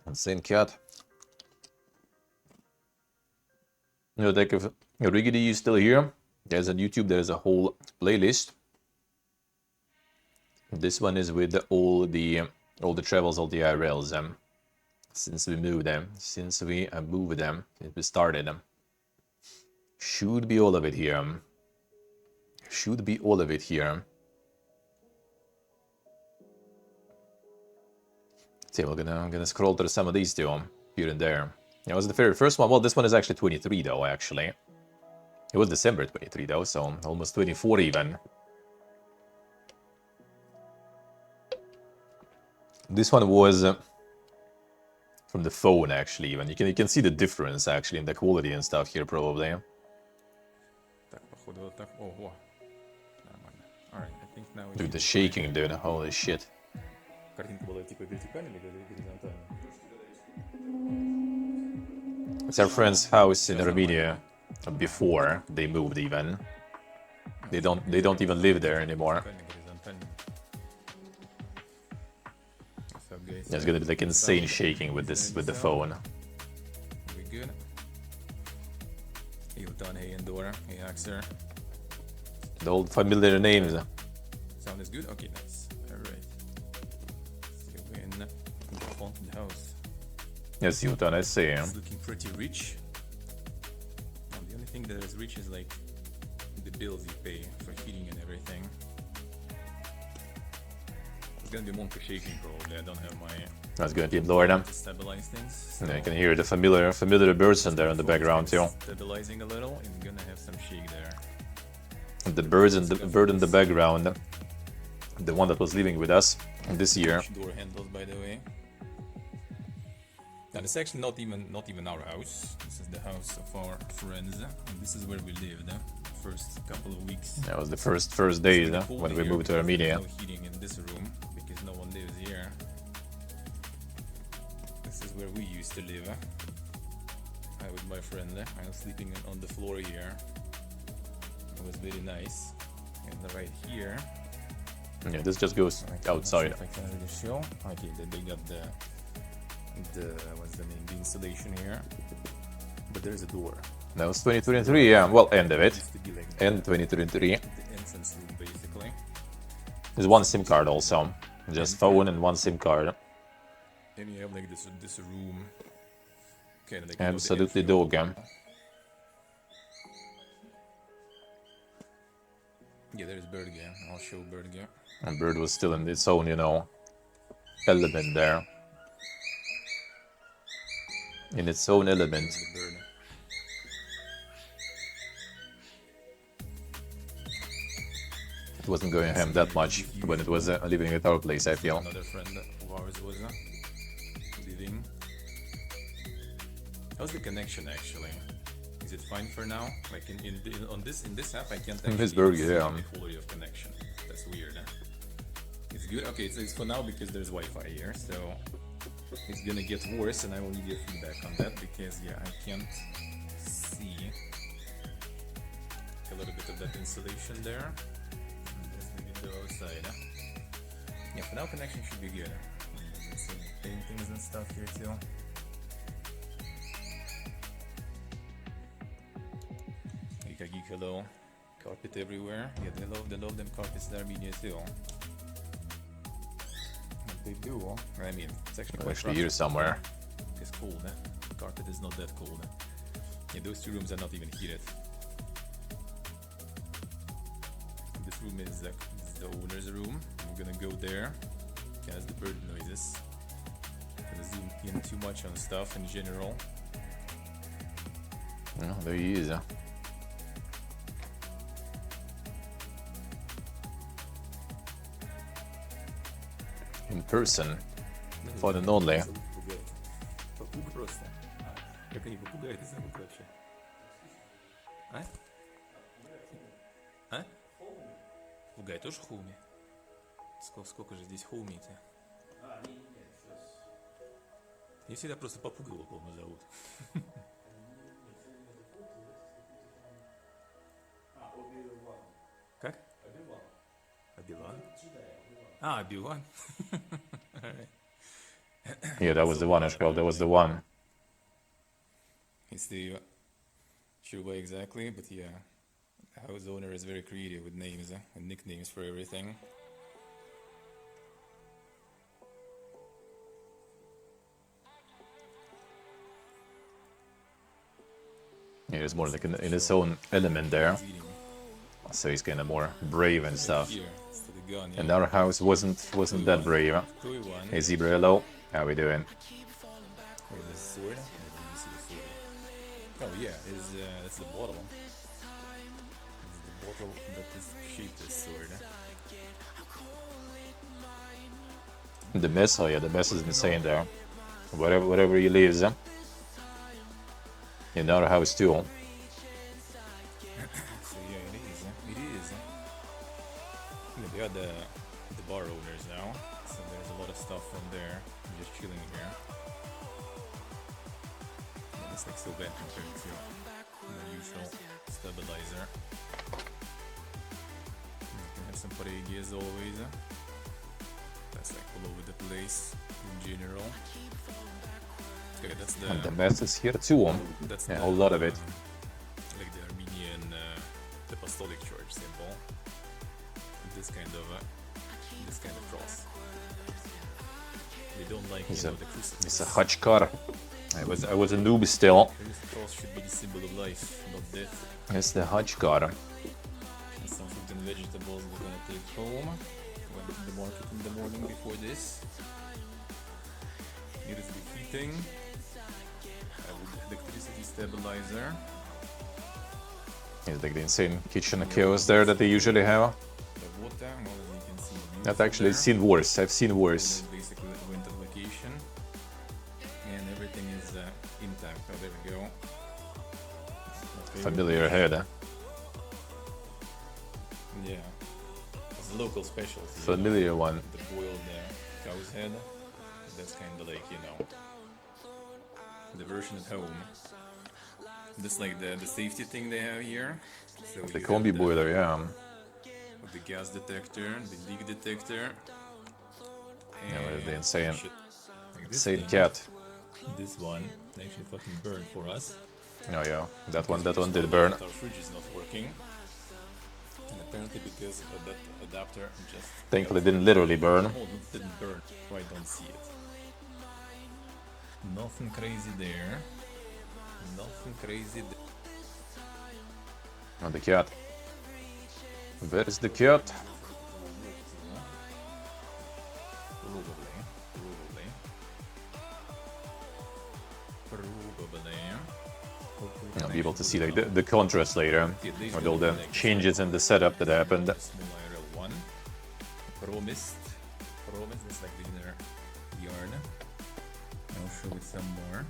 Insane cat. You know, like if Riggedy is still here, there's on YouTube, there's a whole playlist. This one is with all the travels, all the IRLs. Since we moved them, since we started them. Should be all of it here. Should be all of it here. See, I'm gonna scroll through some of these too, here and there. It was the very first one. Well, this one is actually 23 though, actually. It was December 23 though, so almost 24 even. This one was from the phone actually, even. You can see the difference actually in the quality and stuff here probably. Dude, the shaking, dude. Holy shit. It's our friend's house in Armenia before they moved even. They don't even live there anymore. There's gonna be like insane shaking with the phone. We good? Hilton, hey Endora, hey Axer. The old familiar names. Sound is good? Okay, nice. Alright. So we're in the front of the house. Yes, Hilton, I see. It's looking pretty rich. The only thing that is rich is like the bills you pay for heating and everything. It's gonna be more for shaking probably. I don't have my That's gonna keep lower them. to stabilize things. So Yeah, you can hear the familiar birds in there in the background too. stabilizing a little and gonna have some shake there. The bird in the background, the one that was living with us this year. Door handles, by the way. Now this is actually not even our house. This is the house of our friends, and this is where we lived first couple of weeks. That was the first days when we moved to Armenia. No heating in this room because no one lives here. This is where we used to live. I with my friend. I was sleeping on the floor here. It was very nice. And right here. Yeah, this just goes outside. If I can really show. Okay, they got the what's the name? The installation here. But there's a door. That was 2023, yeah. Well, end of it. Used to be like End 2023. the entrance room basically. There's one SIM card also. Just phone and one SIM card. Then you have like this room. Okay, like Absolutely dog. Yeah, there's Berge. I'll show Berge. And bird was still in its own, element there. In its own element. The bird. It wasn't going ham that much when it was living at our place, I feel. Another friend of ours was living. How's the connection actually? Is it fine for now? Like in this app, I can't actually This Berge, see yeah. the quality of connection. That's weird. It's good. Okay, it's for now because there's Wi-Fi here, so it's gonna get worse, and I will need your feedback on that because yeah, I can't see a little bit of that insulation there. And there's the window outside. Yeah, for now connection should be good. There's some paintings and stuff here too. Geek hello. Carpet everywhere. Yeah, they love them carpets in Armenia too. They do. I mean, it's actually quite Actually, here somewhere. It's cold. The carpet is not that cold. Yeah, those two rooms are not even heated. This room is the owner's room. I'm gonna go there. Has the bird noises. Gonna zoom in too much on stuff in general. Oh, there he is. In person. For and only. Попугай просто. Как они попугаи это зовут вообще? А? А? Попугай тоже хоуми? Сколько же здесь хоуми-то? Я всегда просто попугай его, по-моему, зовут. Как? Абилан. Ah, Obi-Wan. Alright. Yeah, that was the one, Ashkal. That was the one. It's the sure way exactly, but yeah, the house owner is very creative with names and nicknames for everything. Yeah, he's more like in his own element there. He's eating So he's kind of more brave and stuff. here. So the gun, yeah. And our house wasn't that brave. Chloe one. Hey Zebra, hello. How we doing? Wait, the sword? I didn't see the sword. Oh yeah, that's the bottle. It's the bottle that is shaped as sword. The mess, oh yeah, the mess is insane there. Whatever he lives, in our house too. So yeah, it is. It is. Yeah, they are the bar owners now. So there's a lot of stuff from there. I'm just chilling here. Yeah, it's like so bad compared to the usual stabilizer. You can have some paregi as always. That's like all over the place in general. Okay, that's the. And the mess is here too. That's Yeah, the, a whole lot of it. Like the Armenian, the Apostolic Church symbol. This kind of cross. They don't like It's the a crucifix. Hachkar. I was a noob still. This cross should be the symbol of life, not death. It's the Hachkar. And some fruit and vegetables we're gonna take home. Went to the market in the morning before this. Here is the heating. With electricity stabilizer. It's like the insane kitchen chaos there that they usually have. The water, well, as you can see. I've actually seen worse. I've seen worse. Basically winter vacation. And everything is intact. Oh, there we go. Okay. Familiar head. Yeah. It's a local specialty. Familiar one. The boiled cow's head. That's kind of like, the version at home. This like the safety thing they have here. So The you combi have boiler, yeah. with the gas detector, the leak detector. Yeah, but the and insane, shit. Like this insane thing, cat. This one actually fucking burned for us. Oh yeah, that one did burn. Our fridge is not working. And apparently because of that adapter just... Thankfully, it didn't literally burn. Oh, it didn't burn, so I don't see it. Nothing crazy there. Nothing crazy there. Oh, the cat. Where is the cat? Probably. You'll be able to see like the contrast later with all the changes in the setup that happened. Small IRL 1. Promised. That's like the inner yarn. I'll show it some more.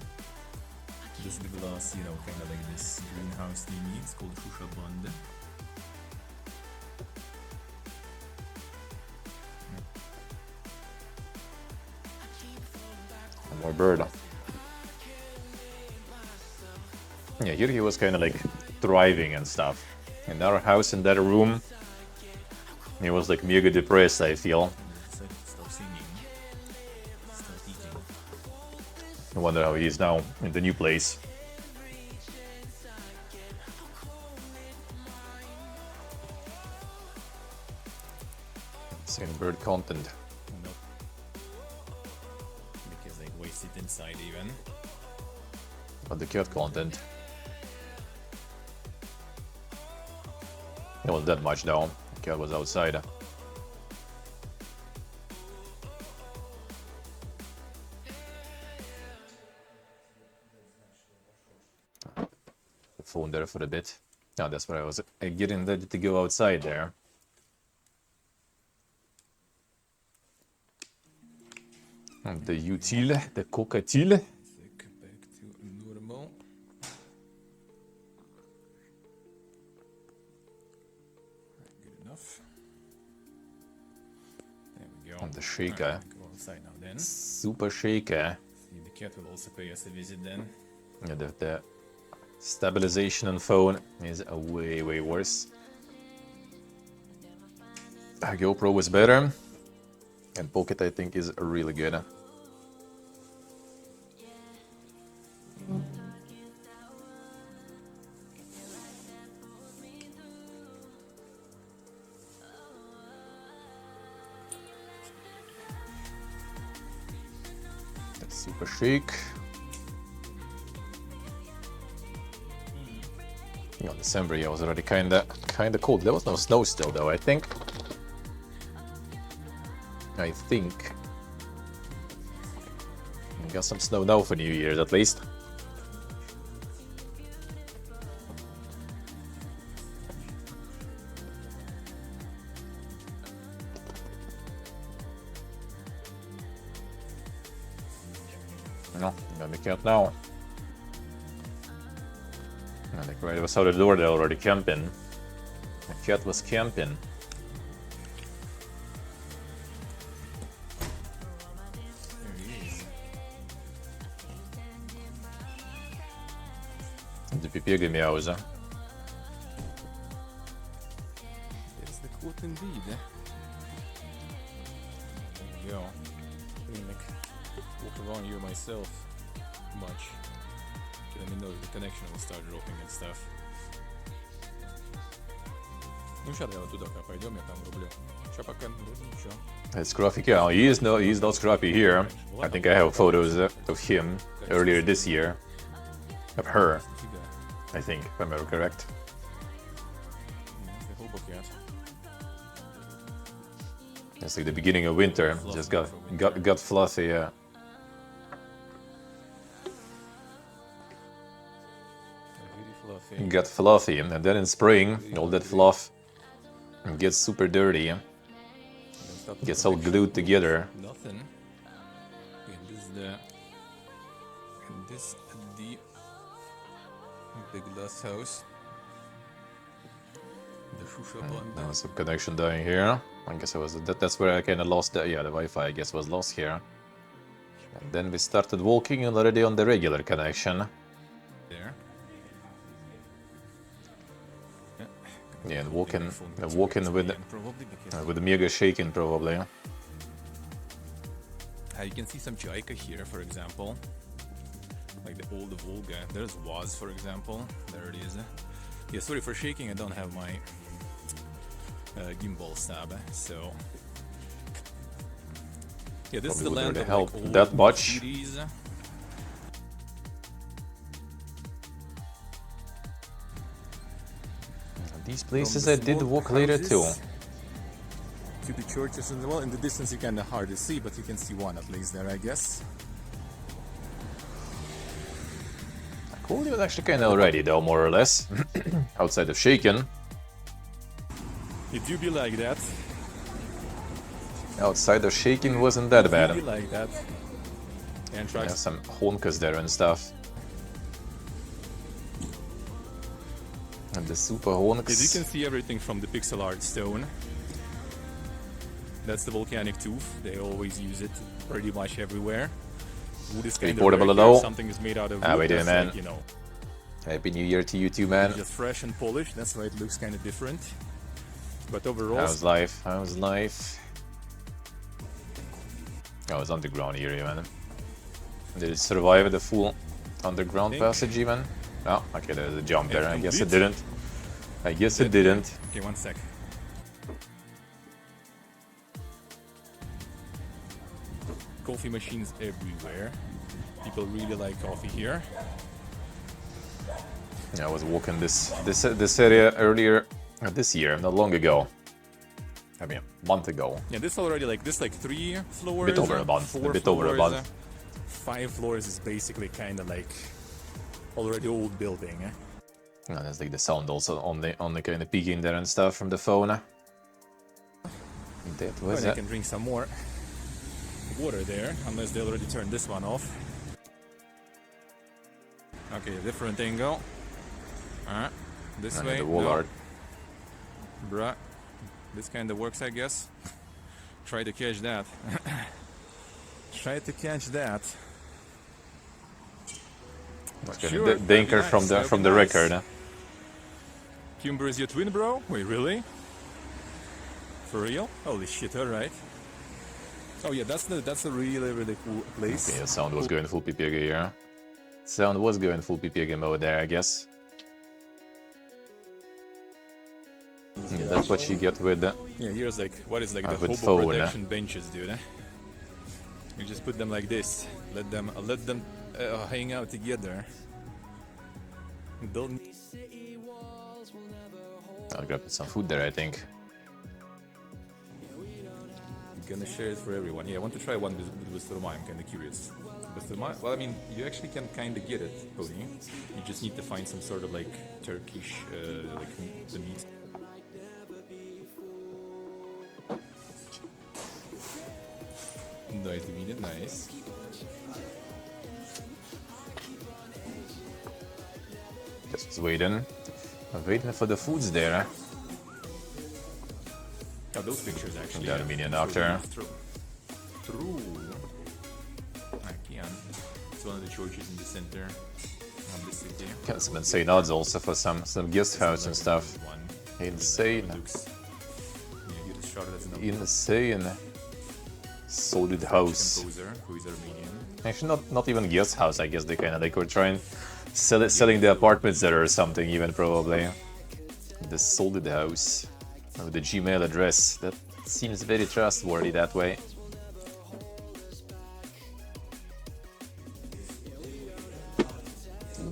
This is the glass, kind of like this greenhouse thingy. It's called Shusha Band. More bird. Yeah, here he was kind of like thriving and stuff. In our house, in that room, he was like mega depressed, I feel. Stop singing. Stop eating. I wonder how he is now in the new place. Same bird content. Nope. Because I waste it inside even. But the cat content. It wasn't that much though. The cat was outside. The phone there for a bit. Now that's where I was getting ready to go outside there. And the utile, the cockatile. Back to normal. Good enough. There we go. And the shaker. Alright, go outside now then. Super shaker. See, the cat will also pay us a visit then. Yeah, the stabilization on phone is way worse. GoPro was better, and Pocket I think is really good. That's super chic. You know, December, yeah, was already kinda cold. There was no snow still, though. I think. We got some snow now for New Year's, at least. No, gonna be cat now. I think right was out the door, they're already camping. The cat was camping. There he is. The pipiega miauza. It's the quote indeed. There you go. I mean, like, walk around here myself much. Let me know if the connection will start dropping and stuff. Ну сейчас я вот туда пойдем, я там рублю. Сейчас пока вроде ничего. It's Scruffy cow. He's not Scruffy here. I think I have photos of him earlier this year. Of her, I think, if I'm ever correct. The hobo cat. It's like the beginning of winter. Just got fluffy, yeah. Really fluffy. Got fluffy, and then in spring, all that fluff gets super dirty. Gets all glued together. Nothing. And this is the big glass house. The shusha button. There was some connection down here. I guess that's where I kind of lost the Wi-Fi. I guess was lost here. And then we started walking already on the regular connection. There. Yeah, and walking with the mega shaking probably. You can see some Jaika here, for example. Like the old Volga. There's Waz, for example. There it is. Yeah, sorry for shaking. I don't have my gimbal stab. So yeah, this is the Probably land wouldn't of help like, old that much. cities. These places From I the did small walk later too. houses to the churches, and well, in the distance you kind of hard to see, but you can see one at least there, I guess. Cool, it was actually kind of already though, more or less. Outside of shaken. It do be like that. Outside of shaking wasn't that It bad. do be like that. And There's trucks. some honkas there and stuff. And the super As you honks. can see everything from the pixel art stone. That's the volcanic tooth. They always use it pretty much everywhere. Wood is kind of portable rare. hello. Something is made out of Ah, wood. wait a That's minute, like, you know, Happy New Year to you too, man. just fresh and polished. That's why it looks kind of different. But overall, How's life? How's life? Oh, it's underground here, man. Did it survive the full underground Think. passage even? Oh, okay, there's a jump there. I guess it complete. didn't. I guess it didn't. okay, one sec. Coffee machines everywhere. People really like coffee here. Yeah, I was walking this area earlier this year, not long ago. I mean, a month ago. Yeah, this already like 3 floors. Bit over a or month, 4 a bit over a floors, month. 5 floors is basically kind of like already old building. And there's like the sound also on the kind of peeking there and stuff from the phone. That was And I it. can drink some more water there, unless they already turned this one off. Okay, different angle. Alright, this And way. the wall no. art. Bruh, this kind of works, I guess. Try to catch that. Try to catch that. It's Sure, kind that'd of be dinker nice, from that'd the be nice. record. Kimber is your twin, bro? Wait, really? For real? Holy shit! All right. Oh yeah, that's a really cool place. Okay, the sound was going full PPG here. Sound was going full PPG mode there, I guess. Yeah, that's what you get with Yeah, here's like what is like the with hobo phone, protection benches, dude. You just put them like this. Let them hang out together. Don't I'll grab some food there, I think. I'm gonna share it for everyone. Yeah, I want to try one with Surma. I'm kind of curious. With Surma, well, I mean, you actually can kind of get it, Pony. You just need to find some sort of like Turkish, like the meat. Nice to meet it, nice. Just waiting. I'm waiting for the foods there. Oh, those pictures actually. The Armenian doctor. True. I can. It's one of the churches in the center of the city. Got some insane odds also for some guest house and stuff. One. Insane. Yeah, you just shot it as an Insane. Solid house. composer who is Armenian. Actually, not even guest house. I guess they were trying selling the apartments there or something, even probably. The solid house with the Gmail address. That seems very trustworthy that way.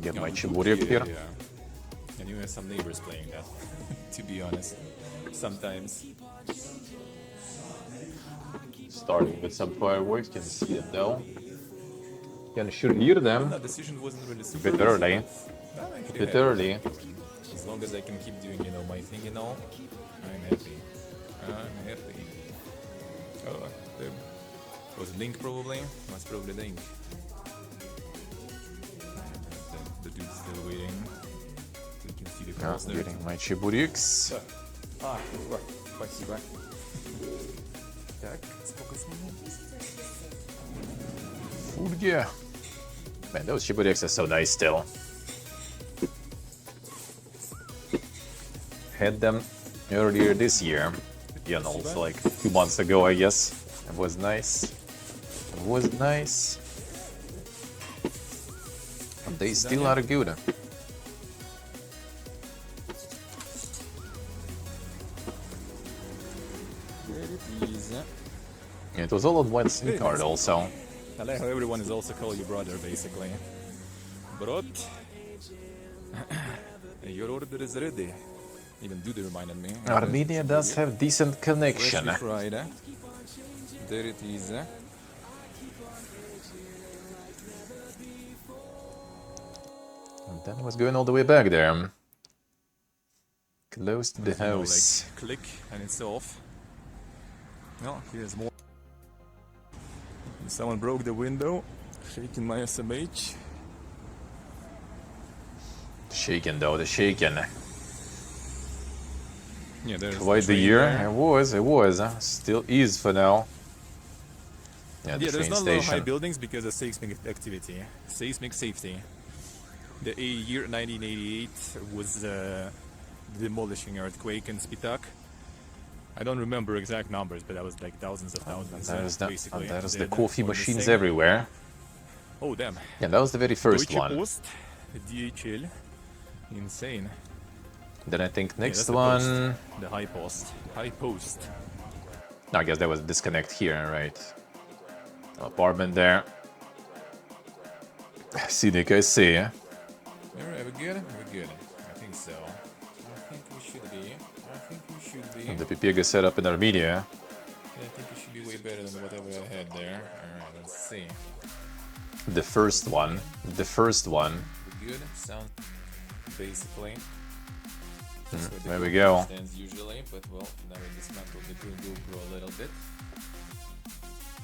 Get my chiburyk here. Yeah. And you have some neighbors playing that, to be honest. Sometimes. Starting with some fireworks, can see it though. Can sure hear them. That decision wasn't really A super bit early. I'm actually A bit happy. early. As long as I can keep doing, my thing and all, I'm happy. I'm happy. Oh, was it Link probably? Was probably Link. The dude's still waiting. So you can see the cross there. Getting my chiburyks. Спасибо. Так, сколько с ними? Food gear. Man, those chiburyks are so nice still. Had them earlier this year. Yeah, and also like 2 months ago, I guess. It was nice. It was nice. And they still are good. There it is. Yeah, it was all on one SIM card also. I like how everyone is also call you brother, basically. Brot, your order is ready. Even Dude reminded me. Armenia does have decent connection. Freshly fried. There it is. And then was going all the way back there. Close to the You know, house. like, click and it's off. No, here's more. Someone broke the window, shaking my SMH. Shaken though, the shaken. Yeah, there's Quite the train year. there. It was. Still is for now. Yeah, the Yeah, there's train not a lot of high station. buildings because of seismic activity, seismic safety. The year 1988 was demolishing earthquake in Spitak. I don't remember exact numbers, but that was like thousands of thousands. Basically. There's the dead coffee or machines missing. everywhere. Oh damn! Yeah, that was the very first Deutsche one. Post, DHL, insane. Then I think Yeah, next that's the one. post. The high post. No, I guess there was a disconnect here, right? Apartment there. Scenic, I see. Alright, we're good. We're good. I think so. I think we should be. The Pipiega setup in Armenia. I think it should be way better than whatever I had there. Alright, let's see. The first one. We're good. Sound basically. That's where the There we GoPro go. stands usually, but well, now we dismantled the GoPro a little bit.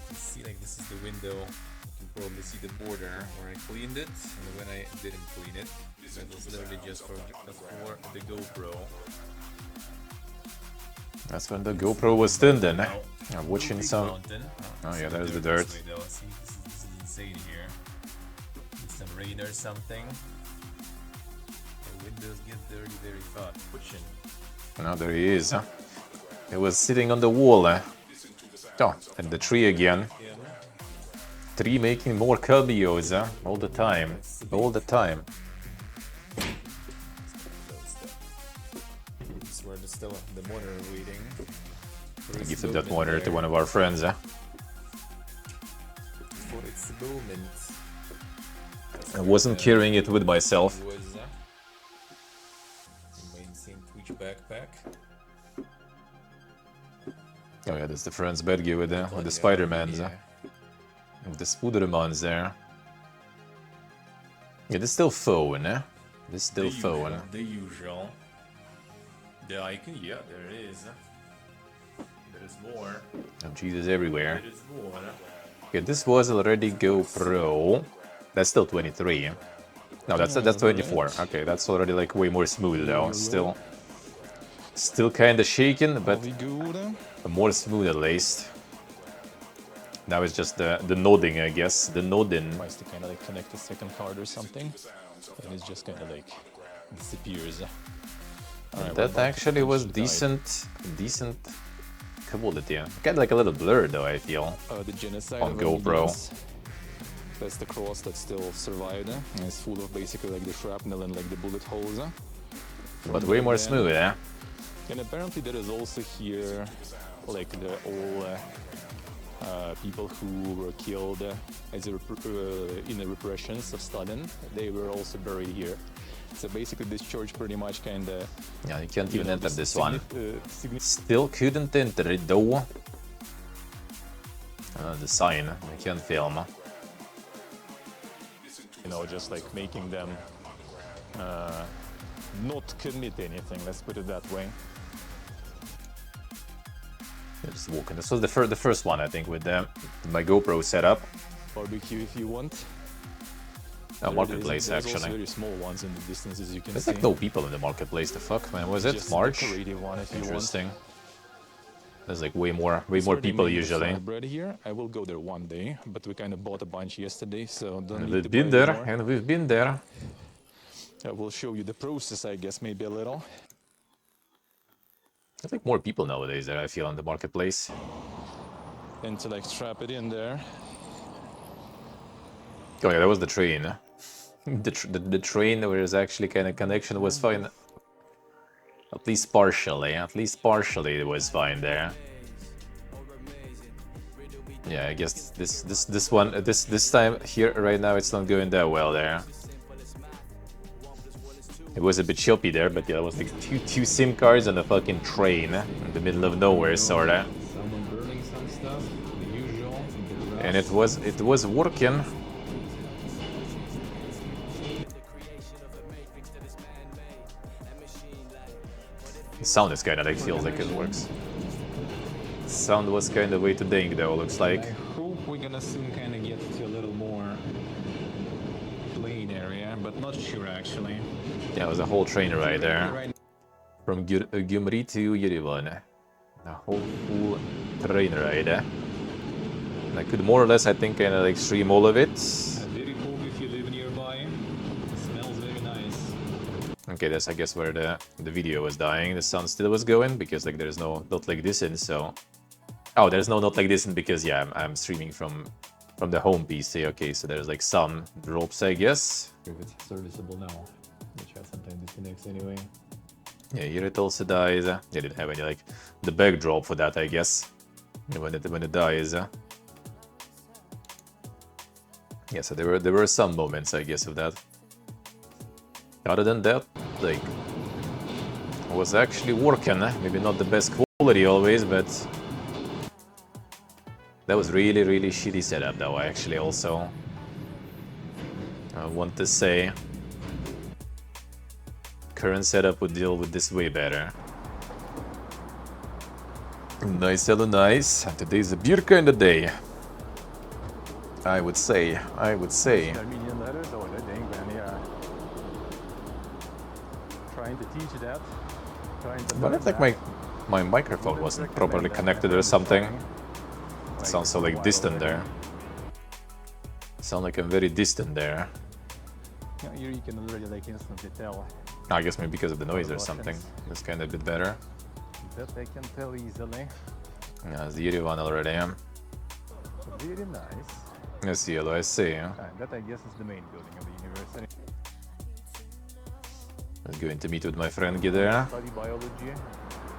You see, like this is the window. You can probably see the border where I cleaned it and when I didn't clean it. That was literally just for the GoPro. That's when the GoPro was thin then. Now, I'm watching big some. mountain. Oh yeah, there's the This dirt. way, though. See, this is insane here. Need some rain or something. The windows get dirty very fast. Pushing. Now there he is. He was sitting on the wall. Oh, and the tree again. Tree making more cameos all the time. All the time. This is where still the monitor waiting. I gifted that monitor to one of our friends. For its moment. I wasn't carrying it with myself. Was, you may see in huge backpack. Oh yeah, that's the Franz Berge with the Yeah, Spider-Mans. yeah. With the Spoodermans there. Yeah, this is still phone, eh? This is still phone. The usual. The icon, yeah, there is. There is more. Oh, Jesus, everywhere. There is more. Okay, this was already GoPro. That's still 23. No, that's 24. Okay, that's already like way more smooth though. Still kind of shaking, but more smooth at least. Now it's just the nodding, I guess. The nodding. Tries to kind of like connect the second card or something, and it's just kind of like disappears. Alright, That actually was decent quality. Kind of like a little blur though, I feel. The genocide On of GoPro. Armenians. That's the cross that still survived. And it's full of basically like the shrapnel and like the bullet holes. But way more smooth, eh? And apparently there is also here like the all people who were killed as in the repressions of Stalin. They were also buried here. So basically this church pretty much kind of... Yeah, you can't even enter this one. Still couldn't enter it though. The sign, I can't film. You know, just like making them not commit anything, let's put it that way. Just walking. This was the first one, I think, with my GoPro setup. Barbecue if you want. Marketplace, There's actually. also very small ones in the distance, as you can There's see. like no people in the marketplace. The fuck, man? Was it Just March? decorative one if you want. Interesting. There's like way more It's already people made with usually. fried bread here. I will go there one day, but we kind of bought a bunch yesterday, so don't And need we've to been buy there, anymore. and we've been there. I will show you the process, I guess, maybe a little. There's like more people nowadays there, I feel, in the marketplace. And to like strap it in there. Oh yeah, that was the train. The train where there's actually kind of connection was fine. At least partially it was fine there. Yeah, I guess this time here right now it's not going that well there. It was a bit choppy there, but yeah, it was like two SIM cards on a fucking train in the middle of nowhere, sorta. Someone burning some stuff, the usual. And it was working. The sound is kind of like feels like it works. Sound was kind of way too dang though, looks like. I hope we're gonna soon kind of get to a little more plain area, but not sure actually. Yeah, it was a whole train ride there. Right. From Gyumri to Yerevan. A whole full train ride. And I could more or less, I think, kind of like stream all of it. I really hope if you live nearby, it smells very nice. Okay, that's I guess where the video was dying. The sound still was going because like there's no not like this in, so... Oh, there's no not like this in because yeah, I'm streaming from the home PC. Okay, so there's like some drops, I guess. If it's serviceable now, which has sometimes disconnects anyway. Yeah, here it also dies. They didn't have any like the backdrop for that, I guess. When it dies. Yeah, so there were some moments, I guess, of that. Other than that, like, it was actually working. Maybe not the best quality always, but that was really shitty setup, though. I actually also want to say current setup would deal with this way better. Nice, hello, nice. Today's a beer kind of day. I would say. Armenian letters, oh, that dang man, yeah. Trying to teach that. But it's like my microphone wasn't properly connected or something. It sounds so like distant there. Sound like I'm very distant there. Yeah, here you can already like instantly tell. I guess maybe because of the noise or something. That's kind of a bit better. That I can tell easily. Yeah, it's the Yerevan already. Very nice. Yes, yellow, I see. That I guess is the main building of the university. I'm going to meet with my friend there. Study biology.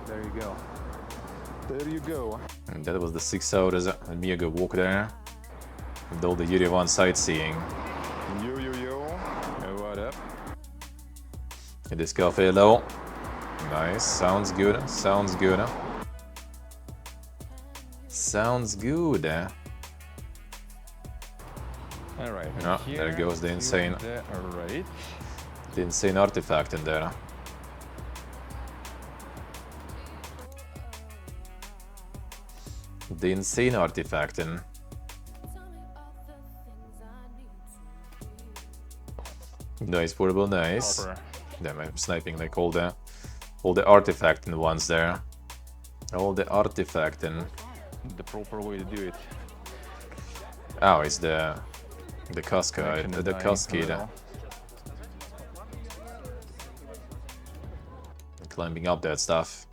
There you go. There you go. And that was the 6 hours and me go walk there. With all the Yerevan sightseeing. Yo. What up? In this cafe, hello. Nice. Sounds good. Sounds good. Sounds good. Alright, Yeah, there goes the insane. Right. The insane artifact in there. The insane artifact in. Nice portable, nice. Proper. Damn, I'm sniping like all the artifact in ones there. All the artifact in. The proper way to do it. Oh, it's the cascade, the cascade. Well. Climbing up that stuff.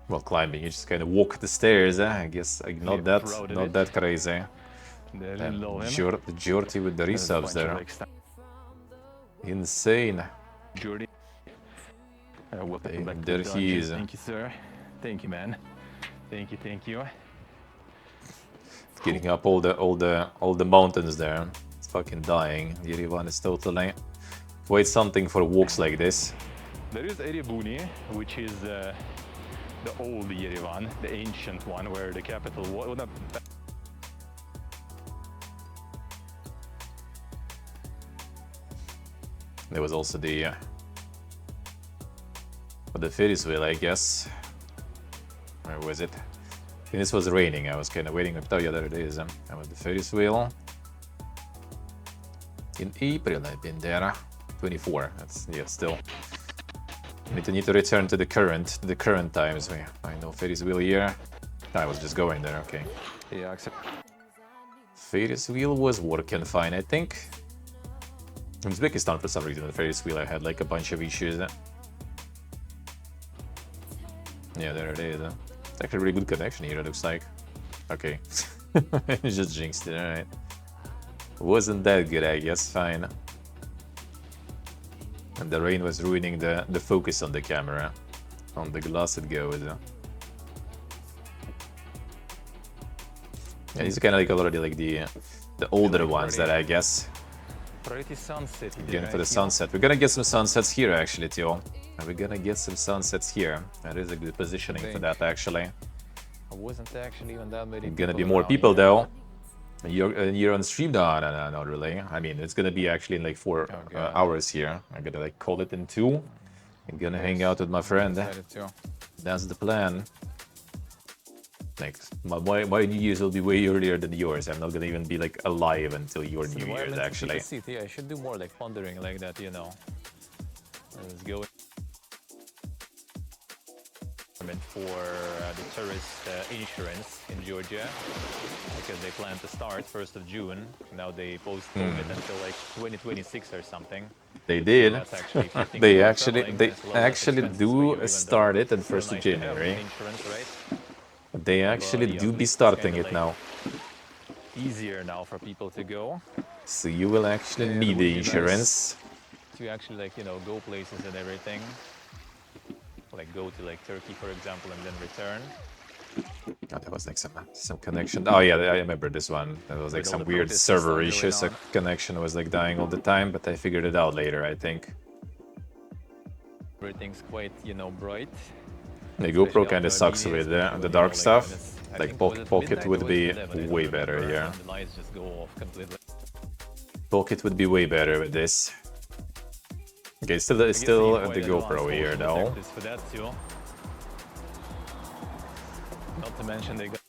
Well, climbing, you just kind of walk the stairs, I guess. Like, not that crazy. Damn, Jorty with the resubs there. Insane. Jordy. Damn, there he is. Thank you, sir. Thank you, man. Thank you. Getting up all the mountains there. It's fucking dying. Yerevan is totally quite something for walks like this. There is Erebuni, which is the old Yerevan, the ancient one, where the capital was. There was also the Ferris wheel, I guess. Where was it? I think this was raining. I was kind of waiting. Oh yeah, there it is. I was the Ferris wheel. In April, I've been there. 24. That's yeah, still. Need to return to the current times. I know Ferris wheel here. I was just going there. Okay. Yeah, Ferris wheel was working fine, I think. In Uzbekistan, for some reason, the Ferris wheel I had like a bunch of issues. Yeah, there it is. It's actually a really good connection here, it looks like. Okay. Just jinxed it, alright. Wasn't that good, I guess, fine. And the rain was ruining the focus on the camera. On the glass it goes. Yeah, these are kind of like already like the older ones that I guess. Pretty sunset. Again for the sunset. We're gonna get some sunsets here actually too. And we're gonna get some sunsets here. That is a good positioning for that actually. I wasn't actually even that many. Gonna be more people though. You're on stream? No, not really. I mean, it's gonna be actually in like 4 hours here. I'm gonna like call it in 2. I'm gonna hang out with my friend. That's the plan. Like, my New Year's will be way earlier than yours. I'm not gonna even be like alive until your New Year's actually. City. I should do more like pondering like that, you know. Let's go. For the tourist insurance in Georgia, because they plan to start 1st of June. Now they postponed it until like 2026 or something. They did. So actually, they actually do start it at 1st of January. They actually do be starting it now. Easier now for people to go. So you will actually need the insurance. To actually like, you know, go places and everything. Like go to like Turkey, for example, and then return. Oh, there was like some connection. Oh yeah, I remember this one. There was like some weird server issues. The connection was like dying all the time, but I figured it out later, I think. Everything's quite, you know, bright. The GoPro kind of sucks with the dark stuff. Like Pocket would be way better, yeah. Pocket would be way better with this. Okay, still the GoPro here though. Not to mention they got.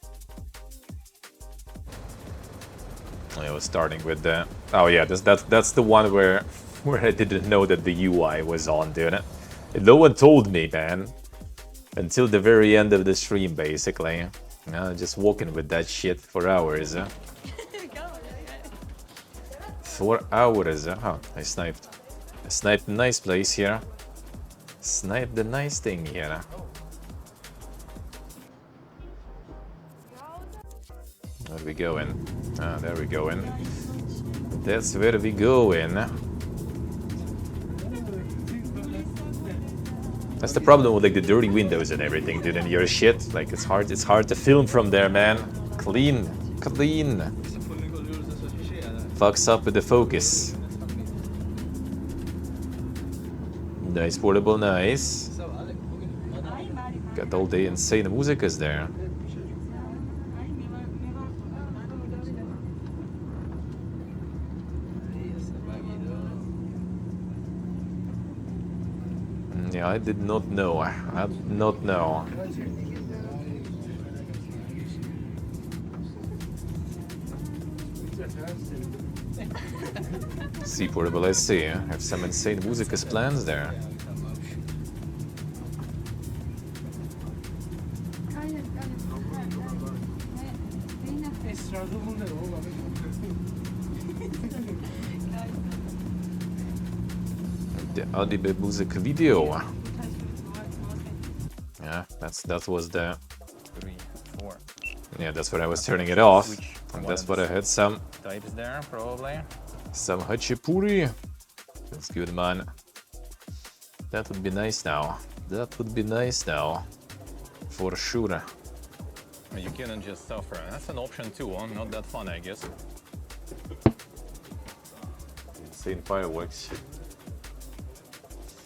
I was starting with the. Oh yeah, that's the one where I didn't know that the UI was on, dude. No one told me, man. Until the very end of the stream, basically. Just walking with that shit for hours. 4 hours. Huh? I sniped a nice place here. Sniped the nice thing here. Where we going? Ah, there we going. That's where we going. That's the problem with like the dirty windows and everything, dude, and your shit. Like it's hard to film from there, man. Clean. Fucks up with the focus. Nice portable, nice. Got all the insane músicas there. Yeah, I did not know. I did not know. See, portable, I see. Have some insane músicas plans there. The Audible music video. Yeah, that was the 3, 4. yeah, that's when I was turning it off. Switch And one that's of what I the had some types there, probably. hachipuri. That's good, man. That would be nice now. That would be nice now. For sure. You cannot just suffer. That's an option too, huh? Not that fun, I guess. Insane fireworks.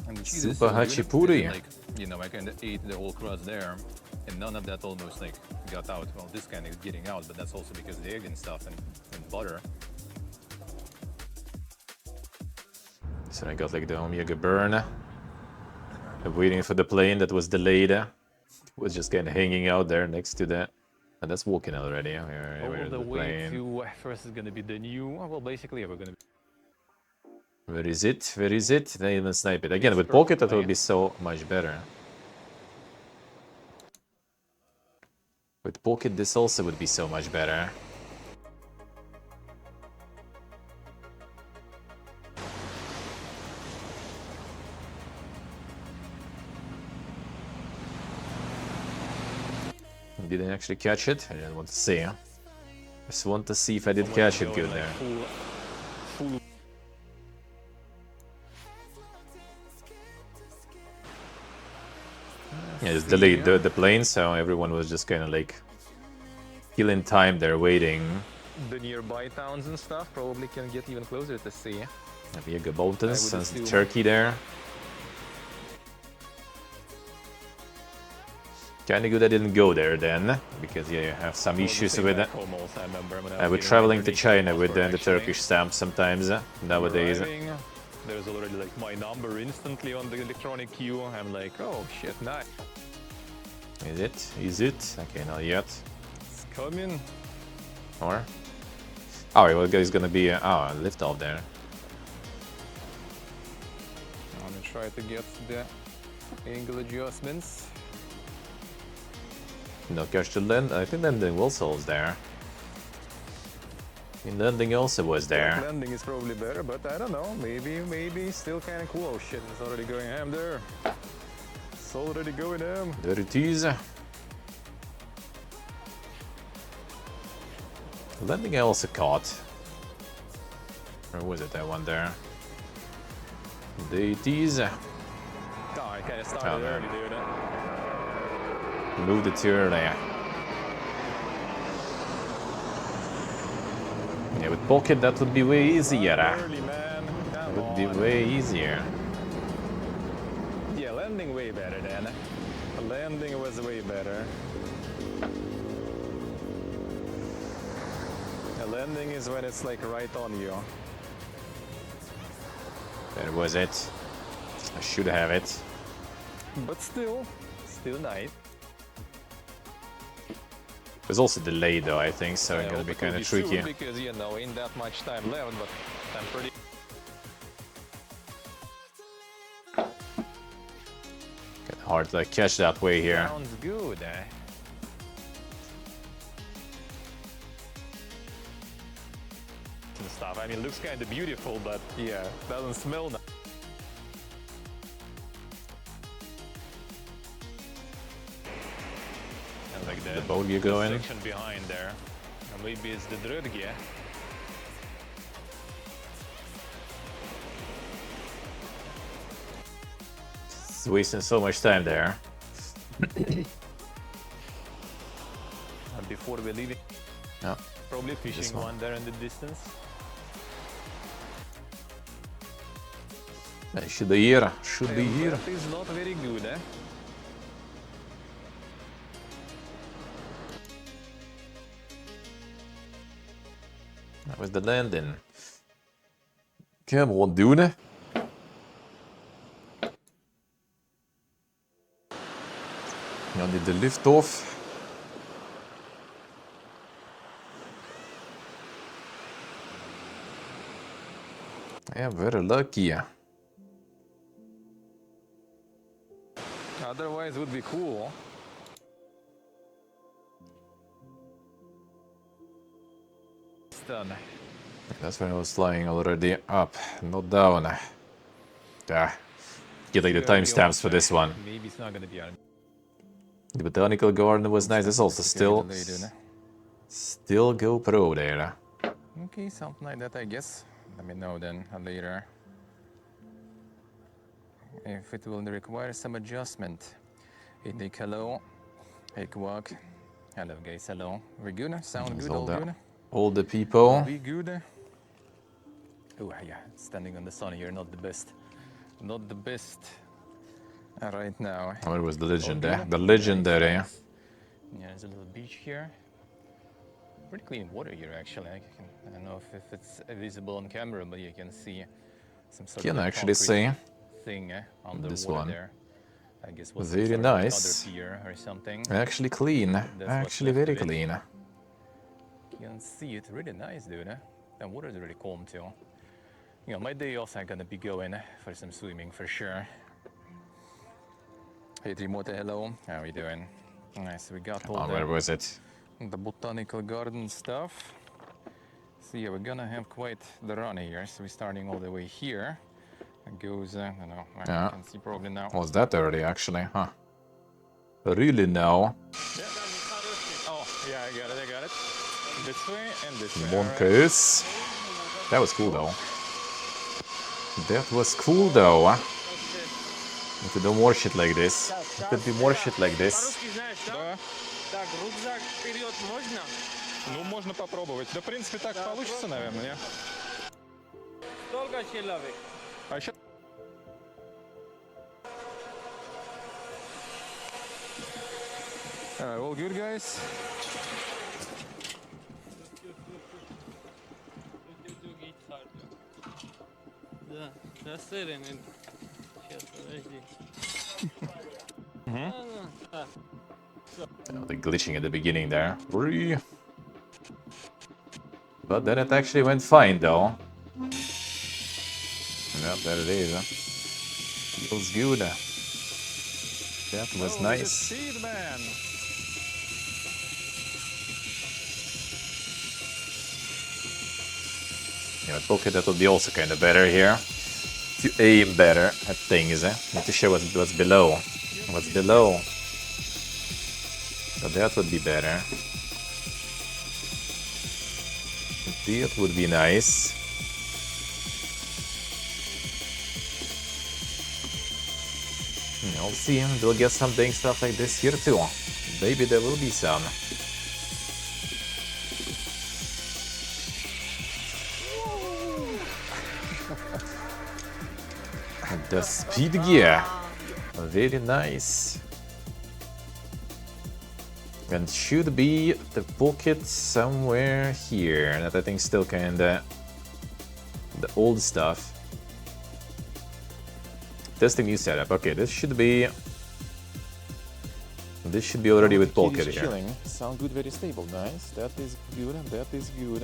And the cheese is Super so good, hachipuri. because, like, you know, I kind of ate the whole crust there, and none of that almost like got out. Well, this kind of getting out, but that's also because of the egg and stuff and butter. So I got like the Omega burn. I'm waiting for the plane that was delayed. It was just kind of hanging out there next to that. And that's walking already. Where All is the the way plane? to first is gonna be the new. Well, basically, we're gonna. Where is it? Where is it? They even snipe it. Again, It's with pocket, that perfect would plane. be so much better. With pocket, this also would be so much better. Didn't actually catch it. I didn't want to see. Just want to see if I did catch it good there. Full. Yeah, just delayed the plane, so everyone was just kind of like killing time there, waiting. The nearby towns and stuff probably can get even closer to sea. Viega Mountains, I would and assume. Turkey there. Kinda good I didn't go there then, because yeah, you have some issues with it. With traveling to China with the Turkish stamp sometimes nowadays. There's already like my number instantly on the electronic queue. I'm like, oh shit, nice. Is it? Is it? Okay, not yet. It's coming. Or? Oh, well, there's gonna be a lift off there. I'm gonna try to get the angle adjustments. No catch to land. I think landing also was there. And landing also was there. Landing is probably better, but I don't know. Maybe still kind of cool. Oh shit, it's already going ham there. It's already going ham. There it is. Landing I also caught. Or was it that one there? There it is. Oh, I kind of started early, dude. Moved it too early. Yeah, with pocket that would be way easier. Early, man. It would be way easier. Yeah, landing way better then. The landing was way better. The landing is when it's like right on you. There was it. I should have it. But still nice. It was also delayed though, I think, so it's gonna be kind of tricky. Because you know, ain't that much time left, but I'm pretty. Kinda hard to catch that way here. Sounds good, eh? And stuff. I mean, looks kind of beautiful, but yeah, doesn't smell nice. And like The bowl you go in. section behind there. And maybe it's the Drödge. It's wasting so much time there. And before we're leaving, Yeah. probably fishing one. one there in the distance. Should be here. Should be here. That is not very good, eh? That was the landing. Come on, dude. I did the lift off. Yeah, very lucky. Otherwise, would be cool. It's done. That's when I was flying already up, not down. Yeah. Get like the timestamps for this one. Maybe it's not gonna be on. The botanical garden was nice. It's also still GoPro there. Okay, something like that, I guess. Let me know then later if it will require some adjustment. Hey Nick, hello. Hey Kwak. Hello guys, hello. We good? Sound good? All good? All the people. We good? Oh yeah, standing on the sun here, not the best. Not the best right now. Where was the legend there? good? The legendary. Nice. Yeah, there's a little beach here. Pretty clean water here, actually. I don't know if it's visible on camera, but you can see some sort Can of actually concrete see thing on the this water one. there. I guess was Very some sort of nice. other pier or something. Actually clean. That's Actually what's left very of it. clean. You can see it, really nice, dude. That water is really calm too. You know, my day off, I'm gonna be going for some swimming for sure. Hey Timote, hello. How are you doing? Nice. We got all Where was it? the botanical garden stuff. So yeah, we're gonna have quite the run here. So we're starting all the way here. It goes, I don't know, Yeah. you can see probably now. Was that already actually? Huh. Really now? Oh, yeah, I got it. This way and this way. Monkeys. That was cool though. That was cool though. Need to do more shit like this. Need to do more shit like this. По-русски знаешь, да? Да. Так, рюкзак вперед можно? Ну, можно попробовать. Да, в принципе, так получится, наверное, не? Сколько человек? А еще... all good, guys? Да, засырен. Сейчас, подожди. The glitching at the beginning there. But then it actually went fine though. Yep, there it is. Feels good. That was nice. Speed man. Yeah, with pocket that would be also kind of better here. To aim better at things. Need to show what's below. What's below. So that would be better. That would be nice. I'll see. We'll get something stuff like this here too. Maybe there will be some. The speed gear. Very nice. And should be the pocket somewhere here. That I think still kinda the old stuff. Testing new setup. Okay, this should be already with pocket here. Chilling. Sound good, very stable. Nice. That is good. That is good.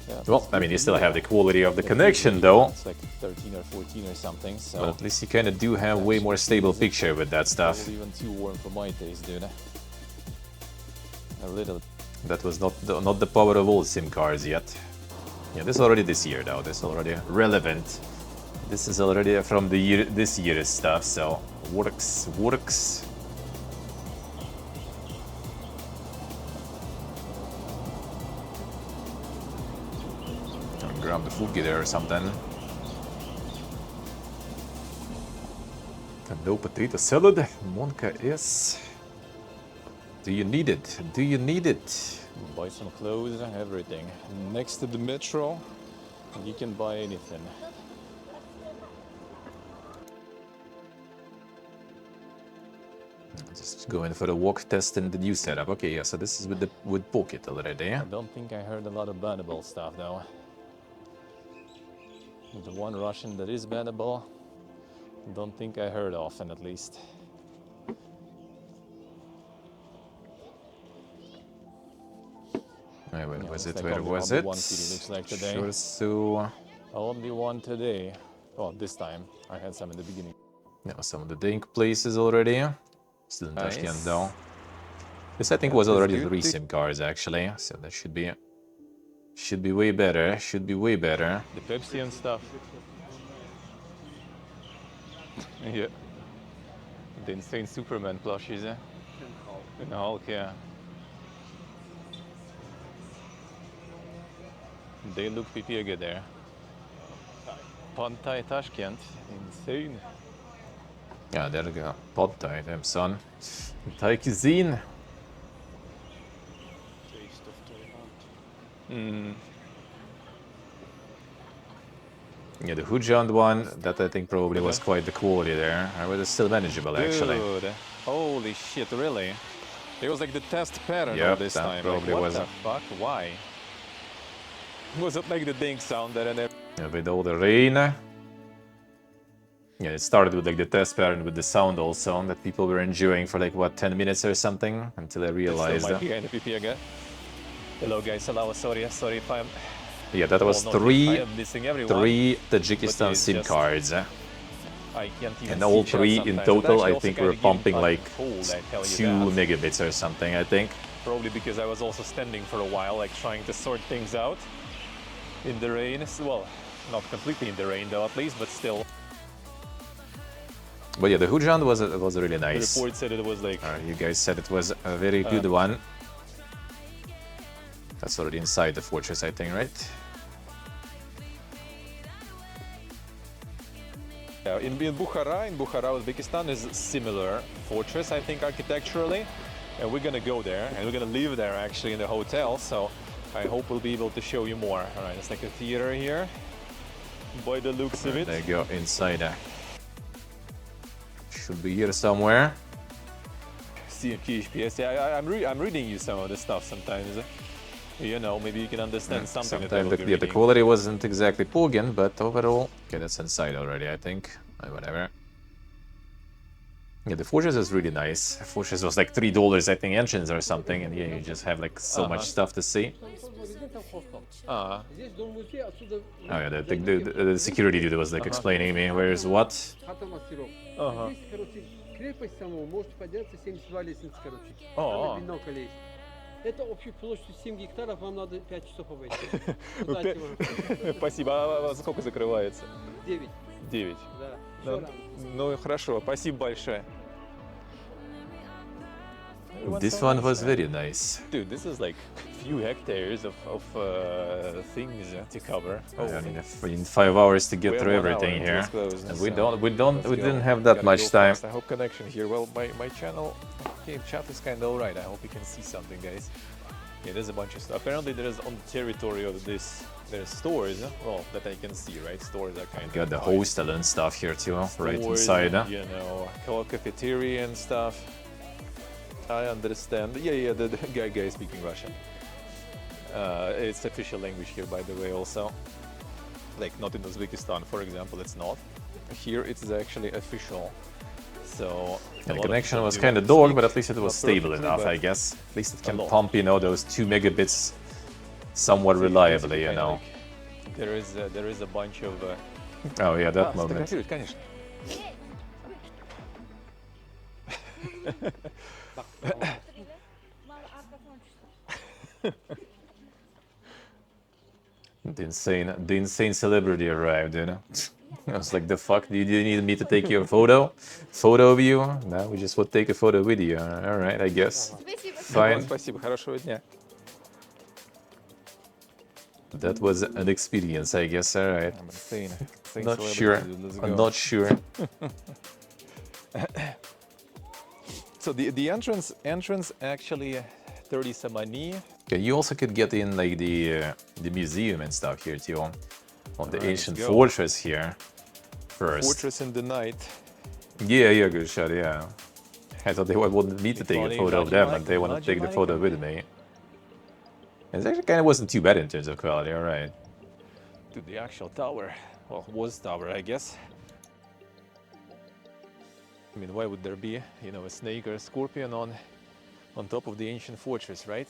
Yeah, Well, I mean, you still have the quality of the connection though. It's like 13 or 14 or something. So But at least you kind of do have way more stable picture with that stuff. probably even too warm for my taste, dude. A little. That was not the power of all SIM cards yet. Yeah, this is already this year though. This is already relevant. This is already from the year, this year's stuff, so works. I'll grab the fuki there or something. No potato salad. Monka is. Do you need it? Do you need it? Buy some clothes, everything. Next to the metro, you can buy anything. Just going for the walk test in the new setup. Okay, yeah, so this is with Pocket already. I don't think I heard a lot of bannable stuff though. The one Russian that is bannable, don't think I heard often at least. Where was it? Where was it? Looks like today. Sure, so Only one today. Well, this time I had some in the beginning. yeah, some of the Dink places already. Still in Nice. Tashkent though. This I think was That is already good. 3 SIM cards actually, so that should be way better. Should be way better. The Pepsi and stuff. Yeah. The insane Superman plushies, eh? And Hulk, yeah. They look pretty good there. Pantai Tashkent, insane. Yeah, there we go. Pod Thai, damn son. Thai cuisine. Yeah, the Hujand one, that I think probably was quite the quality there. It was still manageable actually. Dude, holy shit, really? It was like the test pattern Yep, this that time. probably Like, what was the it. fuck? Why? Was it like the ding sound that and Yeah, with all the rain. Yeah, it started with like the test pattern with the sound also that people were enjoying for like what 10 minutes or something until I realized. might be behind the PP again? Hello guys, hello, sorry if I'm... Yeah, that was Well, not if I am missing everyone. three Tajikistan it's SIM just- cards. I can't even And see all chat three in sometimes. total, It actually I also think kinda we're gave pumping me like cold, I tell you 2 that. megabits or something, I think. Probably because I was also standing for a while, like trying to sort things out in the rain. Well, not completely in the rain though, at least, but still. But yeah, the Hujand was really The nice. report said it was like You guys said it was a very good one. That's already inside the fortress, I think, right? in Bukhara, Uzbekistan is similar fortress, I think, architecturally. And we're gonna go there, and we're gonna live there actually in the hotel. So I hope we'll be able to show you more. All right, it's like a theater here, by the looks of it. There you go, inside. Should be here somewhere. CMP HPS. Yeah, I'm reading you some of the stuff sometimes. You know, maybe you can understand something. that I Sometimes will be the reading. quality wasn't exactly Pugin, but overall, okay, that's inside already, I think. Whatever. Yeah, the fortress is really nice. The fortress was like $3, I think, entrance or something, and yeah, you just have like so much stuff to see. Здесь дом музей, отсюда... Oh yeah, the security dude was like explaining me where's what. Хата мастеров. Здесь, короче, крепость самого, можете подняться 72 лестницы, короче. О. Там бинокль есть. Это общей площадью 7 гектаров, вам надо 5 часов обойти. Удачи вам. Спасибо. А сколько закрывается? 9. 9. Да. Ну, Всё рано. ну хорошо, спасибо большое. This one was very nice. Dude, this is like few hectares of things to cover. I mean, in 5 hours to get We're through 1 hour everything until here, it's closed, and so we let's didn't go. have that Gotta much go time. fast. I hope connection here. Well, my channel, okay, chat is kind of alright. I hope you can see something, guys. Yeah, there's a bunch of stuff. Apparently, there's on the territory of this, there's stores. Well, that I can see, right? Stores are kind of Got the hostel and stuff here too, right inside. You know, cafeteria and stuff. I understand. Yeah, the guy is speaking Russian. It's official language here, by the way, also. Like, not in Uzbekistan, for example, it's not. Here, it's actually official. So, And the connection was kind of dog, but at least it was stable enough, I guess. At least it can pump, you know, those 2 megabits somewhat reliably, you know. There is a bunch of... Oh yeah, that moment. Сфотографировать, конечно. The insane celebrity arrived, you know. I was like, the fuck, do you need me to take your photo? Photo of you? No, we just would take a photo with you. Alright, I guess. Fine. Спасибо, хорошего дня. That was an experience, I guess. Alright. I'm insane. Not sure. I'm not sure. So the entrance actually 30 samani. Okay, you also could get in like the museum and stuff here too. On the ancient go. fortress here. First. Fortress in the night. Yeah, good shot, yeah. I thought they wanted me to take a photo of them, and they want to take the photo with me. It actually kind of wasn't too bad in terms of quality, alright. To the actual tower. Well, was tower, I guess. I mean, why would there be, you know, a snake or a scorpion on top of the ancient fortress, right?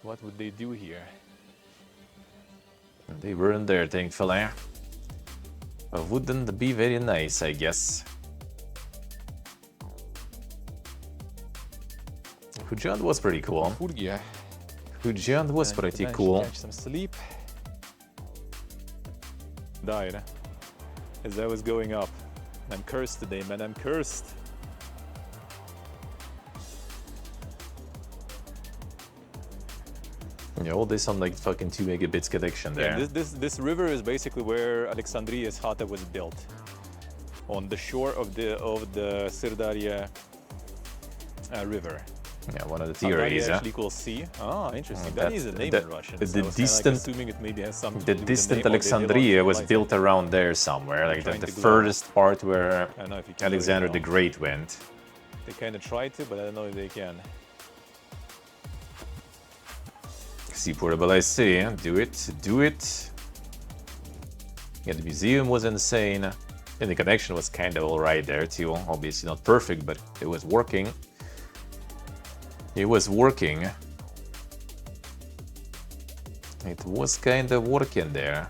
What would they do here? They weren't there, thankfully. But wouldn't be very nice, I guess. Hujand was pretty cool. Hujand was pretty cool. Catch some sleep. Died as I was going up. I'm cursed today, man. I'm cursed. Yeah, all this on like fucking 2 megabits connection there. Yeah, this river is basically where Alexandria's Hata was built, on the shore of the Sirdarya river. Yeah, one of the theories. Actually equals sea. Ah, interesting. That is a name in Russian. The distant, assuming it maybe has something. The distant Alexandria was built around there somewhere, like the furthest part where Alexander the Great went. They kind of tried to, but I don't know if they can. Seaportable, I see. Do it, do it. Yeah, the museum was insane, and the connection was kind of alright there too. Obviously not perfect, but it was working. It was working. It was kind of working there.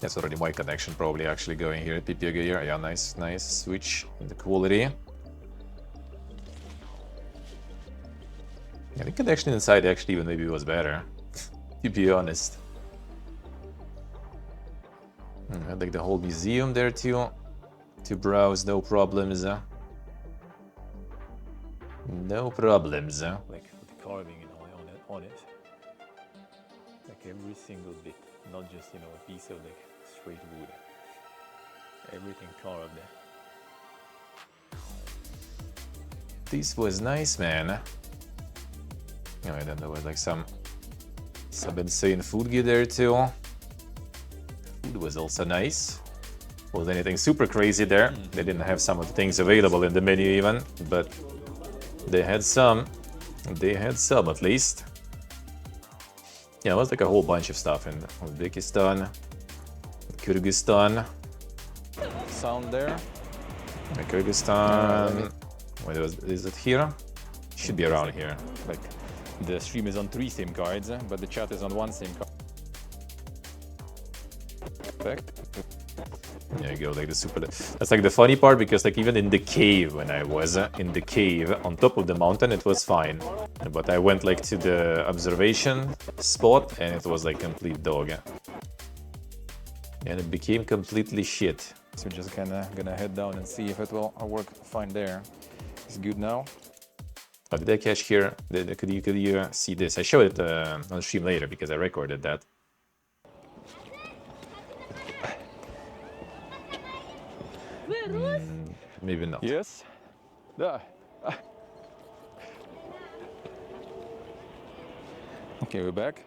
That's already my connection probably actually going here at PPG here. Yeah, nice, nice switch in the quality. Yeah, the connection inside actually even maybe was better, to be honest. I like the whole museum there too, to browse, no problems. No problems. Like the carving, you know, on it. Like every single bit, not just, you know, a piece of like straight wood. Everything carved. This was nice, man. Oh, and then there was like some insane food gear there too. Food was also nice. Wasn't anything super crazy there. They didn't have some of the things available in the menu even, but they had some. They had some at least. Yeah, it was like a whole bunch of stuff in Uzbekistan, Kyrgyzstan. Sound there. Kyrgyzstan. Wait, is it here? Should be around here. Like the stream is on 3 SIM cards, but the chat is on 1 SIM card. Perfect. There you go, like the super. That's like the funny part, because like even in the cave, when I was in the cave on top of the mountain, it was fine. But I went like to the observation spot and it was like complete dog. And it became completely shit. So we're just kinda gonna head down and see if it will work fine there. It's good now. Oh, did I catch here? Could you see this? I showed it on stream later because I recorded that. Maybe not. Yes. Okay, we're back.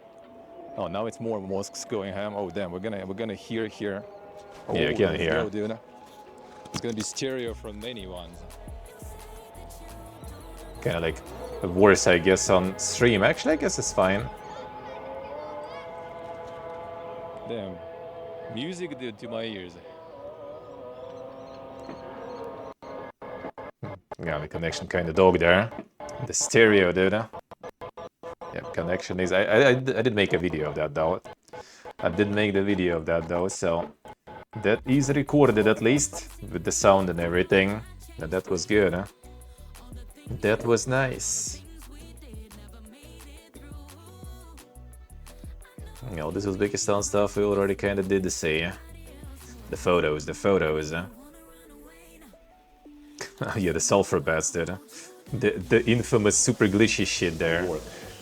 Oh, now it's more mosques going ham. Oh damn, we're gonna hear here. Oh, yeah, I can hear. Go, dude. It's gonna be stereo from many ones. Kind of like worse, I guess, on stream. Actually, I guess it's fine. Damn, music did to my ears. Yeah, the connection kind of dog there. The stereo, dude. Yeah, connection is. I did make a video of that though. I did make the video of that though, so that is recorded at least with the sound and everything. And that was good, huh? That was nice. You know, this Uzbekistan stuff we already kind of did the same. The photos. Yeah, the sulfur bats, dude. The infamous super glitchy shit there. Work,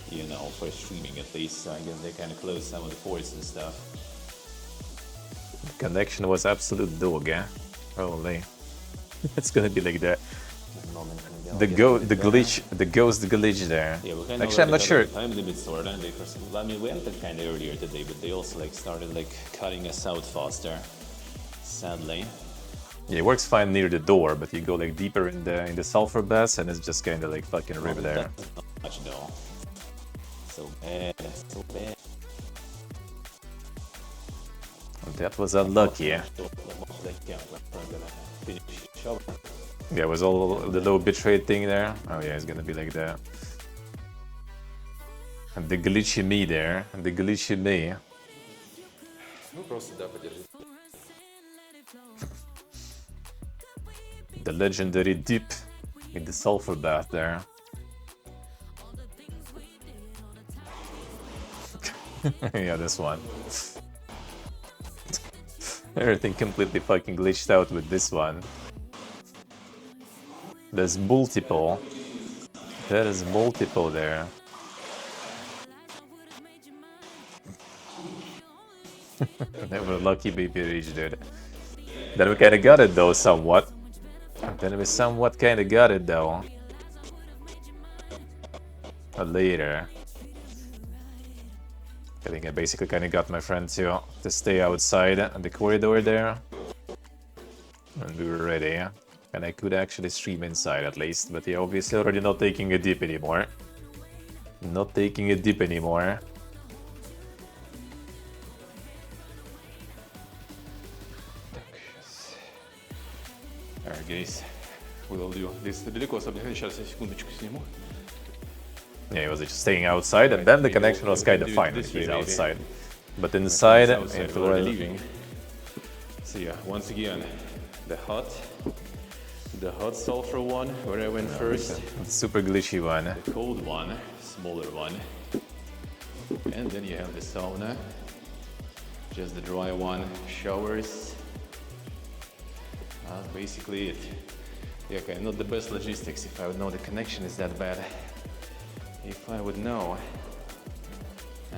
you know, for streaming at least. So I guess they kind of closed some of the ports and stuff. The connection was absolute dog, eh? Holy. It's gonna be like that. The ghost glitch there. Yeah, we actually, I'm not sure. Time limit sort of. I mean, we entered kind of earlier today, but they also like started like cutting us out faster. Sadly. Yeah, it works fine near the door, but you go like deeper in the sulfur baths and it's just kind of like fucking rip there. That's not much though. So bad, so bad. That was unlucky. The most I can when I'm gonna finish the shower. Yeah, it was all the low bitrate thing there. Oh yeah, it's gonna be like that. And the glitchy me there. The glitchy me. Ну просто да, подержи. The legendary dip in the sulfur bath there. Yeah, this one. Everything completely fucking glitched out with this one. There's multiple. There is multiple there. Never lucky baby reach, dude. Then we kinda got it though, somewhat. Then we somewhat kinda got it though. But later. I think I basically kinda got my friend to stay outside the corridor there. And we were ready. And I could actually stream inside at least. But yeah, obviously already not taking a dip anymore. Not taking a dip anymore. Alright guys, we'll do this далеко, особенно сейчас я секундочку сниму. Yeah, he was just staying outside, and then the connection was kind of fine when he's outside. But inside, it we're was... leaving. So yeah, once again, the hot sulfur one, where I went first. super glitchy one. The cold one, smaller one. And then you have the sauna. Just the dry one, showers. That's basically it. Yeah, okay, not the best logistics. If I would know the connection is that bad. If I would know.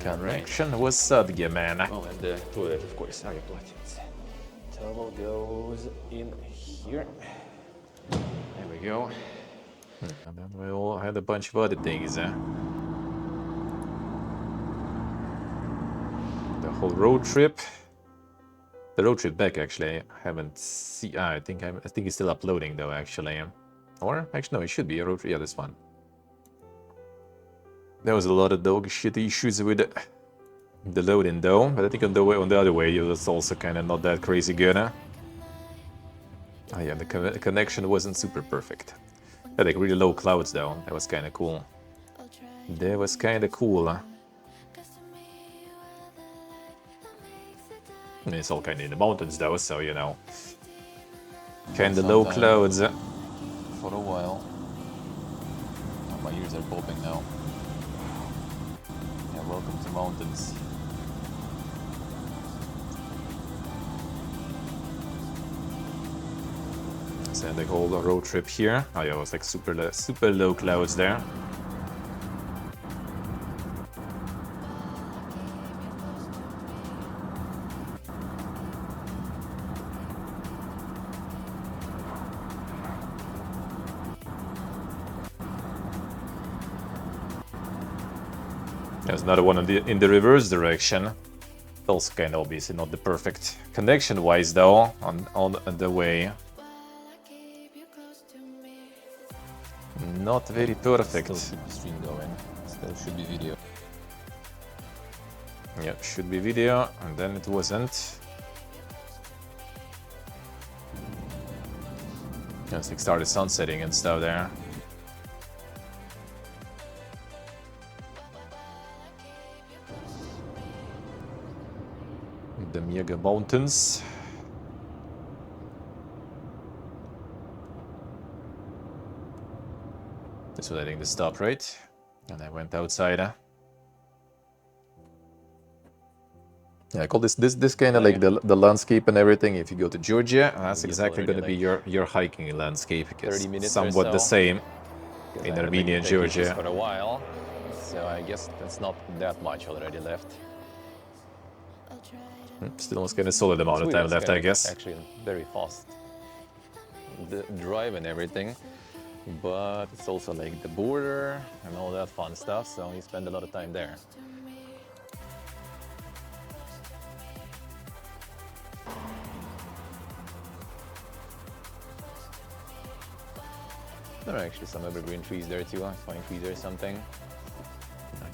Connection was sadge, man. Oh, and the toilet, of course. Oh, yeah, platinums. Towel goes in here. There we go. And then we all had a bunch of other things. The whole road trip. The road trip back, actually, I haven't seen. I think it's still uploading though, actually. Or actually, no, it should be a road trip. Yeah, this one. There was a lot of dog shit issues with the loading though, but I think on the other way, it was also kind of not that crazy good. Oh yeah, the connection wasn't super perfect. Had like really low clouds though. That was kind of cool. That was kind of cool. I mean, it's all kind of in the mountains though, so you know, kind of low clouds. For a while. Oh, my ears are popping now. Yeah, welcome to mountains. So the whole road trip here. Oh yeah, it was like super low clouds there. There's another one in the reverse direction. Also kind of obviously not the perfect connection-wise though on the way. Not very perfect. Still keep the stream going. Still should be video. Yeah, should be video, and then it wasn't. Just like started sunsetting and stuff there. The Mega Mountains. This was I think the stop, right? And I went outside. Yeah, I call this kind of like the landscape and everything. If you go to Georgia, that's exactly going to be your hiking landscape, because 30 minutes somewhat or the so. same in Armenia and Georgia. For a while, so I guess that's not that much already left. Still almost kind of solid amount of time left, I guess. Actually, very fast. The drive and everything, but it's also like the border and all that fun stuff. So you spend a lot of time there. There are actually some evergreen trees there too, pine trees or something.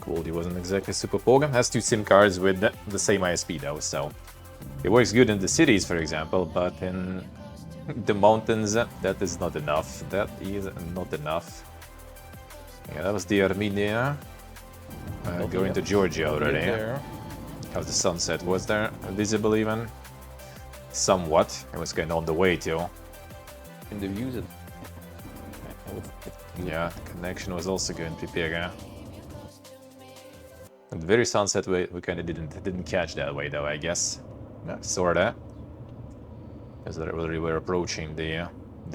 Quality wasn't exactly super poor. Has 2 SIM cards with the same ISP though, so it works good in the cities, for example, but in the mountains, that is not enough. That is not enough. Yeah, that was the Armenia. Going to Georgia already. How's the sunset? Was there visible even? Somewhat. It was kind of on the way too. In the views, Yeah, the connection was also good in Pipega. At the very sunset, we kind of didn't catch that way though, I guess. Yeah, sorta. Because we were approaching the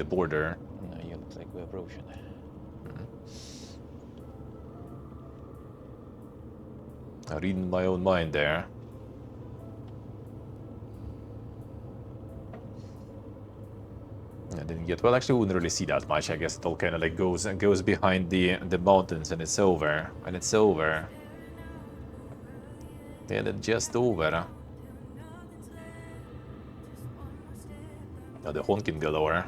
border. no, yeah, looks like we're approaching. Reading my own mind there. I didn't get, well, actually, we wouldn't really see that much. I guess it all kind of like goes behind the mountains, and it's over. And it's over. And it's just over. Now the honking galore.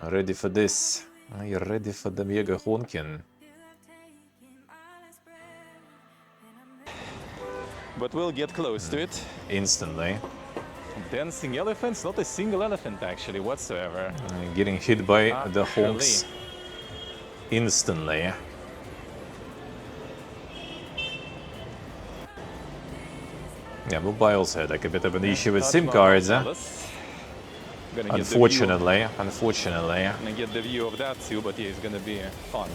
Ready for this? Are you ready for the mega honking? But we'll get close to it. Instantly. Dancing elephants? Not a single elephant actually whatsoever. Getting hit by the Actually. honks instantly. Yeah, mobiles had like a bit of an issue with SIM cards. Unfortunately. Gonna get the view of that too, but yeah, it's gonna be fun.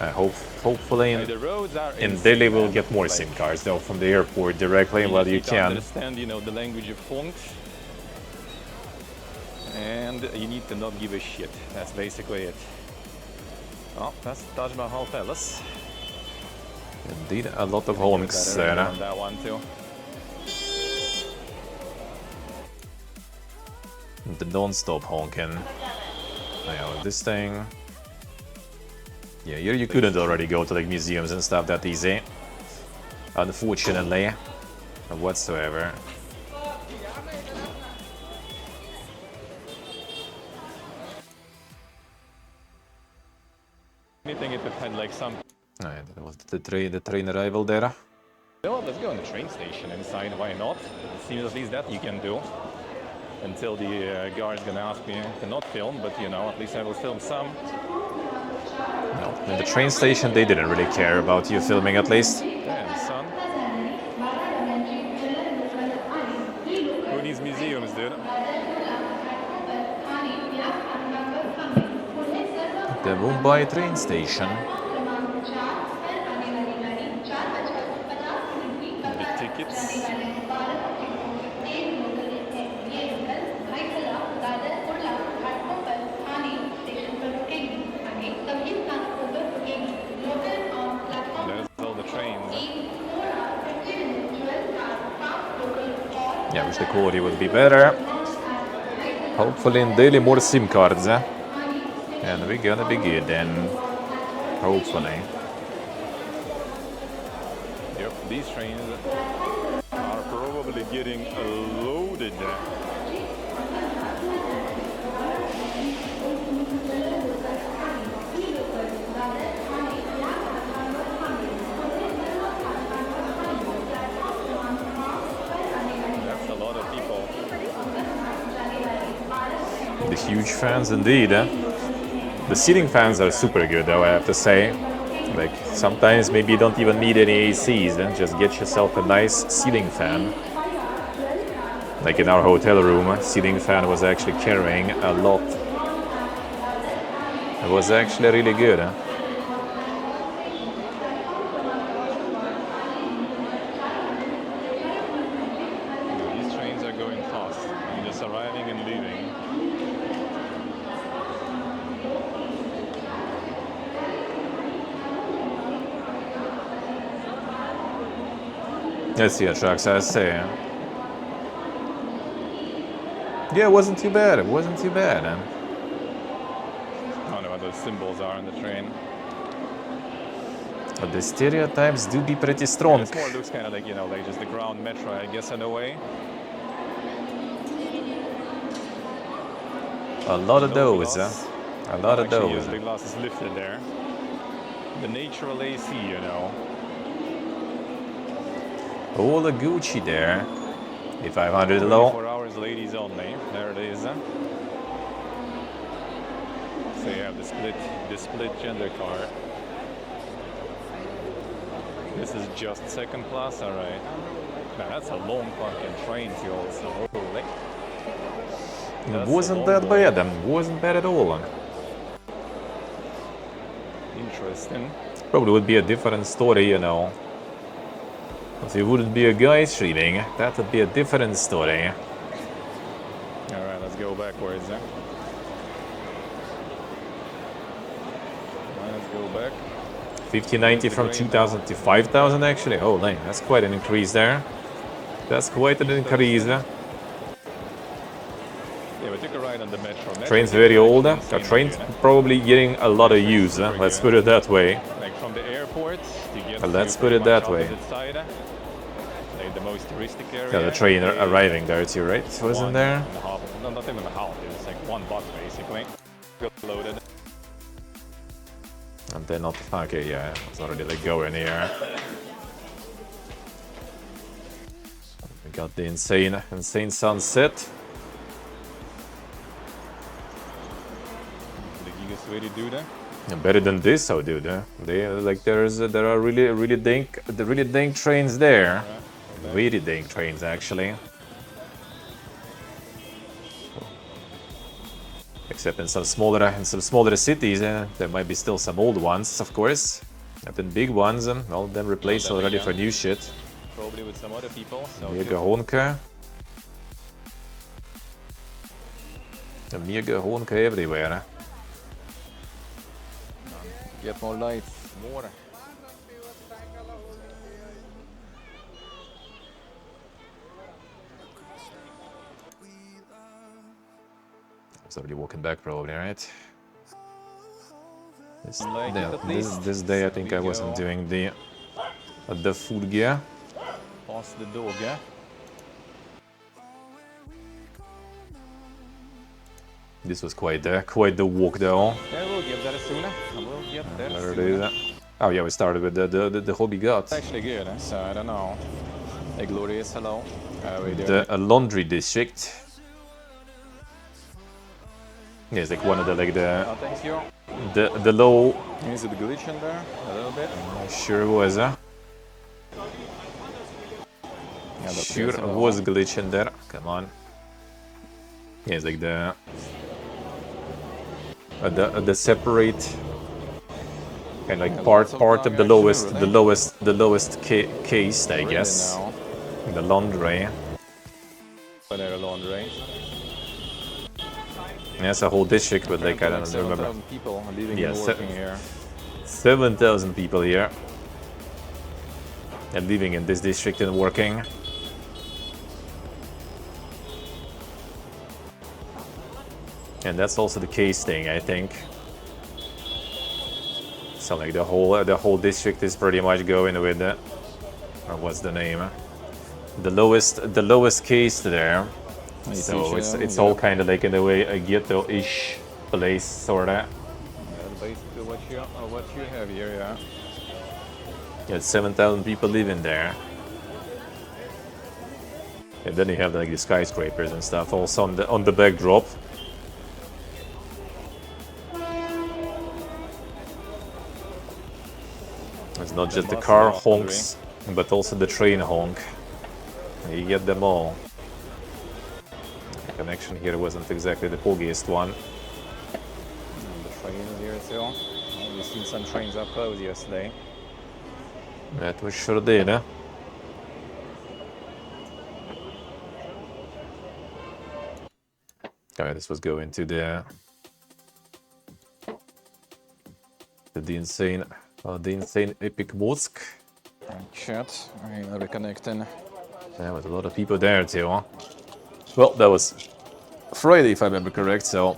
I hopefully The roads are in insane, Delhi we'll man. get more Like, SIM cards though from the airport directly. Well, you need to can. understand, you know, the language of honks. And you need to not give a shit. That's basically it. Oh, that's Taj Mahal Palace. Indeed, a lot of Get honks that there. on that one too. The non-stop honking. Yeah, with this thing. Yeah, here you couldn't already go to like museums and stuff that easy. Unfortunately. Whatsoever. Anything if it had like some. Alright, that was the train arrival there. Well, let's go on the train station inside. Why not? It seems at least that you can do. Until the guard's gonna ask me to not film, but you know, at least I will film some. No, in the train station they didn't really care about you filming at least. Damn, son. Who needs museums, dude? The Mumbai train station. The tickets. There's all the trains. Yeah, wish the quality would be better. Hopefully in Delhi more SIM cards. And we're gonna be good then. Hopefully. Yep, these trains are probably getting loaded. That's a lot of people. The huge fans indeed. The seating fans are super good though, I have to say. Like sometimes maybe you don't even need any ACs, then just get yourself a nice ceiling fan. Like in our hotel room, ceiling fan was actually carrying a lot. It was actually really good. These trains are going fast. You're just arriving and leaving. Let's see what trucks I say. Yeah, it wasn't too bad. It wasn't too bad. I don't know what those symbols are on the train. But the stereotypes do be pretty strong. This more looks kind of like, you know, like just the ground metro, I guess, in a way. A lot of those. Gloss. A lot of Actually, those. the glass is lifted there. The natural AC, you know. All the Gucci there. The 500 low. 24 hours ladies only. There it is. So you have the split gender car. This is just second class, all right. Man, that's a long fucking train too. Also, holy. It wasn't that bad. Wasn't bad at all. Interesting. Probably would be a different story, you know. If it wouldn't be a guy streaming, that would be a different story. All right, let's go backwards. Let's go back. 5090 from 2000 to 5000 actually. Oh, dang, that's quite an increase there. That's quite an increase. Yeah, we took a ride on the metro. Train's very old. The train's probably getting a lot of use. Let's put it that way. Like from the airport to get Let's to put it pretty that much way. opposite side, like the most touristic area. Yeah, the train arriving there too, right? Wasn't there? 1.5. No, not even a half. It was like 1 buck basically. Got loaded. And then not okay, yeah, it's already like going here. We got the insane sunset. The biggest way to do that. And better than this, oh dude. There are really dank trains there. Really dank trains actually. Except in some smaller cities, there might be still some old ones, of course. And then big ones, all of them replaced already for new shit. Probably with some other people. So Mega Honka. A Mega Honka everywhere. get more lights, more. It's already walking back probably, right? Like it at least. This day I think I wasn't doing the food gear. Past the dog, yeah? This was quite the walk though. Yeah, we'll get there soon. We'll get there There it soon. is. Oh yeah, we started with the hobby got. It's actually good, so I don't know. Hey, Glorious, hello. How are we doing? The laundry district. Yeah, it's like one of the Oh, thank you. the low. Is it glitching there a little bit? Sure was Yeah, that's sure good. was glitching there. Come on. Yeah, it's like the separate kind of like part of the lowest case, I guess. Now. The laundry. There, laundry. Yeah, it's a whole district, but like I don't remember. 7,000 people living Yeah, and working here. 7,000 people here. And living in this district and working. And that's also the case thing, I think. So like the whole district is pretty much going with the, or what's the name? The lowest case there. So it's all kind of like in a way a ghetto-ish place, sorta. That's basically what you have here, yeah. Yeah, 7,000 people living there. And then you have like the skyscrapers and stuff also on the backdrop. It's not just the car honks, but also the train honk. You get them all. The connection here wasn't exactly the poggiest one. And the train here too. We've seen some trains up close yesterday. That was sure did, huh? Okay, this was going to the insane epic mosque. Chat. Okay, now reconnecting. There was a lot of people there too, huh? Well, that was Friday if I remember correct, so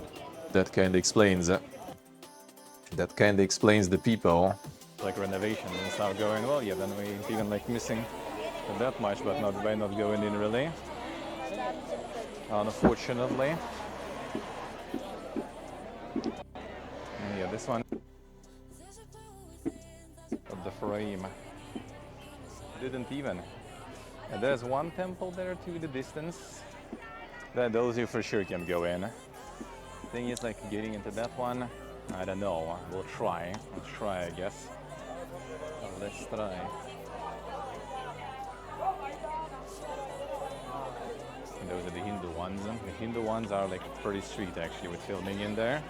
that kind of explains the people. Like renovation and stuff going well, yeah, then we even like missing that much, but not by not going in really. Unfortunately. Yeah, this one. Of the frame. Didn't even. And there's one temple there to the distance. Those you for sure can go in. Thing is, like, getting into that one, I don't know. We'll try. Let's try, I guess. Let's try. And those are the Hindu ones. The Hindu ones are like pretty strict actually with filming in there.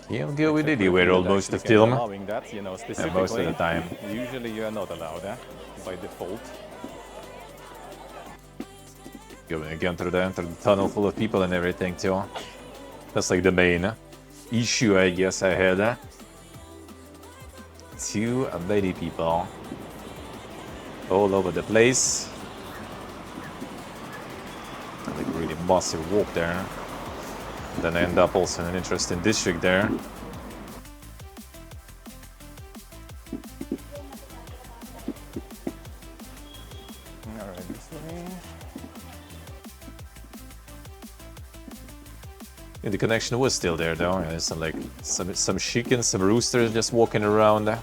He'll go with Except for anywhere here, almost to actually kind of film. allowing that, you know, Yeah, specifically. most of the time. Usually you are not allowed by default. Going again through the tunnel full of people and everything too. That's like the main issue I guess I had. Too many people all over the place. Like a really massive walk there. Then I end up also in an interesting district there. Alright, this way. Yeah, the connection was still there though. Yeah, there's some chickens, some roosters just walking around. And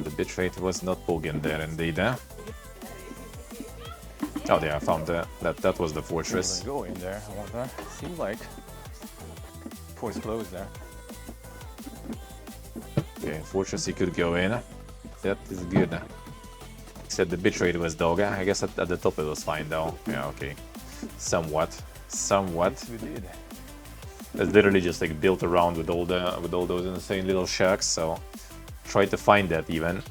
the bitrate was not bugging there indeed. Oh yeah, I found that was the fortress. Go in there, I wonder. Seemed like. Port's closed there. Okay, fortress you could go in. That is good. Except the bitrate was dog. I guess at the top it was fine though. Yeah, okay. Somewhat. We did. It's literally just like built around with all those insane little shacks. So try to find that even.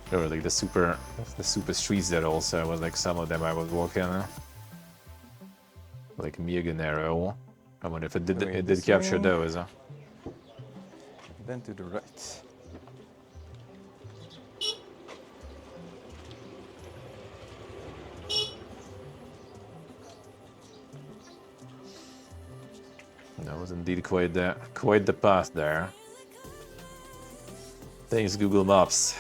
There were like the super streets there also. Was like some of them I was walking. Like mega narrow. I wonder if it did capture those. Then to the right. That was indeed quite the path there. Thanks Google Maps.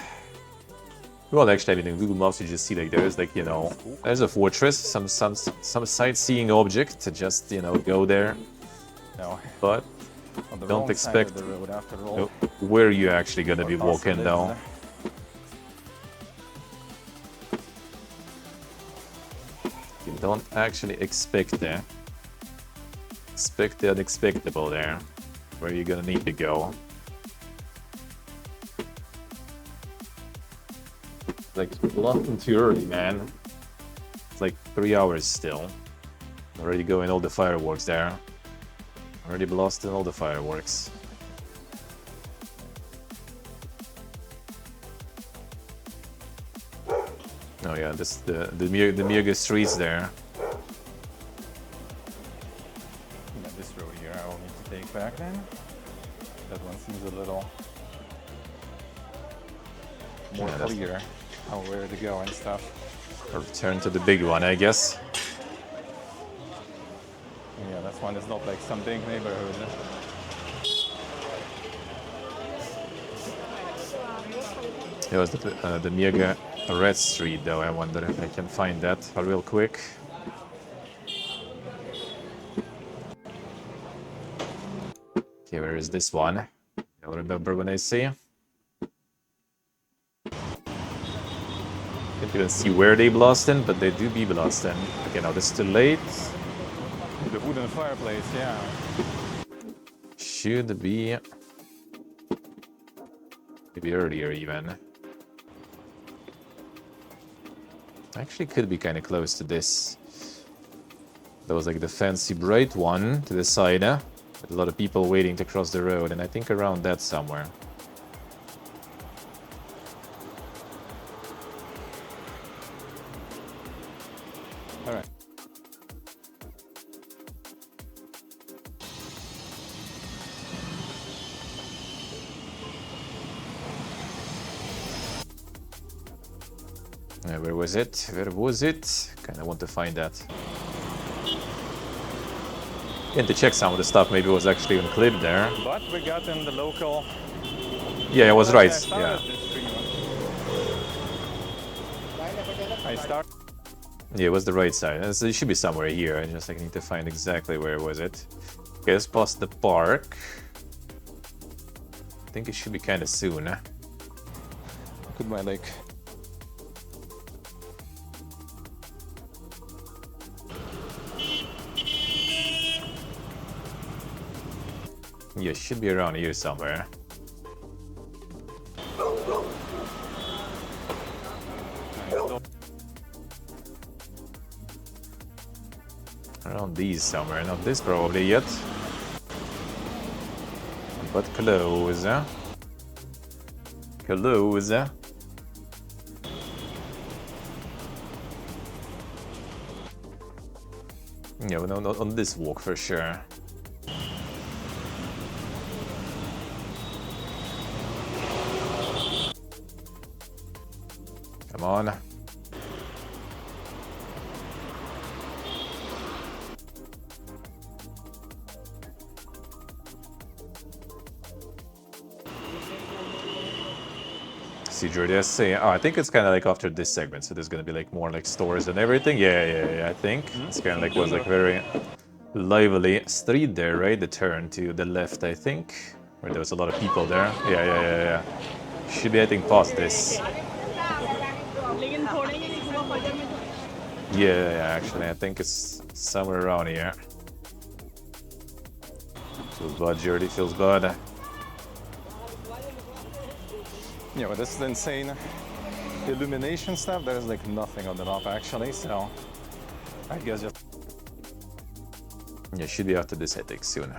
Well, actually, I mean, in Google Maps you just see like there's like, you know, there's a fortress, some sightseeing object to just, you know, go there. No. But On the don't wrong expect side of the road after all. where you're actually gonna be walking though. You don't actually expect that. Expect the unexpectable there. Where you're gonna need to go. Like, blocking too early, man. It's like 3 hours still. Already going all the fireworks there. Already blasting all the fireworks. Oh yeah, this the Mirga streets there. Yeah, this road here I will need to take back then. That one seems a little more Yeah, that's- clear how where to go and stuff. Or return to the big one, I guess. Yeah, this one is not like some big neighborhood. It was the Mirga Red Street though. I wonder if I can find that real quick. Okay, where is this one? I'll remember when I see. Can't even see where they blasting, but they do be blasting. Okay, now this is too late. The wooden fireplace, yeah. Should be maybe earlier even. Actually could be kind of close to this. That was like the fancy bright one to the side, with a lot of people waiting to cross the road, and I think around that somewhere. All right. Where was it? Where was it? Kind of want to find that. And to check some of the stuff, maybe it was actually even clipped there. But we got in the local. Yeah, I was right. Started Yeah. this stream. I start. Yeah, it was the right side. It should be somewhere here. I just need to find exactly where was it. Okay, let's past the park. I think it should be kind of soon. Could my like. Yeah, it should be around here somewhere. Around these somewhere, not this probably yet. But close. Close. Yeah, no, not on this walk for sure. Come on. See, Jordy, I say, oh, I think it's kind of like after this segment, so there's gonna be like more like stores and everything. Yeah, I think it's kind of like was like very lively street there, right? The turn to the left, I think, where there was a lot of people there. Yeah. Should be, I think, past this. Yeah, actually, I think it's somewhere around here. Feels bad, Jordy, feels bad. Yeah, but this is the insane illumination stuff. There is like nothing on the map actually, so I guess just. Yeah, should be after this ethics soon.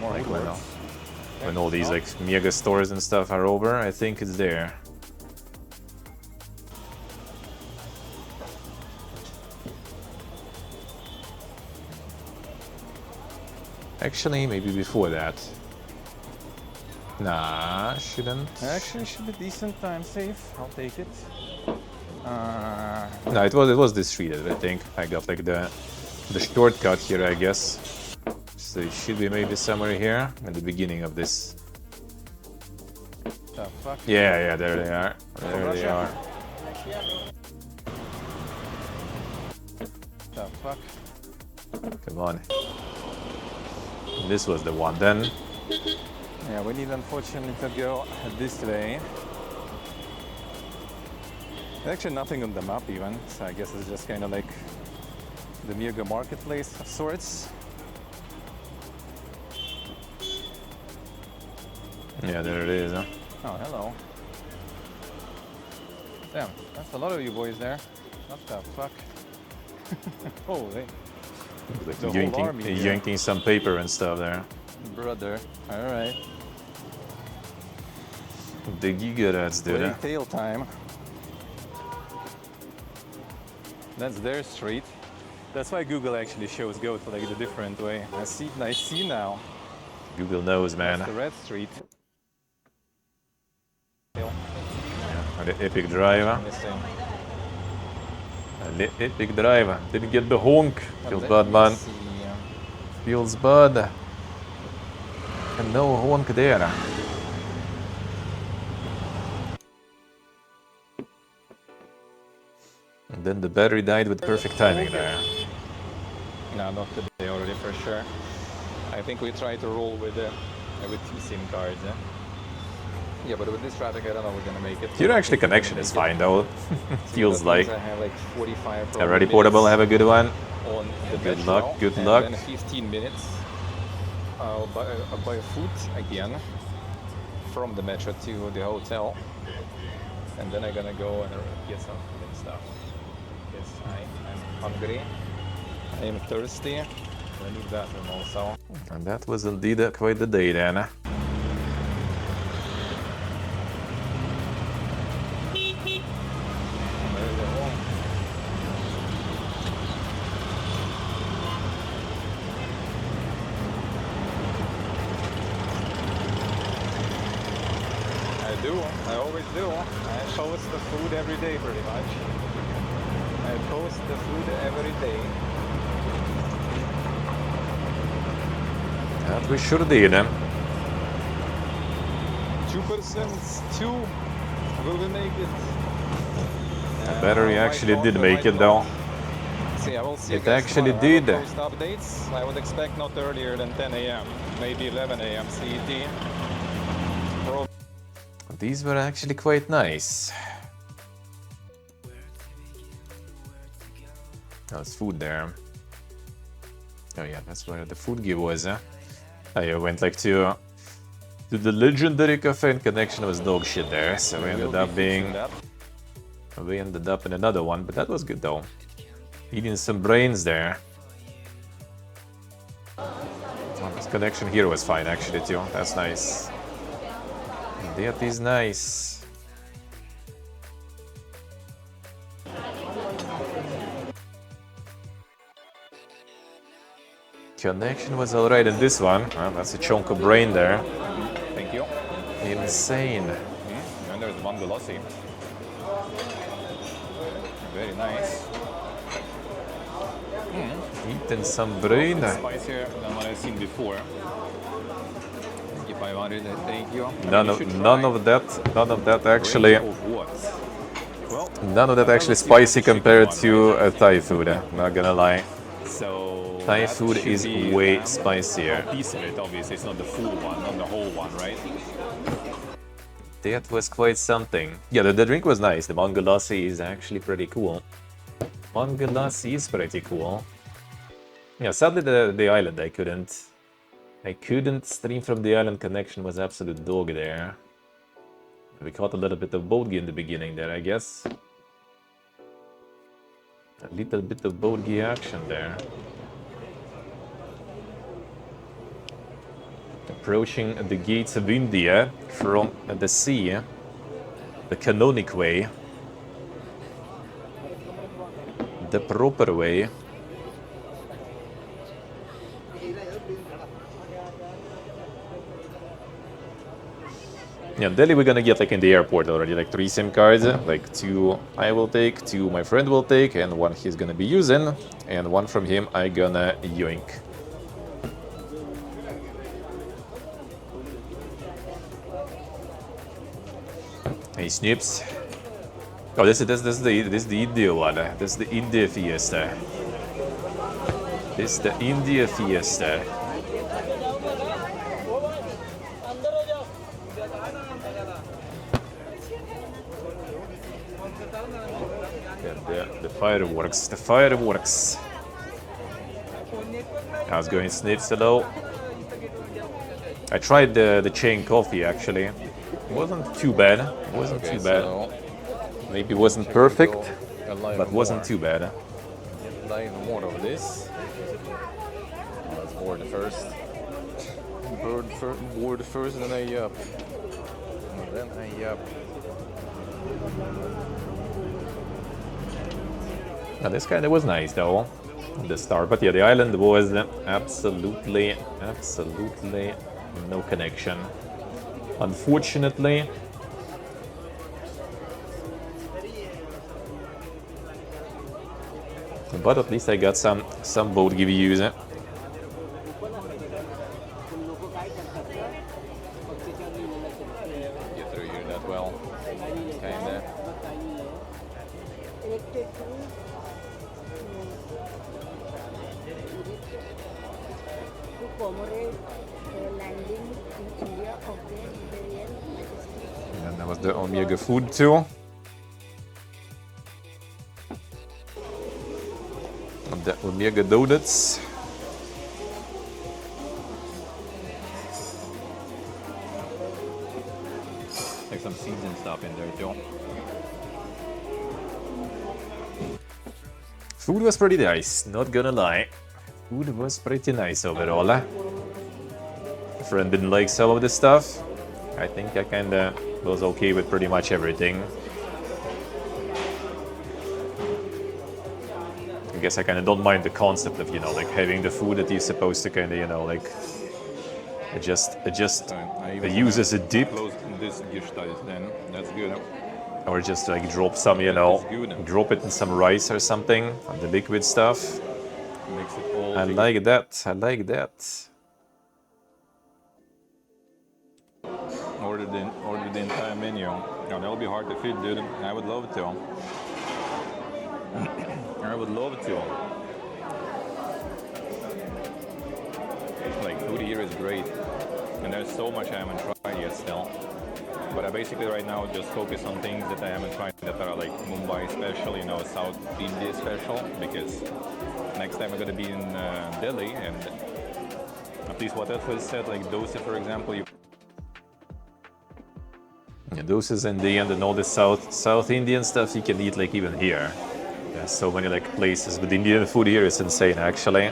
More Like woodwork. when all these like mega stores and stuff are over, I think it's there. Actually, maybe before that. Nah, shouldn't. Actually, should be decent time safe. I'll take it. No, it was this street, I think. I got like the shortcut here, I guess. So it should be maybe somewhere here at the beginning of this. The fuck? Yeah, there they are. There they are. The fuck? Come on. This was the one then. Yeah, we need unfortunately to go this way. There's actually nothing on the map even, so I guess it's just kind of like the mega marketplace of sorts. Yeah, there it is. Huh? Oh, hello. Damn, that's a lot of you boys there. What the fuck? Holy. Like The whole army here. yanking some paper and stuff there. Brother. Alright. The giga rats, dude. Play tail time. That's their street. That's why Google actually shows go to like the different way. I see now. Google knows, man. That's the red street. The epic driver. Missing. The epic driver. Didn't get the honk. Feels Let bad, me man. see. Feels bad. And no honk there. And then the battery died with perfect timing there. No, not today already for sure. I think we try to roll with two SIM cards. Yeah, but with this traffic, I don't know we're gonna make it. Here actually connection is fine though. Feels That like. means I have like 45 Already portable, have a good one. on the Good metro, luck, good and luck. then 15 minutes I'll buy food again from the metro to the hotel, and then I'm gonna go and get some food and stuff. Yes, I'm hungry, I am thirsty, I need bathroom also. And that was indeed quite the day then. There we go. I always do. I post the food every day pretty much. I post the food every day. That we sure did. 2%, 2, will we make it? The battery actually did make it though. See, I will see you It guys actually tomorrow. I will did. post updates. I would expect not earlier than 10 a.m. Maybe 11 a.m. CET. These were actually quite nice. There's food there. Oh yeah, that's where the food give was. I went like to the legendary cafe, and connection was dog shit there, so we ended up in another one, but that was good though. Eating some brains there. Oh, this connection here was fine actually too. That's nice. That is nice. Connection was alright in this one. That's a chunk of brain there. Thank you. Insane. And there's one Velocity. Very nice. Eating some brain. Spicier than what I've seen before. If I wanted it, thank you. None of that actually. Well, None of that actually spicy compared to Thai food. Not gonna lie. so Thai that food should is be way a spicier. piece of it, obviously. It's not the full one, not the whole one, right? That was quite something. Yeah, the drink was nice. The mango lassi is actually pretty cool. Mango lassi is pretty cool. Yeah, sadly the island I couldn't stream from the island. Connection was absolute dog there. We caught a little bit of bogey in the beginning there, I guess. A little bit of bogey action there. Approaching the gates of India from the sea, the canonic way, the proper way. Yeah, in Delhi we're gonna get like in the airport already like 3 SIM cards, like 2 I will take, 2 my friend will take, and 1 he's gonna be using, and 1 from him I gonna yoink. Hey Snips. Oh, this is the India one. This is the India Fiesta. This is the India Fiesta. The fireworks, the fireworks. How's going, Snips? Hello. I tried the chain coffee actually. It wasn't too bad. It wasn't too bad. Maybe it wasn't perfect, but wasn't too bad. Even more of this. Let's board the first. Board the first, and then I up. And then I up. Now this kind of was nice though, the start. But yeah, the island was absolutely no connection. Unfortunately. But at least I got some boat give views. Get through here that well. Kinda. To commemorate the landing in India of their Imperial Majesty. And that was the Omega food too. And the Omega donuts. Like some seasoned stuff in there too. Food was pretty nice, not gonna lie. Food was pretty nice overall. Friend didn't like some of the stuff. I think I kinda was okay with pretty much everything. I guess I kinda don't mind the concept of, you know, like having the food that you're supposed to kinda, you know, like adjust use as a dip. Close this Gestalt then. That's good. Or just like drop some, you know, drop it in some rice or something, the liquid stuff. Makes it all I like that, I like that. order the entire menu. No, that'll be hard to fit, dude. I would love to. I would love to. Like, food here is great. And there's so much I haven't tried yet still. But I basically right now just focus on things that I haven't tried that are like Mumbai special, you know, South India special. Because next time I'm gonna be in Delhi, and at least what Edward said, like dosa, for example, you Yeah, doses in the end and all the South Indian stuff you can eat like even here. There's so many like places with Indian food here. It's insane actually.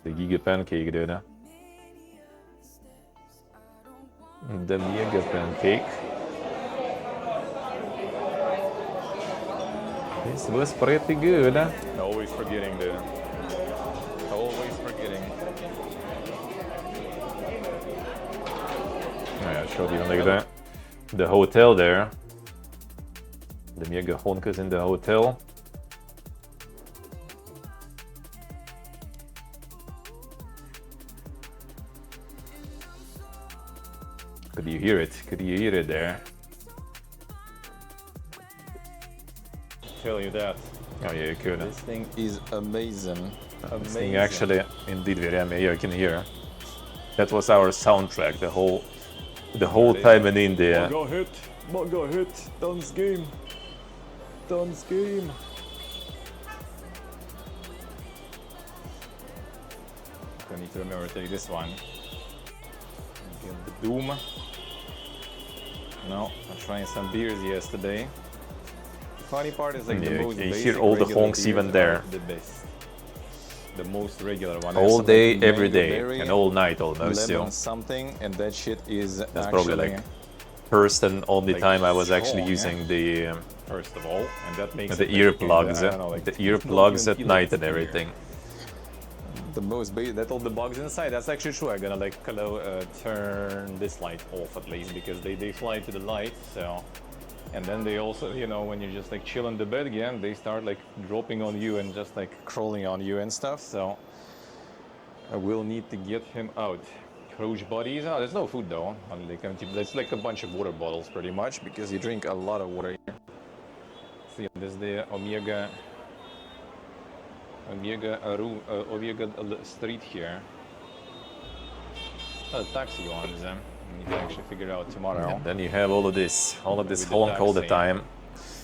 The giga pancake, dude. The mega pancake. This was pretty good. always forgetting, dude. Always forgetting. Yeah, I showed you like that. The hotel there. The mega honkas in the hotel. Could you hear it? Could you hear it there? Tell you that. Oh yeah, you could. This thing is amazing. This thing actually, indeed, very amazing. Yeah, you can hear. That was our soundtrack the whole time in India. Mega hit. Don's game. Don's game. I need to remember to take this one. Get the Doom. No, I'm trying some beers yesterday. The funny part is like the Yeah, most you basic hear all the regular honks beers even are there. The best. The most regular one. All Some, day, like, every mango day, berry, and all night almost. lemon So something, and that shit is that's actually probably like first and only like time I was actually strong, using the first of all, and that makes the it, like, earplugs, I don't know, like, the don't earplugs even at feel night like and it's beer. everything. The most that all the bugs inside. That's actually true. I'm gonna like turn this light off at least because they fly to the light. So, and then they also, you know, when you just like chill in the bed again, they start like dropping on you and just like crawling on you and stuff. So, I will need to get him out. Crouch buddies. Oh, there's no food though. There's like a bunch of water bottles pretty much because you drink a lot of water here. See, there's the Omega street here. Taxi ones. We need to actually figure out tomorrow. And then you have all of this With the honk all the taxi. time.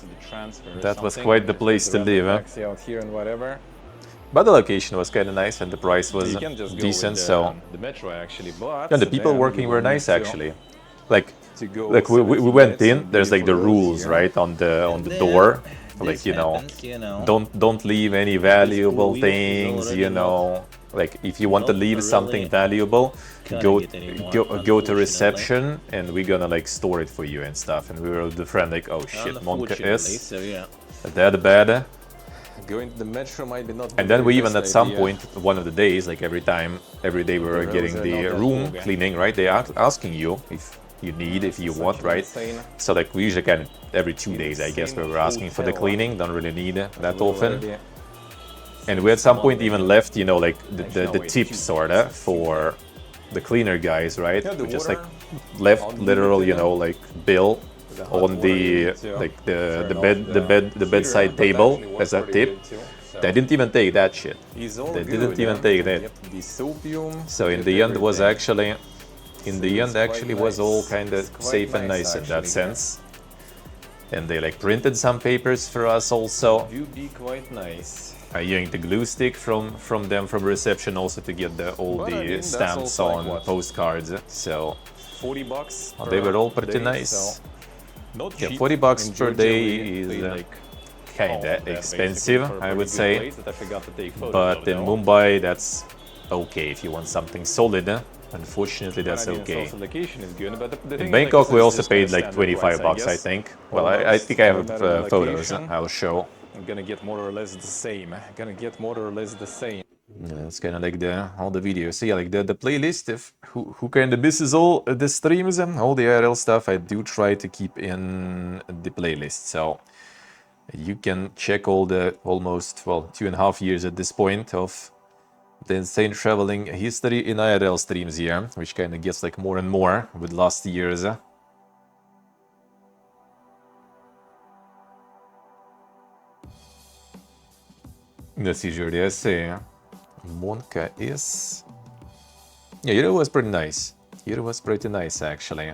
The transfer. or That was something. quite the place to Rent a live, huh? Taxi out here and whatever. But the location was kind of nice and the price was You can just go decent. with So the metro actually, but and the people then working you were will nice need to- actually. Like to go we 17 went minutes in. and There's like the beautiful roads rules here. right on the Then door. this Like you know, happens, don't leave any valuable wheel is things. already You know, like if you want to not leave really something valuable, cutting go it anymore, go to unfortunately. reception and we're gonna like store it for you and stuff. And we were with the friend like, oh shit, Monka Unfortunately, is so yeah. that bad. Going to the metro might be not. And the then we very even at best some idea. point, one of the days, like every day we were roads getting are the not that room cool, yeah. cleaning, right? They are asking you if you need, if you want, right? Insane. So like we usually kind of every 2 days, I guess, we were asking for the hotel. cleaning. Don't really need it that Little often. idea. And we at some point even left, you know, like the wait, tip two- sorta for the cleaner guys, right? Yeah, the We just like water left unlimited, literal, you know, like bill The hot on water the unit, too. like the Turn bed off the heater, bedside but table actually as a works tip. pretty good, too, so. They didn't even take that shit. He's all They good, didn't even yeah. take that. Yep, the soapium. So in yep, the end was everything. actually, in the So end it's quite actually was all nice. kind of It's quite safe and nice, nice in that actually, yeah. sense. And they like printed some papers for us also. Do be quite nice. I used the glue stick from them from reception also to get all But I the mean, that's stamps also like on what? postcards. So $40 oh, per they were all pretty day, nice. so not Yeah, cheap. $40 In per Georgia, day we is paid, like, kind all of of that, expensive, basically, for a I pretty would good say. place that I forgot to take photos But of, in though. Mumbai, that's okay if you want something solid. Unfortunately, that's I mean, okay. also location is good, but the thing In is, Bangkok, like, we this is also just paid kinda like standard price, $25, I guess. think. Well, I Almost, think I no have matter the photos. location. I'll show. I'm gonna get more or less the same. Gonna get more or less the same. Yeah, it's kind of like all the videos. So yeah, like the playlist. If who kind of misses all the streams and all the IRL stuff, I do try to keep in the playlist. So you can check all the almost 2.5 years at this point of the insane traveling history in IRL streams here, which kind of gets like more and more with last year's. Nesižiūrėsi. Monka is... Yeah, it was pretty nice. It was pretty nice, actually.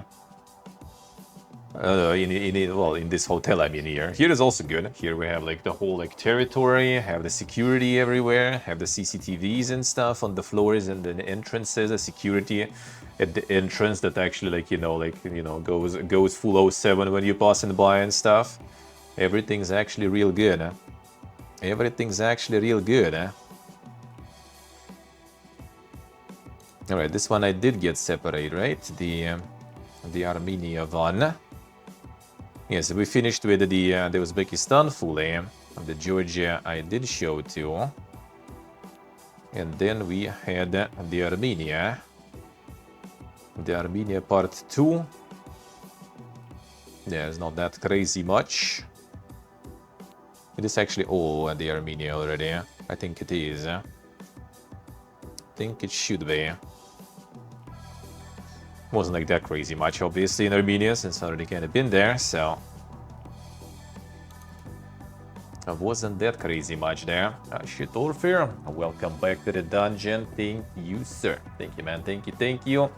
In this hotel, I mean, here. Here is also good. Here we have like the whole like territory, have the security everywhere, have the CCTVs and stuff on the floors and the entrances, the security at the entrance that actually goes full 07 when you're passing by and stuff. Everything's actually real good, huh? Everything's actually real good, huh? Alright, this one I did get separate, right? The Armenia one. Yes, we finished with the Uzbekistan fully. The Georgia I did show too. And then we had the Armenia. The Armenia part 2. There's not that crazy much. It is actually all the Armenia already. I think it is. I think it should be. Wasn't like that crazy much, obviously, in Armenia, since I already kind of been there, so... It wasn't that crazy much there. Shit, Orpheus, welcome back to the dungeon. Thank you, sir. Thank you, man. Thank you, thank you.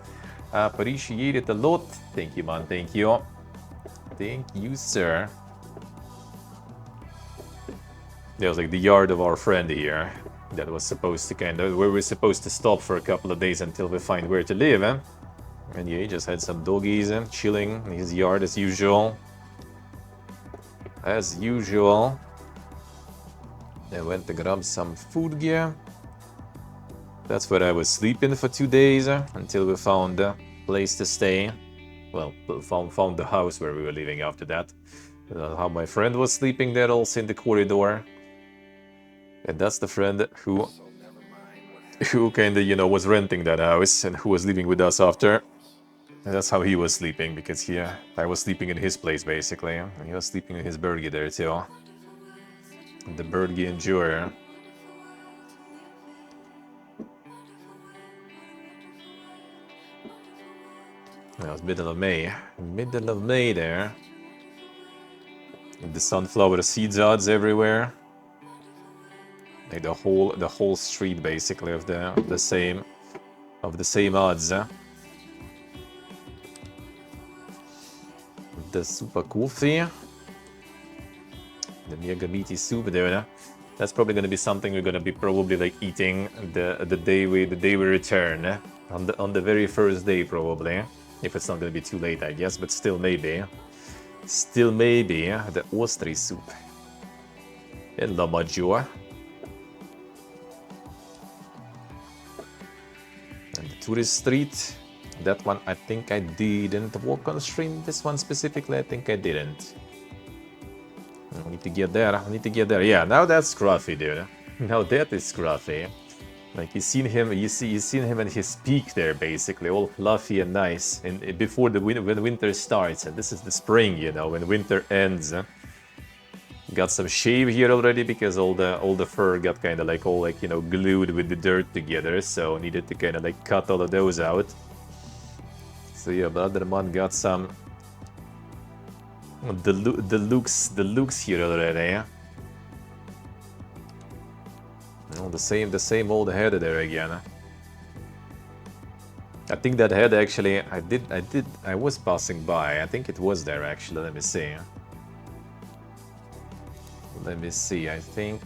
Appreciate it a lot. Thank you, man. Thank you. Thank you, sir. That was like the yard of our friend here. That was supposed to where we're supposed to stop for a couple of days until we find where to live, eh? And yeah, he just had some doggies chilling in his yard as usual. As usual. I went to grab some food gear. That's where I was sleeping for 2 days until we found a place to stay. Well, found the house where we were living after that. How my friend was sleeping there also in the corridor. And that's the friend who kind of, was renting that house and who was living with us after. And that's how he was sleeping, because I was sleeping in his place, basically. And he was sleeping in his burgie there, too. The burgie enjoyer. That was middle of May. Middle of May there. The sunflower seeds odds everywhere. Like the whole street, basically, of the same odds. The super coffee. The mega meaty soup there. That's probably gonna be something we're gonna be probably like eating the day we return. On the very first day, probably. If it's not gonna be too late, I guess, but still maybe. Still maybe the ostry soup. Hello, Major. And the tourist street. That one, I think I didn't walk on stream. This one specifically, I think I didn't. I need to get there. I need to get there. Yeah, now that's scruffy, dude. Now that is scruffy. Like you seen him in his peak there, basically, all fluffy and nice. And before when winter starts, and this is the spring, when winter ends. Got some shave here already because all the fur got kind of like all like glued with the dirt together, so needed to kind of like cut all of those out. So yeah, the other man got some the looks here already. Oh, the same old head there again. I think that head actually I was passing by. I think it was there actually. Let me see. Let me see. I think.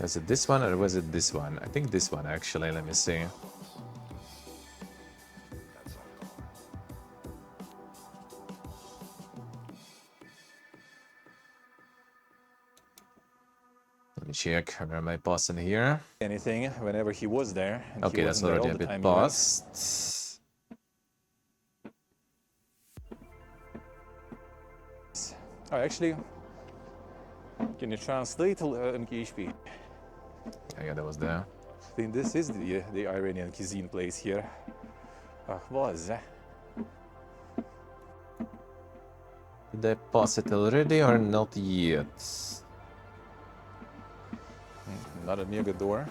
Was it this one or was it this one? I think this one actually. Let me see. Let me check. Where am I passing here? Anything whenever he was there. Okay, that's already a bit past. Oh, actually, can you translate in KHP? Yeah, that was there. I think this is the Iranian cuisine place here. Was. Did I pass it already or not yet? Not a mega door.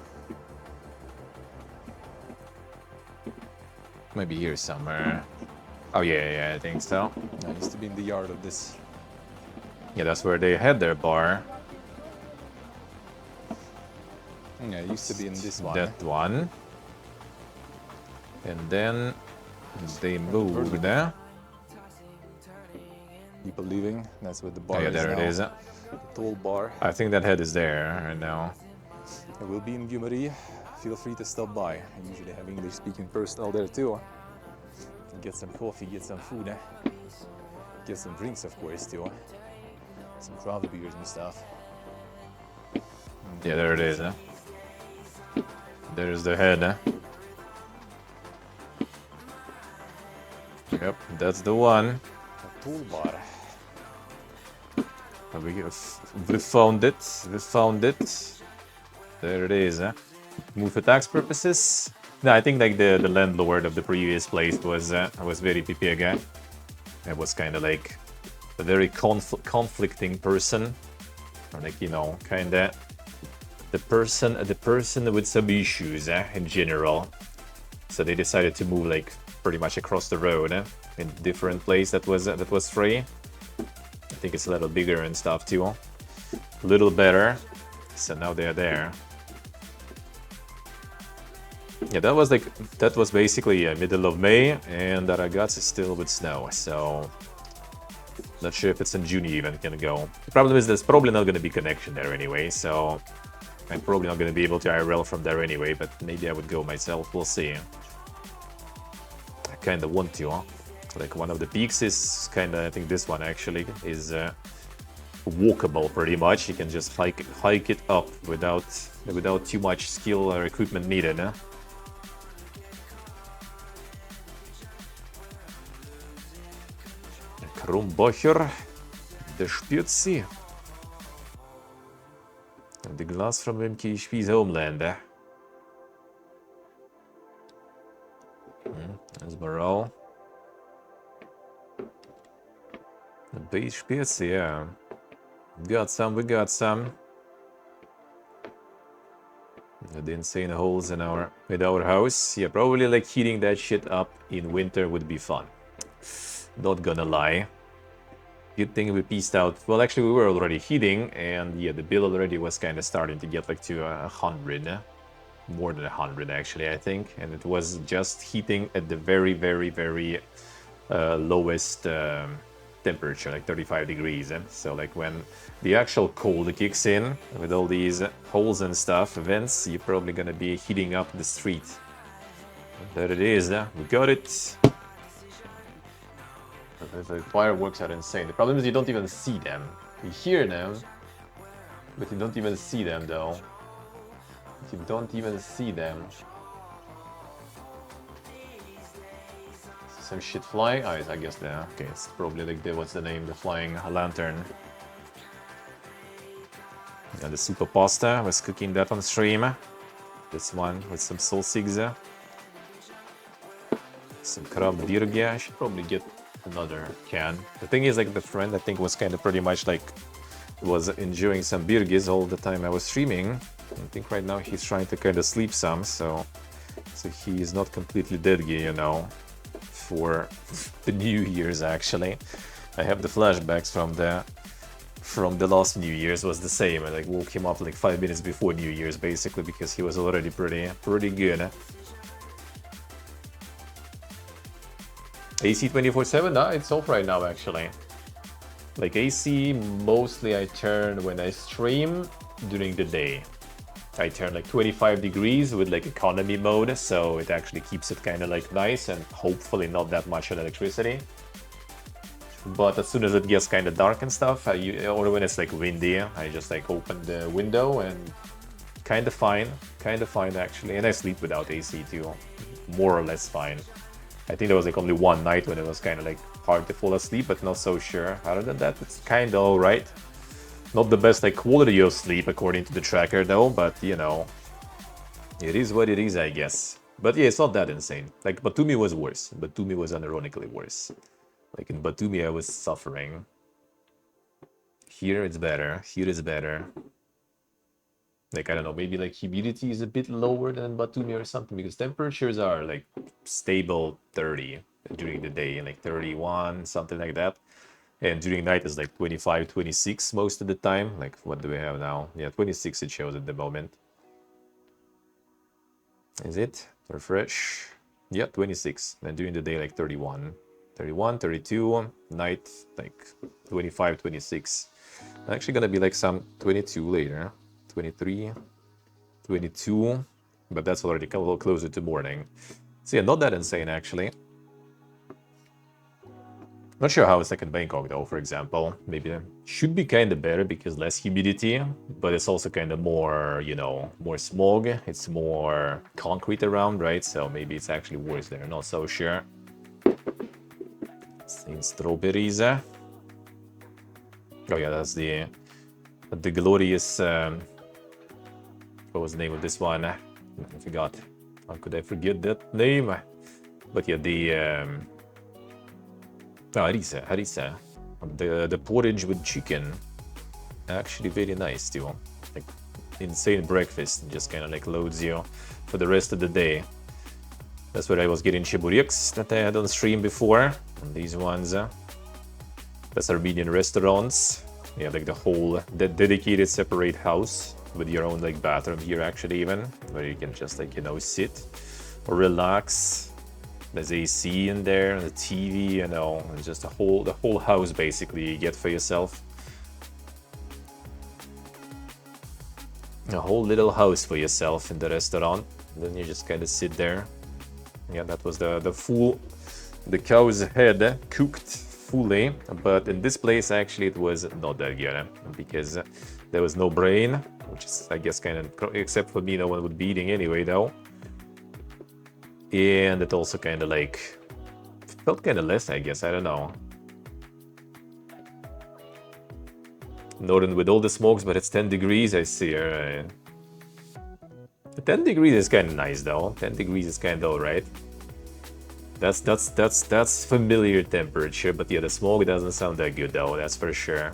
Maybe here somewhere. Oh yeah, I think so. I used to be in the yard of this. Yeah, that's where they had their bar. Yeah, I used to be in this one. That one. And then they moved there. People leaving. That's where the Oh bar yeah, is there now. it is. The tall bar. I think that head is there right now. I will be in Gyumri. Feel free to stop by. I usually have English-speaking personnel there too. Get some coffee, get some food. Get some drinks, of course, too. Some craft beers and stuff. Yeah, there it is. There's the head. Yep, that's the one. A tall bar. We found it. We found it. There it is. Move for tax purposes. No, I think like the landlord of the previous place was very big. It was kind of like a very conflicting person, or like, you know, kind of the person with some issues in general. So they decided to move like pretty much across the road in a different place that was free. I think it's a little bigger and stuff too, a little better. So now they're there. Yeah, that was basically middle of May, and Ragaz is still with snow, so not sure if it's in June even gonna go. The problem is there's probably not gonna be connection there anyway, so I'm probably not gonna be able to IRL from there anyway, but maybe I would go myself, we'll see. I kinda want to, like one of the peaks is kinda, I think this one actually is walkable pretty much. You can just hike it up without too much skill or equipment needed. Kronbacher, the Spitze. And the glass from MKHP's homeland. There's morale. The base Spitze, yeah. We got some. The insane holes in our house. Yeah, probably like heating that shit up in winter would be fun. Not gonna lie. Good thing we pieced out. Well, actually, we were already heating, and yeah, the bill already was kind of starting to get like to 100. More than 100, actually, I think. And it was just heating at the very, very, very lowest temperature, like 35 degrees. So, like, when the actual cold kicks in with all these holes and stuff, vents, you're probably gonna be heating up the street. There it is. We got it. The fireworks are insane. The problem is you don't even see them. You hear them, but you don't even see them, though. You don't even see them. Some shit flying. Oh, I guess the okay. It's probably like the what's the name? The flying lantern. Yeah, the super pasta was cooking that on stream. This one with some sausages. Some crab dirge. I should probably get another can. The thing is, like, the friend I think was kind of pretty much like was enjoying some birgis all the time I was streaming. I think right now he's trying to kind of sleep some, so he is not completely dead, you know, for the New Year's. Actually, I have the flashbacks from the last New Year's was the same. I like woke him up like 5 minutes before New Year's basically because he was already pretty good. AC 24/7? No, it's off right now actually. Like AC, mostly I turn when I stream during the day. I turn like 25 degrees with like economy mode, so it actually keeps it kind of like nice and hopefully not that much on electricity. But as soon as it gets kind of dark and stuff, or when it's like windy, I just like open the window and kind of fine actually. And I sleep without AC too, more or less fine. I think there was like only one night when it was kind of like hard to fall asleep, but not so sure. Other than that, it's kind of alright. Not the best like quality of sleep according to the tracker though, but you know, it is what it is, I guess. But yeah, it's not that insane. Like Batumi was worse. Batumi was unironically worse. Like in Batumi, I was suffering. Here it's better. Here is better. Like, I don't know, maybe like humidity is a bit lower than Batumi or something because temperatures are like stable 30. during the day, like 31, something like that. And during night is like 25, 26 most of the time. Like, what do we have now? Yeah, 26 it shows at the moment. Is it? Refresh. Yeah, 26. And during the day, like 31. 31, 32. Night, like 25, 26. Actually gonna be like some 22 later. 23, 22. But that's already a little closer to morning. So yeah, not that insane actually. Not sure how it's like in Bangkok though, for example. Maybe it should be kind of better because less humidity, but it's also kind of more, you know, more smog. It's more concrete around, right? So maybe it's actually worse there. Not so sure. Saint strawberries. Oh yeah, that's the glorious. What was the name of this one? I forgot. How could I forget that name? But yeah, the harissa. The porridge with chicken. Actually very nice too. Like insane breakfast. Just kind of like loads you for the rest of the day. That's where I was getting chibureks that I had on stream before. And these ones. That's Armenian restaurants. You have like the whole dedicated separate house with your own like bathroom here actually even. Where you can just like, you know, sit or relax. There's AC in there, the TV, you know, and just the whole house basically you get for yourself. A whole little house for yourself in the restaurant. And then you just kind of sit there. Yeah, that was the cow's head cooked fully, but in this place actually it was not that good because there was no brain, which is I guess kind of, except for me, no one would be eating anyway though. And it also kind of like felt kind of less, I guess. I don't know. Northern with all the smokes, but it's 10 degrees. I see here. 10 degrees is kind of nice though. 10 degrees is kind of alright. That's familiar temperature, but yeah, the smoke doesn't sound that good though. That's for sure.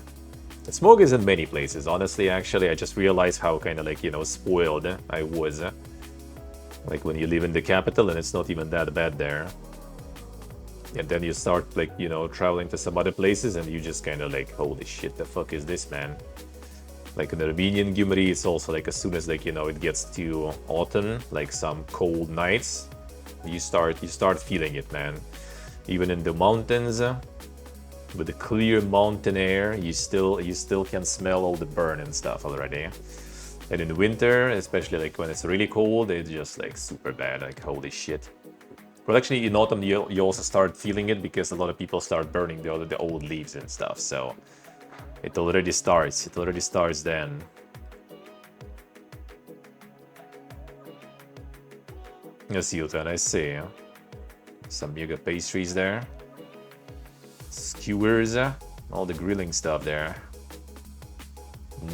The smoke is in many places. Honestly, actually, I just realized how kind of like, you know, spoiled I was. Like when you live in the capital and it's not even that bad there. And then you start like, you know, traveling to some other places and you just kind of like, holy shit, the fuck is this, man? Like in the Armenian Gyumri, it's also like as soon as like, you know, it gets to autumn, like some cold nights, you start feeling it, man. Even in the mountains, with the clear mountain air, you still can smell all the burn and stuff already. And in the winter, especially like when it's really cold, it's just like super bad, like holy shit. Well, actually in autumn you also start feeling it because a lot of people start burning the old leaves and stuff, so it already starts then. Yes, Hilton, I see. Some yoga pastries there. Skewers, all the grilling stuff there.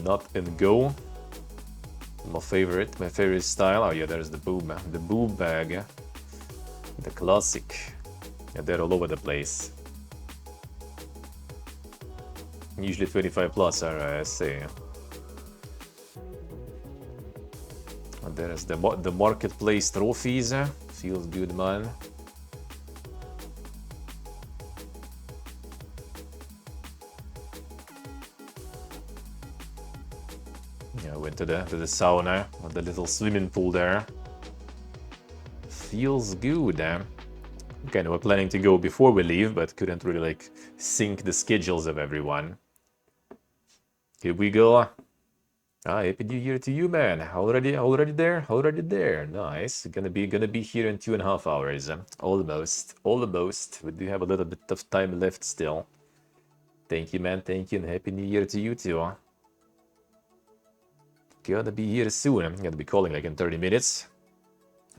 Not and go. My favorite style. Oh yeah, there's the boob bag. The classic. Yeah, they're all over the place. Usually 25 plus, I see. And there is the marketplace trophies. Feels good, man. Yeah, I went to the sauna, or the little swimming pool there. Feels good. Kind of were planning to go before we leave, but couldn't really like sync the schedules of everyone. Here we go. Happy New Year to you, man. Already there. Nice. Gonna be here in 2.5 hours. Almost. We do have a little bit of time left still. Thank you, man. Thank you, and Happy New Year to you too. Gonna be here soon. I'm gonna be calling like in 30 minutes.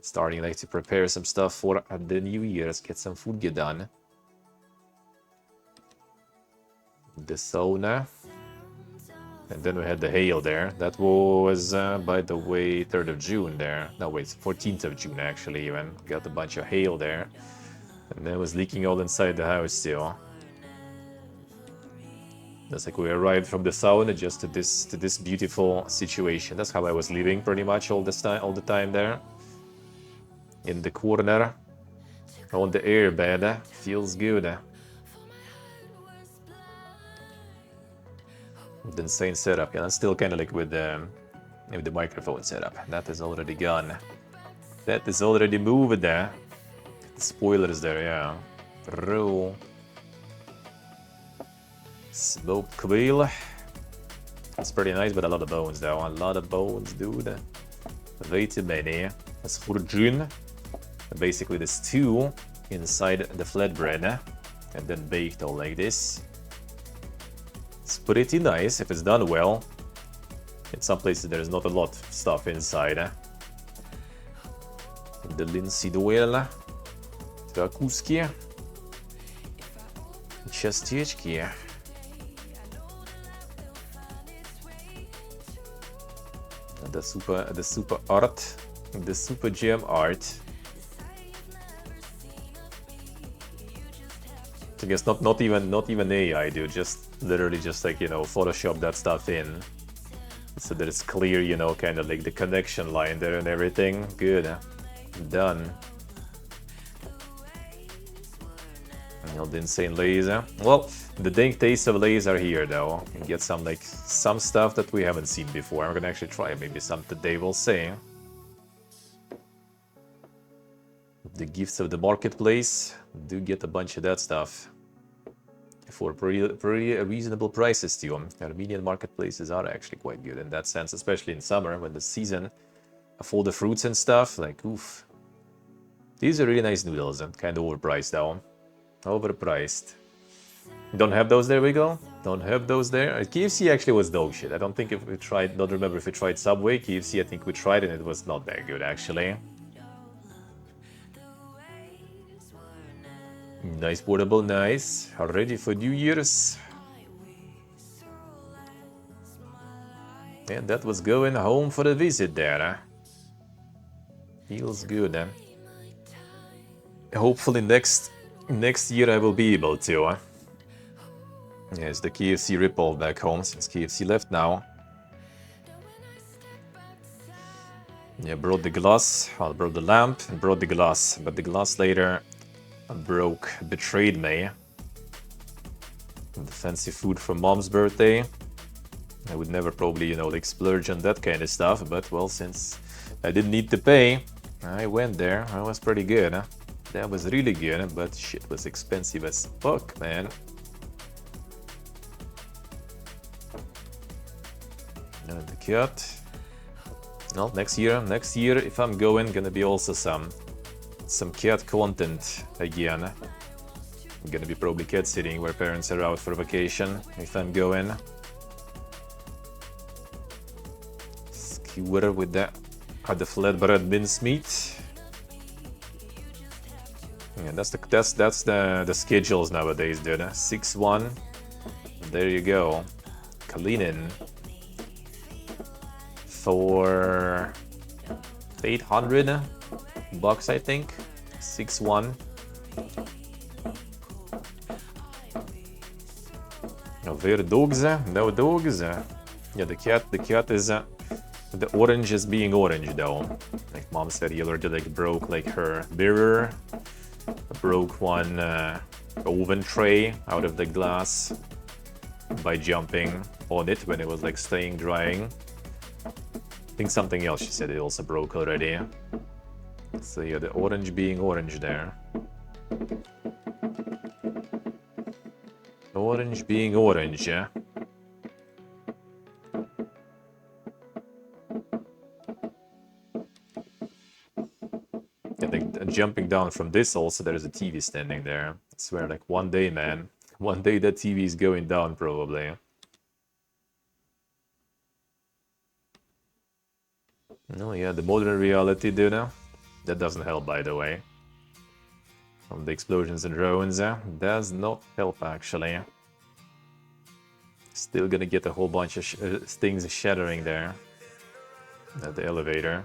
Starting like to prepare some stuff for the New Year. Let's get some food done. The sauna. And then we had the hail there. That was, by the way, 3rd of June there. No, wait, 14th of June actually even. Got a bunch of hail there. And then it was leaking all inside the house still. That's like we arrived from the sauna just to this beautiful situation. That's how I was living pretty much all the time there. In the corner. On the airbed, feels good. The insane setup, yeah, I'm still kind of like with the microphone setup. That is already gone. That is already moved there. The spoilers there, yeah. Raw. Smoked quail. That's pretty nice, but a lot of bones though. A lot of bones, dude. Way too many. That's hurjun. Basically the stew inside the flatbread and then baked all like this. It's pretty nice if it's done well. In some places there's not a lot of stuff inside. The linseed oil. Rakuski. Частечки. The super art. The super gem art. I guess not even AI, dude. Just literally just like, you know, Photoshop that stuff in. So that it's clear, you know, kind of like the connection line there and everything. Good. Done. You know, the insane laser. Well, the dank taste of laser here though. You get some stuff that we haven't seen before. I'm gonna actually try maybe some today, we'll see. The gifts of the marketplace. Do get a bunch of that stuff. For pretty reasonable prices too. Armenian marketplaces are actually quite good in that sense, especially in summer when the season of all the fruits and stuff. Like, oof. These are really nice noodles and kind of overpriced though. Overpriced. Don't have those there, we go. Don't have those there. KFC actually was dog shit. I don't think if we tried, don't remember if we tried Subway. KFC, I think we tried and it was not that good actually. Nice portable, nice. Ready for New Year's. And that was going home for a visit there. Feels good. Hopefully next year I will be able to. Yes, the KFC ripoff back home since KFC left now. Yeah, brought the glass. I brought the lamp and brought the glass, but the glass later betrayed me. The fancy food for mom's birthday. I would never probably, you know, like splurge on that kind of stuff, but well, since I didn't need to pay, I went there. That was pretty good. Huh? That was really good, but shit was expensive as fuck, man. And the cat. Well, next year, if I'm going, gonna be also some cat content again. I'm gonna be probably cat sitting where parents are out for vacation if I'm going. Skewer with the flatbread mincemeat. Yeah, that's the schedules nowadays, dude. 6-1. There you go. Kalinin for $800, I think. 6-1. Where dogs? No dogs. Yeah, the cat is the orange is being orange though. Like mom said, he already like broke like her mirror, broke one oven tray out of the glass by jumping on it when it was like staying drying. I think something else she said it also broke already. So yeah, the orange being orange there. Orange being orange, yeah. And like, jumping down from this also, there's a TV standing there. I swear, like one day, man. One day that TV is going down probably. Oh yeah, the modern reality, dude. That doesn't help, by the way. From the explosions and drones, does not help actually. Still gonna get a whole bunch of things shattering there. At the elevator.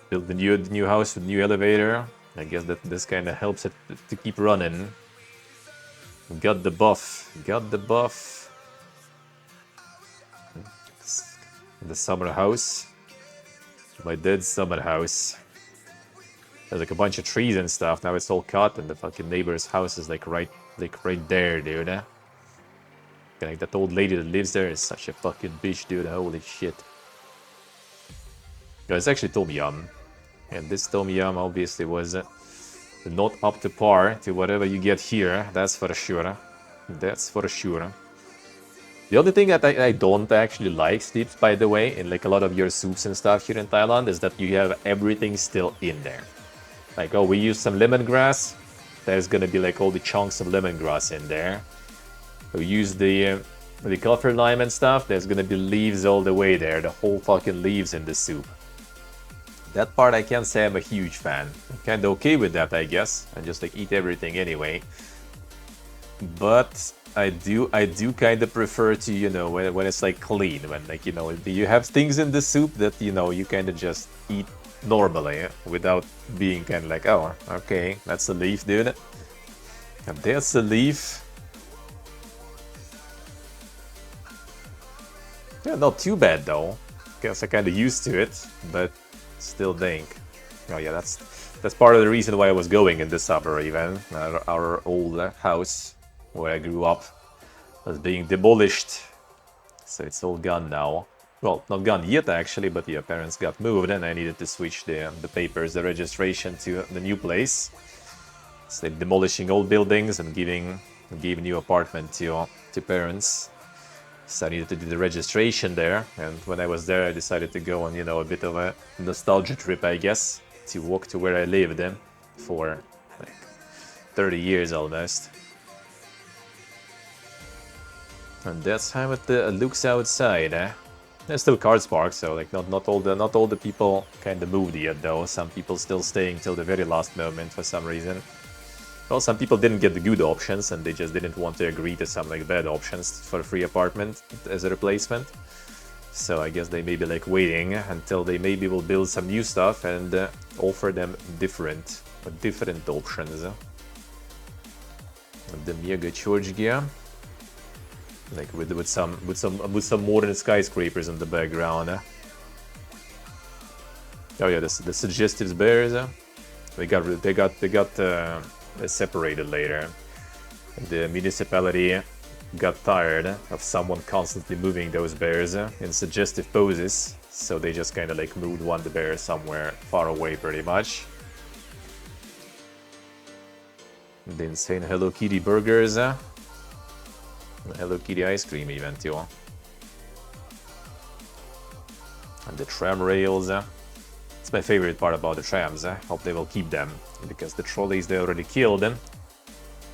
Build the new house with new elevator. I guess that this kind of helps it to keep running. Got the buff. Got the buff. The summer house. My dead summer house. There's like a bunch of trees and stuff. Now it's all cut, and the fucking neighbor's house is like right there, dude. Like that old lady that lives there is such a fucking bitch, dude. Holy shit. Yeah, it's actually Tom Yum. And this Tom Yum obviously was not up to par to whatever you get here. That's for sure. That's for sure. The only thing that I don't actually like, Steeps, by the way, in like a lot of your soups and stuff here in Thailand, is that you have everything still in there. Like, oh, we use some lemongrass. There's gonna be like all the chunks of lemongrass in there. We use the kaffir lime and stuff. There's gonna be leaves all the way there. The whole fucking leaves in the soup. That part I can't say I'm a huge fan. I'm kinda okay with that, I guess. I just like eat everything anyway. But I do kind of prefer to, you know, when it's like clean, when like, you know, you have things in the soup that, you know, you kind of just eat normally without being kind of like, oh, okay, that's a leaf, dude. And there's a leaf. Yeah, not too bad though. Guess I kind of used to it, but still dank. Oh yeah, that's part of the reason why I was going in the summer even. Our old house where I grew up was being demolished, so it's all gone now. Well, not gone yet actually, but yeah, parents got moved and I needed to switch the papers, the registration to the new place. So they're demolishing old buildings and giving new apartment to parents. So I needed to do the registration there, and when I was there I decided to go on, you know, a bit of a nostalgia trip, I guess, to walk to where I lived for like 30 years almost. And that's how it looks outside, eh? There's still cars parked, so like not all the people kind of moved yet though. Some people still staying till the very last moment for some reason. Well, some people didn't get the good options and they just didn't want to agree to some like bad options for a free apartment as a replacement. So I guess they may be like waiting until they maybe will build some new stuff and offer them different options. The Mega Church gear, like with some modern skyscrapers in the background. Oh yeah, the suggestive bears. They got separated later. The municipality got tired of someone constantly moving those bears in suggestive poses, so they just kind of like moved one the bear somewhere far away pretty much. The insane Hello Kitty burgers, Hello Kitty ice cream even too. And the tram rails. It's my favorite part about the trams. I hope they will keep them, because the trolleys they already killed them.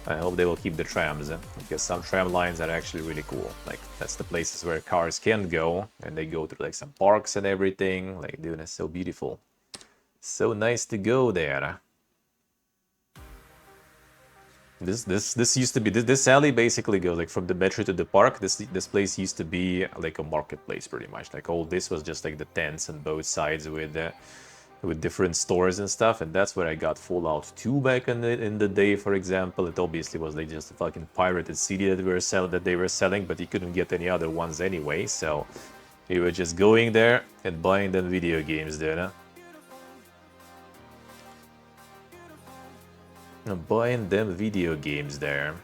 I hope they will keep the trams, because some tram lines are actually really cool. Like, that's the places where cars can go, and they go to like some parks and everything. Like, dude, it's so beautiful. So nice to go there. This used to be this alley basically goes like from the metro to the park. This place used to be like a marketplace pretty much. Like all this was just like the tents on both sides with different stores and stuff, and that's where I got Fallout 2 back in the day, for example. It obviously was like just a fucking pirated CD that they were selling, but you couldn't get any other ones anyway, so you were just going there and buying them video games there, huh? Buying them video games there.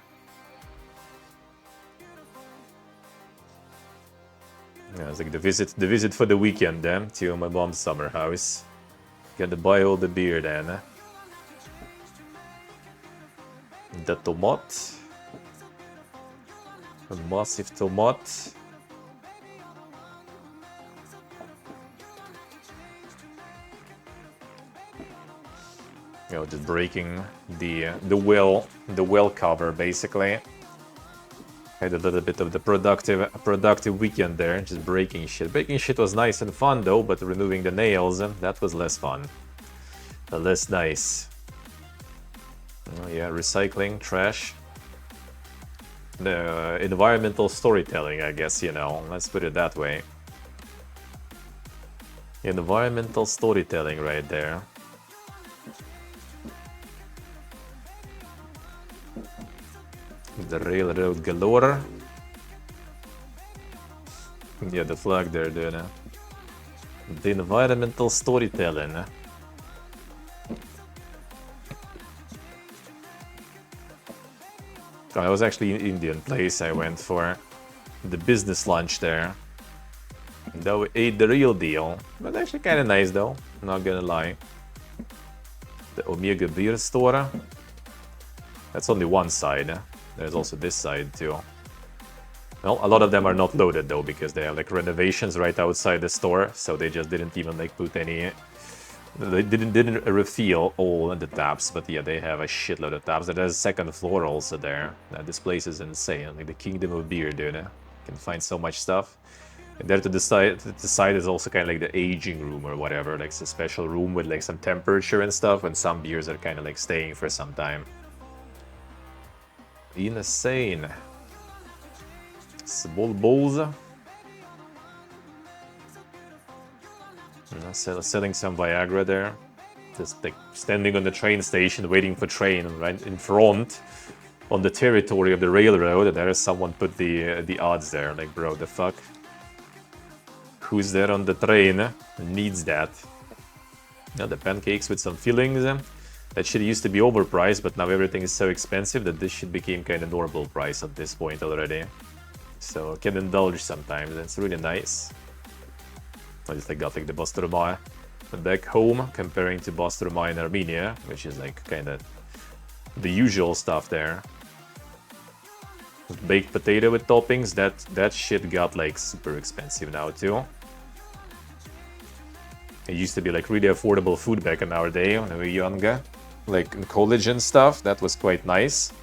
Yeah, it's like the visit for the weekend then to my mom's summer house. Gotta buy all the beer then. The tomat. A massive tomat. You know, just breaking the well cover basically. Had a little bit of the productive weekend there, just breaking shit. Breaking shit was nice and fun though, but removing the nails, that was less fun. Less nice. Oh yeah, recycling, trash. The environmental storytelling, I guess, you know, let's put it that way. Environmental storytelling right there. The railroad galore. Yeah, the flag there, dude. The environmental storytelling. Oh, it was actually an Indian place I went for the business lunch there. Though we ate the real deal. But actually kind of nice though, not gonna lie. The Omega beer store. That's only one side. There's also this side too. Well, a lot of them are not loaded though, because they have like renovations right outside the store, so they just didn't even like put any... They didn't refill all the taps, but yeah, they have a shitload of taps. There's a second floor also there. This place is insane, like the kingdom of beer, dude. You can find so much stuff. And there to the side is also kind of like the aging room or whatever, like it's a special room with like some temperature and stuff, and some beers are kind of like staying for some time. Insane. Small bowls. Selling some Viagra there. Just like standing on the train station waiting for train right in front on the territory of the railroad, and there is someone put the odds there. Like, bro, the fuck? Who's there on the train needs that? Now the pancakes with some fillings. That shit used to be overpriced, but now everything is so expensive that this shit became kind of normal price at this point already. So can indulge sometimes, it's really nice. I just like got like the Bostroma back home, comparing to Bostroma in Armenia, which is like kind of the usual stuff there. Baked potato with toppings, that shit got like super expensive now too. It used to be like really affordable food back in our day when we were younger, like in college and stuff. That was quite nice.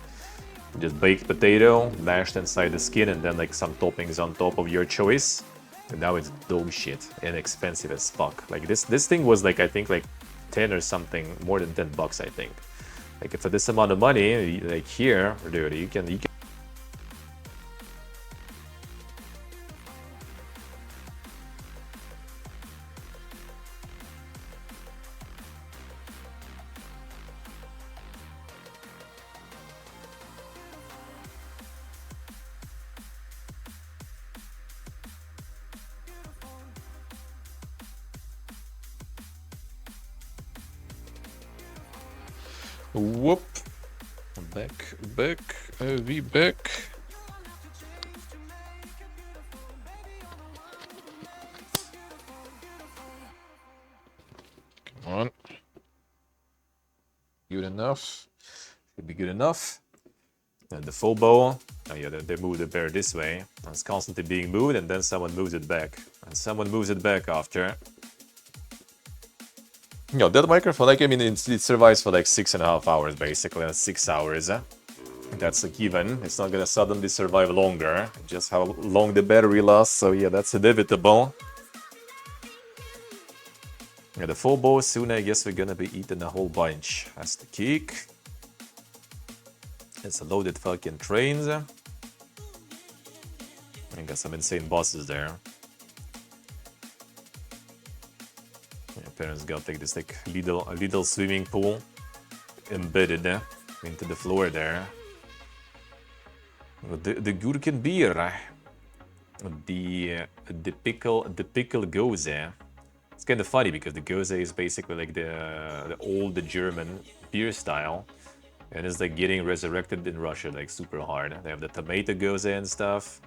Just baked potato, mashed inside the skin, and then like some toppings on top of your choice. And now it's dog shit and expensive as fuck. Like this thing was like, I think like 10 or something, more than 10 bucks, I think. Like for this amount of money, like here, dude, you can whoop. Back, we back. Come on. Good enough. Should be good enough. And the full bowl. Oh yeah, they moved the bear this way. It's constantly being moved, and then someone moves it back. And someone moves it back after. You know, that microphone, like, I mean, it survives for like 6.5 hours, basically, 6 hours. That's a given. It's not gonna suddenly survive longer. Just how long the battery lasts, so yeah, that's inevitable. Yeah, the full bowl, soon I guess we're gonna be eating a whole bunch. That's the kick. It's a loaded fucking trains. I got some insane bosses there. My parents got like this like little swimming pool embedded into the floor there. The gurken beer, the pickle goze. It's kind of funny because the goze is basically like the old German beer style, and it's like getting resurrected in Russia like super hard. They have the tomato goze and stuff.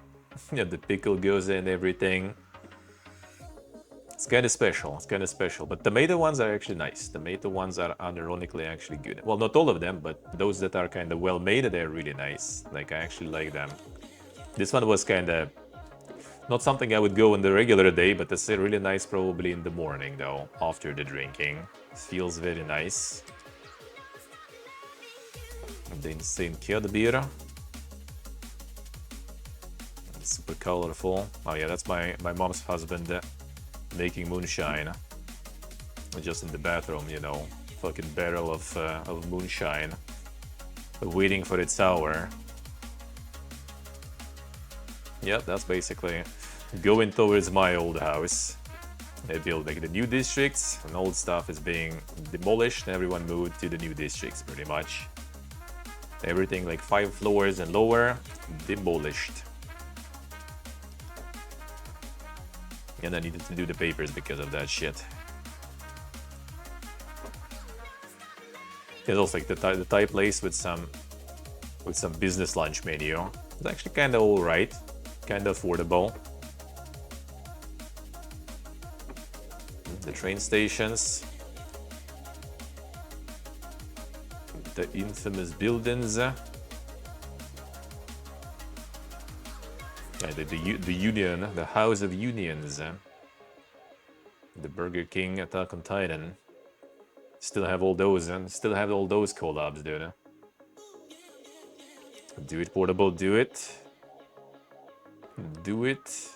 You have the pickle goze and everything. It's kind of special. It's kind of special. But tomato ones are actually nice. Tomato ones are unironically actually good. Well, not all of them, but those that are kind of well made, they're really nice. Like, I actually like them. This one was kind of not something I would go on the regular day, but it's really nice probably in the morning, though, after the drinking. It feels very nice. And the insane kid beer. It's super colorful. Oh yeah, that's my mom's husband. Making moonshine, just in the bathroom, you know, fucking barrel of moonshine, waiting for its hour. Yeah, that's basically going towards my old house. They built like the new districts, and old stuff is being demolished, and everyone moved to the new districts pretty much. Everything like 5 floors and lower, demolished. And I needed to do the papers because of that shit. It's also like the Thai place with some with some business lunch menu. It's actually kind of alright, kind of affordable. The train stations, the infamous buildings, the Union, the House of Unions, the Burger King, Attack on Titan. Still have all those, and still have all those collabs, dude. Do it, portable, do it. Do it.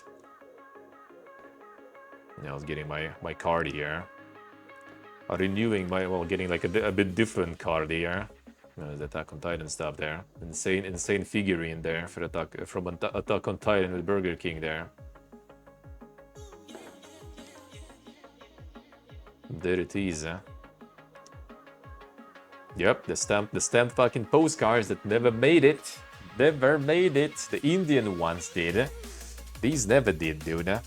Now I was getting my card here. Renewing my, well, getting like a bit different card here. The Attack on Titan stuff there. Insane figurine there for Attack on Titan with Burger King there. There it is. Yep, the stamped fucking postcards that never made it. Never made it. The Indian ones did. These never did, dude.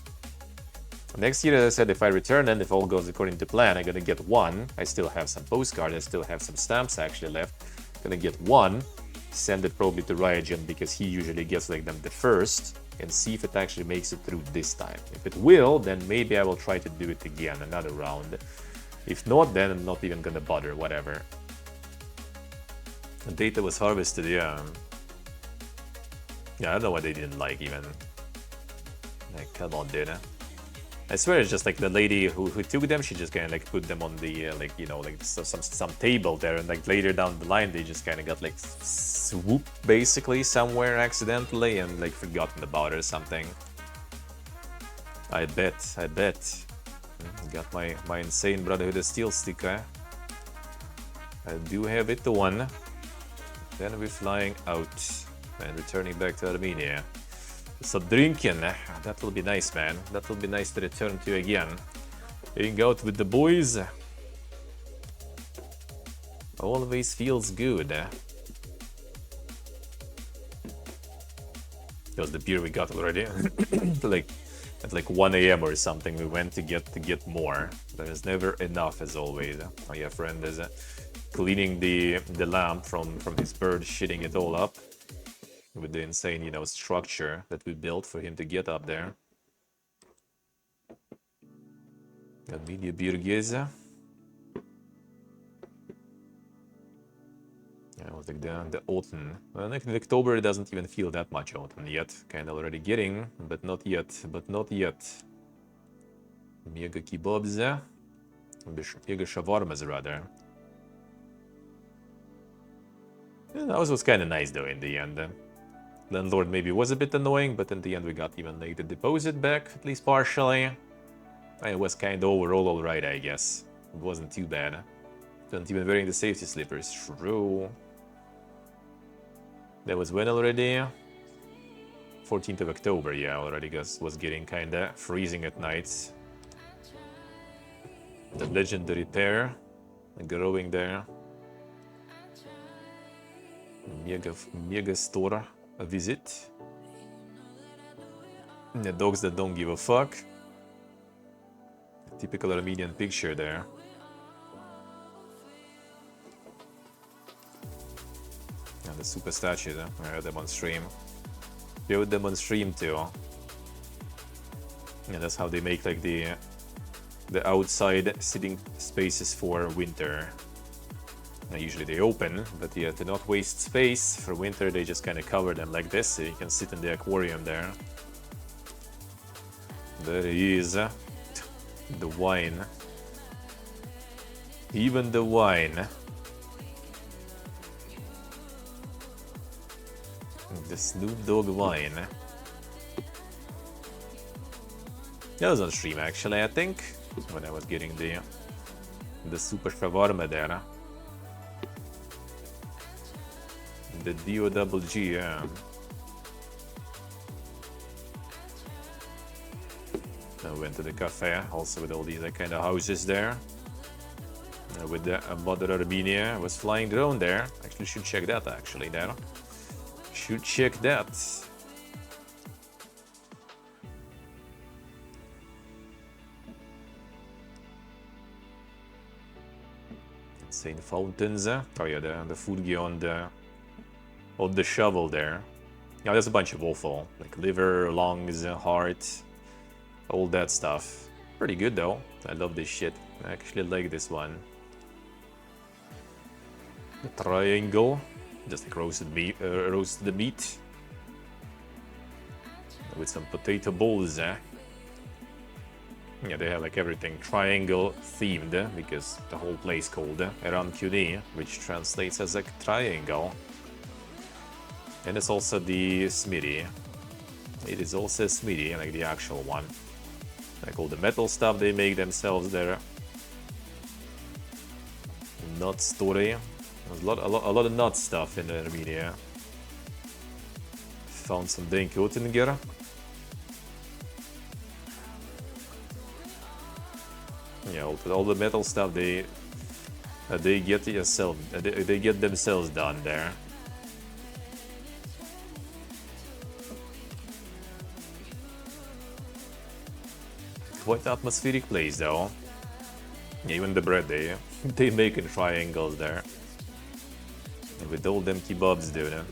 Next year, as I said, if I return and if all goes according to plan, I'm gonna get one. I still have some postcards, I still have some stamps actually left. Gonna get one, send it probably to Ryogen because he usually gets like them the first, and see if it actually makes it through this time. If it will, then maybe I will try to do it again, another round. If not, then I'm not even gonna bother, whatever. The data was harvested, yeah. Yeah, I don't know what they didn't like even. Like, come on, dude. I swear it's just like the lady who took them, she just kind of like put them on the, like, you know, like some table there, and like later down the line, they just kind of got like swooped basically somewhere accidentally and like forgotten about it or something. I bet. Got my insane Brotherhood of Steel sticker. I do have it, the one. Then we're flying out and returning back to Armenia. So drinking, that will be nice, man. That will be nice to return to again. Hang out with the boys. Always feels good. That was the beer we got already. Like at like 1 AM or something, we went to get more. There is never enough, as always. Oh yeah, friend is cleaning the lamp from his bird, shitting it all up. With the insane, you know, structure that we built for him to get up there. Media Birgese. Yeah, it was like the autumn. Well, like in October, it doesn't even feel that much autumn yet. Kind of already getting, but not yet. Mega kebabs. Mega shawarmas, rather. Yeah, that was kind of nice, though, in the end. Landlord maybe was a bit annoying, but in the end we got even like the deposit back, at least partially. It was kind of overall alright, I guess. It wasn't too bad. Wasn't even wearing the safety slippers. True. That was when already? 14th of October, yeah, already was getting kinda freezing at nights. The legendary pair growing there. Mega store. A visit. The dogs that don't give a fuck. Typical Armenian picture there. And the super statues, I heard them on stream. Showed them on stream too. Yeah, that's how they make like the outside sitting spaces for winter. Usually they open, but yeah, to not waste space for winter, they just kind of cover them like this, so you can sit in the aquarium there. There he is. The wine. Even the wine. The Snoop Dogg wine. That was on stream actually, I think, when I was getting the super shawarma there. The DOWG, yeah. I went to the cafe, also with all these kind of houses there. With the Mother Armenia, I was flying drone there. Actually, should check that actually there. Should check that. Insane fountains. Oh yeah, the food beyond the on the shovel there. Yeah, there's a bunch of offal, like liver, lungs, heart, all that stuff. Pretty good though. I love this shit. I actually like this one. The triangle, just like roasted meat, with some potato balls. Yeah, they have like everything triangle themed because the whole place called Erankuni, which translates as a triangle. And it's also the smithy. It is also a smithy, like the actual one. Like all the metal stuff they make themselves there. Nut story. There's a lot of nut stuff in Armenia. Found some Denkotinger. Yeah, all the metal stuff they get they get themselves done there. Quite atmospheric place though. Yeah, even the bread they make in triangles there. And with all them kebabs, dude.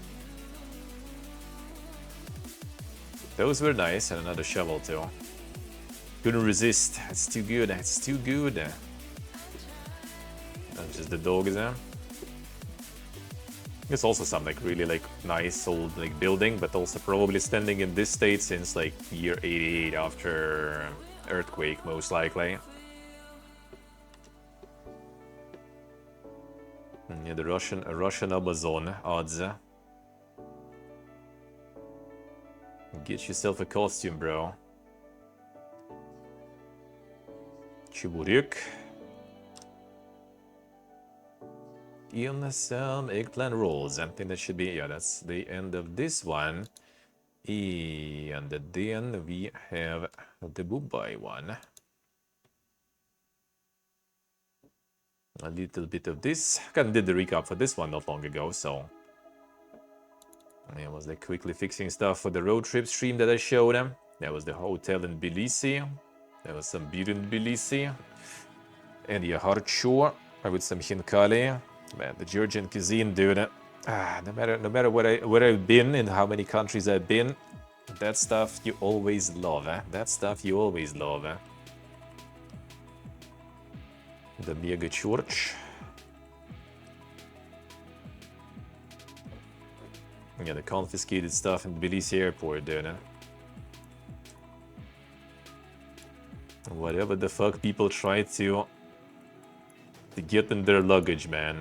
Those were nice, and another shovel too. Couldn't resist. It's too good. It's too good. That's just the dogs there. It's also some like really like nice old like building, but also probably standing in this state since like year 88 after earthquake, most likely. Yeah, the Russian Amazon odds. Get yourself a costume, bro. Chiburuk. And some eggplant rolls. I think that should be, yeah, that's the end of this one. And then we have the Mumbai one. A little bit of this. I kind of did the recap for this one not long ago, so I was like quickly fixing stuff for the road trip stream that I showed them. That was the hotel in Tbilisi. There was some beer in Tbilisi. And the harcho with some khinkali. Man, the Georgian cuisine, dude. No matter where I've been and how many countries I've been, that stuff you always love, That stuff you always love, The mega church. Yeah, the confiscated stuff in Tbilisi airport, dude. Whatever the fuck people try to get in their luggage, man.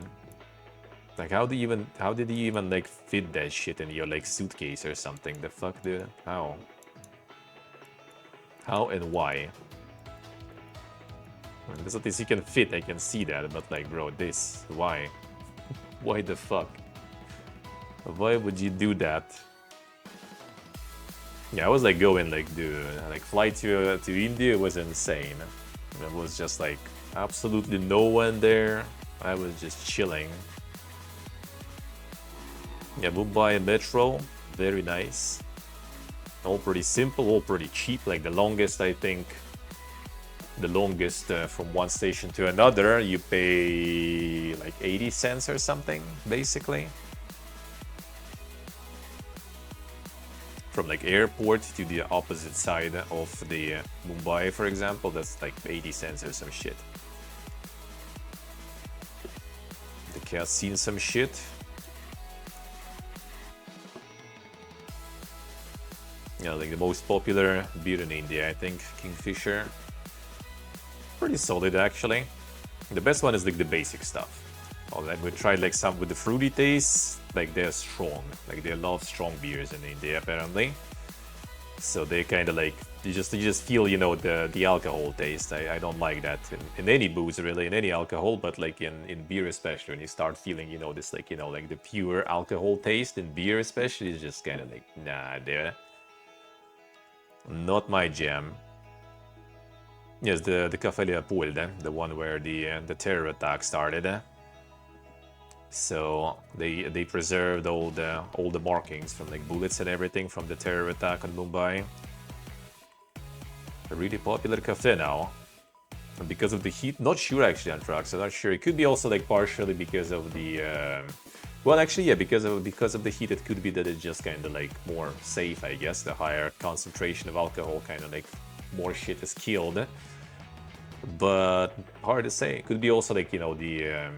Like, how did you even like fit that shit in your like suitcase or something? The fuck, dude? How and why? There's at least you can fit, I can see that, but like, bro, this, why? Why the fuck? Why would you do that? Yeah, I was like going like, dude, like flight to India was insane. It was just like absolutely no one there. I was just chilling. Yeah, Mumbai Metro, very nice. All pretty simple, all pretty cheap. Like the longest, I think, from one station to another, you pay like 80 cents or something, basically. From like airport to the opposite side of the Mumbai, for example, that's like 80 cents or some shit. The cat's seen some shit. Yeah, like the most popular beer in India, I think, Kingfisher. Pretty solid, actually. The best one is like the basic stuff. Oh, then we tried like some with the fruity taste. Like they're strong. Like they love strong beers in India, apparently. So they kind of like you just feel, you know, the alcohol taste. I don't like that in any booze, really, in any alcohol, but like in beer especially, when you start feeling, you know, this like, you know, like the pure alcohol taste in beer especially is just kind of like, nah, dude. Not my jam. Yes, the Café Leopold, the one where the terror attack started. So they preserved all the markings from like bullets and everything from the terror attack on Mumbai. A really popular cafe now. And because of the heat, not sure actually on trucks, I'm not sure. It could be also like partially because of the Well, actually, yeah, because of the heat, it could be that it's just kind of like more safe, I guess. The higher concentration of alcohol, kind of like more shit is killed. But hard to say. It could be also like, you know, the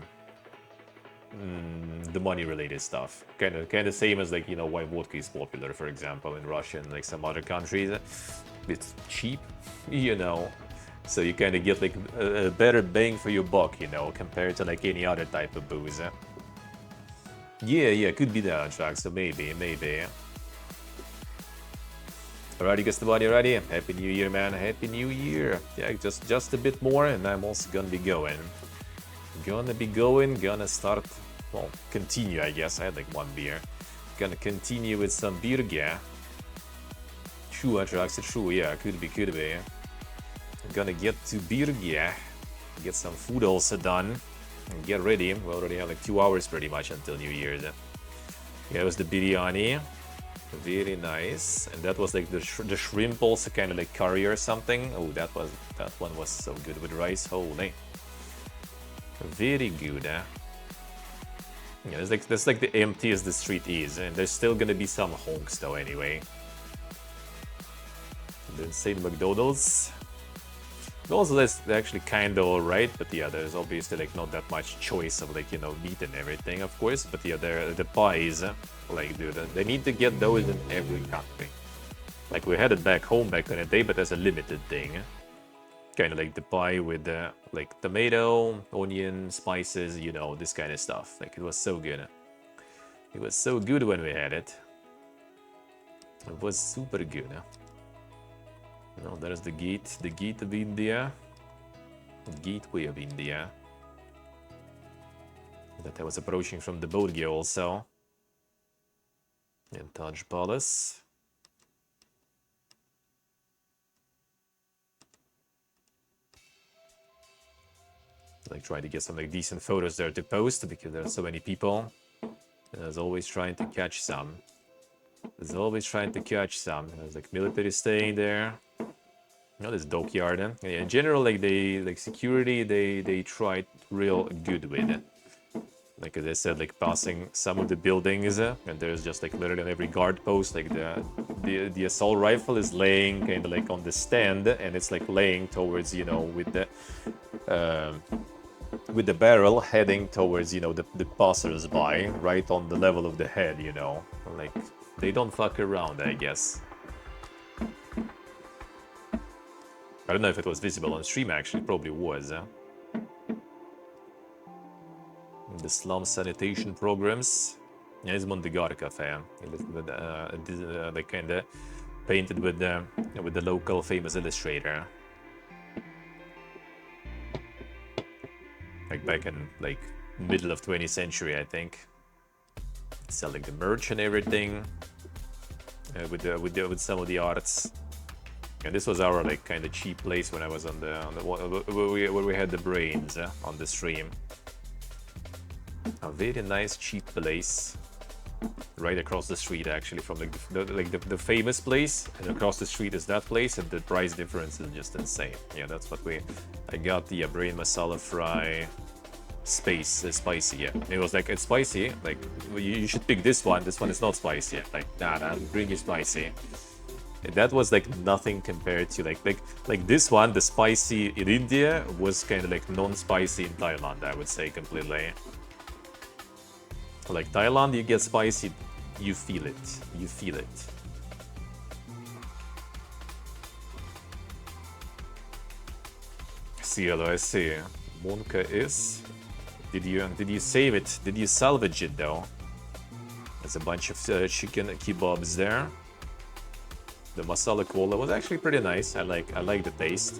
money related stuff. Kind of same as like, you know, why vodka is popular, for example, in Russia and like some other countries. It's cheap, you know. So you kind of get like a better bang for your buck, you know, compared to like any other type of booze. Yeah, could be that, Track, so maybe. Alrighty, guys, buddy, alrighty. Happy New Year, man. Happy New Year. Yeah, just a bit more, and I'm also gonna be going. Gonna start, well, continue, I guess. I had like one beer. Gonna continue with some beer, yeah. True, Trax, true, yeah, could be. Gonna get to beer, yeah. Get some food also done. And get ready. We already have like 2 hours pretty much until New Year's. Yeah, it was the biryani. Very nice. And that was like the shrimp also kind of like curry or something. Oh, that one was so good with rice. Holy. Very good, eh? Yeah, that's like the emptiest the street is, and there's still gonna be some honks though anyway. The insane McDonald's. Also, that's actually kind of alright, but yeah, there's obviously like not that much choice of like, you know, meat and everything, of course. But yeah, the pies, like, dude, they need to get those in every country. Like, we had it back home back in the day, but as a limited thing. Kind of like the pie with like tomato, onion, spices, you know, this kind of stuff. Like, it was so good. It was so good when we had it. It was super good. No, there's the gate of India. Gateway of India. That I was approaching from the Bodhgaya also. And Taj Palace. Like, try to get some like decent photos there to post because there are so many people. And I was always trying to catch some. There's like military staying there. You know, this dockyard. Yeah, in general, like security, they tried real good with it. Like as I said, like passing some of the buildings, and there's just like literally on every guard post, like the assault rifle is laying kind of like on the stand, and it's like laying towards, you know, with the barrel heading towards, you know, the passers-by, right on the level of the head, you know. Like, they don't fuck around, I guess. I don't know if it was visible on stream, actually. It probably was. The slum sanitation programs. Yeah, it's Mondegar Cafe. They kind of painted with the local famous illustrator. Like back in like middle of 20th century, I think. Selling the merch and everything. With some of the arts. And this was our like kind of cheap place when I was on the where we had the brains on the stream. A very nice cheap place, right across the street actually from the famous place, and across the street is that place, and the price difference is just insane. Yeah, that's what I got the brain masala fry, spicy. Yeah, it was like, it's spicy. Like you should pick this one. This one is not spicy. Like nah, bring you spicy. That was like nothing compared to like this one. The spicy in India was kind of like non-spicy in Thailand, I would say completely. Like Thailand, you get spicy, you feel it. Cielo, I see. Monka is. Did you save it? Did you salvage it though? There's a bunch of chicken kebabs there. The masala cola was actually pretty nice. I like the taste.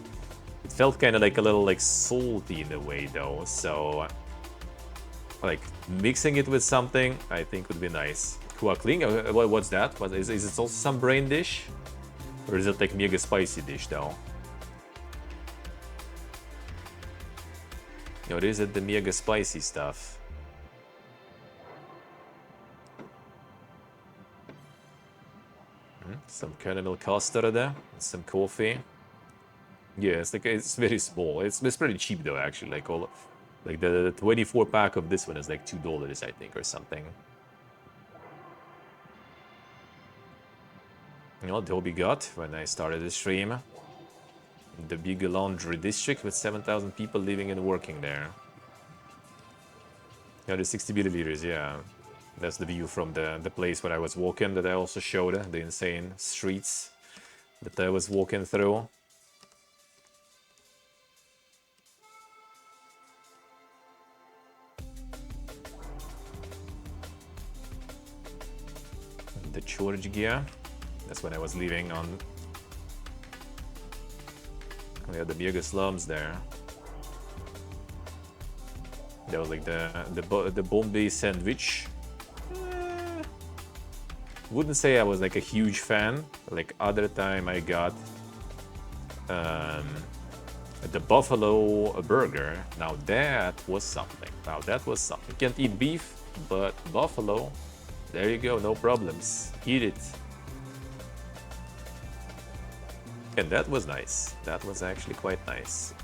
It felt kind of like a little like salty in a way though. So like mixing it with something, I think would be nice. Kuakling, what's that? Is it also some brain dish, or is it like mega spicy dish though? Or is it the mega spicy stuff? Some caramel custard there, some coffee. Yeah, it's very small. It's pretty cheap though, actually. Like Like the 24 pack of this one is like $2, I think, or something. You know what Toby got when I started the stream? The big laundry district with 7,000 people living and working there. Yeah, the 60 milliliters, yeah. That's the view from the place where I was walking that I also showed, the insane streets that I was walking through. The George gear. That's when I was leaving on. We had the mega slums there. That was like the Bombay sandwich. Wouldn't say I was like a huge fan. Like other time I got the buffalo burger. Now that was something. Now that was something. Can't eat beef, but buffalo. There you go, no problems. Eat it. And that was nice. That was actually quite nice.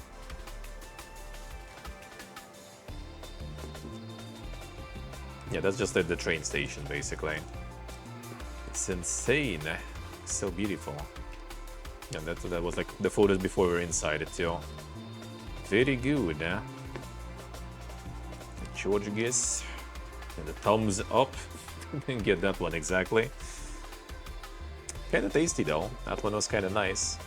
Yeah, that's just at the train station, basically. It's insane. So beautiful. And that was like the photos before we were inside it, too. Very good, eh? Georgius. And the thumbs up. Didn't get that one exactly. Kind of tasty though. That one was kind of nice.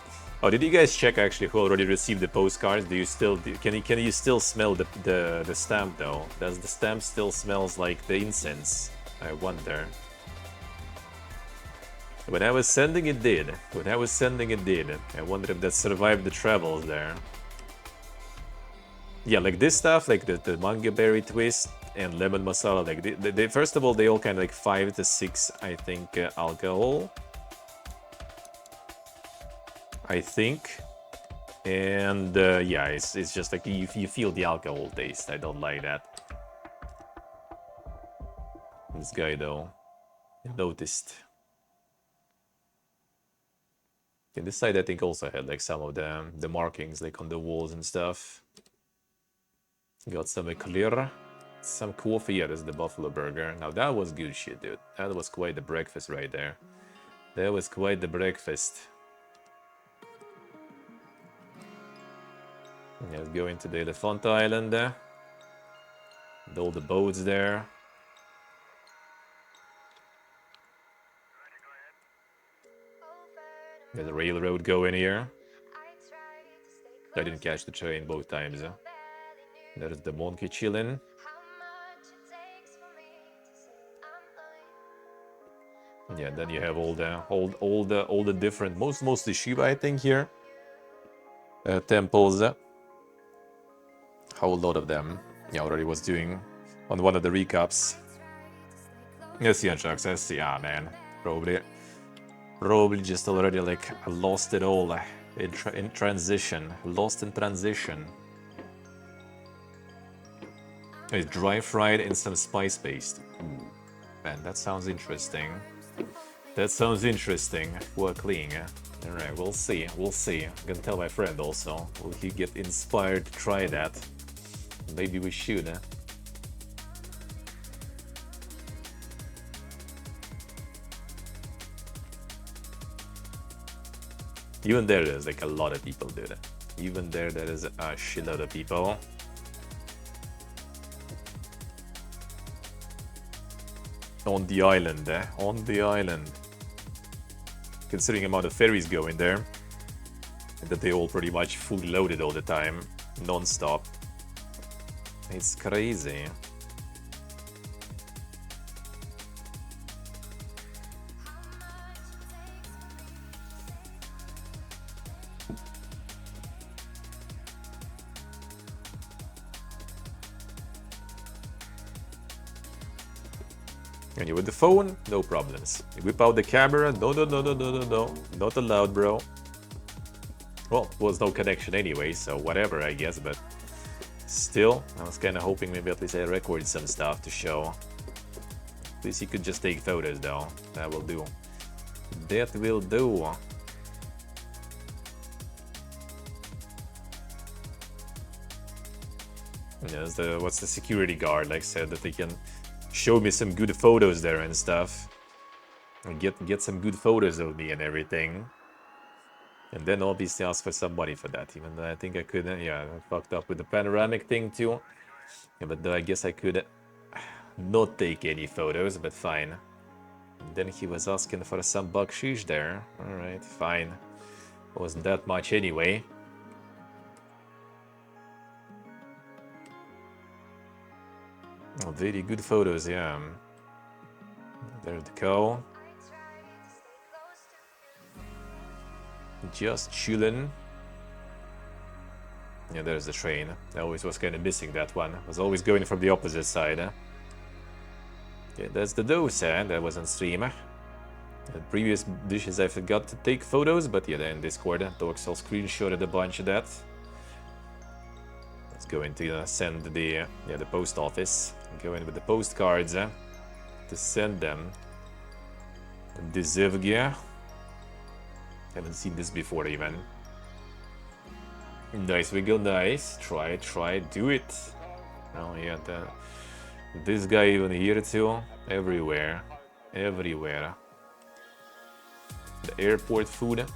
Oh, did you guys check actually who already received the postcards? Do you still can you still smell the stamp though? Does the stamp still smells like the incense? I wonder. When I was sending it did. When I was sending it did. I wonder if that survived the travels there. Yeah, like this stuff, like the manga berry twist and lemon masala, like they first of all they all kind of like 5 to 6, I think, alcohol. I think, and yeah, it's just like you feel the alcohol taste. I don't like that. This guy though, I noticed. And this side I think also had like some of the markings like on the walls and stuff. Got some eclair, some coffee. Yeah, that's the buffalo burger. Now that was good shit, dude. That was quite the breakfast right there. That was quite the breakfast. Let's go into the Elephant Island there. With all the boats there. There's a railroad going here. I didn't catch the train both times. There's the monkey chilling. Yeah, then you have all the different, mostly Shiva, I think, here. Temples. A whole lot of them. Yeah, already was doing on one of the recaps. Yes, yeah, Chucks, I see. Ah, man, probably just already like I lost it all in transition. Lost in transition. It's dry fried and some spice paste. Ooh, man, that sounds interesting. That sounds interesting. Well, clean. Alright, we'll see. We'll see. I'm gonna tell my friend also. Will he get inspired to try that? Maybe we should. Even there's like a lot of people, dude. Even there is a shitload of people. On the island, on the island. Considering the amount of ferries going there, and that they all pretty much fully loaded all the time, non-stop. It's crazy. And you with the phone, no problems. You whip out the camera, no, not allowed, bro. Well, was no connection anyway, so whatever, I guess, but still, I was kind of hoping maybe at least I recorded some stuff to show. At least you could just take photos, though. That will do. That will do. Yes, what's the security guard like said that they can show me some good photos there and stuff. And get some good photos of me and everything. And then obviously ask for some money for that. Even though I think I could, yeah, I fucked up with the panoramic thing too. Yeah, but I guess I could not take any photos, but fine. And then he was asking for some bakshish there. Alright, fine. Wasn't that much anyway. Oh, very good photos, yeah. There's the cow. Just chillin'. Yeah, there's the train. I always was kind of missing that one. I was always going from the opposite side. Yeah, that's the dose, that was on stream. The previous dishes I forgot to take photos, but yeah, they're in Discord. Doxel screenshotted a bunch of that. Let's go into send the post office. Go in with the postcards to send them. Dzivgia. Haven't seen this before even. Nice wiggle, nice. Try, do it. Oh yeah, this guy even here too. Everywhere. The airport food.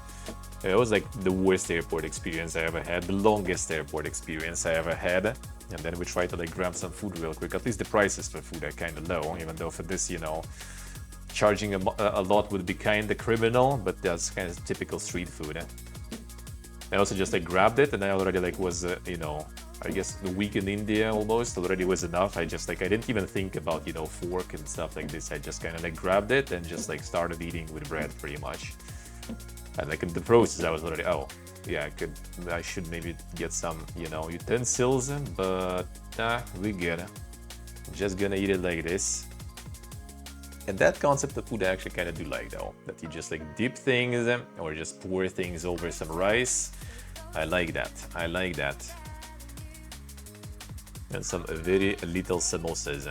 It was like the worst airport experience I ever had. The longest airport experience I ever had. And then we tried to like grab some food real quick. At least the prices for food are kind of low, even though for this, you know, charging a lot would be kind of criminal, but that's kind of typical street food. I also just like grabbed it and I already like was, you know, I guess a week in India almost already was enough. I just like, I didn't even think about, you know, fork and stuff like this. I just kind of like grabbed it and just like started eating with bread pretty much. And like in the process I was already, oh, yeah, I should maybe get some, you know, utensils, but nah, we good. Just gonna eat it like this. And that concept of food I actually kind of do like though, that you just like dip things or just pour things over some rice. I like that. And some very little samosas.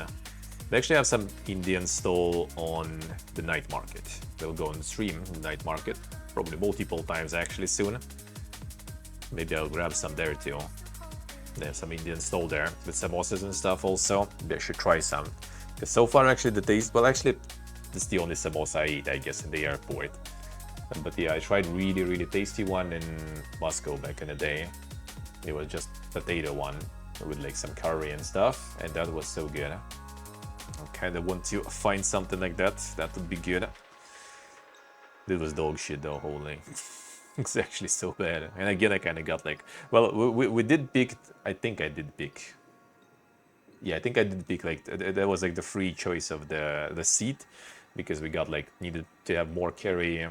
They actually have some Indian stall on the night market. They'll go on stream the night market, probably multiple times actually soon. Maybe I'll grab some there too. There's some Indian stall there with samosas and stuff also. Maybe I should try some. Because so far actually the taste, well actually this is the only samosa I eat I guess in the airport. But yeah, I tried really tasty one in Moscow back in the day. It was just potato one with like some curry and stuff, and that was so good. I kind of want to find something like that. That would be good. This was dog shit though, holy. It's actually so bad. And again, I kind of got like, well, we did pick, I think I did pick. Yeah, I think I did pick like, that was like the free choice of the seat, because we got like, needed to have more carry,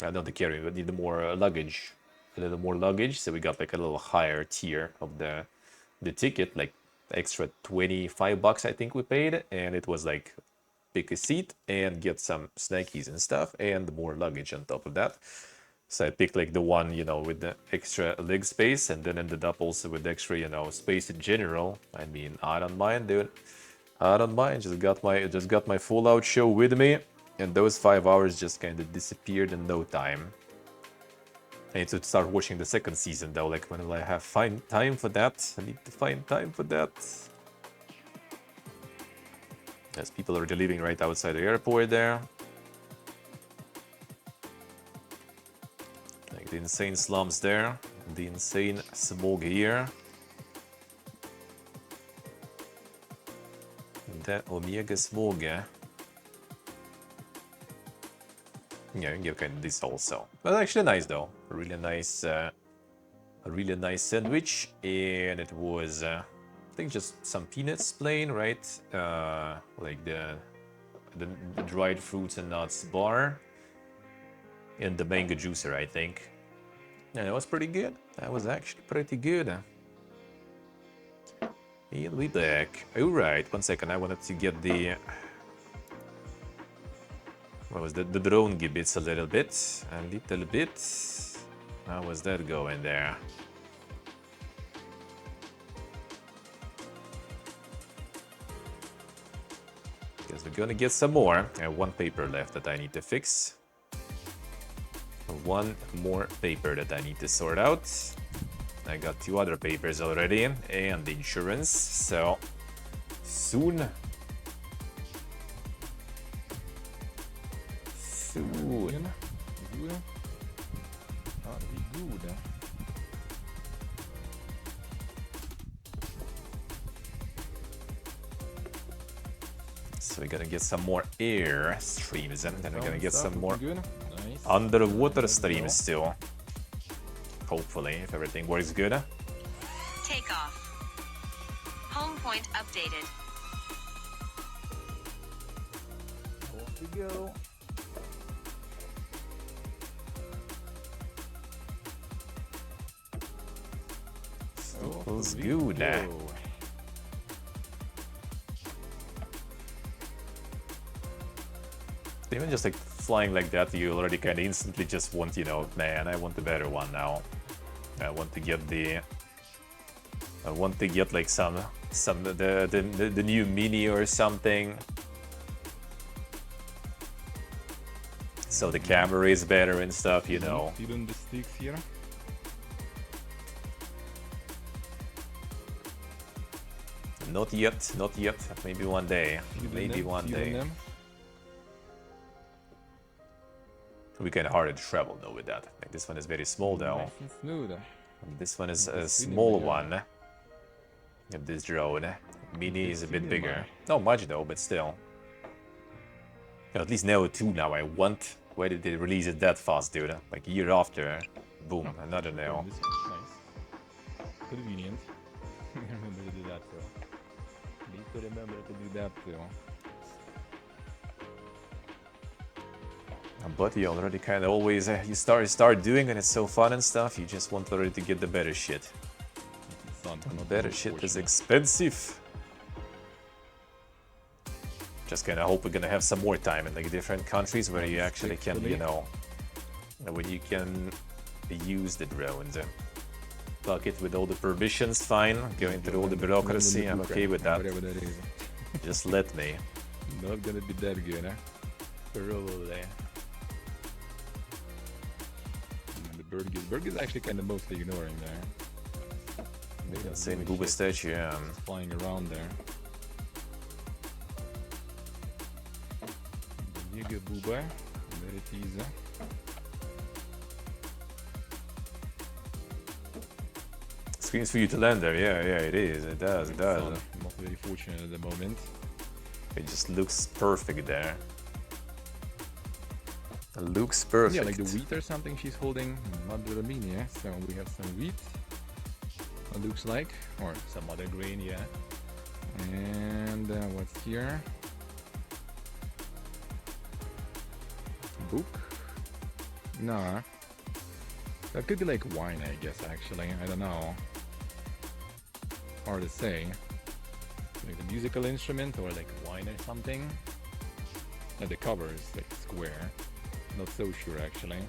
not the carry, but needed more luggage, a little more luggage. So we got like a little higher tier of the ticket, like extra 25 bucks I think we paid, and it was like pick a seat and get some snackies and stuff and more luggage on top of that. So I picked like the one, you know, with the extra leg space, and then ended up also with extra, you know, space in general. I mean, I don't mind, dude. I don't mind. Just got my full out show with me, and those 5 hours just kind of disappeared in no time. I need to start watching the second season though. Like, when will I have time for that? I need to find time for that. As people are living right outside the airport there. Like the insane slums there, the insane smog here. The Omega smog. Yeah, you can get kind of this also. But actually nice though. A really nice sandwich, and it was I think just some peanuts plain, right? Like the dried fruits and nuts bar. And the mango juicer, I think. And it was pretty good. That was actually pretty good. He'll be back. Alright, 1 second. I wanted to get the... What was the drone gibbets a little bit. How was that going there? Guess we're gonna get some more. I have one paper left that I need to fix. One more paper that I need to sort out. I got 2 other papers already and the insurance, so soon. Soon. Good. Ah, det är good. So we're gonna get some more air streams and then we're gonna get some more Good. Nice. underwater streams too. Hopefully, if everything works good. Takeoff. Home point updated. Off we go. Feels good. Even just like flying like that, you already kind of instantly just want, you know, man, I want the better one now. I want to get the, I want to get like some the new Mini or something. So the camera is better and stuff, you know. Feeling the sticks here. Not yet, not yet. Maybe one day. Maybe one day. We can hard to travel though with that. Like this one is very small though. Nice and smooth. This one is Nice a and small smooth, one. Of this drone. Mini is a bit bigger. Not much though, but still. At least Neo 2 now I want. Why did they release it that fast, dude? Like a year after. Boom, another Neo. This one's nice. Convenient. Remember to do that too. Need to remember to do that too. But you already kind of always you start doing and it's so fun and stuff. You just want already to get the better shit. And better shit is expensive. Just kind of hope we're gonna have some more time in like different countries where you actually can, you know, when you can use the drones. Plug it with all the permissions, fine. Going through all the bureaucracy, I'm okay with that. Whatever that is. Just let me. Not gonna be that good, huh? Probably. Berg is actually kind of mostly ignoring there. The same Google statue, yeah. Flying around there. The Giga Booba, there it is. Screams for you to land there, yeah, it is, it does. Not very fortunate at the moment. It just looks perfect there. It looks perfect. Yeah, like the wheat or something she's holding. Mother Armenia. So we have some wheat. It looks like, or some other grain, yeah. And what's here? Book? Nah. That could be like wine, I guess, actually. I don't know. Hard to say. Like a musical instrument or like wine or something. And the cover is like square. Not so sure, actually.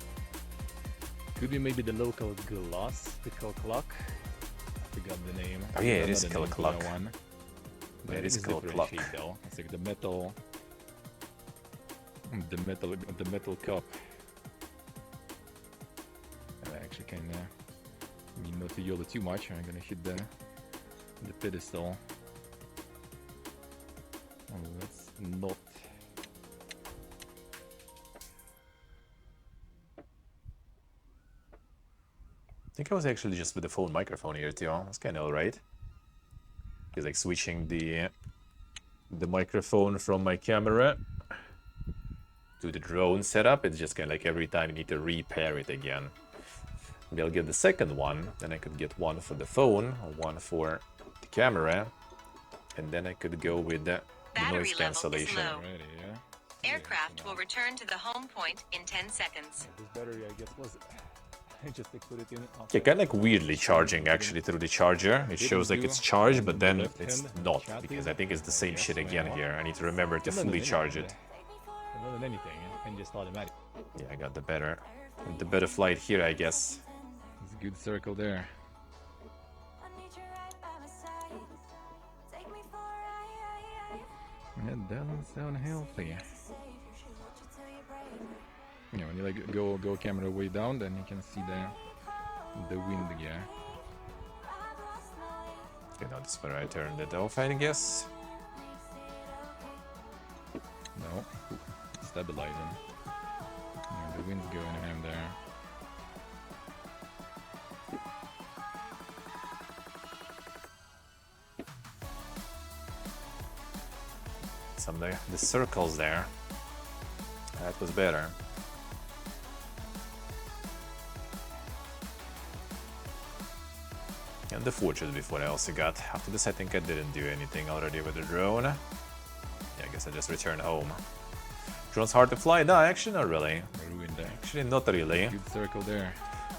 Could be maybe the local gloss, the clock. I forgot the name. Oh yeah, I it know is the called name for clock. that one. But It is called different clock. shape, though. It's like the metal cup. I actually can not to yell too much. I'm gonna hit the pedestal. Oh, let's not. I think I was actually just with the phone microphone here too. That's kind of alright. It's like switching the microphone from my camera to the drone setup. It's just kind of like every time you need to repair it again. Maybe I'll get the second one, then I could get one for the phone, or one for the camera, and then I could go with the Battery noise level is cancellation. low. Already, yeah. Aircraft will return to the home point in 10 seconds. This battery, I guess, was. I just like, put it in. Yeah, kind of like weirdly charging actually through the charger. It shows like it's charged, but then it's not, because I think it's the same shit again here. I need to remember to fully charge it. More than anything, and just automatic. Yeah, I got the better flight here, I guess. It's a good circle there. That doesn't sound healthy. You know, when you like go camera way down, then you can see the wind, yeah. You know, that's where I turned it off, I guess. No. Stabilizing. Yeah, the wind's going ham there. Some the circles there. That was better. And the fortress before I also got. After this I think I didn't do anything already with the drone. Yeah, I guess I just returned home. Drone's hard to fly? No, actually not really. Ruined there. Actually not really. Good circle there.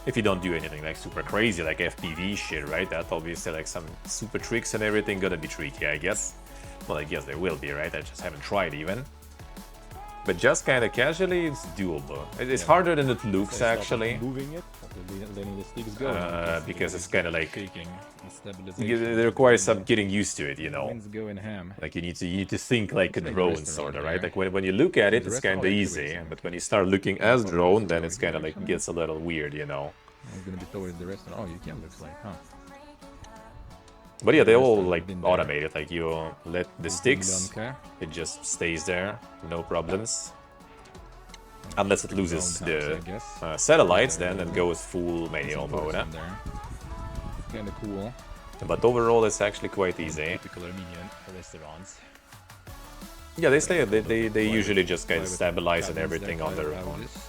If you don't do anything like super crazy like FPV shit, right? That obviously like some super tricks and everything gonna be tricky, I guess. Well, I guess there will be, right? I just haven't tried even. But just kind of casually, it's doable. It's harder than it looks, actually. Moving it, letting the sticks go. Because it's kind of like shaking. Stabilization. it requires some getting used to it, you know. Wind's going ham. Like you need to think like a like drone, restaurant sort of, there. right? Like when you look at it, The it's rest kind of are easy. activities. But when you start looking as drone, then it's kind of like gets a little weird, you know. I'm gonna be towards the restaurant. Oh, you can, looks like, huh? But yeah, they all restaurant like been there. automated. Like you let the sticks, Don't care. it just stays there, no problems. Unless it loses Ground the house, I guess. satellites, then it goes full manual Some mode. person there. Kind of cool. But overall, it's actually quite easy. Typical Armenian restaurants. Yeah, they stay. They usually just kind of Private stabilize and cabins everything there, on their private own. houses.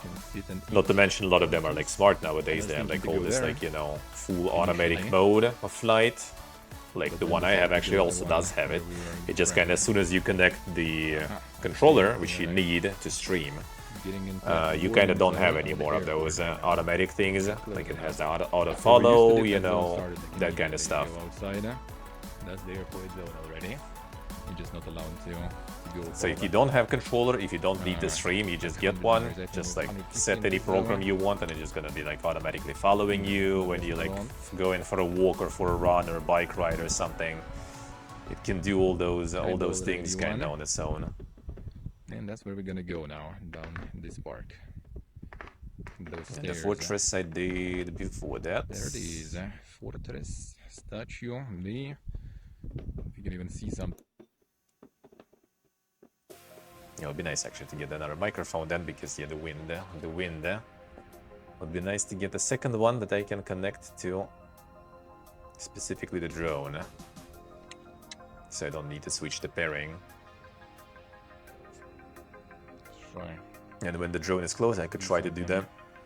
Can sit and Not to eat. mention, a lot of them are like smart nowadays. I They have think like to all go this there. like, you know, full automatic Initially. mode of flight. Like But the then one I decided have to actually go also the does one have it. where we were It just kind of, as soon as you connect the controller, which you need to stream, Getting into you the kind of don't have warm any zone more of there. those automatic things. Like it has the auto So follow, we used to you do that when we know, started, like, that kind of immediately stuff. go outside, that's the airport zone already. You're just not allowed to go. So if you forward. don't have controller, if you don't need the stream, you just get 100 one, meters, I think just it's like 115 set any zone. program you want, and it's just gonna be like automatically following you when you like go in for a walk or for a run or a bike ride or something. It can do all those already things kind of won. on its own. And that's where we're gonna go now, down this park. Those And the stairs, fortress I did before that. There it is, fortress statue. You can even see some. It would be nice actually to get another microphone then, because yeah, the wind. Would be nice to get a second one that I can connect to specifically the drone, so I don't need to switch the pairing. Try. And when the drone is close, I could try to do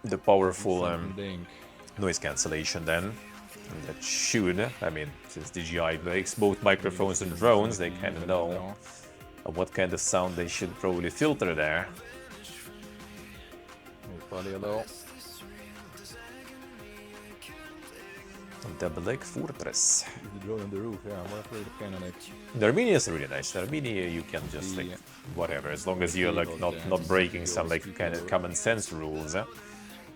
the powerful Something. noise cancellation then. And that should, I mean, since DJI makes both microphones and drones, they kind of know what kind of sound they should probably filter there. Probably a little. Double Lake Fortress. The drone on the roof, yeah, I'm afraid of kind of like. The Armenia is really nice. The Armenia you can just like whatever, as long as you're like not breaking some like kind of common sense rules,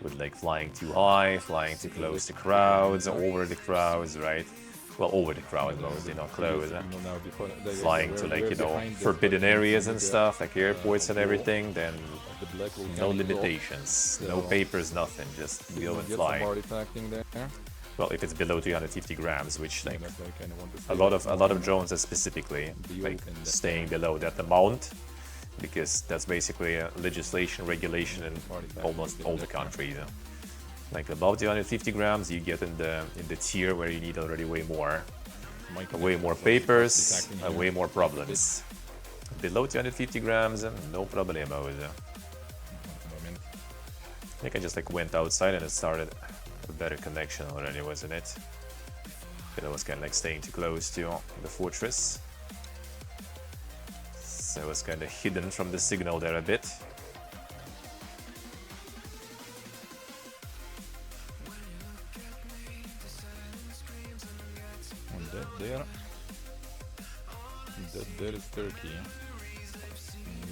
with like flying too high, flying too close to crowds, over the crowds, right? Well, over the crowd mostly, not close. Flying to like, you know, forbidden areas and stuff, like airports and everything, then no limitations, no papers, nothing, just go and fly. Well, if it's below 350 grams, which like a lot of drones are specifically like staying below that amount, because that's basically a legislation regulation in almost all the countries. Like above 250 grams, you get in the tier where you need already way more papers, way more problems. Below 250 grams, no problemos. I think I just like went outside and it started a better connection already, wasn't it? But I was kind of like staying too close to the fortress, so I was kind of hidden from the signal there a bit. And there is Turkey.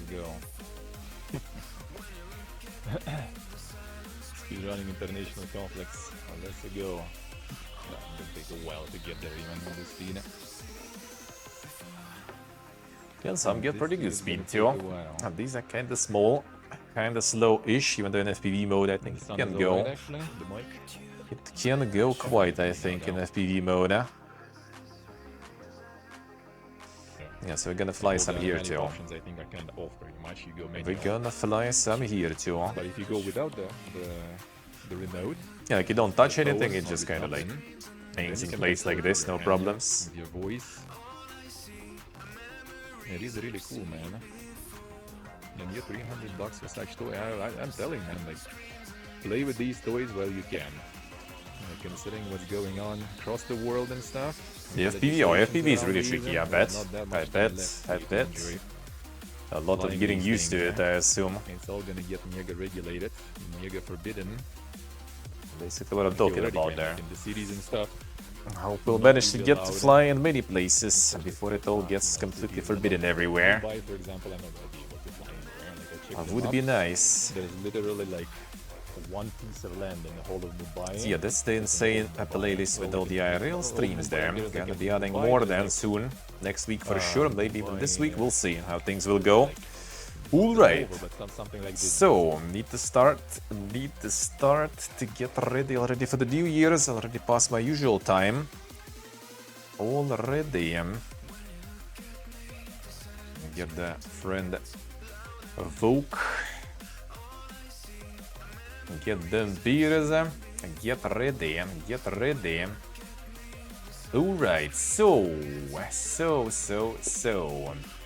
There you go. Speed running international complex. Let's go. It'll take a while to get there even with the speed. Yeah, some get pretty good This is speed gonna too. take a while. And these are kind of small, kind of slow-ish, even though in FPV mode I think The it sun can is go. alright, actually. The mic. It can go quite, I think, in FPV mode. Yeah, so we're gonna fly some The here many too. options I think are kind of off pretty much. You go manual. We're gonna fly some here too. But if you go without the remote, Yeah, like you don't touch the anything, phone it just or the kind of like button, then hangs you in can place control like it this, with no your hand, problems. with your voice. It is really cool, man. And you're $300 for such toy. I'm telling, man, like play with these toys while you can. Considering what's going on across the world and stuff. The FPV, oh, FPV is really tricky, I bet. I bet. A lot of getting used to it, I assume. It's all gonna get mega regulated, mega forbidden. Basically what I'm talking about there. In the cities and stuff. I hope we'll manage to get to fly in many places before it all gets completely forbidden everywhere. Dubai, for example, I'm not gonna be able to fly anywhere. Like, I checked That them would up. be nice. There's literally like one piece of land in the whole of Dubai. So yeah, that's the insane playlist with all the IRL streams there. Gonna be adding more than soon. Next week for sure, maybe even this week, we'll see how things will go. Alright, so need to start to get ready already for the New Year's, already past my usual time. Already. Get the friend Vogue. Get them beers, get ready. Alright, so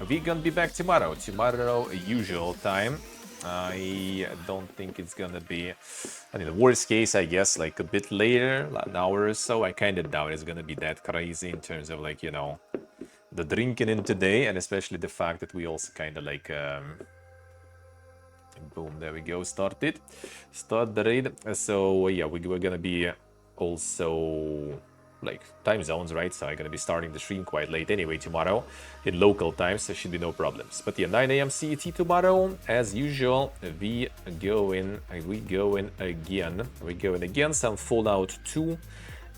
we're gonna be back tomorrow, usual time. I don't think it's gonna be, I mean, the worst case, I guess, like a bit later, like an hour or so. I kind of doubt it's gonna be that crazy in terms of like, you know, the drinking in today, and especially the fact that we also kind of like, boom, there we go, start the raid. So yeah, we're gonna be also like time zones, right? So I'm gonna be starting the stream quite late anyway tomorrow in local time, so should be no problems. But yeah, 9 a.m. CET tomorrow, as usual. We going again. Some Fallout 2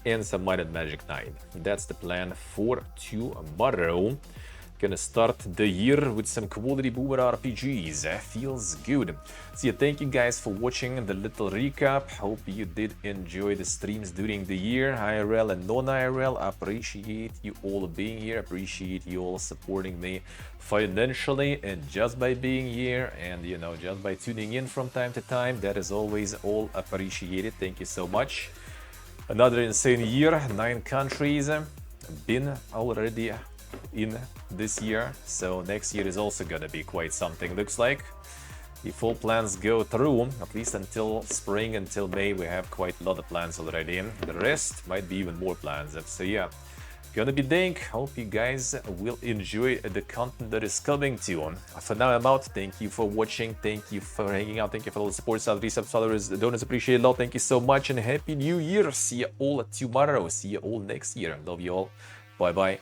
and some Might and Magic 9. That's the plan for tomorrow. Gonna start the year with some quality Boomer RPGs. Feels good. So yeah, thank you guys for watching the little recap. Hope you did enjoy the streams during the year, IRL and non-IRL. Appreciate you all being here. Appreciate you all supporting me financially and just by being here, and you know, just by tuning in from time to time. That is always all appreciated. Thank you so much. Another insane year, 9 countries been already in this year, so next year is also gonna be quite something, looks like. If all plans go through, at least until spring, until May, we have quite a lot of plans already in. The rest might be even more plans. So yeah, gonna be dank. Hope you guys will enjoy the content that is coming to you. For now, I'm out. Thank you for watching. Thank you for hanging out. Thank you for all the support, resubs, followers, donors. Appreciate it a lot. Thank you so much, and Happy New Year. See you all tomorrow. See you all next year. Love you all. Bye bye.